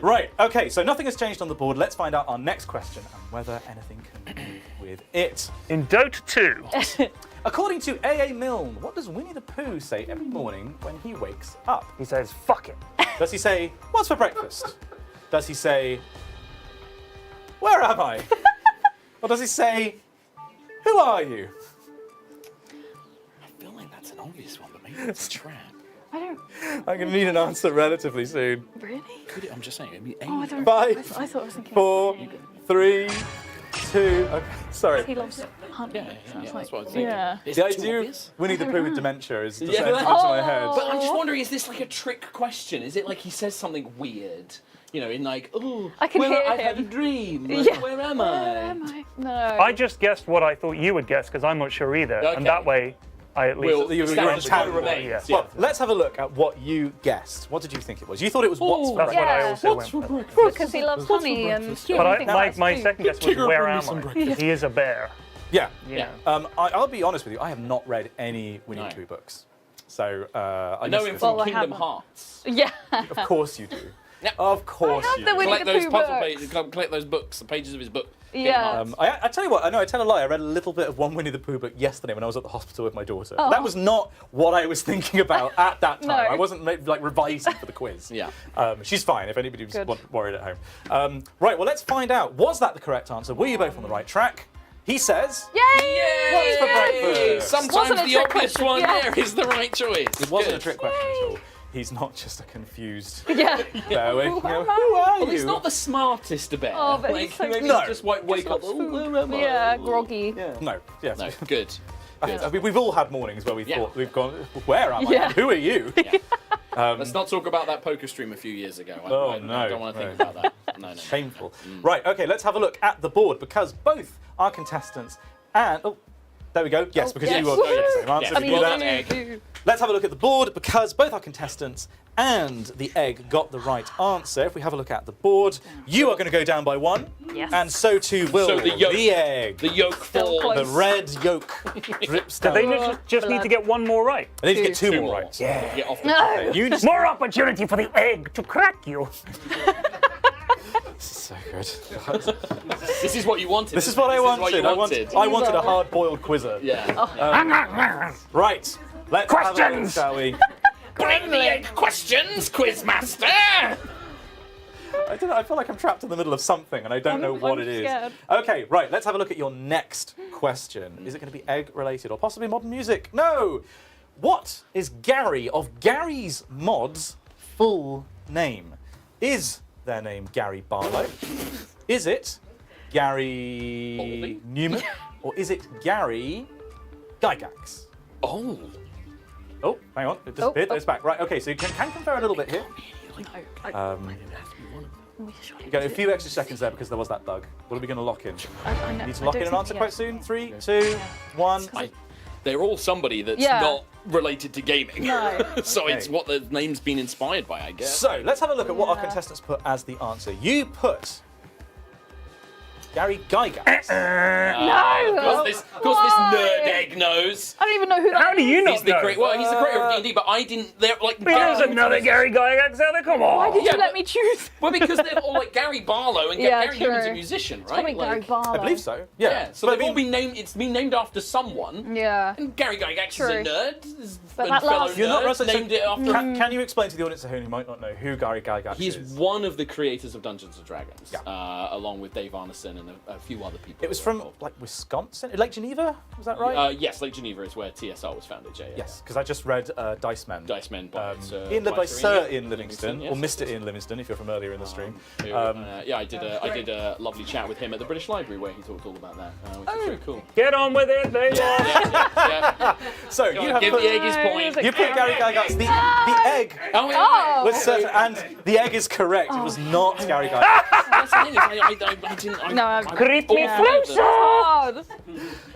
Right. Okay. So nothing has changed on the board. Let's find out our next question and whether anything can do with it. In Dota 2. According to A.A. Milne, what does Winnie the Pooh say every morning when he wakes up? He says, fuck it. Does he say, what's for breakfast? Does he say, where am I? Or does he say, who are you? I feel like that's an obvious one, but maybe it's a trap. I don't. I'm going to need an answer relatively soon. Really? Could it? I'm just saying. I mean, Oh, I don't. 5, I thought I was thinking. 4, 3, 2. Okay, sorry. He loves hunting. Yeah, that's what I was thinking. Yeah. It's The too idea of obvious. Winnie the Pooh with dementia is Yeah, descending into but- my head. But I'm just wondering, is this like a trick question? Is it like he says something weird? You know, in like, oh, I can hear I've had a him. dream. Like, Yeah. Where am I? No. I just guessed what I thought you would guess because I'm not sure either. Okay. And that way, I at least. Well, You're status in quo remains. Yeah. Well, let's have a look at what you guessed. What did you think it was? You thought it was what's for That's what I breakfast. also went with. Because he loves honey and. But my second guess was, where am I? breakfast. Because he is a bear. Yeah. Yeah. I'll be honest with you. I have not read any Winnie the No. Pooh books, so I know missed him this from one. I Kingdom haven't. Hearts. Yeah. Of course you do. Yep. Of course I you have the do. Winnie Collect the those Pooh puzzle books. pages. Collect those books, the pages of his book. Yeah. I tell you what, I tell a lie. I read a little bit of one Winnie the Pooh book yesterday when I was at the hospital with my daughter. Oh. That was not what I was thinking about at that time. No. I wasn't like revising for the quiz. Yeah. She's fine if anybody was Good. worried at home. Right, well, let's find out. Was that the correct answer? Were you both on the right track? He says, Yay! what's for breakfast? Sometimes Wasn't a the trick obvious question, one yeah. there is the right choice. It wasn't Good. a trick question at all. He's not just a confused Yeah. bear. Who am are Well, you? he's not the smartest bear. Oh, but like, he's so maybe No. he just wake up. Oh, where am I? Yeah, groggy. No, yes. No, good. I mean, we've all had mornings where we Yeah. thought, we've gone, where am I? Yeah. Who are you? Let's not talk about that poker stream a few years ago. I don't want to think about that. No. Shameful. Right, okay, let's have a look at the board because both our contestants and. Oh, there we go. Yes, because you were the same answer. Yes. We do that. Let's have a look at the board because both our contestants and the egg got the right answer. If we have a look at the board, you are going to go down by 1. Yes. And so too will So the yolk. egg. The yolk Still falls. The red yolk drips Did down. they just need to get one more right? I need to get 2 Two more more. right. Yeah. Get off the No. You just. More opportunity for the egg to crack you. So good. This is what you wanted. This is what I wanted. I wanted a Evil. hard-boiled quizzer. Yeah. Right. Let's have a look, Questions. shall we? Bring the egg questions, Quizmaster. I don't know. I feel like I'm trapped in the middle of something and I don't know what I'm it is. scared. Okay, right. Let's have a look at your next question. Is it going to be egg related or possibly modern music? No. What is Gary of Gary's Mods' full name? Is their name Gary Barlow? Is it Gary Baldy? Newman? Or is it Gary Gygax? Oh. Oh, hang on. It disappeared. It's back. Right, okay, so you can confer a little bit here. You get a few extra seconds there because there was that bug. What are we going to lock in? Need to lock in an answer quite soon? 3, 2, 1. They're all somebody that's Yeah. not related to gaming. No. So it's Okay. what the name's been inspired by, I guess. So let's have a look at what our Yeah. contestants put as the answer. You put Gary Gygax. No. Because this nerd egg knows. I don't even know who that How do you He's not the know? he's the creator of D&D, but I didn't. They're like. There's another Gary Gygax out there. Come on. Why did Yeah, you let but- me choose? Well, because they're all like Gary Barlow, and Yeah, Gary Newman's a true. musician, right? Probably Gary Like, Barlow. I believe so. Yeah. Yeah, so But they've all been named. It's been named after someone. Yeah. And Gary Gygax True. is a nerd. Is But a that fellow last- You're not nerd, right. So named it after. Can you explain to the audience at home who might not know who Gary Gygax He's is? one of the creators of Dungeons and Dragons, Yeah. along with Dave Arneson and a few other people. It was from like Wisconsin, Lake Geneva. Was that right? Yes, Lake Geneva is where TSR was founded. Yeah, Yes, because I just read Dice Men. Dice Men by Sir Ian Livingston, yes. or Mr. Ian Livingston, if you're from earlier in the stream. I did a lovely chat with him at the British Library where he talked all about that, which was very cool. Get on with it, baby. So Go you on, have give put, the egg his point. You put Gary Gygax. The egg was certain, and the egg is correct. It was not Gary Gygax. That's the thing is, I didn't. No, Creep me closer.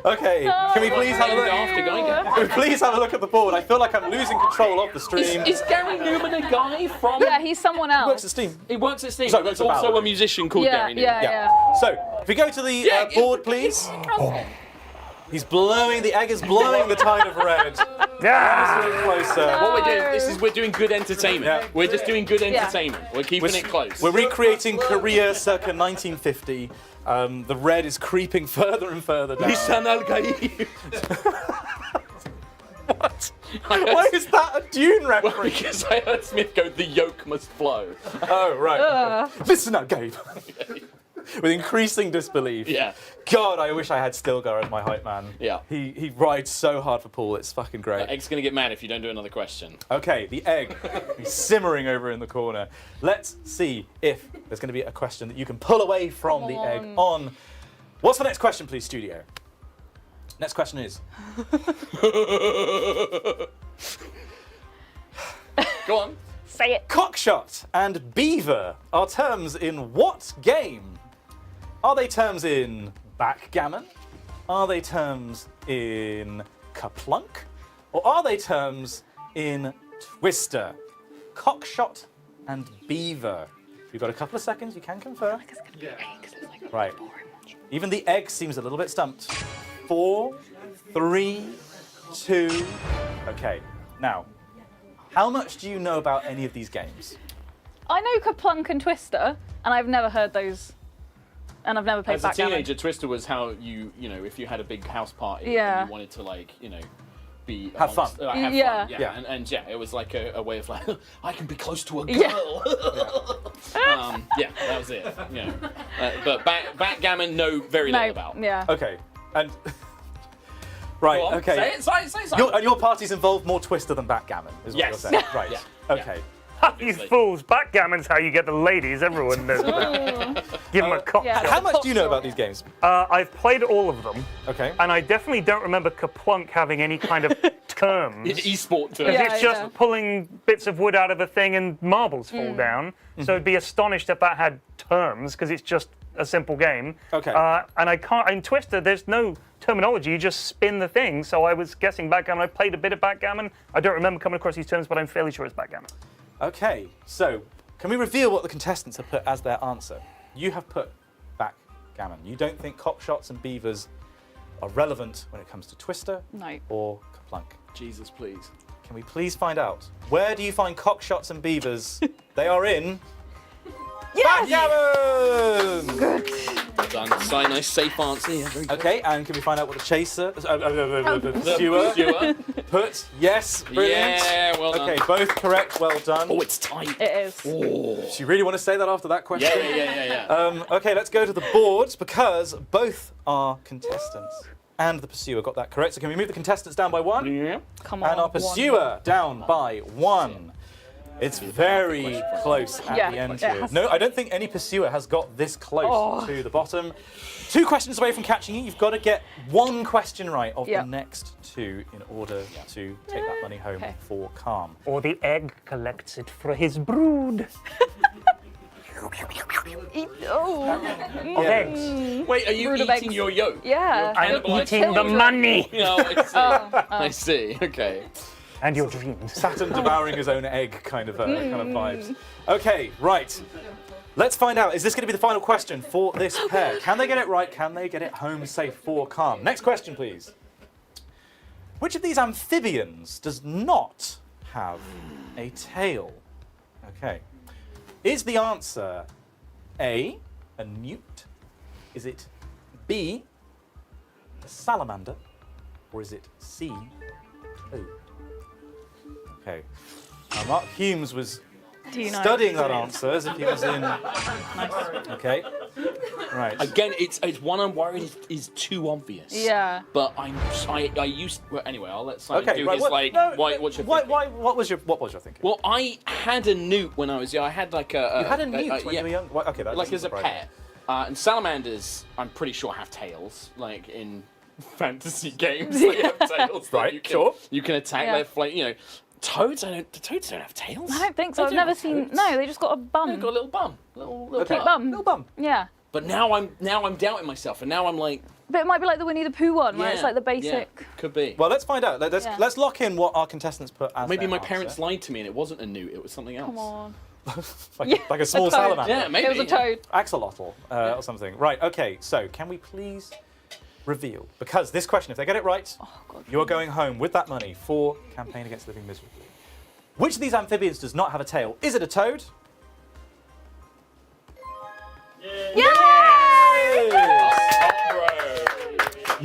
Okay, can we please have a look? After Gygax. Can we please have a look at the board? I feel like I'm losing control of the stream. Is Gary Newman a guy from? Yeah, he's someone else. Works at Steam. He works at Steam. Sorry, There's works at also Valve. a musician called Gary Newman. Yeah. So, if we go to the board, please. He's blowing, the egg is blowing the tide of red. Closer. What we're doing, we're doing good entertainment. Yeah. We're just doing good entertainment. We're keeping it close. We're recreating Korea circa 1950. The red is creeping further and further down. What? Why is that a Dune reference? Well, because I heard Smith go, the yolk must flow. Oh, right. Listen up, Gabe. With increasing disbelief. Yeah. God, I wish I had Stilgar as my hype man. Yeah. He rides so hard for Paul, it's fucking great. Egg's going to get mad if you don't do another question. Okay, the egg. He's simmering over in the corner. Let's see if there's going to be a question that you can pull away from the egg on. What's the next question, please, studio? Next question is... Go on. Say it. Cockshot and beaver are terms in what game? Are they terms in backgammon? Are they terms in Kaplunk? Or are they terms in Twister? Cockshot and beaver. You've got a couple of seconds, you can confirm. Right. Even the egg seems a little bit stumped. 4, 3, 2. Okay, now, how much do you know about any of these games? I know Kaplunk and Twister, and I've never heard those. And I've never played As a backgammon. teenager, Twister was how you know, if you had a big house party Yeah. and you wanted to, like, you know, be Have fun. have Yeah. fun. Yeah. And yeah, it was like a way of like, I can be close to a girl. Yeah. Yeah, that was it. You know, but backgammon, know very little about. Yeah. Okay, and right. Go on, Okay. say it. And your party's involved more Twister than backgammon, is what Yes. you're saying. Right. Yeah. Okay. You fools, backgammon's how you get the ladies, everyone knows that. Give them a cock shot. How much do you know about these games? I've played all of them. Okay. And I definitely don't remember Kaplunk having any kind of terms. E-sport terms. Because it's just pulling bits of wood out of a thing and marbles fall down. So I'd be astonished if that had terms, because it's just a simple game. Okay. And I can't, in Twister, there's no terminology, you just spin the thing. So I was guessing backgammon. I played a bit of backgammon. I don't remember coming across these terms, but I'm fairly sure it's backgammon. Okay, so can we reveal what the contestants have put as their answer? You have put backgammon. You don't think cockshots and beavers are relevant when it comes to Twister or Kaplunk. Jesus, please. Can we please find out, where do you find cockshots and beavers? They are in... Backgammon! Good. Well done. So nice, safe answer. Yeah, very good. Okay, and can we find out what the chaser, pursuer put? Yes, brilliant. Yeah, well done. Okay, both correct, well done. Oh, it's tight. It is. Oh. Do you really want to say that after that question? Yeah. Okay, let's go to the boards because both are contestants. And the pursuer got that correct. So can we move the contestants down by 1? Yeah. Come on. And our pursuer down by 1. It's very close at the end here. No, I don't think any pursuer has got this close to the bottom. 2 questions away from catching you. You've got to get 1 question right of the next 2 in order to take that money home for Calm. Or the egg collects it for his brood. Eggs. Wait, are you Brood of eating eggs. your yolk? Yeah. I'm eating the money. No, I see. I see. Okay. And your dreams. Saturn devouring his own egg kind of vibes. Okay, right. Let's find out. Is this going to be the final question for this pair? Can they get it right? Can they get it home safe for Calm? Next question, please. Which of these amphibians does not have a tail? Okay. Is the answer A, a newt? Is it B, a salamander? Or is it C, toad? Okay. Mark Humes was Do you know? studying that answer as if he was in. Okay. Right. Again, it's one I'm worried is too obvious. Yeah. But I used. Well, anyway, I'll let Simon Okay. do Right. his what's your thinking? What was your thinking? Well, I had a newt when I was young. I had like a. You had a newt when you were young. Okay, that like doesn't as a surprise pet. And salamanders, I'm pretty sure have tails, like in fantasy games. They have tails. Right, You can, sure. You can attack. Yeah. They're toads. The toads don't have tails. I don't think so. They I've do never have seen. toads. No, they just got a bum. They've got a little bum, little Cute bum. Little bum. Yeah. But now I'm doubting myself, and now I'm like, But it might be like the Winnie the Pooh one, where it's like the basic. Yeah, could be. Well, let's find out. Let's lock in what our contestants put as Maybe their my answer. parents lied to me, and it wasn't a newt; it was something else. Come on. like a small toad. salamander. Yeah, maybe. It was a toad. Axolotl or something. Right. Okay. So can we please reveal? Because this question, if they get it right, you are going home with that money for Campaign Against Living Miserably. Which of these amphibians does not have a tail? Is it a toad?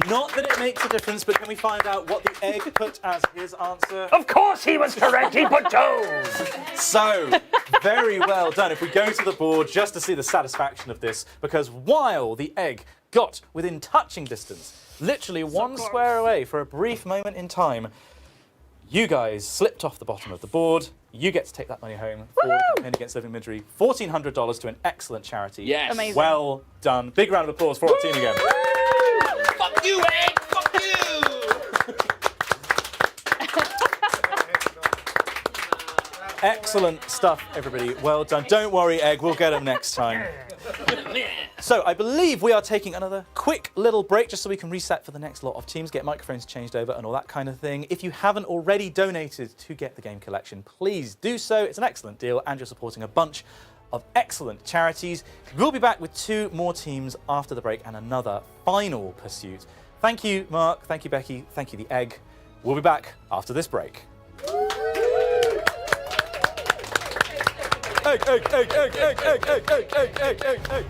Not that it makes a difference, but can we find out what the egg put as his answer? Of course he was correct. He put toes. So, very well done. If we go to the board just to see the satisfaction of this, because while the egg got within touching distance, literally one square away for a brief moment in time, you guys slipped off the bottom of the board. You get to take that money home for the Campaign Against Living Misery. $1,400 to an excellent charity. Yes. Amazing. Well done. Big round of applause for our team again. Fuck you, egg! Fuck you! Excellent stuff, everybody. Well done. Don't worry, Egg. We'll get them next time. So I believe we are taking another quick little break just so we can reset for the next lot of teams, get microphones changed over and all that kind of thing. If you haven't already donated to Get the Game collection, please do so. It's an excellent deal and you're supporting a bunch of excellent charities. We'll be back with 2 more teams after the break and another final pursuit. Thank you, Mark. Thank you, Becky. Thank you, the Egg. We'll be back after this break. Egg, egg, egg, egg, egg, egg, egg, egg, egg, egg, egg, egg.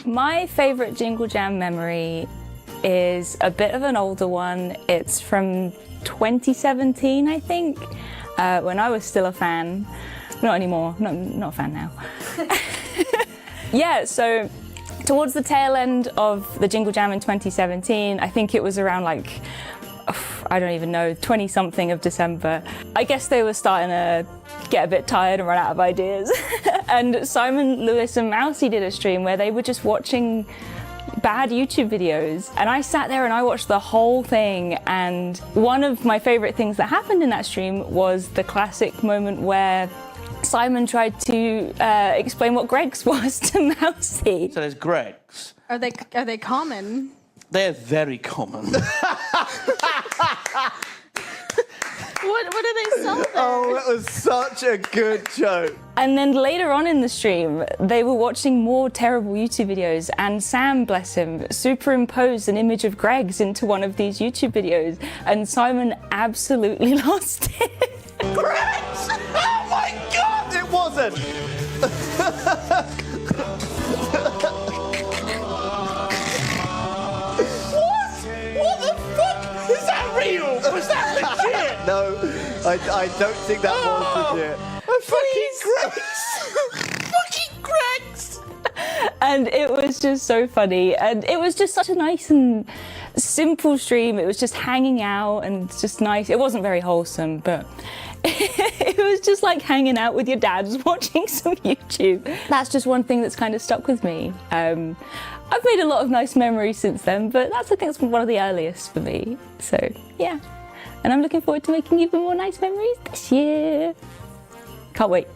My favourite Jingle Jam memory is a bit of an older one. It's from 2017, I think, when I was still a fan. Not anymore, not a fan now. Yeah, so towards the tail end of the Jingle Jam in 2017, I think it was around like, I don't even know, 20-something of December. I guess they were starting to get a bit tired and run out of ideas. And Simon, Lewis and Mousy did a stream where they were just watching bad YouTube videos. And I sat there and I watched the whole thing. And one of my favorite things that happened in that stream was the classic moment where Simon tried to explain what Greg's was to Mousy. So there's Greg's. Are they common? They're very common. What do they sell there? Oh, that was such a good joke. And then later on in the stream, they were watching more terrible YouTube videos, and Sam, bless him, superimposed an image of Greg's into one of these YouTube videos, and Simon absolutely lost it. Greg's! Oh my God! It wasn't! What the fuck? Is that real? Was that legit? No, I don't think that was legit. Fucking Greg's! And it was just so funny, and it was just such a nice and simple stream. It was just hanging out and just nice. It wasn't very wholesome, but it was just like hanging out with your dads watching some YouTube. That's just one thing that's kind of stuck with me. I've made a lot of nice memories since then, but I think it's one of the earliest for me. So yeah, and I'm looking forward to making even more nice memories this year. Can't wait.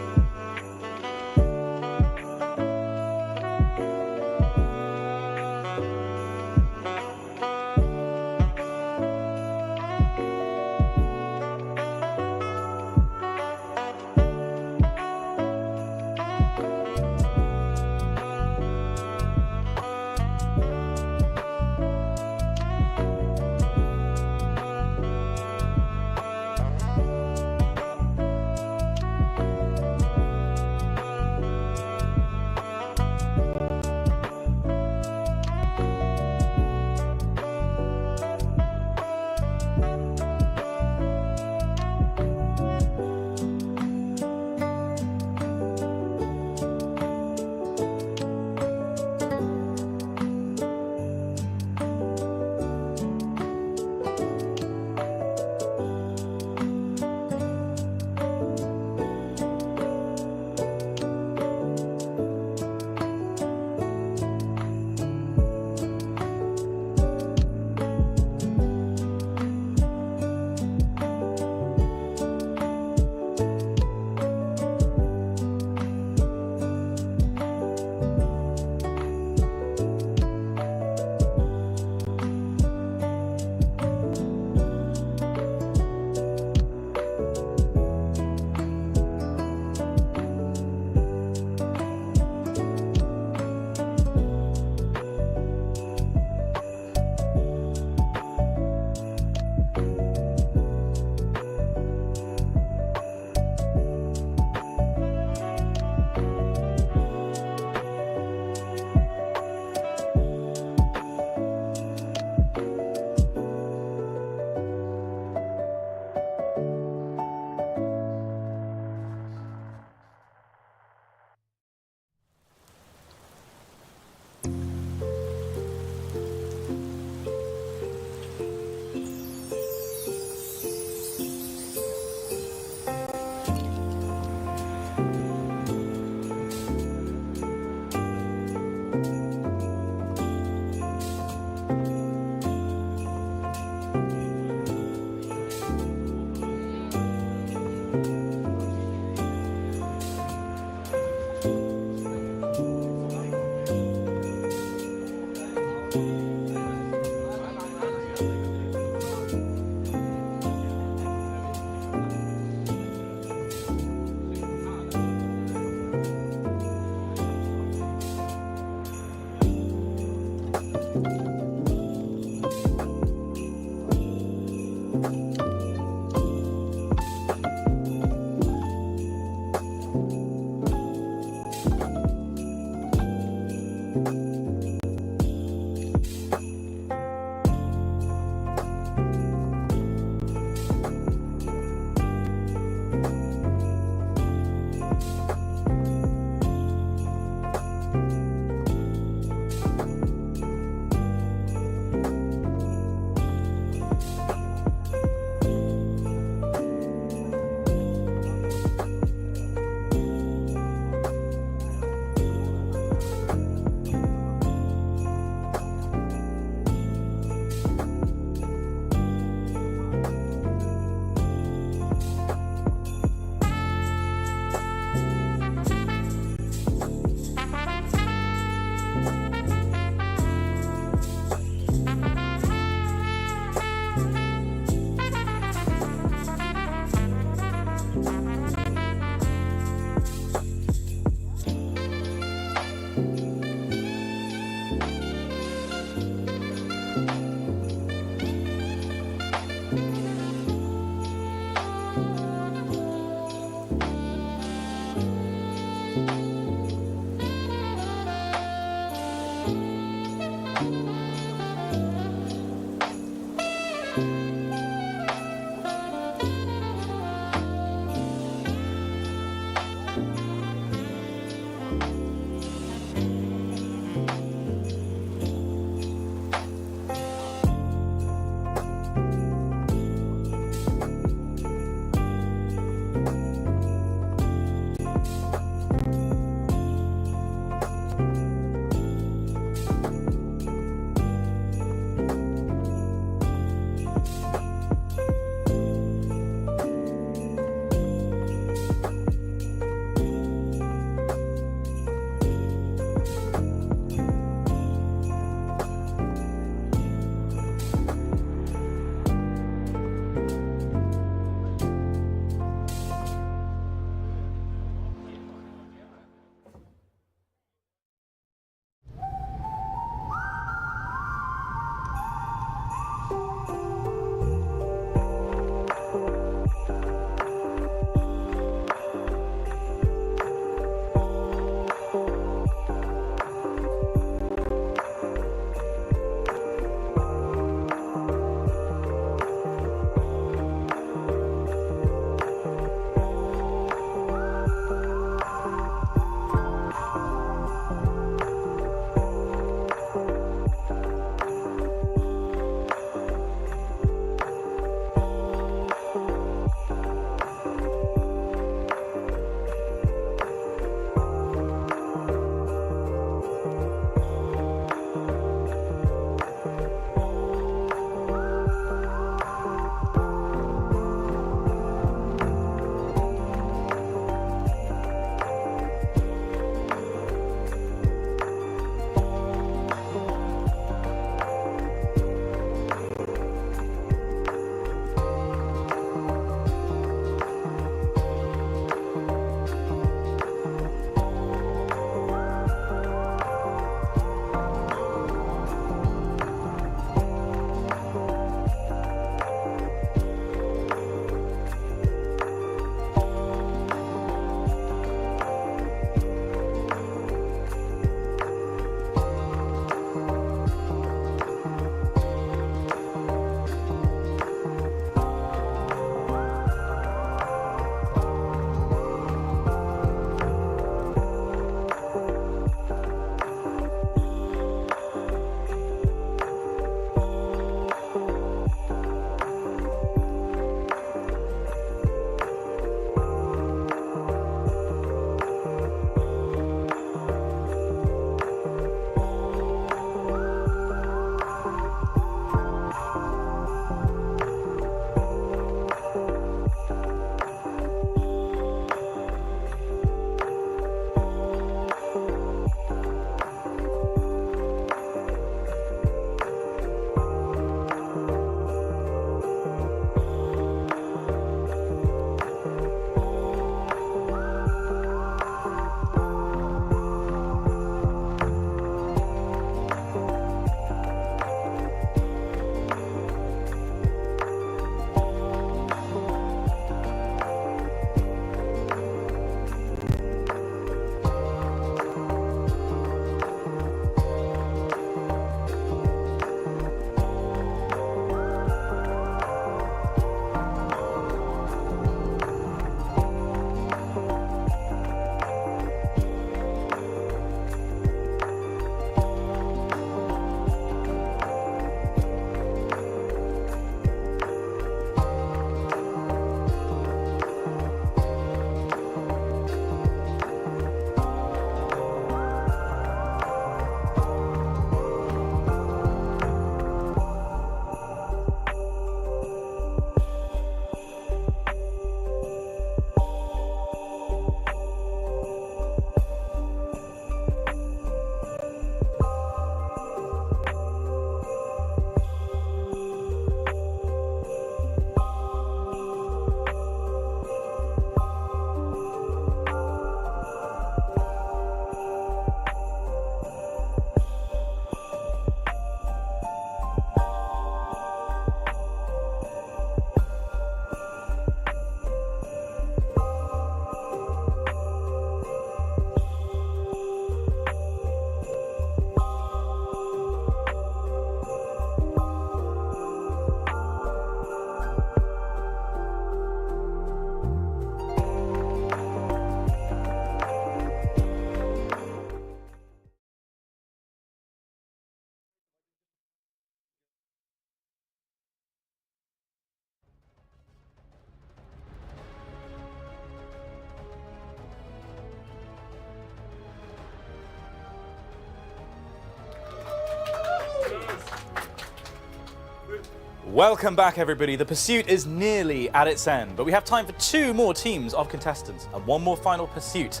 Welcome back, everybody. The pursuit is nearly at its end, but we have time for 2 more teams of contestants and 1 more final pursuit.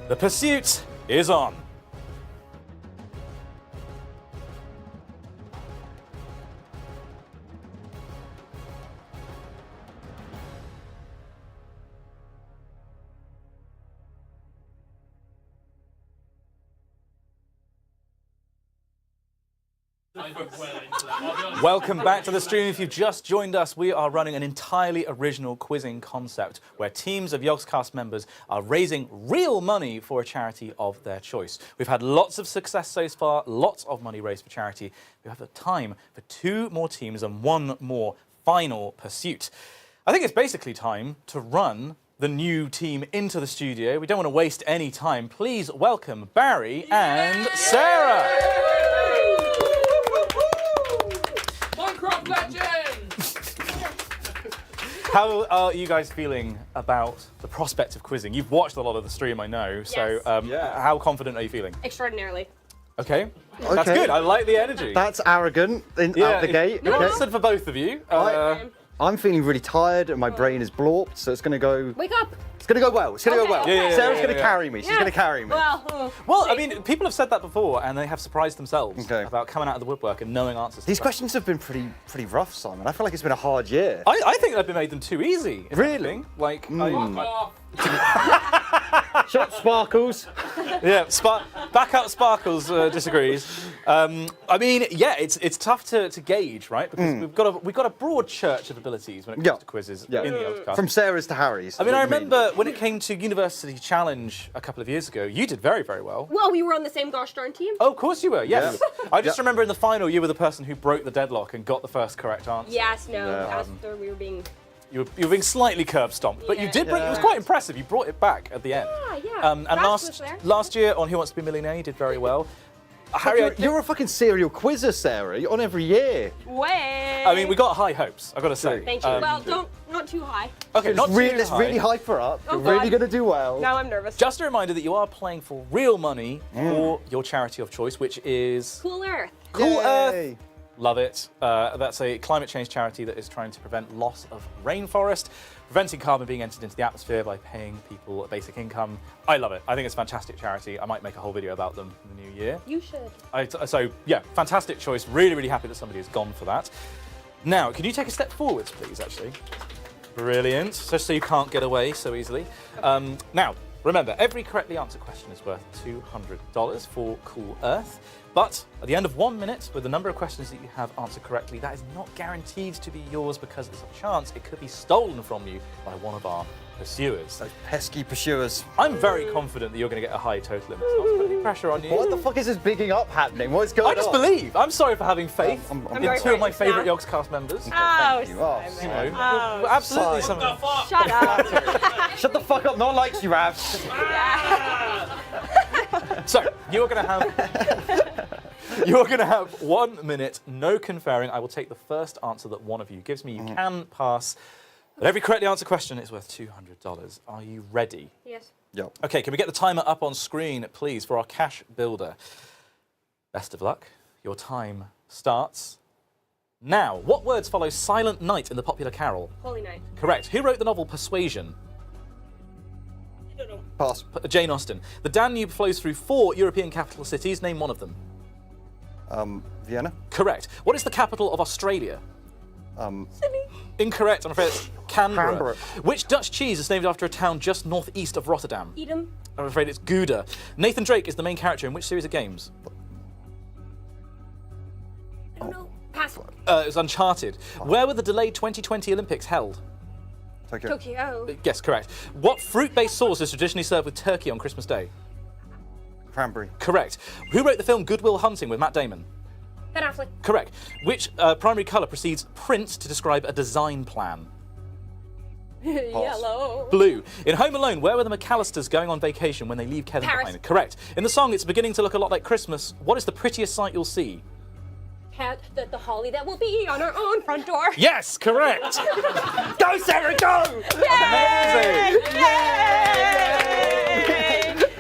The pursuit is on. Welcome back to the stream. If you've just joined us, we are running an entirely original quizzing concept where teams of Yogscast members are raising real money for a charity of their choice. We've had lots of success so far, lots of money raised for charity. We have the time for 2 more teams and 1 more final pursuit. I think it's basically time to run the new team into the studio. We don't want to waste any time. Please welcome Barry and Sarah. How are you guys feeling about the prospect of quizzing? You've watched a lot of the stream, I know. So how confident are you feeling? Extraordinarily. Okay. That's good. I like the energy. That's arrogant out the gate. You answered for both of you. I'm feeling really tired and my brain is blorped, so it's going to go... Wake up! It's going to go well. It's going to go well. Sarah's going to carry me. She's going to carry me. Well, I mean, people have said that before, and they have surprised themselves about coming out of the woodwork and knowing answers. These questions have been pretty rough, Simon. I feel like it's been a hard year. I think they've made them too easy. Really? Like, Shut Sparkles. Yeah, backup Sparkles disagrees. I mean, yeah, it's tough to gauge, right? Because we've got a broad church of abilities when it comes to quizzes in the Yogscast. From Sarah's to Harry's. I mean, I remember when it came to University Challenge a couple of years ago, you did very, very well. Well, we were on the same gosh darn team. Oh, of course you were, yes. I just remember in the final, you were the person who broke the deadlock and got the first correct answer. Yes, no, after we were being... You were being slightly curb stomped, but you did bring it was quite impressive. You brought it back at the end. And last year on Who Wants to Be a Millionaire, you did very well. Harry, you're a fucking serial quizzer, Sarah. You're on every year. Way. I mean, we got high hopes, I've got to say. Thank you. Well, not too high. Okay, let's really hype her up. You're really going to do well. Now I'm nervous. Just a reminder that you are playing for real money for your charity of choice, which is... Cool Earth. Cool Earth. Love it. That's a climate change charity that is trying to prevent loss of rainforest, preventing carbon being entered into the atmosphere by paying people a basic income. I love it. I think it's a fantastic charity. I might make a whole video about them in the new year. You should. So, yeah, fantastic choice. Really, really happy that somebody has gone for that. Now, can you take a step forwards, please, actually? Brilliant. Just so you can't get away so easily. Now, remember, every correctly answered question is worth $200 for Cool Earth. But at the end of 1 minute, with the number of questions that you have answered correctly, that is not guaranteed to be yours because there's a chance it could be stolen from you by one of our pursuers. Those pesky pursuers. I'm very confident that you're going to get a high total limit. Not to put any pressure on you. What the fuck is this bigging up happening? What's going on? I just believe. I'm sorry for having faith in 2 of my favourite Yogscast members. Thank you. You know, we're absolutely something. Shut up. Shut the fuck up. No one likes you, Rav. So, you're going to have... You're going to have 1 minute, no conferring. I will take the first answer that one of you gives me. You can pass, but every correctly answered question is worth $200. Are you ready? Yes. Yep. Okay, can we get the timer up on screen, please, for our cash builder? Best of luck. Your time starts now. What words follow Silent Night in the popular carol? Holy Night. Correct. Who wrote the novel Persuasion? I don't know. Pass. Jane Austen. The Danube flows through 4 European capital cities. Name one of them. Vienna. Correct. What is the capital of Australia? Sydney. Incorrect. I'm afraid it's Canberra. Canberra. Which Dutch cheese is named after a town just northeast of Rotterdam? Edam. I'm afraid it's Gouda. Nathan Drake is the main character in which series of games? I don't know. Pass. It was Uncharted. Where were the delayed 2020 Olympics held? Tokyo. Yes, correct. What fruit-based sauce is traditionally served with turkey on Christmas Day? Cranberry. Correct. Who wrote the film Good Will Hunting with Matt Damon? Ben Affleck. Correct. Which primary colour precedes print to describe a design plan? Yellow. Blue. In Home Alone, where were the McAllisters going on vacation when they leave Kevin Paris. behind? Correct. In the song It's Beginning to Look a Lot Like Christmas, what is the prettiest sight you'll see? The holly that will be on our own front door. Yes, correct. Go, Sarah, go! Amazing. Yay!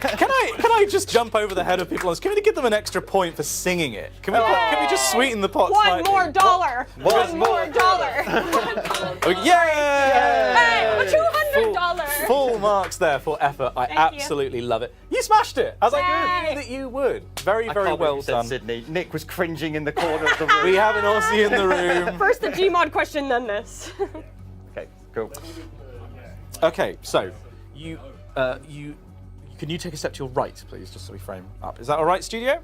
Can I we just jump over the head of people? Can we give them an extra point for singing it? Can we just sweeten the pot One slightly? more dollar. One more dollar. Oh, yeah! Hey, $200. Full marks there for effort. I absolutely love it. You smashed it, as I knew that you would. Very, very well done. Sydney. Nick was cringing in the corner of the room. We have an Aussie in the room. First the Gmod question, then this. Okay, cool. Okay, so can you take a step to your right, please, just so we frame up. Is that all right, studio?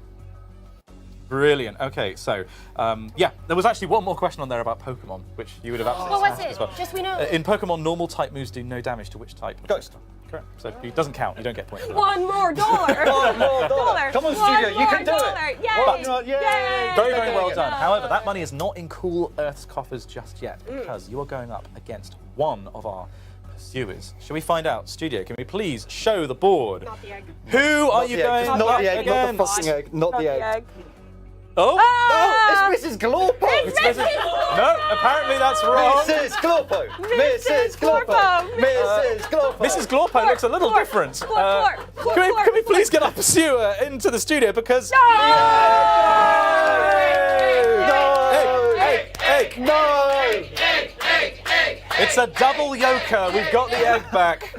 Brilliant. Okay, so there was actually one more question on there about Pokemon, which you would have absolutely What was smashed it? as well. Just we know. In Pokemon, normal type moves do no damage to which type? Ghost. Correct. So it doesn't count. You don't get points for that. $1 more dollar. $1 more dollar. Come on, studio, you can do it. Yay! Yay! Very, very well done. However, that money is not in Cool Earth's coffers just yet because you are going up against one of our pursuers. Shall we find out? Studio, can we please show the board? Not the egg. Who are you going Not up the egg, not the against? fucking egg, not the egg. Oh! No, it's Mrs. Glorpo! No, apparently that's wrong. Mrs. Glorpo! Mrs. Glorpo! Mrs. Glorpo! Mrs. Glorpo looks a little different. Can we please get our pursuer into the studio because... Egg! No! It's a double yoker. We've got the egg back.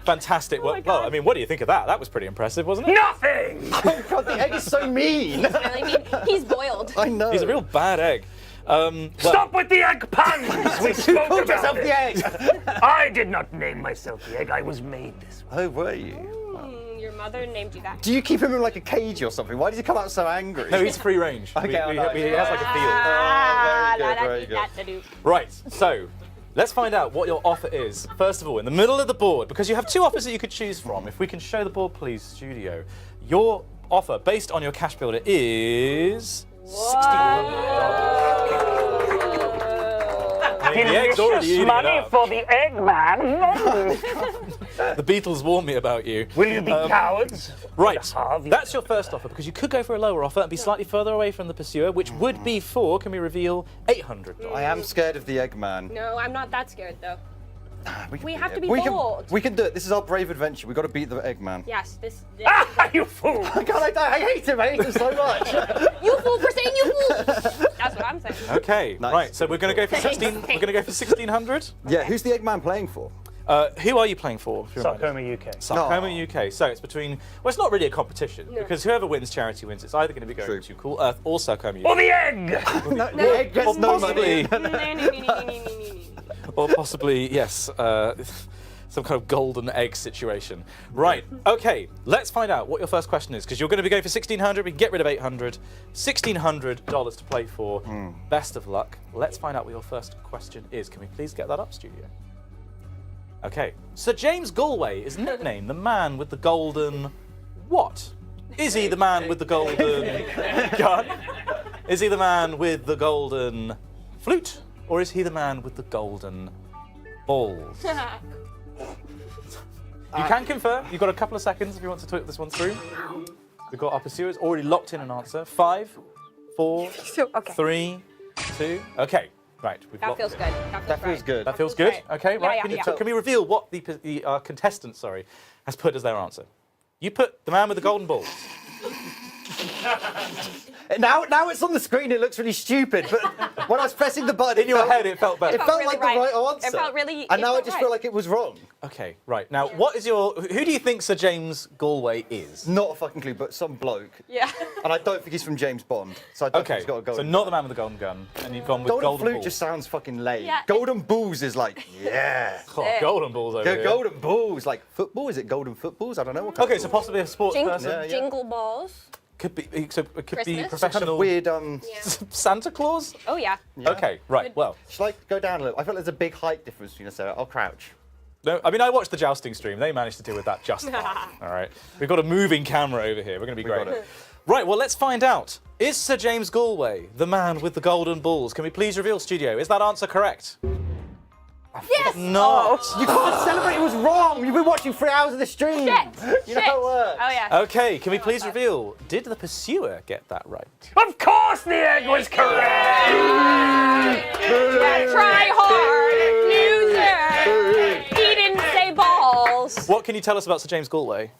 Fantastic. Well, I mean, what do you think of that? That was pretty impressive, wasn't it? Nothing! Oh god, the egg is so mean. Really mean. He's boiled. I know. He's a real bad egg. Stop with the egg puns! We spoke called about yourself it. the egg. I did not name myself the egg. I was made this way. Oh, were you? Your mother named you that. Do you keep him in like a cage or something? Why does he come out so angry? No, he's free range. Okay, he has like a field. Very good. Right, so let's find out what your offer is. First of all, in the middle of the board, because you have two offers that you could choose from. If we can show the board, please, studio. Your offer, based on your cash builder, is $1,600. The egg's already eating it money up. for the egg man. The Beatles warned me about you. Will you be cowards? Right, that's your first offer, because you could go for a lower offer and be slightly further away from the pursuer, which would be for, can we reveal, $800. I am scared of the egg man. No, I'm not that scared though. We have to be we bold. We can do it. This is our brave adventure. We've got to beat the egg man. Yes, this. You fool! God, I hate him. I hate him so much. You fool for saying you fool. That's what I'm saying. Okay, right. So we're going to go for 16. We're going to go for 1600. Yeah. Who's the egg man playing for? Who are you playing for? Sarcoma UK. Sarcoma UK. So it's between. Well, it's not really a competition because whoever wins charity wins. It's either going to be going to Cool Earth or Sarcoma UK. Or the egg! The egg gets no money. Or possibly, yes, some kind of golden egg situation. Right, okay, let's find out what your first question is, because you're going to be going for 1600, we can get rid of 800. $1,600 to play for. Best of luck. Let's find out what your first question is. Can we please get that up, studio? Okay, Sir James Galway is nicknamed the man with the golden what? Is he the man with the golden gun? Is he the man with the golden flute? Or is he the man with the golden balls? You can confirm. You've got a couple of seconds if you want to talk this one through. We've got our pursuers already locked in an answer. 5, 4, 3, 2. Okay, right. We've That locked feels it. good. That feels good. That feels good. Okay, right. Yeah. Can we reveal what the contestant, has put as their answer? You put the man with the golden balls. Now it's on the screen. It looks really stupid, but when I was pressing the button, in your head, it felt better. It felt like the right answer. It felt really. And now I just feel like it was wrong. Okay, right. Now, what is your? Who do you think Sir James Galway is? Not a fucking clue, but some bloke. Yeah. And I don't think he's from James Bond. So I don't think he's got a golden. So not the man with the golden gun, and you've gone with golden golden flute balls. just sounds fucking lame. Yeah. Golden balls is like, yeah. Oh, golden balls over here. Golden balls, like football. Is it golden footballs? I don't know what kind. Okay, so possibly a sports person. Jingle balls. Could be. So it could be Christmas? professional. Some kind of weird Santa Claus. Oh yeah. Okay, right. Well, shall I go down a little? I feel there's a big height difference between us. So I'll crouch. no. I mean, I watched the jousting stream. They managed to deal with that just fine. All right. We've got a moving camera over here. We're going to be great. Right. Well, let's find out. Is Sir James Galway the man with the golden balls? Can we please reveal, studio? Is that answer correct? Yes. Not. You can't celebrate. It was wrong. You've been watching 3 hours of the stream. Shit. You know how it works. Oh yeah. Okay. Can we please reveal? Did the pursuer get that right? Of course the egg was correct! Try hard, loser. He didn't say balls. What can you tell us about Sir James Galway?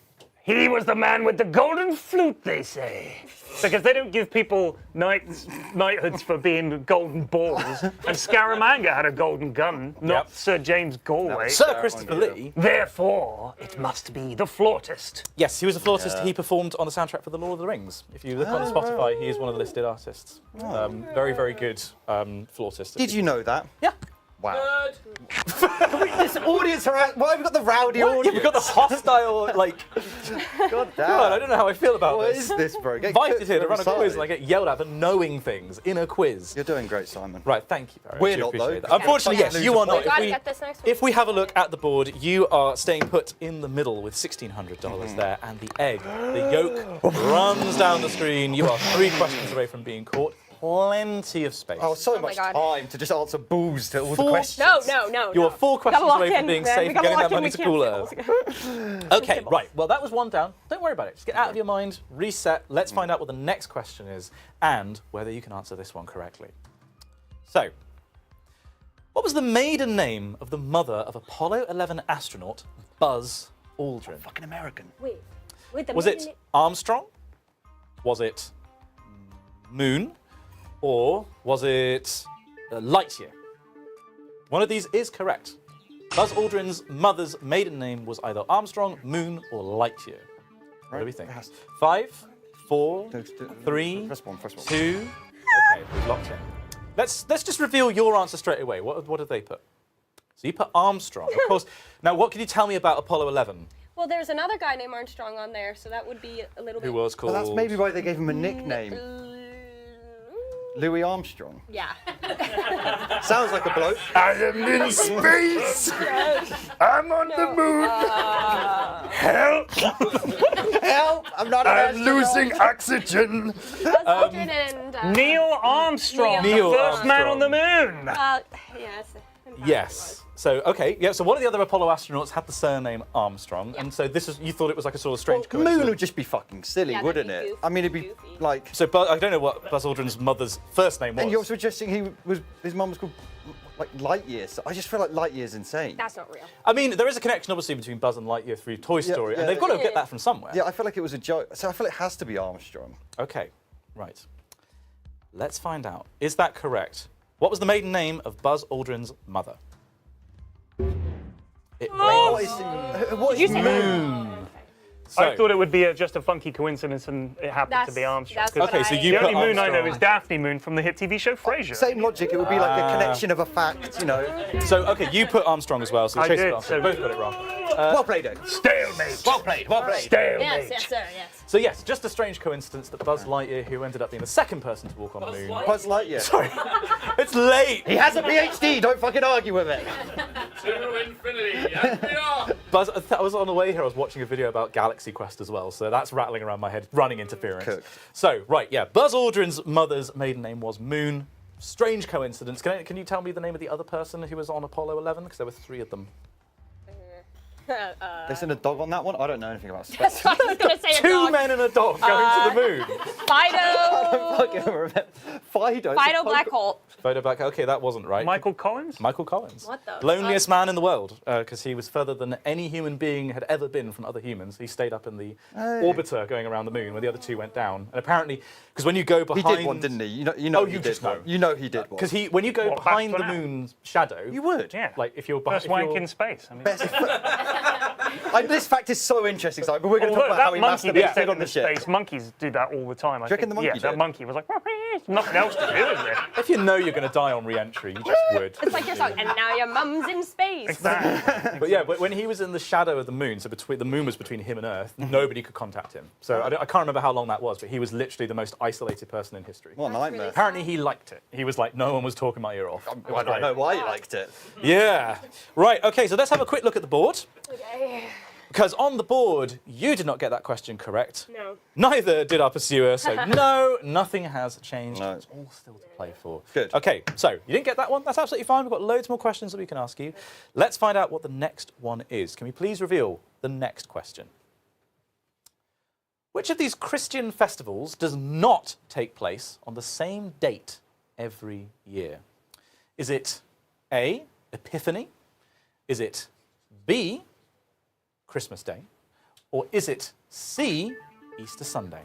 He was the man with the golden flute, they say. Because they don't give people knighthoods for being golden balls. And Scaramanga had a golden gun, not Sir James Galway. Sir Christopher Lee. Therefore, it must be the flautist. Yes, he was a flautist. He performed on the soundtrack for The Lord of the Rings. If you look on Spotify, he is one of the listed artists. Very, very good flautist. Did you know that? Yeah. Wow. This audience are out. Why have we got the rowdy audience? Yeah, we've got the hostile, like. God damn. God, I don't know how I feel about What this. is this, bro? Get Invited cooked here to for run a every quiz side. and I get yelled at for knowing things in a quiz. You're doing great, Simon. Right, thank you, Barry. We're I do not, appreciate though. that. Unfortunately, yes, you are not. Gotta get this next one. If we have a look at the board, you are staying put in the middle with $1,600 there, and the egg, the yolk, runs down the screen. You are 3 questions away from being caught. Plenty of space. Oh, so much God. time to just answer balls to all the 4 questions. No. You are 4 questions lock away from in, being man. safe We and gotta getting that lock in. money We to can't cooler. Okay, right. Well, that was one down. Don't worry about it. Just get out of your mind, reset. Let's find out what the next question is and whether you can answer this one correctly. So, what was the maiden name of the mother of Apollo 11 astronaut Buzz Aldrin? Fucking American. Wait, Was it Armstrong? Was it Moon? Or was it Lightyear? One of these is correct. Buzz Aldrin's mother's maiden name was either Armstrong, Moon, or Lightyear. What do we think? 5, 4, 3, First one. 2. Okay, we've locked in. Let's just reveal your answer straight away. What did they put? So you put Armstrong, of course. Now, what can you tell me about Apollo 11? Well, there's another guy named Armstrong on there, so that would be a little bit. Who was called? Well, that's maybe why they gave him a nickname. Louis Armstrong. Yeah. Sounds like a bloke. I am in space. I'm on the moon. Help! Help! I'm not. I'm losing oxygen. Neil Armstrong, Neil the first man on the moon. Yes. Yes. So, okay, yeah, so one of the other Apollo astronauts had the surname Armstrong, and so this is, you thought it was like a sort of strange coincidence. Moon would just be fucking silly, Yeah, wouldn't that'd be it? I mean, it'd be like. So, I don't know what Buzz Aldrin's mother's first name was. And you're suggesting his mum was called like Lightyear. So I just feel like Lightyear's insane. That's not real. I mean, there is a connection, obviously, between Buzz and Lightyear through Toy Story, and they've got to get that from somewhere. Yeah, I feel like it was a joke. So I feel it has to be Armstrong. Okay, right. Let's find out. Is that correct? What was the maiden name of Buzz Aldrin's mother? It What is Moon. I thought it would be just a funky coincidence, and it happened to be Armstrong. That's what Okay, so you the put only Moon I know Armstrong. is Daphne Moon from the hit TV show Frasier. Same logic. It would be like a connection of a fact, you know. So, okay, you put Armstrong as well, so I Chase did, put so- Armstrong. Both got it wrong. Well played, Ed. Stalemate. Well played. Well played. Stalemate. Yes, sir, yes. So, yes, just a strange coincidence that Buzz Lightyear, who ended up being the second person to walk on the moon. Buzz Lightyear. Sorry, it's late. He has a PhD. Don't fucking argue with it. To infinity and beyond. Buzz, I was on the way here, I was watching a video about Galaxy Quest as well, so that's rattling around my head, running interference. Cooked. So, right, yeah, Buzz Aldrin's mother's maiden name was Moon. Strange coincidence. Can you tell me the name of the other person who was on Apollo 11? Because there were 3 of them. They sent a dog on that one? I don't know anything about space. That's what I was going to say. 2 men and a dog going to the moon. Fido. Fucking remember. Fido. Fido Black Hole. Photo back. Okay, that wasn't right. Michael Collins? Michael Collins. What the Loneliest man in the world, because he was further than any human being had ever been from other humans. He stayed up in the orbiter going around the moon, where the other 2 went down. And apparently, because when you go behind, He did one, didn't he? You know Oh, he you did just one. know. You know he did one. Because when you go What, behind back the to now? moon's shadow, You would. Yeah. like if you're behind, First wank in space. I mean, This fact is so interesting, Simon, but we're going to talk although about how that he monkey masturbated that stayed on in the the ship. space, monkeys do that all the time. Do you reckon the monkey Yeah, did? that monkey was like, nothing else to do, is there? if you know you're going to die on re-entry, you just would. It's like your song, and now your mum's in space. Exactly. But yeah, when he was in the shadow of the moon, so the moon was between him and Earth, nobody could contact him. So I can't remember how long that was, but he was literally the most isolated person in history. What a nightmare. Apparently he liked it. He was like, no one was talking my ear off. I don't know why he liked it. Yeah. Right, okay, so let's have a quick look at the board. Okay. Because on the board, you did not get that question correct. No. Neither did our pursuer, so no, nothing has changed. No. It's all still to play for. Good. Okay, so you didn't get that one. That's absolutely fine. We've got loads more questions that we can ask you. Let's find out what the next one is. Can we please reveal the next question? Which of these Christian festivals does not take place on the same date every year? Is it A, Epiphany? Is it B, Christmas Day? Or is it C, Easter Sunday?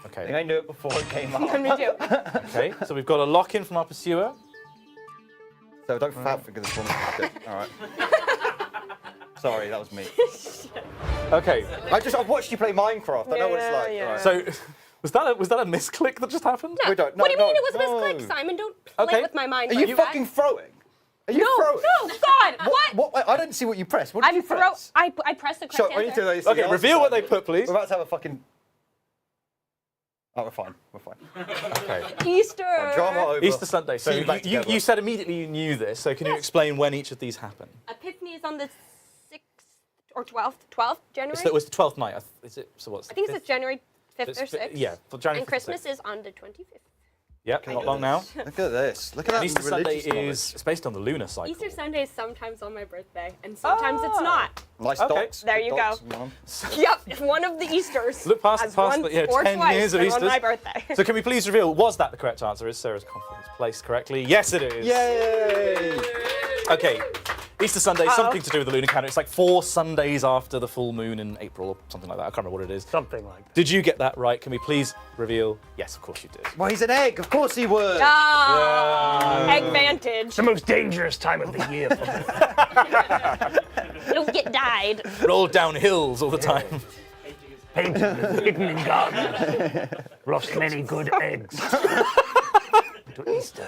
I Okay. think I knew it before it came out. Me too. Okay, so we've got a lock in from our pursuer. So don't fat figure this one. All right. Sorry, that was me. Okay. I've watched you play Minecraft. I know what it's like. Yeah. All right. So, was that a misclick that just happened? We don't. What do you mean it was a no. misclick, Simon? Don't play Okay. with my mind. Are like you that. fucking throwing? Are you No, throwing? no, God, what? I don't see what you pressed. What did you I press? I pressed the correct Show, I need answer. to know the Okay, answer. reveal what they put, please. We're about to have a fucking. Oh, we're fine. We're fine. Okay. Easter. Fine, drama over. Easter Sunday. So Put it back together. you said immediately you knew this. So can you explain when each of these happen? Epiphany is on the 6th or 12th January. So it was the 12th night. Is it? So what's? I think it's January 5th It's or fi- 6th. yeah, for January And 5th, Christmas 6th. is on the 25th. Yep, not long now. Look at this. Look at that. And Easter Sunday religious knowledge. is it's based on the lunar cycle. Easter Sunday is sometimes on my birthday, and sometimes it's not. Nice Okay. dots. There you dots, go. Mum. Yep, it's one of the Easters. Look past has past once the, or 10 twice years of been Easter. on my birthday. So can we please reveal, was that the correct answer? Is Sarah's confidence placed correctly? Yes, it is. Yay! Okay, Easter Sunday, something to do with the lunar calendar. It's like 4 Sundays after the full moon in April or something like that. I can't remember what it is. Something like that. Did you get that right? Can we please reveal? Yes, of course you did. Well, he's an egg. Of course he would. Advantage. It's the most dangerous time of the year for me. Don't get died. Roll down hills all the time. Painted, hidden in gardens. Lost many good eggs. To Easter.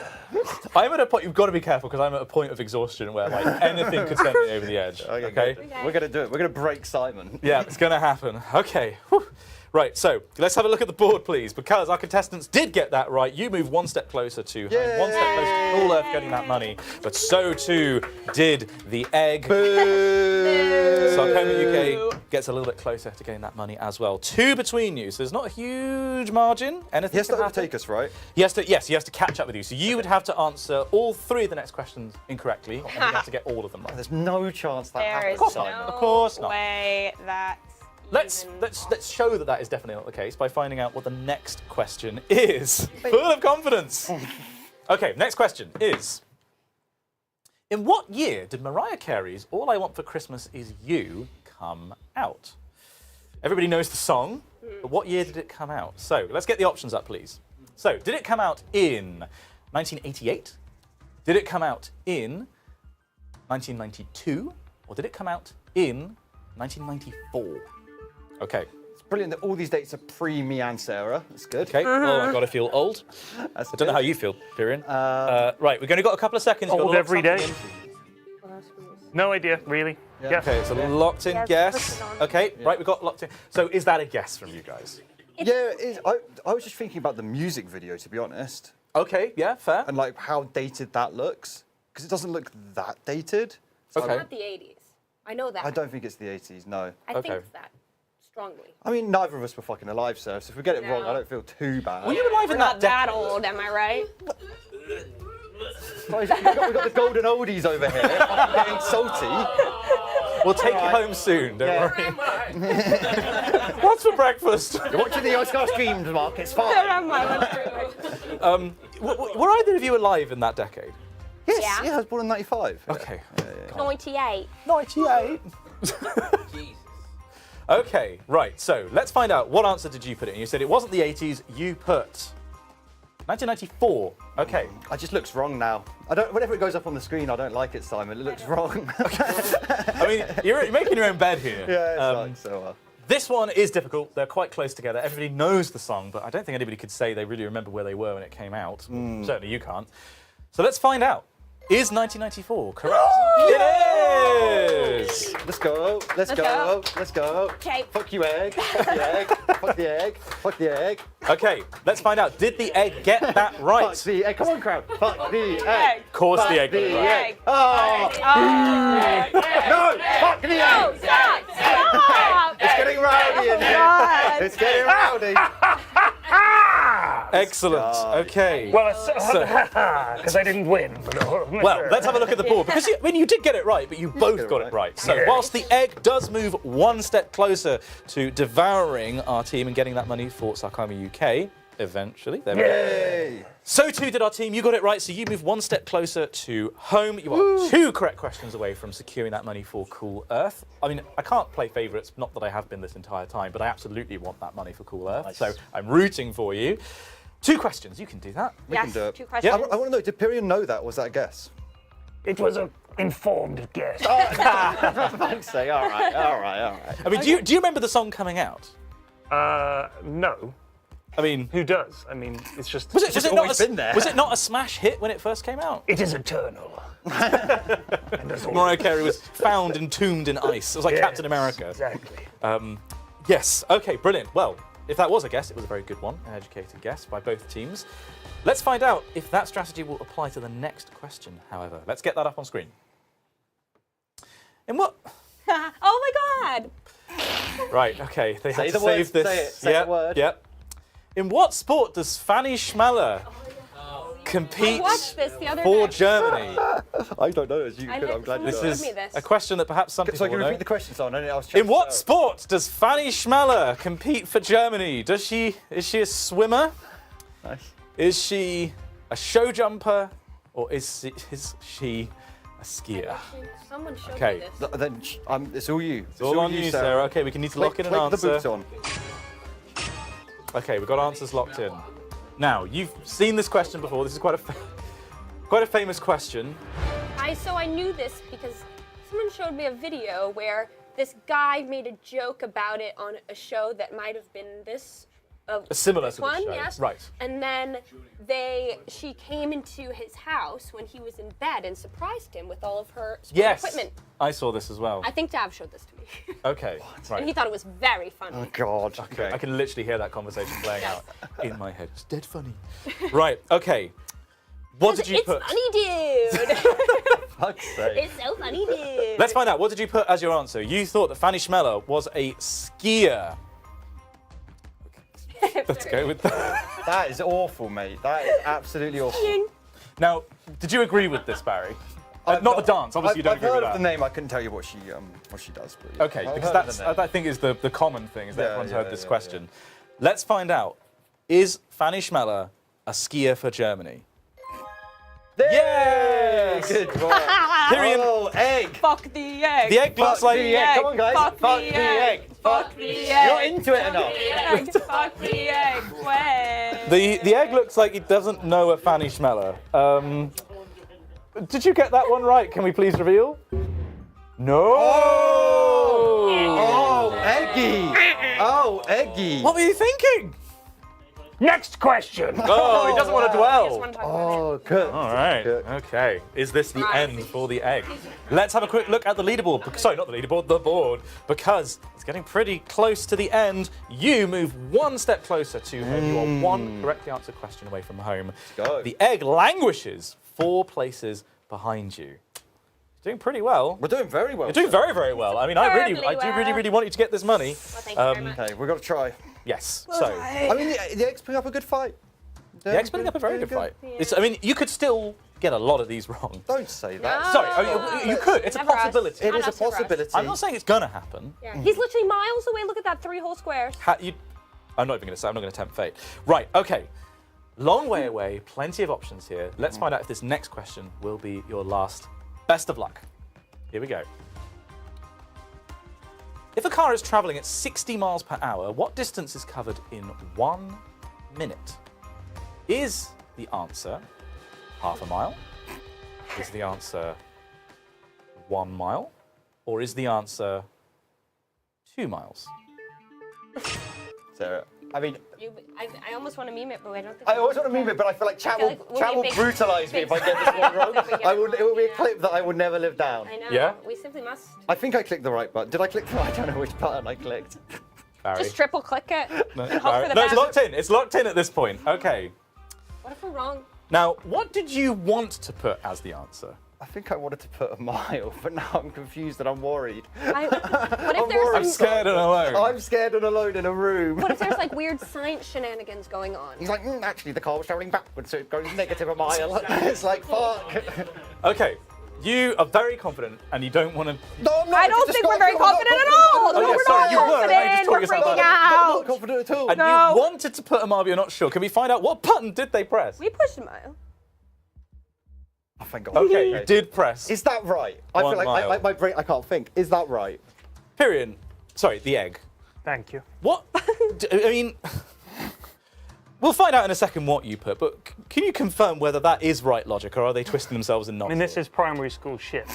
I'm at a point, you've got to be careful because I'm at a point of exhaustion where like anything could send me over the edge. Okay? We're gonna do it. We're gonna break Simon. Yeah, it's going to happen. Okay. Whew. Right, so let's have a look at the board, please, because our contestants did get that right. You move one step closer to home, one step closer to All Earth getting that money, but so too did the egg. Sarcoma UK gets a little bit closer to getting that money as well. 2 between you, so there's not a huge margin. Anything He has to can happen. overtake us, right? He has to, yes, he has to catch up with you. So you would have to answer all 3 of the next questions incorrectly, and you have to get all of them right. There's no chance that There is happens, no Simon. Of course not. way that. Let's show that is definitely not the case by finding out what the next question is. Full of confidence. Okay, next question is: in what year did Mariah Carey's "All I Want for Christmas Is You" come out? Everybody knows the song, but what year did it come out? So let's get the options up, please. So, did it come out in 1988? Did it come out in 1992? Or did it come out in 1994? Okay. It's brilliant that all these dates are pre-me and Sarah. That's good. Okay. Oh my God, I feel old. I don't know how you feel, Pyrian. Right, we've only got a couple of seconds. You've got to Old lock every day. something No idea, really. Yeah. Okay, it's a locked-in guess. Okay, right, we've got locked in. So is that a guess from you guys? Yeah, it is. I was just thinking about the music video, to be honest. Okay, yeah, fair. And like how dated that looks, because it doesn't look that dated. So Okay. Not the 80s. I know that. I don't think it's the 80s. No. I think that strongly. I mean, neither of us were fucking alive, so if we get it wrong, I don't feel too bad. Were you alive We're in not that that old, am I right? We've got the golden oldies over here, getting salty. We'll take you home soon, don't worry. What's for breakfast? You're watching the Yogscast streams, Mark. It's fine. Were either of you alive in that decade? Yes, Yeah. I was born in 95. Okay. 98. 98. Okay, right, so let's find out what answer did you put in. You said it wasn't the 80s, you put 1994. Okay. It just looks wrong now. Whenever it goes up on the screen, I don't like it, Simon. It looks wrong. I mean, you're making your own bed here. Yeah, it's like so. This one is difficult. They're quite close together. Everybody knows the song, but I don't think anybody could say they really remember where they were when it came out. Certainly you can't. So let's find out. Is 1994 correct? It is! Let's go. Let's go. Let's go. Okay. Fuck you, egg. Fuck the egg. Fuck the egg. Fuck the egg. Okay, let's find out. Did the egg get that right? Fuck the egg. Come on, crowd. Fuck the egg. Of course Fuck the egg got it the right. egg. Oh! No! Fuck the egg! Stop! It's getting rowdy in here. It's getting rowdy. Excellent. Okay. Well, because I didn't win. Well, let's have a look at the board. Because you did get it right, but you both got it right. So whilst the egg does move one step closer to devouring our team and getting that money for Sarcoma UK, eventually. There we go. So too did our team. You got it right, so you move one step closer to home. You are 2 correct questions away from securing that money for Cool Earth. I mean, I can't play favourites, not that I have been this entire time, but I absolutely want that money for Cool Earth, so I'm rooting for you. 2 questions, you can do that. We can do it. 2 questions. I want to know, did Pyrian know that? Was that a guess? It was an informed guess. For fuck's sake, all right. I mean, do you remember the song coming out? No. I mean, who does? I mean, it's just. Was it not a smash hit when it first came out? It is eternal. Mariah Carey was found entombed in ice. It was like Captain America. Exactly. Yes. Okay. Brilliant. Well, if that was a guess, it was a very good one, an educated guess by both teams. Let's find out if that strategy will apply to the next question. However, let's get that up on screen. In what? Oh my God! Right. Okay. They had to the save word, this. say the word. Yep. In what sport does Fanny Schmeller compete I watched this the other for day. Germany? I don't know. As you I could, know, I'm glad you This know. is me this. a question that perhaps some So people I can will repeat know. the question, son. I was In what sport does Fanny Schmeller compete for Germany? Is she a swimmer? Nice. Is she a show jumper? Or is she a skier? Someone showed Okay. me this. Then it's all you. It's all on you, Sarah. Okay, we can need to lock in an answer. Click the boots on. Okay, we've got answers locked in. Now, you've seen this question before. This is quite a famous question. So I knew this because someone showed me a video where this guy made a joke about it on a show that might have been this. A similar this sort of one, show. yes. Right. And then she came into his house when he was in bed and surprised him with all of her sport Yes. equipment. I saw this as well. I think Dav showed this to me. Okay. Right. And he thought it was very funny. Oh God. Okay. I can literally hear that conversation playing out in my head. It's dead funny. Right. Okay. What did you It's put? funny, dude. Fuck's sake. It's so funny, dude. Let's find out. What did you put as your answer? You thought that Fanny Schmeller was a skier. Let's go with that. That is awful, mate. That is absolutely awful. Now, did you agree with this, Barry? Not the dance. Obviously, you don't I've agree heard with of that. the name. I couldn't tell you what she does. But yeah. Okay, I've because heard of that's the name. I think is the common thing is that Yeah, everyone's yeah, heard this yeah, question. Let's find out. Is Fanny Schmeller a skier for Germany? Yes! Good one. Tyrion. Oh, egg. Fuck the egg. The egg looks like the egg. Come on, guys. Fuck the egg. Fuck the egg. You're into it enough. Fuck the egg. When? The egg looks like it doesn't know a Fanny Schmeller. Did you get that one right? Can we please reveal? No. Oh, Eggy. Oh, Eggy. What were you thinking? Next question. Oh, he doesn't want to dwell. Oh, good. All right. Good. Okay. Is this the end for the egg? Let's have a quick look at the leaderboard. Sorry, not the leaderboard, the board. Because it's getting pretty close to the end. You move one step closer to home. You are one correctly answered question away from home. Let's go. The egg languishes 4 places behind you. Doing pretty well. We're doing very well. You're doing very, very well. I mean, I do really want you to get this money. Thank you very much. Okay, we've got to try. Yes. So I mean, the eggs put up a good fight. the egg's putting up a very good fight. I mean, you could still get a lot of these wrong. Don't say that. Sorry, I mean, you could. It's a Never us. possibility. It is a not surprised. possibility. I'm not saying it's gonna happen. Yeah. He's literally miles away. Look at that 3 whole squares. I'm not even gonna say. I'm not gonna tempt fate. Right. Okay. Long way away. Plenty of options here. Let's find out if this next question will be your last. Best of luck. Here we go. If a car is traveling at 60 miles per hour, what distance is covered in 1 minute? Is the answer half a mile? Is the answer 1 mile? Or is the answer 2 miles? Sarah, I mean, I almost want to meme it, but I don't think I always want to meme it, but I feel like chat I feel will, like chat will we'll be brutalise me big- if I get this one wrong. big- It will be a clip that I would never live down. I know. Yeah? We simply must. I think I clicked the right button. Did I click the I don't know which button I clicked. Barry. Just triple click it. No, and hope Barry. for the No, it's best. locked in. It's locked in at this point. Okay. What if we're wrong? Now, what did you want to put as the answer? I think I wanted to put a mile, but now I'm confused and I'm worried. What if I'm there's worried. I'm scared and alone. I'm scared and alone in a room. What if there's like weird science shenanigans going on? He's like, actually, the car was travelling backwards, so it goes negative a mile. It's like, fuck. Okay, You are very confident, and you don't want to. No, I don't think we're very confident at all. Oh, No, yeah, we're sorry, not you were. confident. I just We're taught yourself freaking out. out. Not confident at all. And you wanted to put a mile, but you're not sure. Can we find out what button did they press? We pushed a mile. Oh, thank God. Okay, you did press. Is that right? I 1 feel like mile. my brain. I can't think. Is that right? Pyrion. Sorry, the egg. Thank you. What? I mean, we'll find out in a second what you put, but can you confirm whether that is right logic, or are they twisting themselves and not? I mean, this is primary school shit.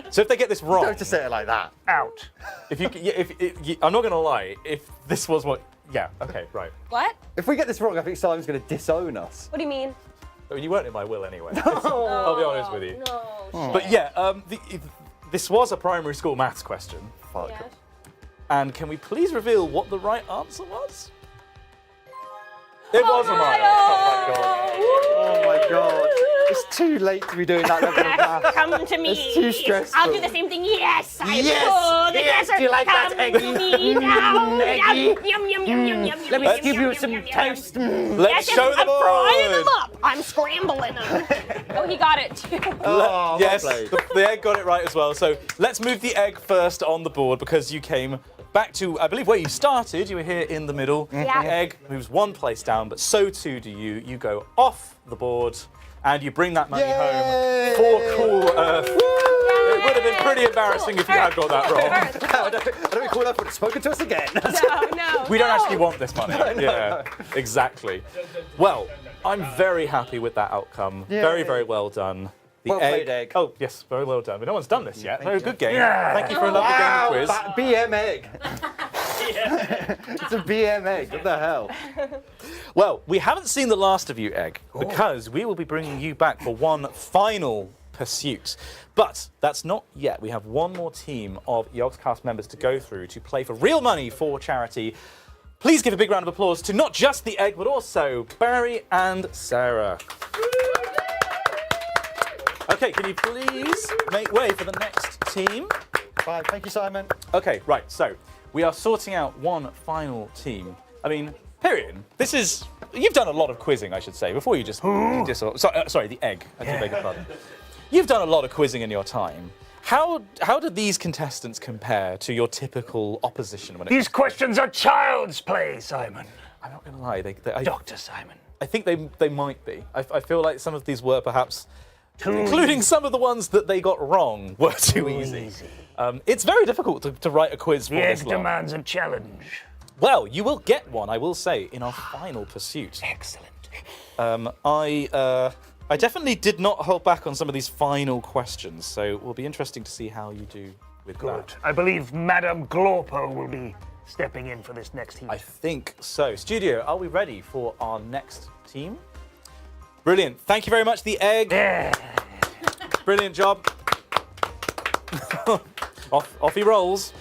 So if they get this wrong, Don't just say it like that. Out. if I'm not gonna lie, if this was what, yeah, okay, right. What? If we get this wrong, I think Simon's going to disown us. What do you mean? I mean, you weren't in my will anyway. I'll be honest with you. No. But yeah, this was a primary school maths question. Fuck. Yeah. And can we please reveal what the right answer was? It was a mile. Oh my god. Oh my God. It's too late to be doing that level of math. Come to me. It's too stressful. I'll do the same thing. Yes, I Yes, pull the yes, desert. do you like that, Come Eggy? to me now. Eggy? Yum, yum, yum, yum, yum, Let me yum, give yum, you yum, some yum, yum, toast. yum. Let's show the I'm frying them board. up. I'm scrambling them. Oh, he got it too. Oh, Yes, well played. the egg got it right as well. So let's move the egg first on the board because you came back to, I believe, where you started. You were here in the middle. Yeah. The egg moves one place down, but so too do you. You go off the board and you bring that money home for cool Earth. It would have been pretty embarrassing if you had got that wrong. I don't be cool enough for spoken to us again. No. We don't actually want this money. Yeah, exactly. Well, I'm very happy with that outcome. Yeah. Very, very well done. The Well played, Egg. Oh, yes, very well done. But no one's done this yet. Very good game. Yeah. Thank you for a lovely Wow, game quiz. that BM egg. It's a BM egg. What the hell? Well, we haven't seen the last of you, Egg, because we will be bringing you back for one final pursuit. But that's not yet. We have one more team of Yogscast members to go through to play for real money for charity. Please give a big round of applause to not just the Egg, but also Barry and Sarah. Okay, can you please make way for the next team? Bye. Thank you, Simon. Okay, right, so we are sorting out one final team. I mean, Pyrion, you've done a lot of quizzing, I should say, before you just... sorry, the Egg, I do beg your pardon. You've done a lot of quizzing in your time. How do these contestants compare to your typical opposition? These questions are child's play, Simon. I'm not going to lie, Dr. Simon. I think they might be. I feel like some of these were perhaps... including some of the ones that they got wrong were too easy. It's very difficult to write a quiz for The this egg long. demands a challenge. Well, you will get one, I will say, in our final pursuit. Excellent. I definitely did not hold back on some of these final questions, so it will be interesting to see how you do with Good. that. I believe Madame Glorpo will be stepping in for this next heat. I think so. Studio, are we ready for our next team? Brilliant. Thank you very much, the Egg. Yeah. Brilliant job. off he rolls.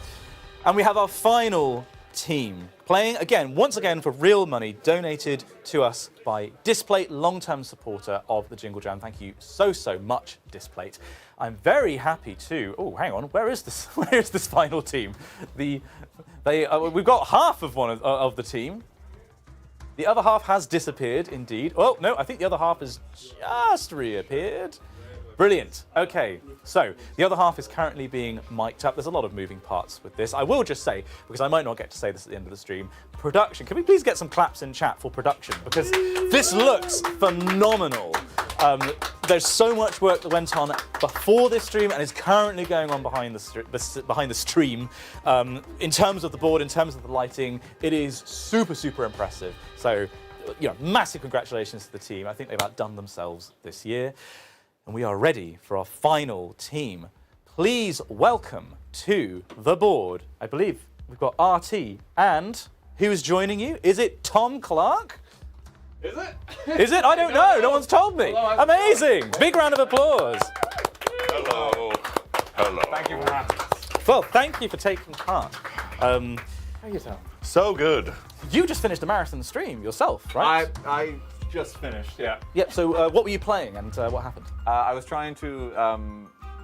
And we have our final team playing again, once again, for real money donated to us by Displate, long-term supporter of the Jingle Jam. Thank you so much, Displate. I'm very happy to. Oh, hang on. Where is this? Where is this final team? We've got half of one of the team. The other half has disappeared, indeed. Oh, no, I think the other half has just reappeared. Brilliant. Okay, so the other half is currently being mic'd up. There's a lot of moving parts with this. I will just say, because I might not get to say this at the end of the stream, production. Can we please get some claps in chat for production? Because this looks phenomenal. There's so much work that went on before this stream and is currently going on behind the stream. In terms of the board, in terms of the lighting, it is super impressive. So, massive congratulations to the team. I think they've outdone themselves this year. And we are ready for our final team. Please welcome to the board. I believe we've got RT and who is joining you? Is it Tom Clark? Is it? Is it? I don't know. No one's told me. Hello, amazing. Big round of applause. Hello. Hello. Thank you for that. Well, thank you for taking part. How are you, Tom? So good. You just finished a marathon stream yourself, right? I just finished, yeah. Yep, so what were you playing and what happened? I was trying to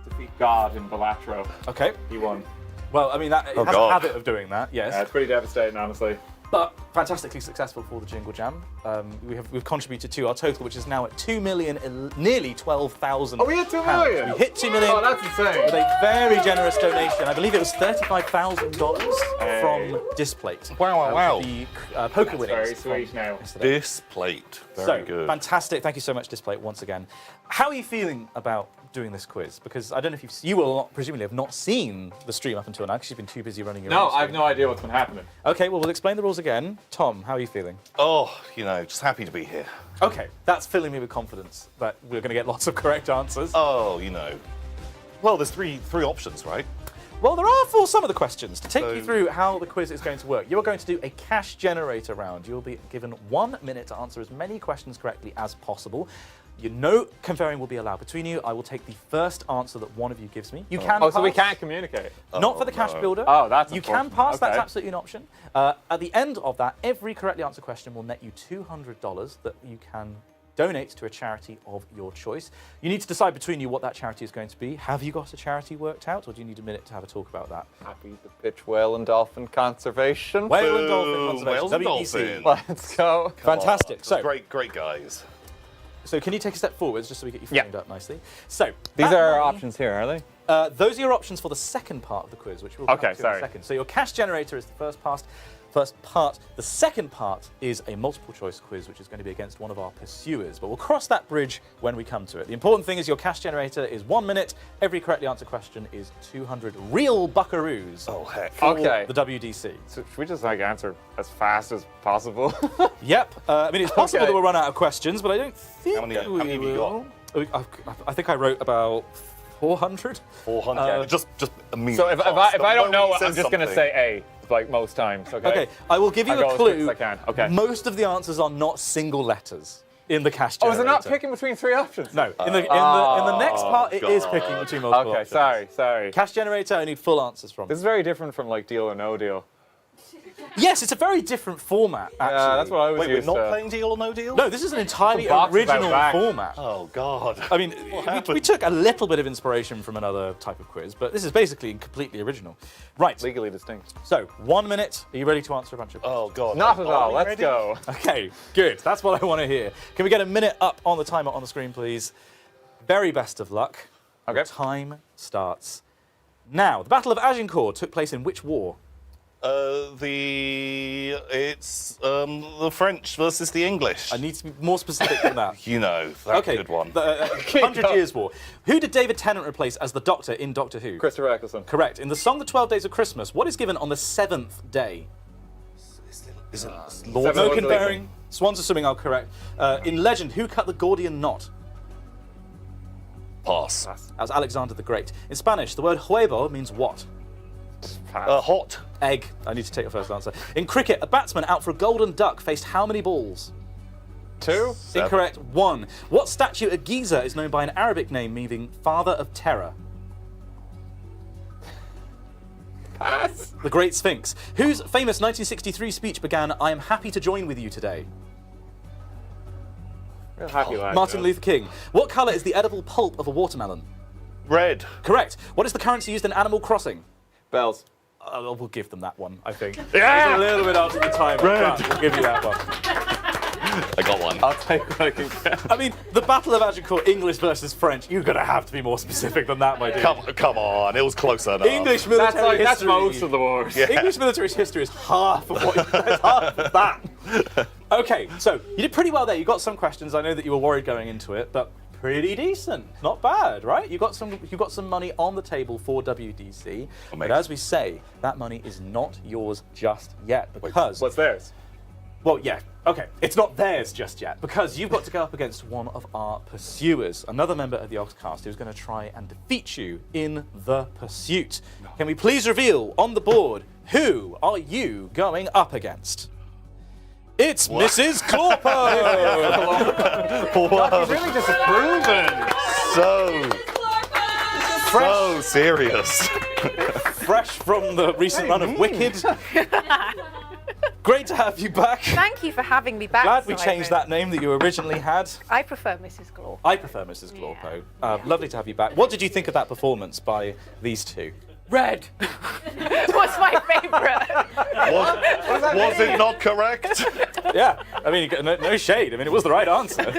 defeat God in Balatro. Okay. He won. Well, I mean, that it has a habit of doing that, yes. Yeah, it's pretty devastating, honestly. But fantastically successful for the Jingle Jam. We've contributed to our total, which is now at nearly 12,000. Oh, we hit 2 million. We hit 2 million. Oh, that's insane. With a very generous donation. I believe it was $35,000 from Displate. Wow. The poker winnings. Very sweet now. Displate. Very good. Fantastic. Thank you so much, Displate, once again. How are you feeling about doing this quiz? Because I don't know if you will presumably have not seen the stream up until now because you've been too busy running your own No, stream. I have no idea what's been happening. Okay, well, we'll explain the rules again. Tom, how are you feeling? Oh, just happy to be here. Okay, that's filling me with confidence that we're going to get lots of correct answers. Oh, Well, there's three options, right? Well, there are for some of the questions. To take you through how the quiz is going to work, you're going to do a cash generator round. You'll be given 1 minute to answer as many questions correctly as possible. No conferring will be allowed between you. I will take the first answer that one of you gives me. You can pass. So we can't communicate? Not for the cash builder. Oh, that's You can pass, that's absolutely an option. At the end of that, every correctly answered question will net you $200 that you can donate to a charity of your choice. You need to decide between you what that charity is going to be. Have you got a charity worked out, or do you need a minute to have a talk about that? Happy to pitch Whale and Dolphin Conservation. Whale and Dolphin Conservation, Whales and WDC. Dolphins. Let's go. Fantastic. So Great guys. So can you take a step forwards just so we get you framed up nicely? So These are our options here, are they? Those are your options for the second part of the quiz, which we'll come to in a second. So your cash generator is the first part. The second part is a multiple choice quiz, which is going to be against one of our pursuers. But we'll cross that bridge when we come to it. The important thing is your cash generator is 1 minute. Every correctly answered question is 200 real buckaroos. Oh, heck. For Okay. the WDC. So should we just answer as fast as possible? Yep. I mean, it's possible Okay. that we'll run out of questions, but I don't think How many have you got? I think I wrote about 400. 400. Just immediately. So if I don't know, says I'm just going to something. say A, like most times, okay? Okay, I will give you I'll go a as quick clue. as I can. Okay. Most of the answers are not single letters in the cash Oh, generator. is it not picking between 3 options? No. In the next part, it is picking between multiple Okay, options. sorry. Cash generator, I need full answers from. This is very different from like Deal or No Deal. Yes, it's a very different format, actually. Yeah, that's what I was Wait, used we're not to. playing Deal or No Deal? No, this is an entirely The box is out original back. format. Oh, God. I mean, we took a little bit of inspiration from another type of quiz, but this is basically completely original. Right. Legally distinct. So, 1 minute. Are you ready to answer a bunch of questions? Oh, God. Not at all. we Let's ready? go. Okay, good. That's what I want to hear. Can we get a minute up on the timer on the screen, please? Very best of luck. Okay. Your time starts now. The Battle of Agincourt took place in which war? It's the French versus the English. I need to be more specific than that. That good one. The 100 Years' War. Who did David Tennant replace as the Doctor in Doctor Who? Christopher Eccleston. Correct. In the song The 12 Days of Christmas, what is given on the 7th day? Is it Lord no conferring. Swans are swimming, I'll correct. In Legend, who cut the Gordian knot? Pass. That was Alexander the Great. In Spanish, the word huevo means what? Hot. Egg. I need to take your first answer. In cricket, a batsman out for a golden duck faced how many balls? 2. Incorrect. 1. What statue at Giza is known by an Arabic name meaning Father of Terror? Pass. The Great Sphinx. Whose famous 1963 speech began, "I am happy to join with you today"? Real happy lad. Martin Luther King. What colour is the edible pulp of a watermelon? Red. Correct. What is the currency used in Animal Crossing? Bells. We'll give them that one, I think. Yeah! It's a little bit after the time. Red. We'll give you that one. I got one. I'll take what I can get. I mean, the Battle of Agincourt, English versus French, you're going to have to be more specific than that, my dear. Come on, it was close enough. English military history. That's most of the wars. Yeah. English military history is half of what half of that. Okay, so you did pretty well there. You got some questions. I know that you were worried going into it, but pretty decent. Not bad, right? You got some money on the table for WDC. But as we say, that money is not yours just yet because What's theirs? well, yeah, okay. It's not theirs just yet because you've got to go up against one of our pursuers, another member of the Yogscast who's going to try and defeat you in the pursuit. Can we please reveal on the board who are you going up against? It's Mrs. Clorpo! He's really disapproving. So serious. Fresh from the recent run of Wicked. Great to have you back. Thank you for having me back. Glad we changed that name that you originally had. I prefer Mrs. Glor. I prefer Mrs. Clorpo. Lovely to have you back. What did you think of that performance by these two? Red. What's my favourite? Was it not correct? Yeah, I mean, no shade. I mean, it was the right answer.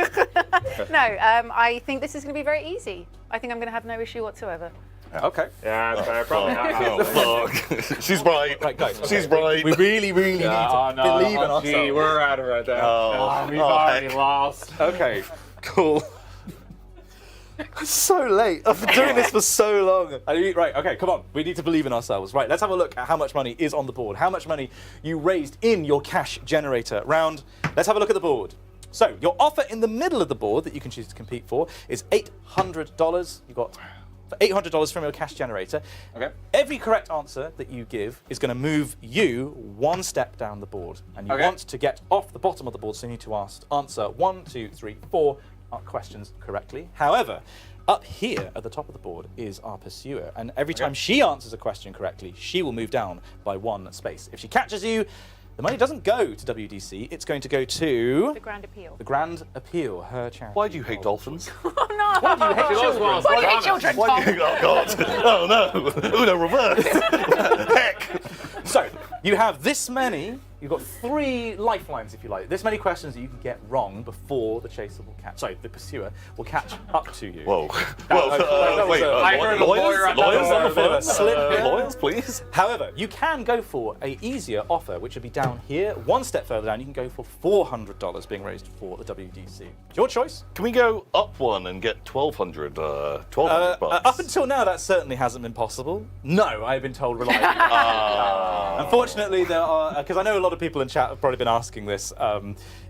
No, I think this is going to be very easy. I think I'm going to have no issue whatsoever. Okay. Yeah, that's fair. Probably not. Fuck. She's right. Right, guys. She's right. We really need to believe in ourselves. Gee, we're out of it now. Oh, We've already heck. lost. Okay. Cool. So late. I've been doing this for so long. Right, okay, come on. We need to believe in ourselves. Right, let's have a look at how much money is on the board. How much money you raised in your cash generator round. Let's have a look at the board. So, your offer in the middle of the board that you can choose to compete for is $800. You got $800 from your cash generator. Okay. Every correct answer that you give is going to move you one step down the board. And you want to get off the bottom of the board, so you need to answer 1, 2, 3, 4 questions correctly. However, up here at the top of the board is our pursuer, and every time she answers a question correctly, she will move down by one space. If she catches you, the money doesn't go to WDC, it's going to go to... The Grand Appeal. The Grand Appeal, her charity. Why do you hate dolphins? Oh no! Why do you hate children? Why do you hate children, Tom? Oh God! Oh no! Uno reverse! Heck! So, you have this many, you've got 3 lifelines if you like, this many questions that you can get wrong before the chaser will catch, sorry, the pursuer will catch up to you. Whoa. Wait, lawyers on the phone? Slip here. Lawyers, please? However, you can go for an easier offer, which would be down here. One step further down, you can go for $400 being raised for the WDC. It's your choice. Can we go up one and get 1,200 bucks? Up until now, that certainly hasn't been possible. No, I've been told reliably. Unfortunately, there are, because I know a lot of people in chat have probably been asking this,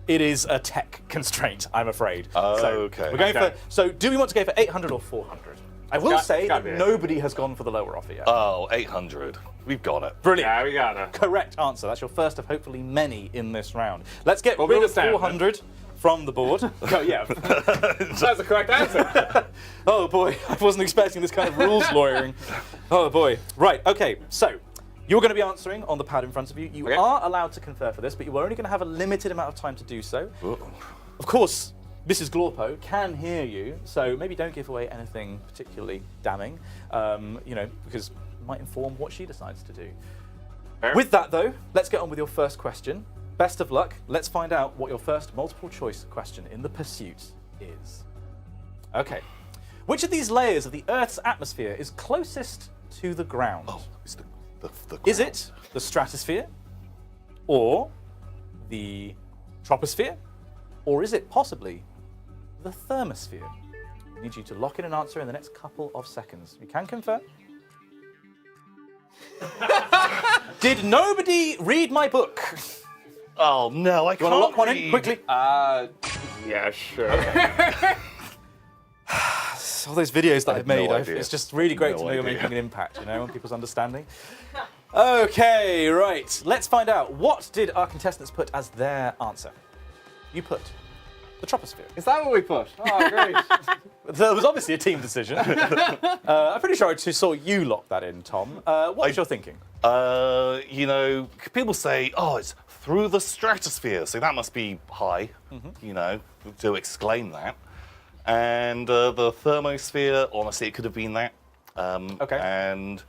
it is a tech constraint, I'm afraid. Okay. We're going for, so do we want to go for 800 or 400? I will say that nobody has gone for the lower offer yet. Oh, 800. We've got it. Brilliant. Yeah, we got it. Correct answer. That's your first of hopefully many in this round. Let's get rid of 400 from the board. Oh, yeah. That's the correct answer. Oh, boy. I wasn't expecting this kind of rules lawyering. Oh, boy. Right, okay. So, you're going to be answering on the pad in front of you. You are allowed to confer for this, but you are only going to have a limited amount of time to do so. Of course, Mrs. Glorpo can hear you, so maybe don't give away anything particularly damning, you know, because it might inform what she decides to do. Fair. With that, though, let's get on with your first question. Best of luck. Let's find out what your first multiple choice question in the pursuit is. Okay. Which of these layers of the Earth's atmosphere is closest to the ground? Oh, it's the ground. Is it the stratosphere, or the troposphere, or is it possibly the thermosphere? I need you to lock in an answer in the next couple of seconds. You can confirm. Did nobody read my book? Oh no, I can't. You want to lock one in quickly? Yeah, sure. Okay. All those videos that I've made, it's just really great to know you're making an impact, you know, on people's understanding. Okay, right. Let's find out. What did our contestants put as their answer? You put the troposphere. Is that what we put? Oh, great. There was obviously a team decision. I'm pretty sure I just saw you lock that in, Tom. What was your thinking? You know, people say, oh, it's through the stratosphere, so that must be high, you know, to exclaim that. And the thermosphere, honestly, it could have been that. And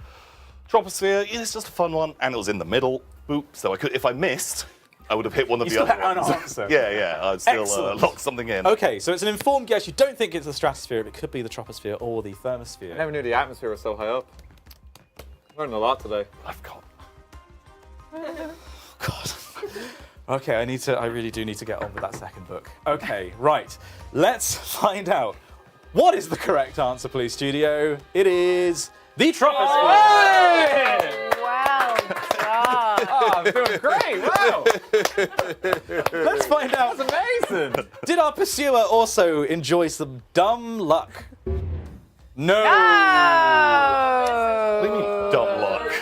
troposphere, yeah, it's just a fun one, and it was in the middle. Boop. So I could, if I missed, I would have hit one of the other ones. Answer. Yeah, I'd still lock something in. Okay, so it's an informed guess. You don't think it's the stratosphere, it could be the troposphere or the thermosphere. I never knew the atmosphere was so high up. Learned a lot today. I've got. God. Okay, I really do need to get on with that second book. Okay, right. Let's find out. What is the correct answer, please, studio? It is the troposphere. Hey! Wow. Oh, I'm doing great. Wow. Let's find out. That's amazing. Did our pursuer also enjoy some dumb luck? No. What do you mean, dumb luck?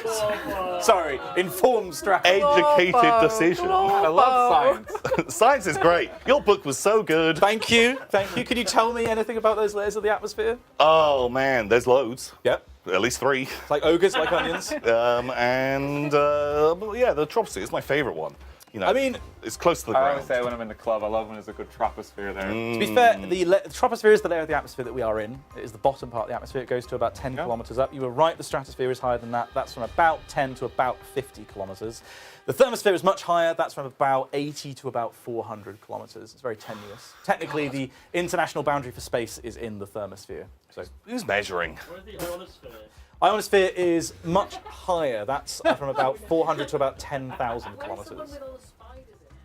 Sorry, informed strategy. Educated decision. I love science. Science is great. Your book was so good. Thank you. Thank you. Can you tell me anything about those layers of the atmosphere? Oh, man, there's loads. Yep. At least 3. Like ogres, like onions? But yeah, the troposphere is my favourite one. you know, I mean, it's close to the I ground. always say when I'm in the club, I love when there's a good troposphere there. To be fair, the troposphere is the layer of the atmosphere that we are in. It is the bottom part of the atmosphere. It goes to about 10 kilometers up. You were right, the stratosphere is higher than that. That's from about 10 to about 50 kilometers. The thermosphere is much higher. That's from about 80 to about 400 kilometers. It's very tenuous. Technically, the international boundary for space is in the thermosphere. So, who's measuring? Where's the ionosphere? Ionosphere is much higher. That's from about 400 to about 10,000 kilometers.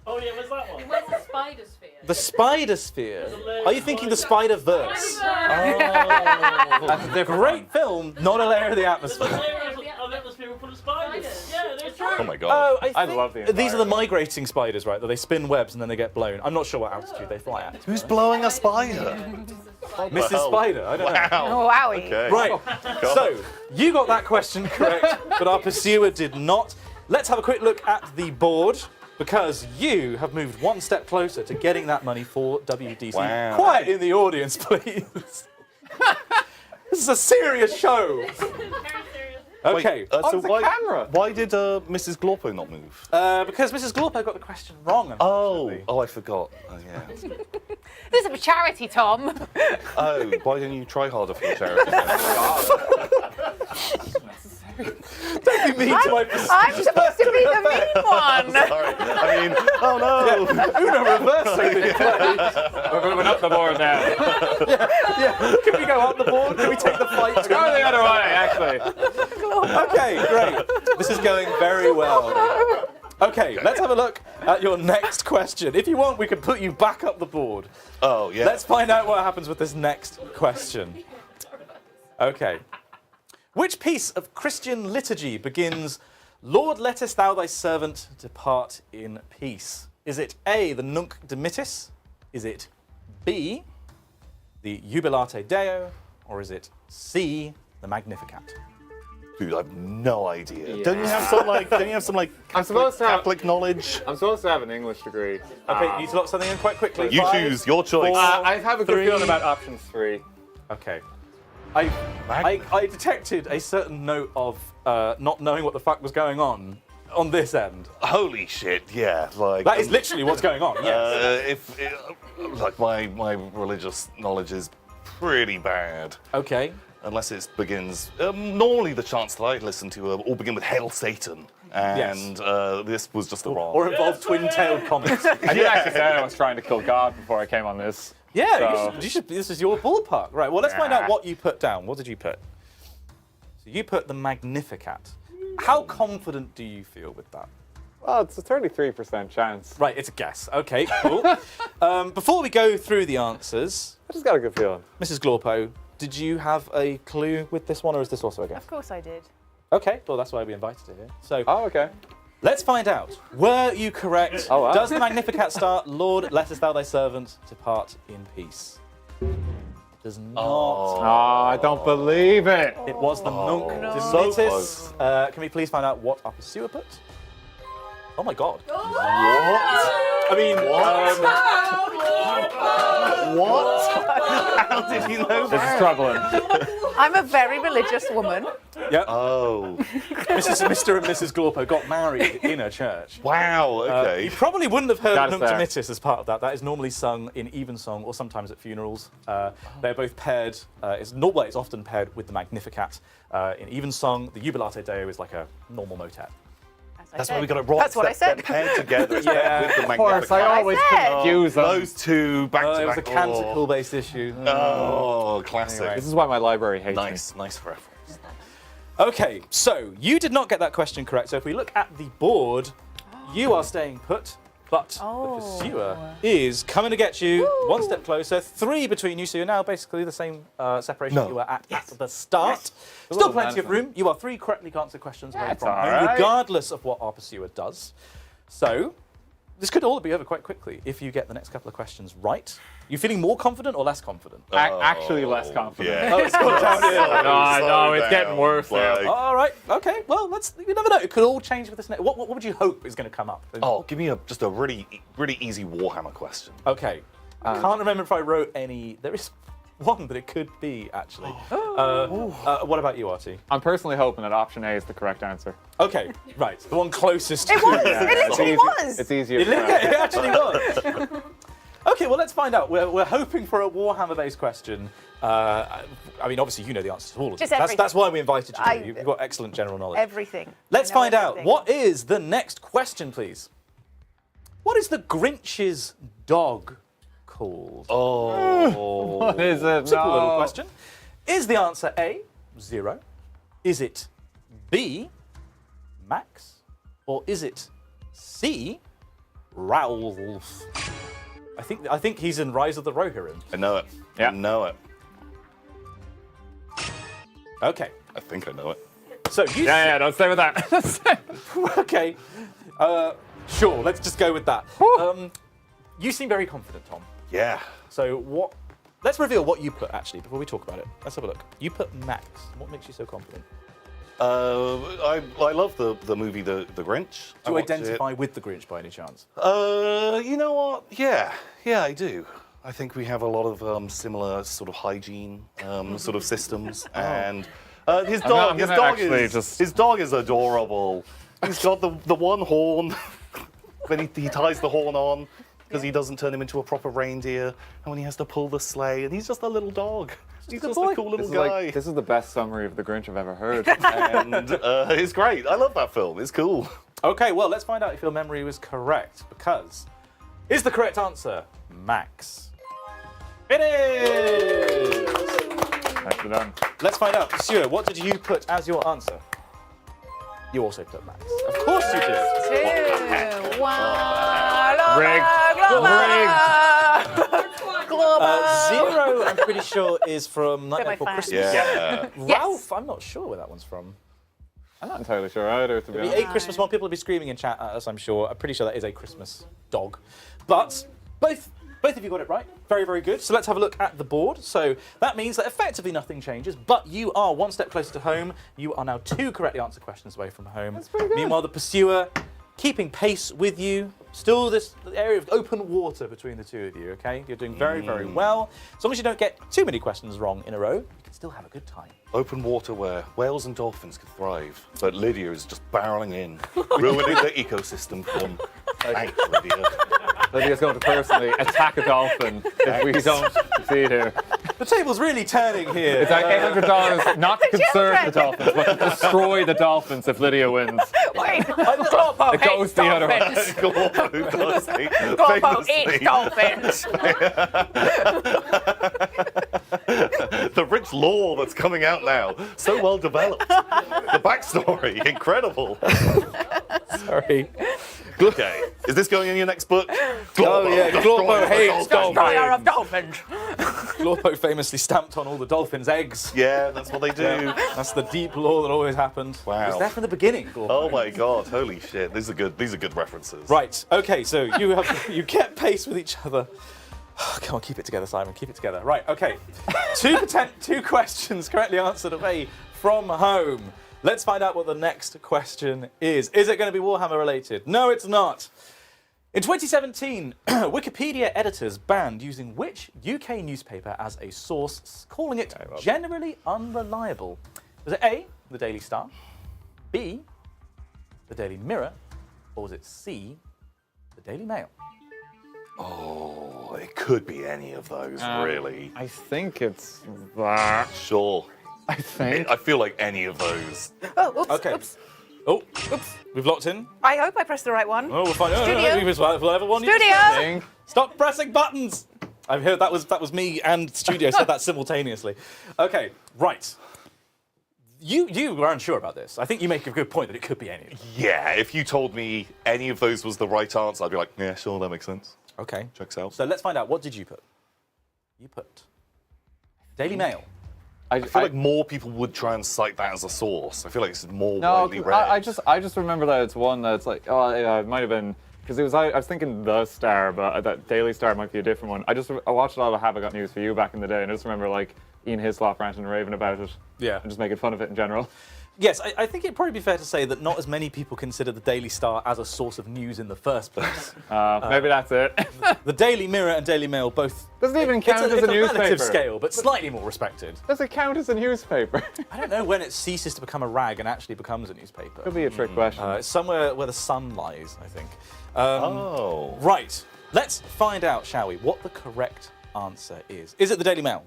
Oh yeah, where's that one? Where's the spider sphere? The spider sphere? Are you thinking the Spider-Verse? Oh, that's a great film, not a layer of the atmosphere. Of atmosphere full of spiders. Yeah, they're true. Oh my god. Oh, I love the these are the migrating spiders, right? That they spin webs and then they get blown. I'm not sure what altitude they fly at. Who's blowing a spider? Mrs. Spider, I don't know. Oh, wowie. Okay. Right, so you got that question correct, but our pursuer did not. Let's have a quick look at the board, because you have moved one step closer to getting that money for WDC. Wow. Quiet in the audience, please. This is a serious show. Okay. Wait, so why did Mrs. Glorpo not move? Because Mrs. Glorpo got the question wrong. Oh, I forgot. Oh, yeah. This is a charity, Tom. Oh, why didn't you try harder for the charity? Don't be mean to my pursuer. I'm supposed to be the mean one. Sorry. I mean, oh no. Uno reverse play. We're moving up the board now. Yeah. Can we go up the board? Can we take the flight? Go the other way, actually. Okay, great. This is going very well. Okay, let's have a look at your next question. If you want, we can put you back up the board. Oh, yeah. Let's find out what happens with this next question. Okay. Which piece of Christian liturgy begins, Lord, lettest thou thy servant depart in peace? Is it A, the Nunc Dimittis? Is it B, the Jubilate Deo? Or is it C, the Magnificat? Dude, I have no idea. Don't you have some like? I'm supposed to have Catholic knowledge? I'm supposed to have an English degree. Okay, you need to lock something in quite quickly. You 5, choose your choice. 4, I have a good 3. feeling about options 3. Okay. I detected a certain note of not knowing what the fuck was going on this end. Holy shit! Yeah, like That is literally what's going on. Yes. Like my religious knowledge is pretty bad. Okay. Unless it begins. Normally, the chants that I listen to all begin with "Hail Satan," and this was just the wrong. Or involve twin-tailed comets. I did actually say I was trying to kill God before I came on this. Yeah, So- you should. This is your ballpark, right? Well, let's find out what you put down. What did you put? So you put the Magnificat. How confident do you feel with that? Well, it's a 33% chance. Right, it's a guess. Okay, cool. Before we go through the answers, I just got a good feeling. Mrs. Glorpo, did you have a clue with this one, or is this also a guess? Of course I did. Okay, well, that's why we invited her here. So, okay. Let's find out. Were you correct? Oh, wow. Does the Magnificat start, Lord, lettest thou thy servant depart in peace? Does not. Oh, I don't believe it. It was the Nunc So Dimittis. Can we please find out what our pursuer put? Oh my god. What? I mean, what? How did you know This is troubling. I'm a very religious woman. Yep. Oh. Mr. and Mrs. Glorpo got married in a church. Wow, okay. You probably wouldn't have heard That's Nunc fair. Dimittis as part of that. That is normally sung in evensong or sometimes at funerals. They're both paired. It's often paired with the Magnificat. In evensong, the Jubilate Deo is like a normal motet. That's why we got it wrong. That's what I said. They're paired together. It's Yeah. with the Of course, I Magnificat. always confuse them. Those two back to It was back. a canticle-based issue. Oh, classic. Anyway, this is why my library hates me. Nice reference. Okay, so you did not get that question correct. So if we look at the board, you are staying put, but the pursuer is coming to get you one step closer. 3 between you, so you're now basically the same separation that you were at the start. Still plenty of room. You are 3 correctly answered questions away from home, alright. regardless of what our pursuer does. So this could all be over quite quickly if you get the next couple of questions right. You feeling more confident or less confident? Actually less confident. Yeah. Oh, it's gone downhill. No, it's getting worse now. All right. Okay. Well, you never know. It could all change with this. What would you hope is going to come up? Oh, give me just a really easy Warhammer question. Okay. I can't remember if I wrote any. There is one that it could be, actually. What about you, Artie? I'm personally hoping that option A is the correct answer. Okay, right. The one closest It to was. Yeah. It literally was. It's easier. It actually was. Okay, well, let's find out. We're hoping for a Warhammer-based question. I mean, obviously, you know the answer to all of Just them. everything. That's why we invited you. You've got excellent general knowledge. Everything. Let's I know find out. everything. What is the next question, please? What is the Grinch's dog called? Oh. What is it? Simple little No. question. Is the answer A, 0? Is it B, Max? Or is it C, Ralph? I think he's in Rise of the Rohirrim. I know it. Yeah. I know it. Okay. I think I know it. So you Yeah, don't stay with that. Okay. Sure, let's just go with that. You seem very confident, Tom. Yeah. So what... Let's reveal what you put, actually, before we talk about it. Let's have a look. You put Max. What makes you so confident? I love the movie The Grinch. Do you identify with the Grinch by any chance? You know what? Yeah, I do. I think we have a lot of similar sort of hygiene sort of systems, and his dog. His dog is adorable. He's got the one horn. When he ties the horn on, because he doesn't turn him into a proper reindeer, and when he has to pull the sleigh, and he's just a little dog. He's just a cool little guy. This is the best summary of the Grinch I've ever heard. And it's great. I love that film. It's cool. Okay, well, let's find out if your memory was correct, because is the correct answer Max? It is! Nicely done. Let's find out. Stuart, what did you put as your answer? You also put Max. Of course you did. 2, 1. Zero, I'm pretty sure, is from Nightmare Before Christmas. Yeah. Ralph, I'm not sure where that one's from. I'm not entirely sure either, to be It'll honest. be a Christmas one. People will be screaming in chat at us, I'm sure. I'm pretty sure that is a Christmas dog. But both of you got it right. Very, very good. So let's have a look at the board. So that means that effectively nothing changes, but you are one step closer to home. You are now 2 correctly answered questions away from home. That's pretty good. Meanwhile, the pursuer keeping pace with you. Still this area of open water between the two of you, okay? You're doing very, very well. As long as you don't get too many questions wrong in a row, you can still have a good time. Open water where whales and dolphins could thrive, but Lydia is just barreling in, ruining the ecosystem for them. Thanks, Lydia. Lydia's going to personally attack a dolphin if we don't succeed here. The table's really turning here. It's like $800 not to conserve the dolphins, but to destroy the dolphins if Lydia wins. Wait, Glorpo It goes the other way. Glorpo eats dolphins. The rich lore that's coming out now, so well developed. The backstory, incredible. Sorry. Okay, is this going in your next book? Oh yeah, Glorpo hates Destroyer of dolphins. dolphins. Glorpo famously stamped on all the dolphins' eggs. Yeah, that's what they do. Yeah, that's the deep lore that always happened. Wow. It was there from the beginning, Glorpo. Oh my god, holy shit. These are good references. Right, okay, so you get pace with each other. Come on, keep it together, Simon, keep it together. Right, okay. 2 questions correctly answered away from home. Let's find out what the next question is. Is it going to be Warhammer related? No, it's not. In 2017, Wikipedia editors banned using which UK newspaper as a source, calling it generally unreliable? Was it A, the Daily Star, B, the Daily Mirror, or was it C, the Daily Mail? Oh, it could be any of those, really. I think it's that. Sure. I think. I feel like any of those. Oh, oops, Okay. oops. Oh, oops, we've locked in. I hope I pressed the right one. Oh, we'll find out. Studio. Whatever one Studio. you Stop pressing buttons. I've heard that was me and Studio said that simultaneously. Okay, right. You were unsure about this. I think you make a good point that it could be any of them. Yeah, if you told me any of those was the right answer, I'd be like, yeah, sure, that makes sense. Okay. Checks out. So let's find out. What did you put? You put Daily Mail. I feel like more people would try and cite that as a source. I feel like it's more widely read. I just remember that it's one that's like, it might have been, because it was, I was thinking The Star, but that Daily Star might be a different one. I watched a lot of Have I Got News For You back in the day, and I just remember like Ian Hislop ranting and raving about it. Yeah. And just making fun of it in general. Yes, I think it'd probably be fair to say that not as many people consider the Daily Star as a source of news in the first place. Maybe that's it. The Daily Mirror and Daily Mail both... Doesn't even count as a newspaper. It's a relative scale, but slightly more respected. Does it count as a newspaper? I don't know when it ceases to become a rag and actually becomes a newspaper. Could be a trick question. It's somewhere where the sun lies, I think. Right. Let's find out, shall we, what the correct answer is. Is it the Daily Mail?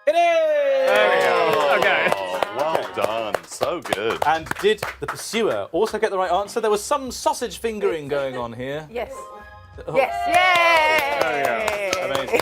It is! There we go. Okay. Well done. So good. And did the pursuer also get the right answer? There was some sausage fingering going on here. Yes. Oh. Yes. Yay! There we go. Amazing.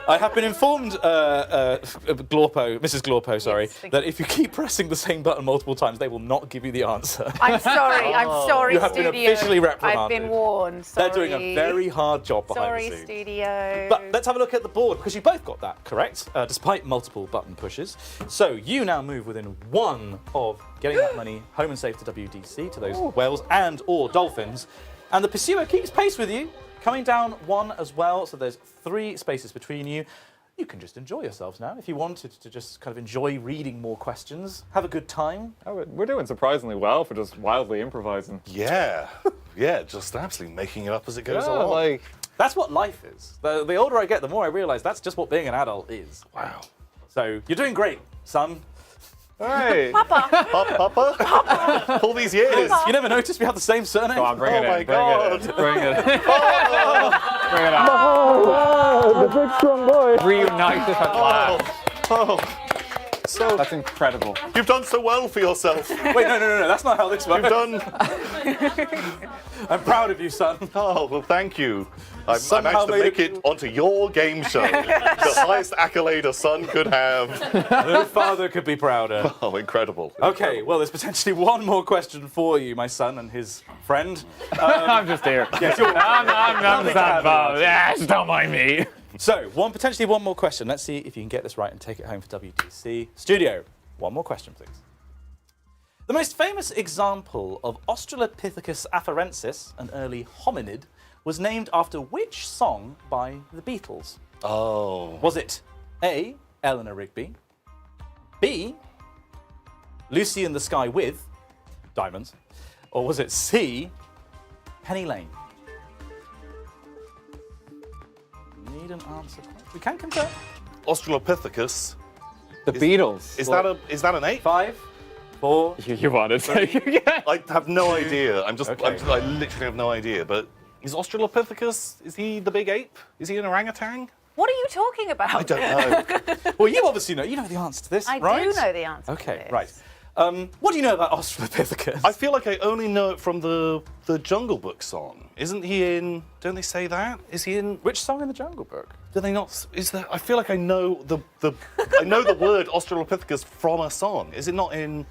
I have been informed, Mrs. Glorpo, sorry, that if you keep pressing the same button multiple times, they will not give you the answer. I'm sorry. I'm sorry, You have studio. been officially reprimanded. I've been warned. Sorry. They're doing a very hard job behind the scenes. Sorry, studio. But let's have a look at the board, because you both got that correct, despite multiple button pushes. So you now move within one of getting that money home and safe to WDC, to those whales and or dolphins. And the pursuer keeps pace with you, coming down one as well. So there's 3 spaces between you. You can just enjoy yourselves now. If you wanted to just kind of enjoy reading more questions, have a good time. Oh, we're doing surprisingly well for just wildly improvising. Yeah. Yeah, just absolutely making it up as it goes along. Like, that's what life is. The older I get, the more I realise that's just what being an adult is. Wow. So you're doing great, son. Hey. Papa. Papa. All these years. You never noticed we have the same surname? Come on, bring it in. my God. Bring it in. Bring it out. Oh, the big strong boy. Reunited at last. So that's incredible. You've done so well for yourself. Wait, no, that's not how this works. You've done. I'm proud of you, son. Oh, well, thank you. I Somehow managed to made make it onto your game show. The highest accolade a son could have. No father could be prouder. Oh, incredible. Okay, well, there's potentially one more question for you, my son and his friend. I'm just here. Yes, you're I'm involved. Yes, don't mind me. So, potentially one more question. Let's see if you can get this right and take it home for WDC. Studio, one more question, please. The most famous example of Australopithecus afarensis, an early hominid, was named after which song by the Beatles? Oh. Was it A, Eleanor Rigby, B, Lucy in the Sky with Diamonds, or was it C, Penny Lane? Need an answer. We can confirm. Australopithecus. The Beatles. Is that an 8? 5, 4. You wanted to. I have no idea. I literally have no idea. But is Australopithecus? Is he the big ape? Is he an orangutan? What are you talking about? I don't know. Well, you obviously know. You know the answer to this, I right? do know the answer. To Okay, this. right. What do you know about Australopithecus? I feel like I only know it from the Jungle Book song. Isn't he in? Don't they say that? Is he in? Which song in the Jungle Book? Do they not? Is there? I feel like I know I know the word Australopithecus from a song. Is it not in?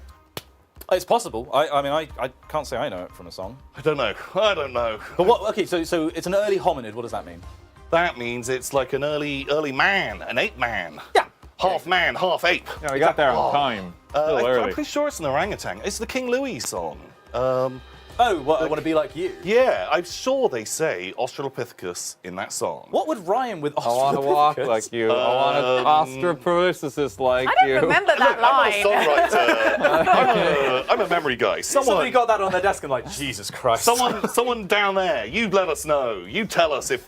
It's possible. I can't say I know it from a song. I don't know. But what? Okay, so it's an early hominid. What does that mean? That means it's like an early man, an ape man. Yeah. Half man, half ape. Yeah, we got there on time. I'm pretty sure it's an orangutan. It's the King Louis song. I want to be like you. Yeah, I'm sure they say Australopithecus in that song. What would rhyme with Australopithecus? I want to walk like you. I want to Australopithecus like you. I don't remember that line. I'm a songwriter. I'm a memory guy. Somebody got that on their desk and like, Jesus Christ. Someone down there, you let us know. You tell us if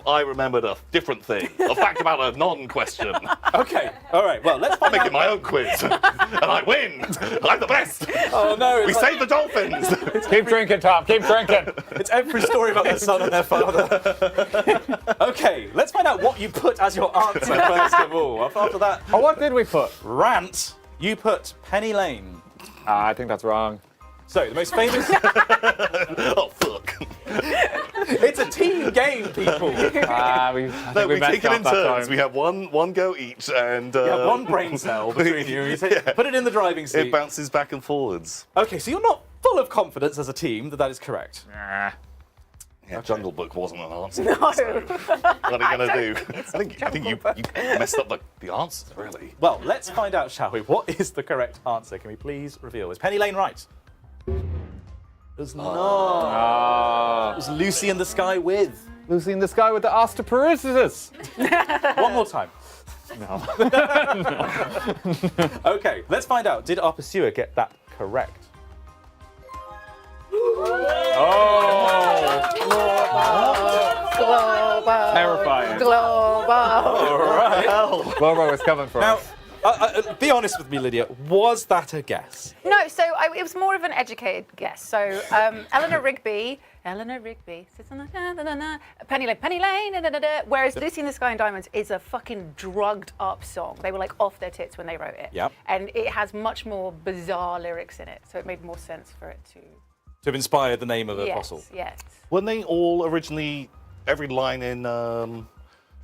I remembered a different thing, a fact about a non-question. Okay, all right. Well, let's I'm making my own quiz, and I win. I'm the best. Oh no! We saved the dolphins. Keep drinking, Tom. Keep drinking. It's every story about their son and their father. Okay, let's find out what you put as your answer first of all. After that, what did we put? Rant. You put Penny Lane. I think that's wrong. So the most famous. Oh fuck! It's a team game, people. We take it in turns. We have one go each, and you have one brain cell between you. You put it in the driving seat. It bounces back and forwards. Okay, so you're not full of confidence as a team that is correct. Yeah, Jungle Book wasn't an answer. No. So what are you gonna do? I think you messed up the answers, really. Well, let's find out, shall we? What is the correct answer? Can we please reveal? Is Penny Lane right? It was not. It was Lucy in the Sky with. Lucy in the Sky with the osteoporosis. One more time. No. Okay, let's find out. Did our pursuer get that correct? Oh! Terrifying. Global. All right. Globo was coming for us. Be honest with me, Lydia. Was that a guess? No, so it was more of an educated guess. So Eleanor Rigby sits on the Penny Lane, whereas Lucy in the Sky and Diamonds is a fucking drugged up song. They were like off their tits when they wrote it. Yep. And it has much more bizarre lyrics in it, so it made more sense for it to have inspired the name of a yes, fossil. Yes. Weren't they all originally, every line in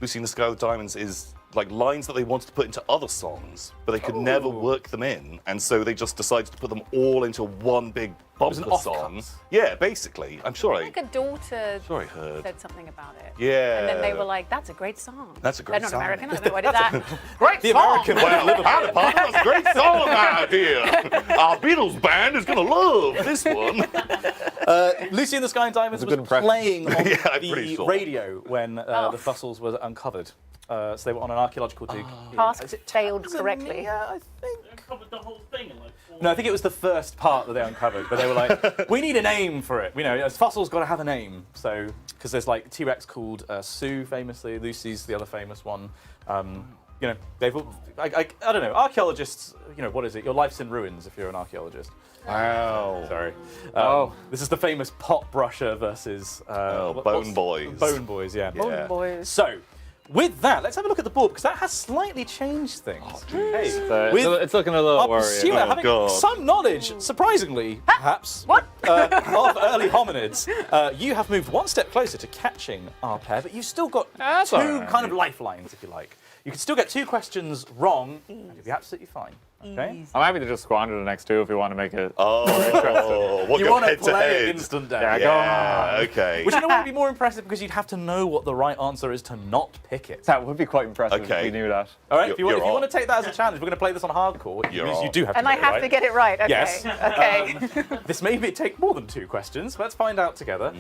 Lucy in the Sky with Diamonds is like lines that they wanted to put into other songs, but they could never work them in, and so they just decided to put them all into one big bumper song. Yeah, basically. I'm sure Like a daughter I heard. said something about it. Yeah. And then they were like, that's a great song. That's a great They're song. not American, I don't know why did that. Great The song! American Well, howdy, partner, that's a great song out here. Our Beatles band is going to love this one. Lucy in the Sky and Diamonds was playing on the sure. radio when the fossils were uncovered. So they were on an archaeological dig. Task failed correctly. Yeah, I think. They covered the whole thing in like 4 No, I think it was the first part that they uncovered, but they were like, we need a name for it. You know, as fossils got to have a name. So, because there's like T-Rex called Sue, famously. Lucy's the other famous one. You know, they've all, I don't know, archaeologists, you know, what is it? Your life's in ruins if you're an archaeologist. Wow. Sorry. Oh. This is the famous pot brusher versus... Bone Boys. Bone Boys, yeah. Bone Boys. So, with that, let's have a look at the board, because that has slightly changed things. It's looking a little our worrying. pursuer having some knowledge, surprisingly, perhaps, of early hominids, you have moved one step closer to catching our pair, but you've still got two kind of lifelines, if you like. You can still get 2 questions wrong, and you'll be absolutely fine. Okay? I'm happy to just squander the next 2 if you want to make it Oh, you want to head to play head. it instant death. Yeah, go on. Okay. Which you know would be more impressive because you'd have to know what the right answer is to not pick it. That would be quite impressive if we knew that. All right, if you want to take that as a challenge, we're going to play this on hardcore. It means you do have to And get I it have right. to get it right, okay. Yes. Okay. This may take more than 2 questions. Let's find out together.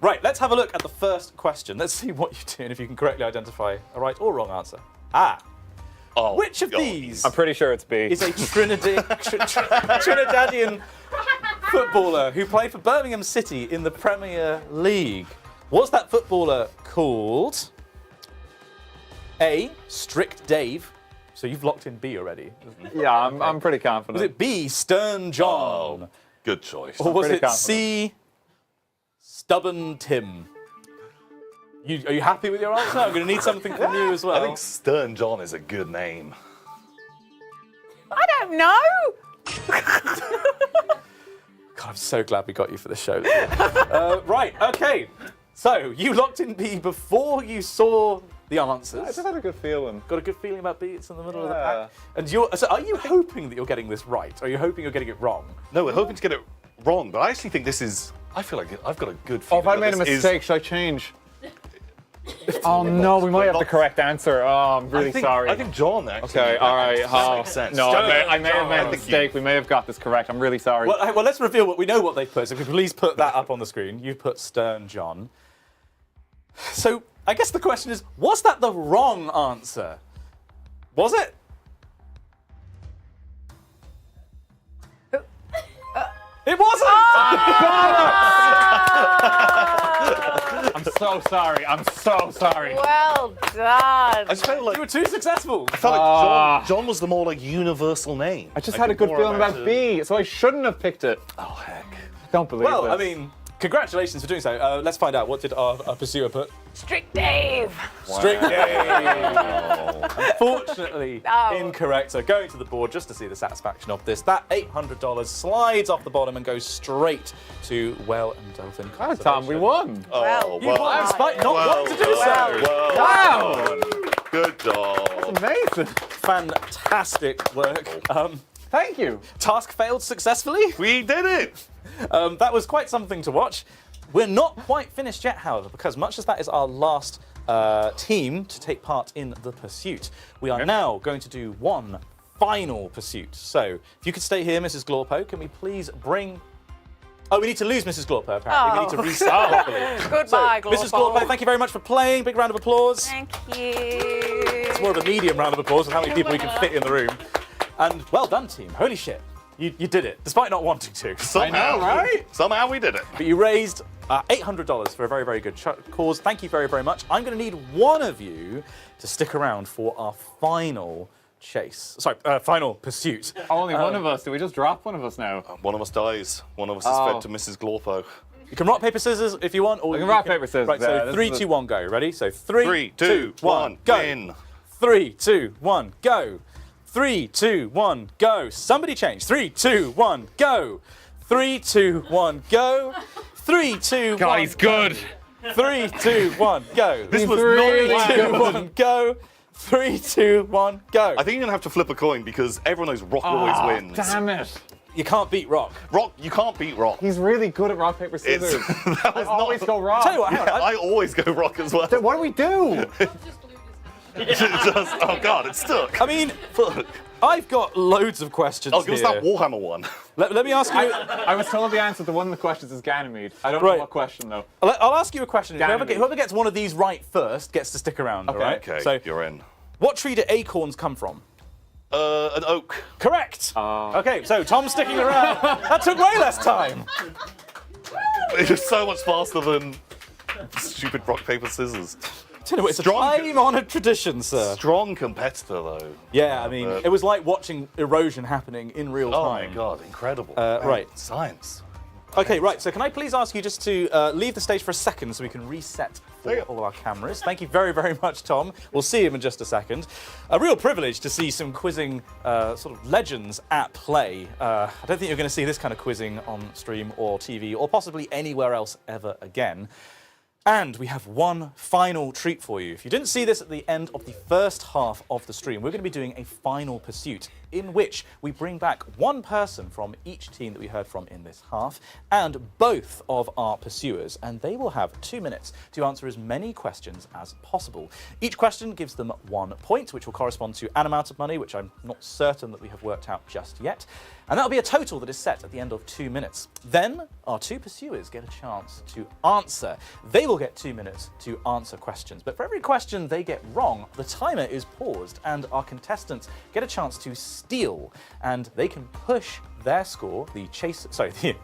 Right, let's have a look at the first question. Let's see what you do and if you can correctly identify a right or wrong answer. Which of these I'm pretty sure it's B. is a Trinidadian footballer who played for Birmingham City in the Premier League? Was that footballer called A, Strict Dave? So you've locked in B already. Yeah, I'm pretty confident. Was it B, Stern John? Good choice. Or was pretty it confident. C, Stubborn Tim? Are you happy with your answer? I'm going to need something from you as well. I think Stern John is a good name. I don't know. God, I'm so glad we got you for the show. Right, okay. So, you locked in B before you saw the answers. I just had a good feeling. Got a good feeling about B? It's in the middle of the pack. And so are you hoping that you're getting this right? Or are you hoping you're getting it wrong? No, we're hoping to get it wrong, but I actually think this is... I feel like I've got a good Oh, feeling if I made a that this mistake, should I change? Oh no, we might have the correct answer. Oh, I'm really sorry. I think John actually. Okay, all right. Makes sense. No, I may have John, made I a think mistake. We may have got this correct. I'm really sorry. Well, let's reveal what we know what they've put. So, if you please put that up on the screen. You've put Stern John. So, I guess the question is, was that the wrong answer? Was it? It wasn't! I'm so sorry. I'm so sorry. Well done. I just felt like you were too successful. I felt like John was the more like universal name. I just had a good feeling about B, so I shouldn't have picked it. Oh heck! I don't believe Well, this. I mean, congratulations for doing so. Let's find out. What did our pursuer put? Strict Dave. Strict Dave. Unfortunately, incorrect. So going to the board just to see the satisfaction of this. That $800 slides off the bottom and goes straight to Well and Dolphin. Tom, we won. Oh, You won despite not wanting to do so. Wow. Good job. Amazing. Fantastic work. Thank you. Task failed successfully. We did it. That was quite something to watch. We're not quite finished yet, however, because much as that is our last team to take part in the pursuit, we are now going to do one final pursuit. So, if you could stay here, Mrs. Glorpo, can we please bring... Oh, we need to lose Mrs. Glorpo, apparently. We need to restart properly. Goodbye, so, Mrs. Glorpo, thank you very much for playing. Big round of applause. Thank you. It's more of a medium round of applause with how many people we can fit in the room. And well done, team. Holy shit. You did it, despite not wanting to. Somehow, right? Somehow we did it. But you raised $800 for a very, very good cause. Thank you very, very much. I'm going to need one of you to stick around for our final chase. Sorry, final pursuit. Only one of us. Did we just drop one of us now? One of us dies. One of us is fed to Mrs. Glorpo. You can rock, paper, scissors if you want. Or we can rock, paper, scissors. Right, so yeah, 3, 2, 1, go. Ready? So 3, 2, 1, go. in. 3, 2, 1, go. 3, 2, 1, go. Somebody change. 3, 2, 1, go. 3, 2, 1, go. 3, 2, 1. God, he's good. 3, 2, 1, go. This was 3, not 2, 1, go. 3, 2, 1, go. I think you're going to have to flip a coin because everyone knows Rock always wins. Damn it. You can't beat Rock. Rock, you can't beat Rock. He's really good at rock, paper, scissors. That was always go Rock. Tell you what, hang on, I always go Rock as well. What do we do? Oh God, it's stuck. I mean, I've got loads of questions I was going to here. start Warhammer one. Let me ask you. I was told the answer to one of the questions is Ganymede. I don't know what question though. I'll ask you a question. Ganymede. Whoever gets one of these right first gets to stick around. Okay. All right? Okay, So, you're in. what tree do acorns come from? An oak. Correct. Okay, so Tom's sticking around. That took way less time. It was so much faster than stupid rock, paper, scissors. It's a time-honoured tradition, sir. Strong competitor, though. Yeah, I mean, it was like watching erosion happening in real time. Oh my God, incredible. Right. Science. Okay, right, so can I please ask you just to leave the stage for a second so we can reset for all our cameras. Thank you very, very much, Tom. We'll see him in just a second. A real privilege to see some quizzing sort of legends at play. I don't think you're going to see this kind of quizzing on stream or TV or possibly anywhere else ever again. And we have one final treat for you. If you didn't see this at the end of the first half of the stream, we're going to be doing a final pursuit in which we bring back one person from each team that we heard from in this half and both of our pursuers, and they will have 2 minutes to answer as many questions as possible. Each question gives them 1 point, which will correspond to an amount of money, which I'm not certain that we have worked out just yet. And that'll be a total that is set at the end of 2 minutes. Then our 2 pursuers get a chance to answer. They will get 2 minutes to answer questions, but for every question they get wrong, the timer is paused and our contestants get a chance to steal, and they can push their score, the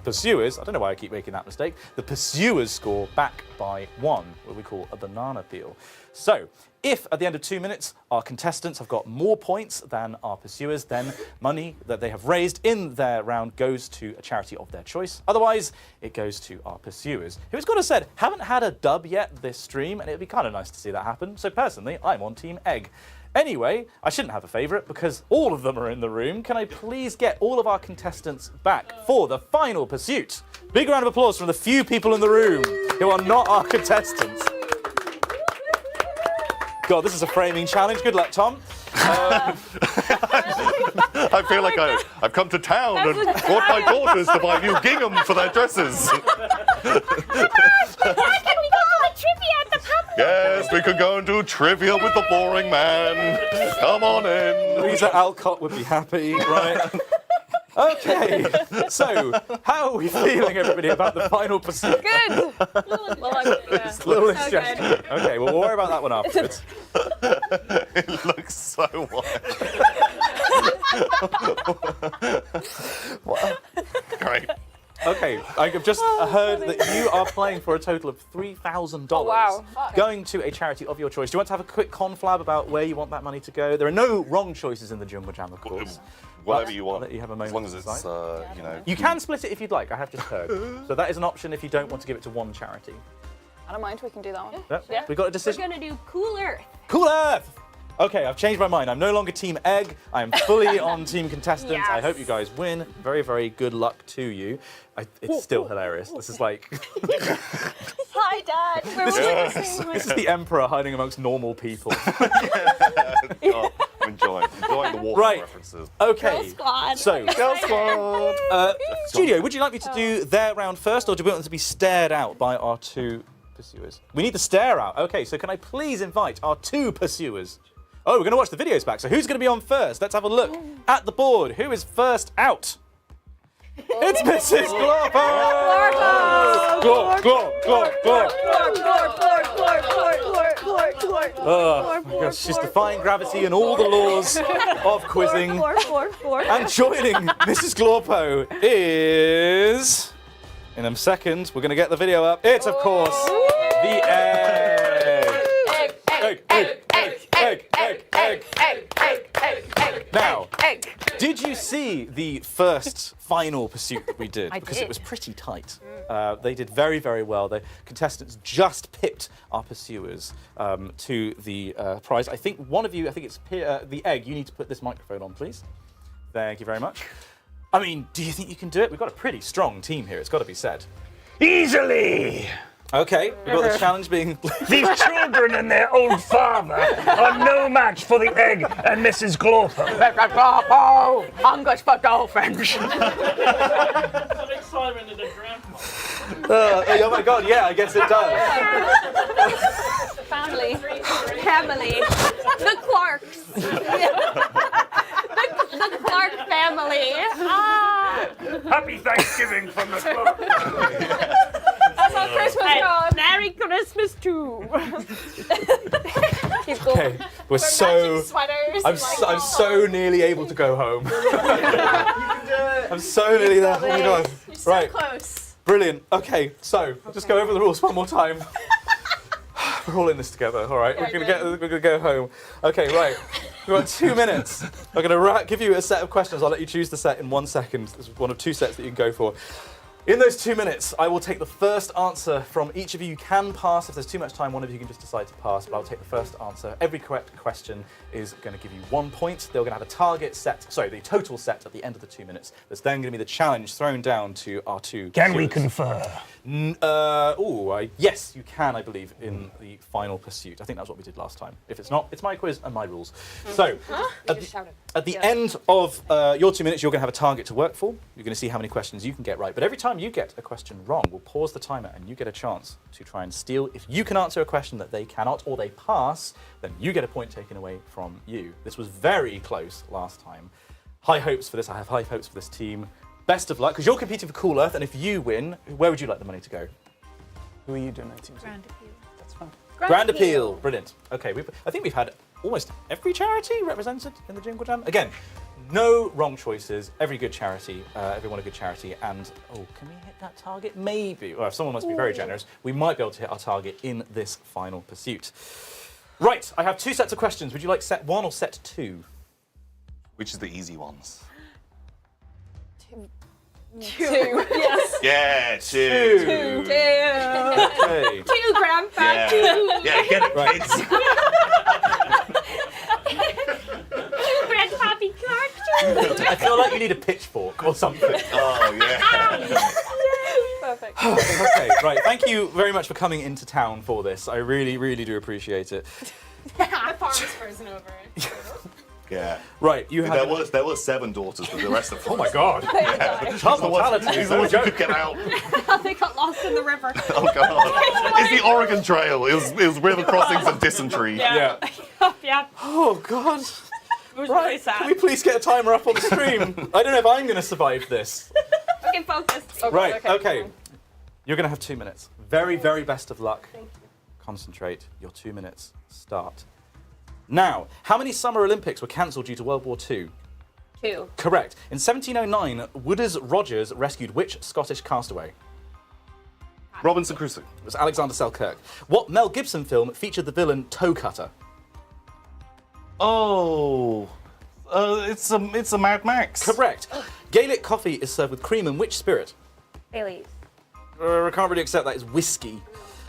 pursuers, I don't know why I keep making that mistake, the pursuers' score back by 1, what we call a banana peel. So, if at the end of 2 minutes our contestants have got more points than our pursuers, then money that they have raised in their round goes to a charity of their choice. Otherwise, it goes to our pursuers, who, it's got to said, haven't had a dub yet this stream, and it'd be kind of nice to see that happen. So personally, I'm on Team Egg. Anyway, I shouldn't have a favourite because all of them are in the room. Can I please get all of our contestants back for the final pursuit? Big round of applause from the few people in the room who are not our contestants. God, this is a framing challenge. Good luck, Tom. I feel like I've come to town and brought my daughters to buy new gingham for their dresses. Yes, we could go and do trivia with the boring man. Come on in. Louisa Alcott would be happy, right? Okay, so how are we feeling, everybody, about the final pursuit? Good. Little suggestion. Okay, well, we'll worry about that one afterwards. It looks so wild. Great. Okay, I've just heard that you are playing for a total of $3,000 going to a charity of your choice. Do you want to have a quick conflab about where you want that money to go? There are no wrong choices in the Jingle Jam, of course. Whatever you want. I'll let you have a moment as long as it's, you know. You can split it if you'd like, I have just heard. So that is an option if you don't want to give it to one charity. I don't mind, we can do that one. Yep. Yeah. We got a decision? We're going to do Cool Earth. Cool Earth! Okay, I've changed my mind. I'm no longer Team Egg. I am fully on Team Contestants. Yes. I hope you guys win. Very, very good luck to you. It's still hilarious. This is like... Hi, Dad. Where was This is the Emperor hiding amongst normal people. Oh, I'm enjoying the water references. Okay. Girl Squad. So, Girl Squad. Studio, would you like me to do their round first, or do we want them to be stared out by our 2 pursuers? We need the stare out. Okay, so can I please invite our 2 pursuers? Oh, we're going to watch the videos back. So who's going to be on first? Let's have a look at the board. Who is first out? It's Mrs. Glorpo! Oh my gosh, she's defying gravity and all the laws of quizzing. And joining Mrs. Glorpo is, in a second, we're going to get the video up. It's, of course, the egg. Now, did you see the first final pursuit that we did? Because it was pretty tight. They did very, very well. The contestants just pipped our pursuers to the prize. I think one of you, I think it's the egg, you need to put this microphone on, please. Thank you very much. I mean, do you think you can do it? We've got a pretty strong team here, it's got to be said. Easily! Okay, we've got the challenge being... These children and their old father are no match for the egg and Mrs. Glorpo. Hunger for dolphins. Something siren in the grandpa. Oh my god, yeah, I guess it does. Family. The Clarks. the Clark family. Happy Thanksgiving from the club. That's how Christmas goes. Merry Christmas too. He's cool. Okay, we're so... Sweaters. I'm so nearly able to go home. I'm so nearly there. Oh my god. You're so right. close. Brilliant. Okay, so I'll just go over the rules one more time. We're all in this together. All right, we're gonna go home. Okay, right. We've got 2 minutes. I'm gonna give you a set of questions. I'll let you choose the set in 1 second. There's one of 2 sets that you can go for. In those 2 minutes, I will take the first answer from each of you. You can pass. If there's too much time, one of you can just decide to pass, but I'll take the first answer. Every correct question is going to give you 1 point. They're going to have a target set, the total set at the end of the 2 minutes. That's then going to be the challenge thrown down to our two Can we pursuers. confer? Yes, you can, I believe, in the final pursuit. I think that's what we did last time. If it's not, it's my quiz and my rules. So, at the end of your 2 minutes, you're going to have a target to work for. You're going to see how many questions you can get right. But every time you get a question wrong, we'll pause the timer and you get a chance to try and steal. If you can answer a question that they cannot or they pass, then you get a point taken away from you. This was very close last time. High hopes for this. I have high hopes for this team. Best of luck, because you're competing for Cool Earth, and if you win, where would you like the money to go? Who are you donating to? Grand Appeal. That's fine. Grand Appeal. Brilliant. Okay, I think we've had almost every charity represented in the Jingle Jam. Again, no wrong choices. Every good charity, everyone a good charity. And, can we hit that target? Maybe. Well, if someone must be very generous, we might be able to hit our target in this final pursuit. Right, I have 2 sets of questions. Would you like set 1 or set 2? Which is the easy ones? 2. Yes. Yeah, 2. 2. Okay. 2, Grandpa. Yeah. 2. Yeah, get it, Right. kids. Grandpappy Clark. I feel like you need a pitchfork or something. Oh, yeah. Perfect. Okay, right. Thank you very much for coming into town for this. I really, really do appreciate it. The farm is frozen over. Yeah. Right, you had... There were 7 daughters, but the rest of Oh my god. Yeah. Child mortality He's is the no ones who joke. could get out. They got lost in the river. Oh god. It's the Oregon Trail. It was river crossings and dysentery. Yeah. Yeah. Oh god. It was Right, really sad. can we please get a timer up on the stream? I don't know if I'm going to survive this. Okay, focus. Right, okay. You're going to have 2 minutes. Very, very best of luck. Thank you. Concentrate. Your 2 minutes start. Now, how many Summer Olympics were cancelled due to World War II? 2. Correct. In 1709, Wooders Rogers rescued which Scottish castaway? Robinson Crusoe. It was Alexander Selkirk. What Mel Gibson film featured the villain Toe Cutter? Oh. It's a Mad Max. Correct. Gaelic coffee is served with cream and which spirit? Baileys. I can't really accept that. It's whiskey.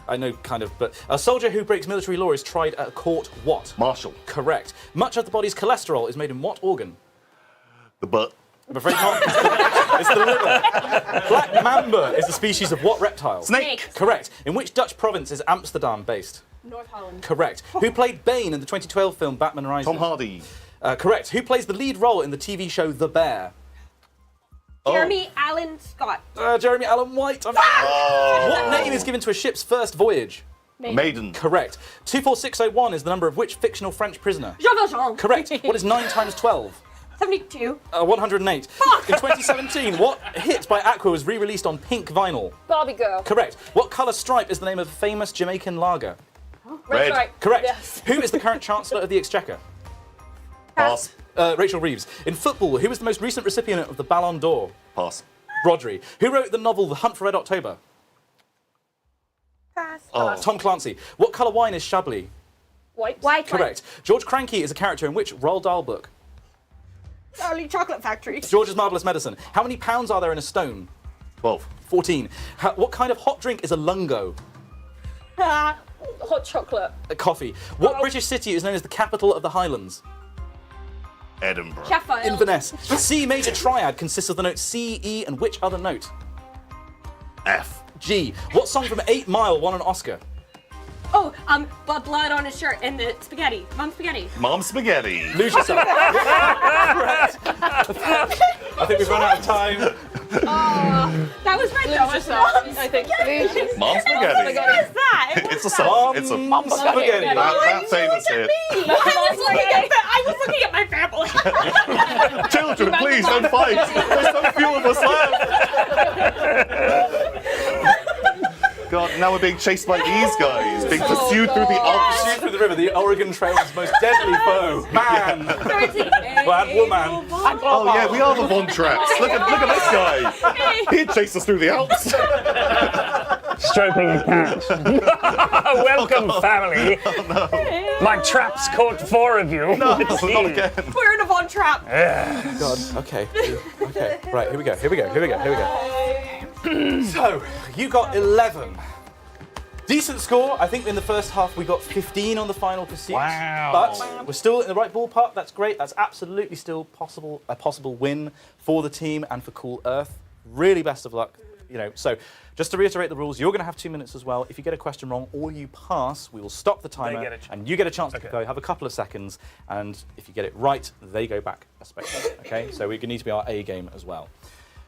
I know, kind of, but a soldier who breaks military law is tried at a court what? Marshal. Correct. Much of the body's cholesterol is made in what organ? The butt. I'm afraid not. It's the liver. Black mamba is the species of what reptile? Snake. Correct. In which Dutch province is Amsterdam based? North Holland. Correct. Who played Bane in the 2012 film Batman Rises? Tom Hardy. Correct. Who plays the lead role in the TV show The Bear? Jeremy Allen Scott. Jeremy Allen White. What name is given to a ship's first voyage? Maiden. Correct. 24601 is the number of which fictional French prisoner? Jean Valjean. Correct. What is 9 times 12? 72. 108. In 2017, what hit by Aqua was re-released on pink vinyl? Barbie Girl. Correct. What colour stripe is the name of a famous Jamaican lager? Red stripe. Correct. Yes. Who is the current Chancellor of the Exchequer? Pass. Rachel Reeves. In football, who was the most recent recipient of the Ballon d'Or? Pass. Rodri. Who wrote the novel The Hunt for Red October? Pass. Tom Clancy. What colour wine is Chablis? White. White. Correct. George Cranky is a character in which Roald Dahl book? Charlie Chocolate Factory. George's Marvellous Medicine. How many pounds are there in a stone? 12. 14. What kind of hot drink is a lungo? Hot chocolate. A coffee. What British city is known as the capital of the Highlands? Edinburgh. Sheffield. Inverness. C major triad consists of the notes C, E, and which other note? F. G. What song from 8 Mile won an Oscar? Oh, blood on his shirt and the spaghetti. Mom spaghetti. Mom spaghetti. Lose yourself. Correct. I think we've run out of time. That was right though. I think. Mom spaghetti. What is that? It's a song. It's a Mom spaghetti. That famous hit. I was looking at my family. Children, please don't fight. There's so few of us left. God, now we're being chased by these guys, being pursued through the Alps. Pursued through the river, the Oregon Trail's most deadly foe. Man. And woman. Oh yeah, we are the Von Traps. Look at this guy. He'd chase us through the Alps. Stroking a cat. Welcome, family. Oh, no. My traps caught 4 of you. No, not again. We're in a Von Trap. God. Okay. Okay. Right. Here we go. So you got 11. Decent score. I think in the first half we got 15 on the final pursuit. Wow. But we're still in the right ballpark. That's great. That's absolutely still a possible win for the team and for Cool Earth. Really best of luck. So just to reiterate the rules, you're going to have 2 minutes as well. If you get a question wrong or you pass, we will stop the timer and you get a chance to go, have a couple of seconds, and if you get it right, they go back a space. Okay? So we need to be our A game as well.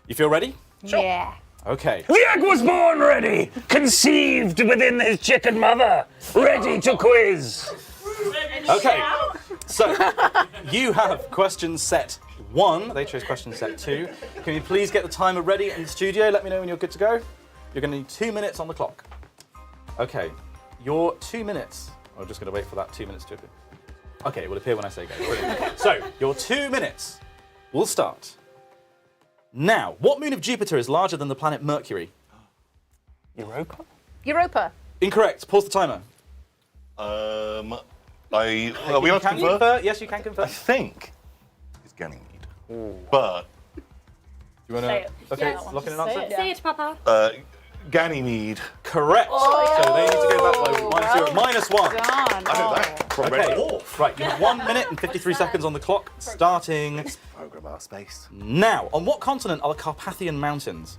You feel ready? Sure. Yeah. Okay. The egg was born ready, conceived within his chicken mother, ready to quiz. Okay. So you have question set 1. They chose question set 2. Can you please get the timer ready in the studio? Let me know when you're good to go. You're going to need 2 minutes on the clock. Okay. Your 2 minutes. I'm just going to wait for that 2 minutes to appear. Okay, it will appear when I say go. Brilliant. So your 2 minutes will start now. What moon of Jupiter is larger than the planet Mercury? Europa. Incorrect. Pause the timer. Are we on to Can you confer? confer? Yes, you can confer. I think it's Ganymede. But you want to? Okay, lock in an answer. Say it, Papa. Ganymede. Correct. So they need to go back by -0. -1. I know that from Red Dwarf. Right, you have 1 minute and 53 seconds on the clock, starting Program our space. now. On what continent are the Carpathian Mountains?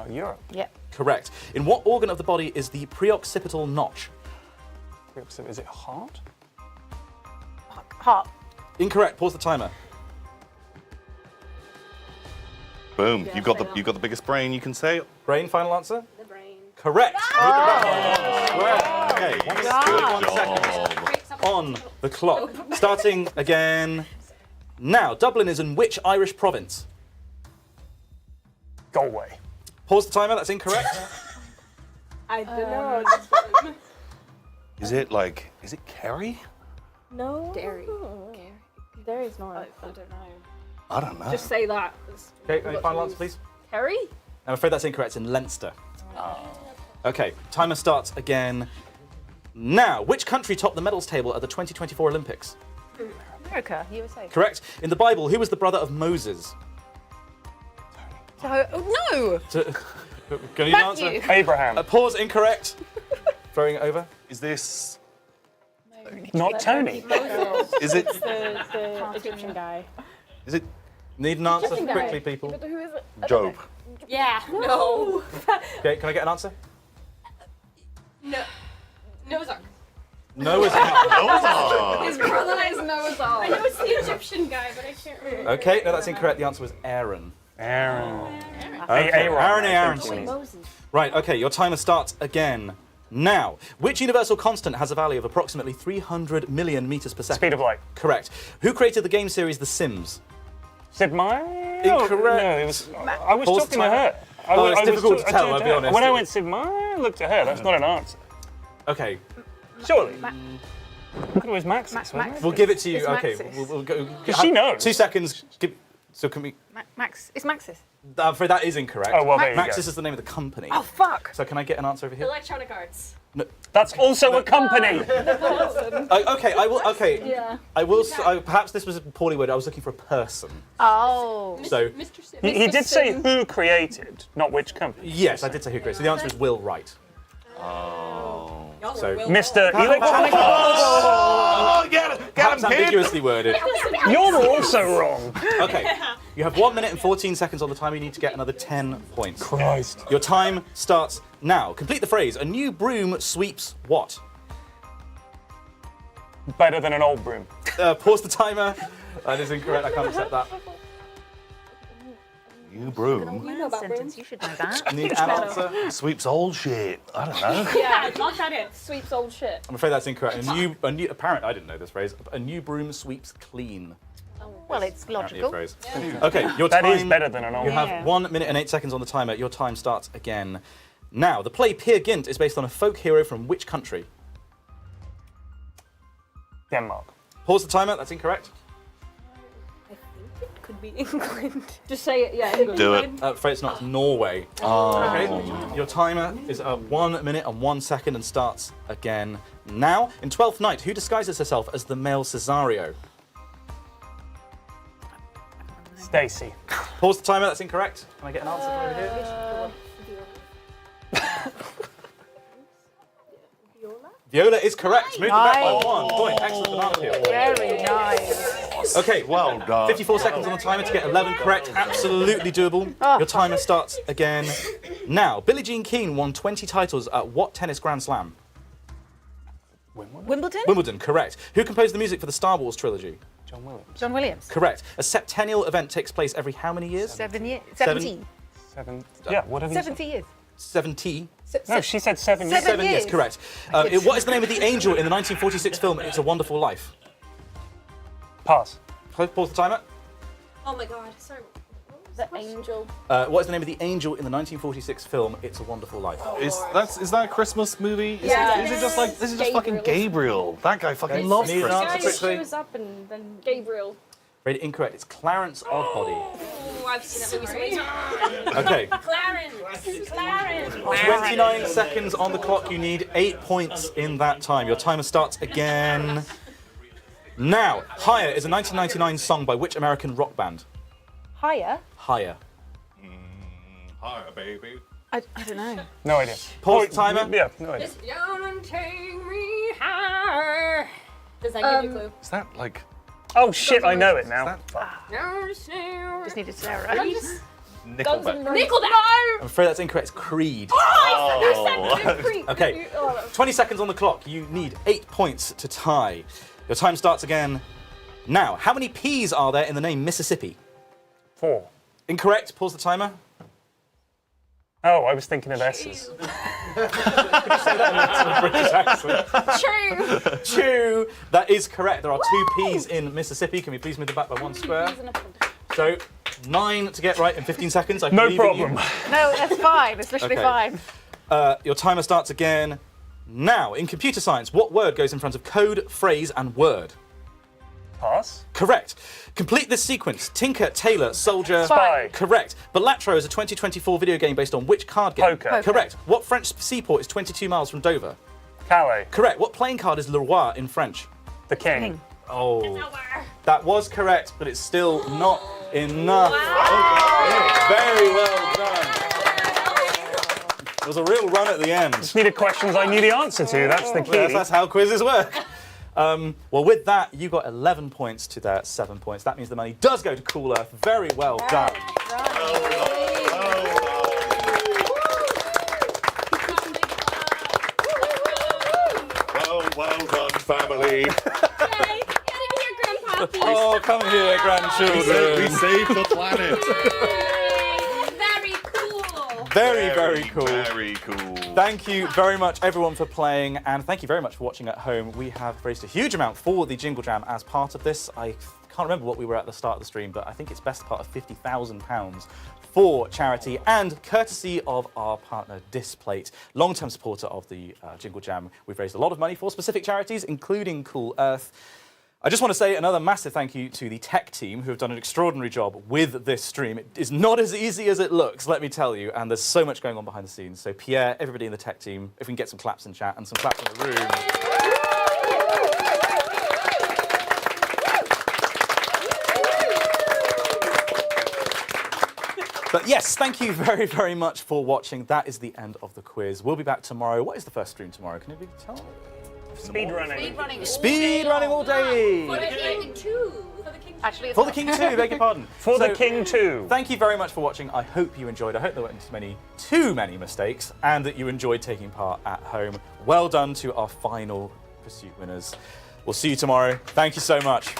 Europe. Yep. Correct. In what organ of the body is the preoccipital notch? Is it heart? Heart. Incorrect. Pause the timer. Boom. You've got the biggest brain you can say. Brain, final answer? The brain. Correct. Okay, 1 second on the clock. Starting again now. Dublin is in which Irish province? Galway. Pause the timer. That's incorrect. I don't know. Is it Kerry? No. Derry. Derry's not. I don't know. I don't know. Just say that. Okay, final answer, please. Kerry? I'm afraid that's incorrect. It's in Leinster. Okay, timer starts again now. Which country topped the medals table at the 2024 Olympics? America, USA. Correct. In the Bible, who was the brother of Moses? No. Can you Matthew. answer? Abraham. Pause, incorrect. Throwing it over. Is this? Not Tony. Is it? The Egyptian guy. Is it? Need an answer Egyptian guy. quickly, people. But who is it? Job. Yeah. No. Okay, can I get an answer? No. Noah's Ark. Noah's Ark. His brother is Noah's Ark. I know it's the Egyptian guy, but I can't remember. Okay, no, that's incorrect. The answer was Aaron. Aaron. Okay, Aaron. Aaron. Moses. Right, okay, your timer starts again Now, which universal constant has a value of approximately 300 million meters per second? Speed of light. Correct. Who created the game series The Sims? Sid Meier? Incorrect. No, it was, I was Pause talking the to timer. her. It's difficult to tell, I'll be honest. When I went Sid Meier, I looked at her. That's not an answer. Okay. Surely. It was Maxis, wasn't it? We'll give it to you. It's Okay. Maxis. We'll go. She knows. 2 seconds. So can we? Max. It's Maxis. I'm afraid that is incorrect. Oh, well, there you Maxis go. is the name of the company. Oh, fuck. So can I get an answer over here? Electronic Arts. No. That's also a company. Okay, I will. Okay, Yeah. I will. Perhaps this was poorly worded. I was looking for a person. Oh. So Mr. Sim. He did say who created, not which company. yes, I did say who created. So the answer is Will Wright. So Mr. Electronic Oh, get him, perhaps ambiguously worded. You're also wrong. Okay, you have 1 minute and 14 seconds on the timer. You need to get another 10 points. Christ. Your time starts now. Complete the phrase. A new broom sweeps what? Better than an old broom. Pause the timer. That is incorrect. I can't accept that. New broom. You know about brooms. You should know that. Need an answer. Sweeps old shit. I don't know. Yeah, lock that in. Sweeps old shit. I'm afraid that's incorrect. A new. Apparently, I didn't know this phrase. A new broom sweeps clean. Well, it's Apparently logical. a phrase. Okay, your That time. is better than an old You broom. have 1 minute and 8 seconds on the timer. Your time starts again. Now, the play Peer Gynt is based on a folk hero from which country? Denmark. Pause the timer. That's incorrect. Could be England. Just say it, yeah, England. Do it. I'm afraid it's not. It's Norway. Okay. Your timer is 1 minute and 1 second and starts again now. In Twelfth Night, who disguises herself as the male Cesario? Stacy. Pause the timer. That's incorrect. Can I get an answer from over here? Viola is correct. Move back by 1 point. Excellent banana peel. Very nice. Okay, Well done. 54 seconds on the timer to get 11 correct. Absolutely doable. Your timer starts again now. Billie Jean King won 20 titles at what tennis Grand Slam? Wimbledon? Wimbledon, correct. Who composed the music for the Star Wars trilogy? John Williams. John Williams. Correct. A septennial event takes place every how many years? 7 years. Seven. 17. Yeah, what have you 70 years. 70. No, she said 7 years. 7 Yes, years. correct. What is the name of the angel in the 1946 film It's a Wonderful Life? Pass. Pause the timer. Oh my god, sorry. The angel. What is the name of the angel in the 1946 film It's a Wonderful Life? Is that a Christmas movie? Is Yeah. it just like this is just fucking Gabriel? That guy fucking loves Need an Christmas. answer quickly? shows up and then Gabriel. Very incorrect. It's Clarence Oddbody. Oh, I've seen that movie so many times. Okay. Clarence. 29 seconds on the clock. You need 8 points in that time. Your timer starts again. Now, Higher is a 1999 song by which American rock band? Higher? Higher. Hi, baby. I don't know. No idea. Pause the timer. Yeah, no idea. Just don't take me higher. Does that give you a clue? Is that like? Oh shit, I know it now. Just needed Sarah. Nickelback. Nickelback. I'm afraid that's incorrect. It's Creed. Oh. Okay. 20 seconds on the clock. You need 8 points to tie. Your time starts again now. How many P's are there in the name Mississippi? 4. Incorrect. Pause the timer. Oh, I was thinking of S's. British accent. True. True. That is correct. There are 2 P's in Mississippi. Can we please move it back by 1 square? So 9 to get right in 15 seconds. I No believe in problem. you. No, that's fine. It's literally Okay. fine. Your timer starts again now. In computer science, what word goes in front of code, phrase, and word? Pass. Correct. Complete this sequence. Tinker, Tailor, Soldier. Spy. Correct. Balatro is a 2024 video game based on which card game? Poker. Correct. What French seaport is 22 miles from Dover? Calais. Correct. What playing card is le roi in French? The king. Oh, that was correct, but it's still not enough. Very well done. It was a real run at the end. Just needed questions I knew the answer to. That's the key. Yes, that's how quizzes work. Well, with that, you got 11 points to their 7 points. That means the money does go to Cool Earth. Very well done. Well done, family. Oh, come here, grandchildren. We saved the planet. Very cool. Very, very cool. Very cool. Thank you very much, everyone, for playing, and thank you very much for watching at home. We have raised a huge amount for the Jingle Jam as part of this. I can't remember what we were at the start of the stream, but I think it's best part of £50,000 for charity and courtesy of our partner Displate, long-term supporter of the Jingle Jam. We've raised a lot of money for specific charities, including Cool Earth. I just want to say another massive thank you to the tech team who have done an extraordinary job with this stream. It is not as easy as it looks, let me tell you, and there's so much going on behind the scenes. So Pierre, everybody in the tech team, if we can get some claps in chat and some claps in the room. But yes, thank you very, very much for watching. That is the end of the quiz. We'll be back tomorrow. What is the first stream tomorrow? Can you tell me? Speed running. Speed running all day. For the King 2. Actually, For the King 2, beg your pardon. For the King 2. Thank you very much for watching. I hope you enjoyed. I hope there weren't too many mistakes, and that you enjoyed taking part at home. Well done to our final pursuit winners. We'll see you tomorrow. Thank you so much.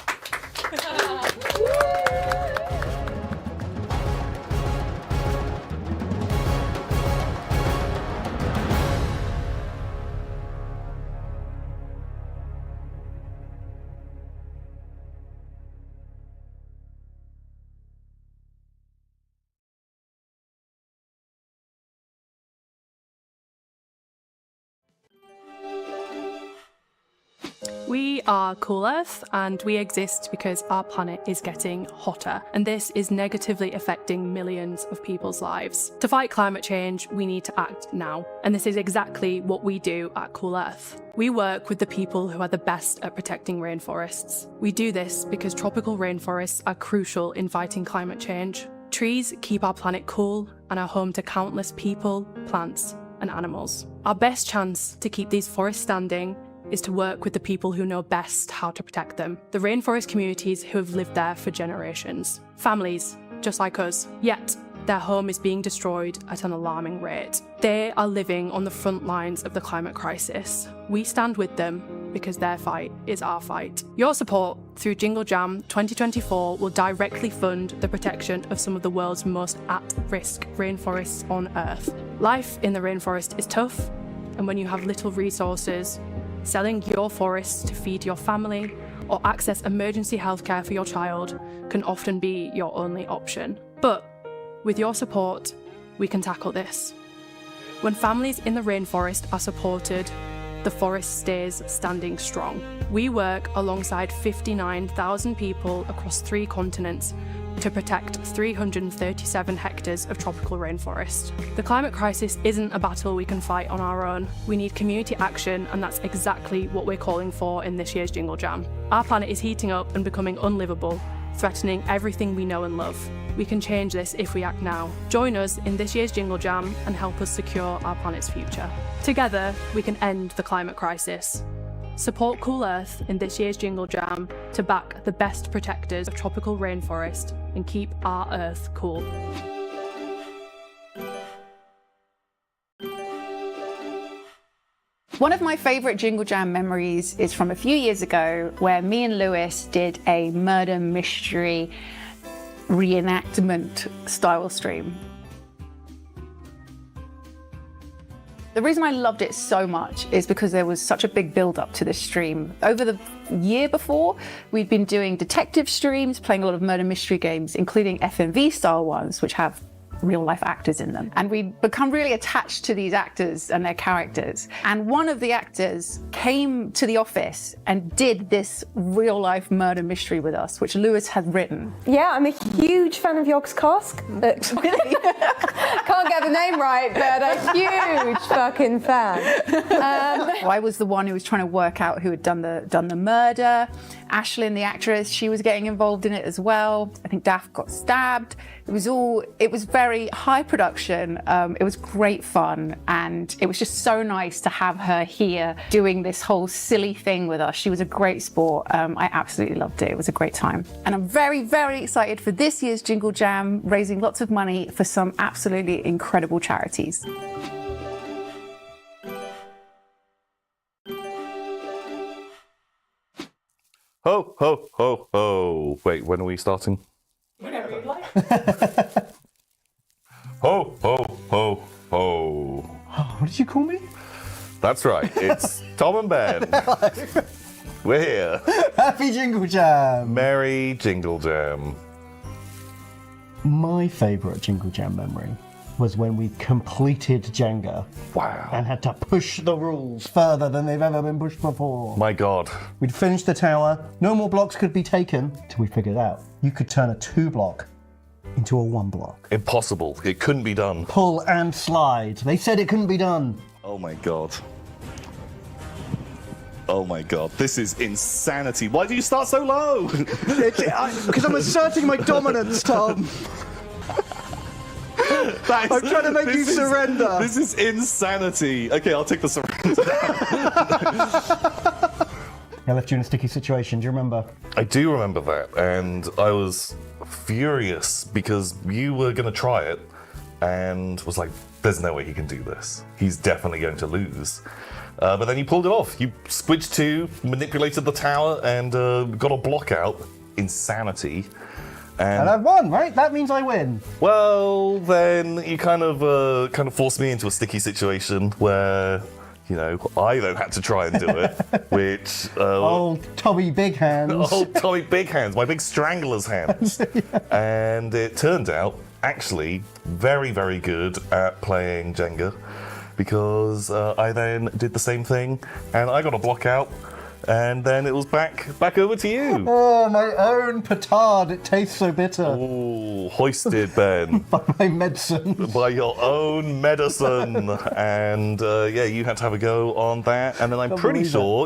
We are Cool Earth, and we exist because our planet is getting hotter, and this is negatively affecting millions of people's lives. To fight climate change, we need to act now, and this is exactly what we do at Cool Earth. We work with the people who are the best at protecting rainforests. We do this because tropical rainforests are crucial in fighting climate change. Trees keep our planet cool and are home to countless people, plants, and animals. Our best chance to keep these forests standing is to work with the people who know best how to protect them. The rainforest communities who have lived there for generations. Families, just like us. Yet, their home is being destroyed at an alarming rate. They are living on the front lines of the climate crisis. We stand with them because their fight is our fight. Your support through Jingle Jam 2024 will directly fund the protection of some of the world's most at-risk rainforests on Earth. Life in the rainforest is tough, and when you have little resources, selling your forests to feed your family or access emergency healthcare for your child can often be your only option. But with your support, we can tackle this. When families in the rainforest are supported, the forest stays standing strong. We work alongside 59,000 people across 3 continents to protect 337 hectares of tropical rainforest. The climate crisis isn't a battle we can fight on our own. We need community action, and that's exactly what we're calling for in this year's Jingle Jam. Our planet is heating up and becoming unlivable, threatening everything we know and love. We can change this if we act now. Join us in this year's Jingle Jam and help us secure our planet's future. Together, we can end the climate crisis. Support Cool Earth in this year's Jingle Jam to back the best protectors of tropical rainforest and keep our Earth cool. One of my favourite Jingle Jam memories is from a few years ago where me and Lewis did a murder mystery reenactment style stream. The reason I loved it so much is because there was such a big build up to this stream. Over the year before, we'd been doing detective streams, playing a lot of murder mystery games, including FMV style ones, which have real life actors in them. And we'd become really attached to these actors and their characters. And one of the actors came to the office and did this real life murder mystery with us, which Lewis had written. Yeah, I'm a huge fan of Yogscast. Can't get the name right, but a huge fucking fan. I was the one who was trying to work out who had done the murder. Ashlyn, the actress, she was getting involved in it as well. I think Daft got stabbed. It was very high production. It was great fun, and it was just so nice to have her here doing this whole silly thing with us. She was a great sport. I absolutely loved it. It was a great time. And I'm very, very excited for this year's Jingle Jam, raising lots of money for some absolutely incredible charities. Ho, ho, ho, ho. Wait, when are we starting? Whenever you like. Ho, ho, ho. That's right. It's Tom and Ben. We're here. Happy Jingle Jam. Merry Jingle Jam. My favourite Jingle Jam memory was when we completed Jenga. Wow. And had to push the rules further than they've ever been pushed before. My God. We'd finished the tower. No more blocks could be taken till we figured out you could turn a 2-block into a 1-block. Impossible. It couldn't be done. Pull and slide. They said it couldn't be done. Oh my God. Oh my God. This is insanity. Why do you start so low? Because I'm asserting my dominance, Tom. I'm trying to make you surrender. This is insanity. Okay, I'll take the surrender. I left you in a sticky situation, do you remember? I do remember that, and I was furious because you were going to try it and was like, there's no way he can do this. He's definitely going to lose. But then you pulled it off. You switched to, manipulated the tower, and got a block out. Insanity. And I've won, right? That means I win. Well, then you kind of forced me into a sticky situation where, you know, I then had to try and do it, which... old Tommy Big Hands. Old Tommy Big Hands, my big strangler's hands. And it turned out, actually, very, very good at playing Jenga, because I then did the same thing, and I got a block out, and then it was back over to you. Oh, my own petard, it tastes so bitter. Oh, hoisted, Ben. By my medicine. By your own medicine. And yeah, you had to have a go on that, and then I'm pretty sure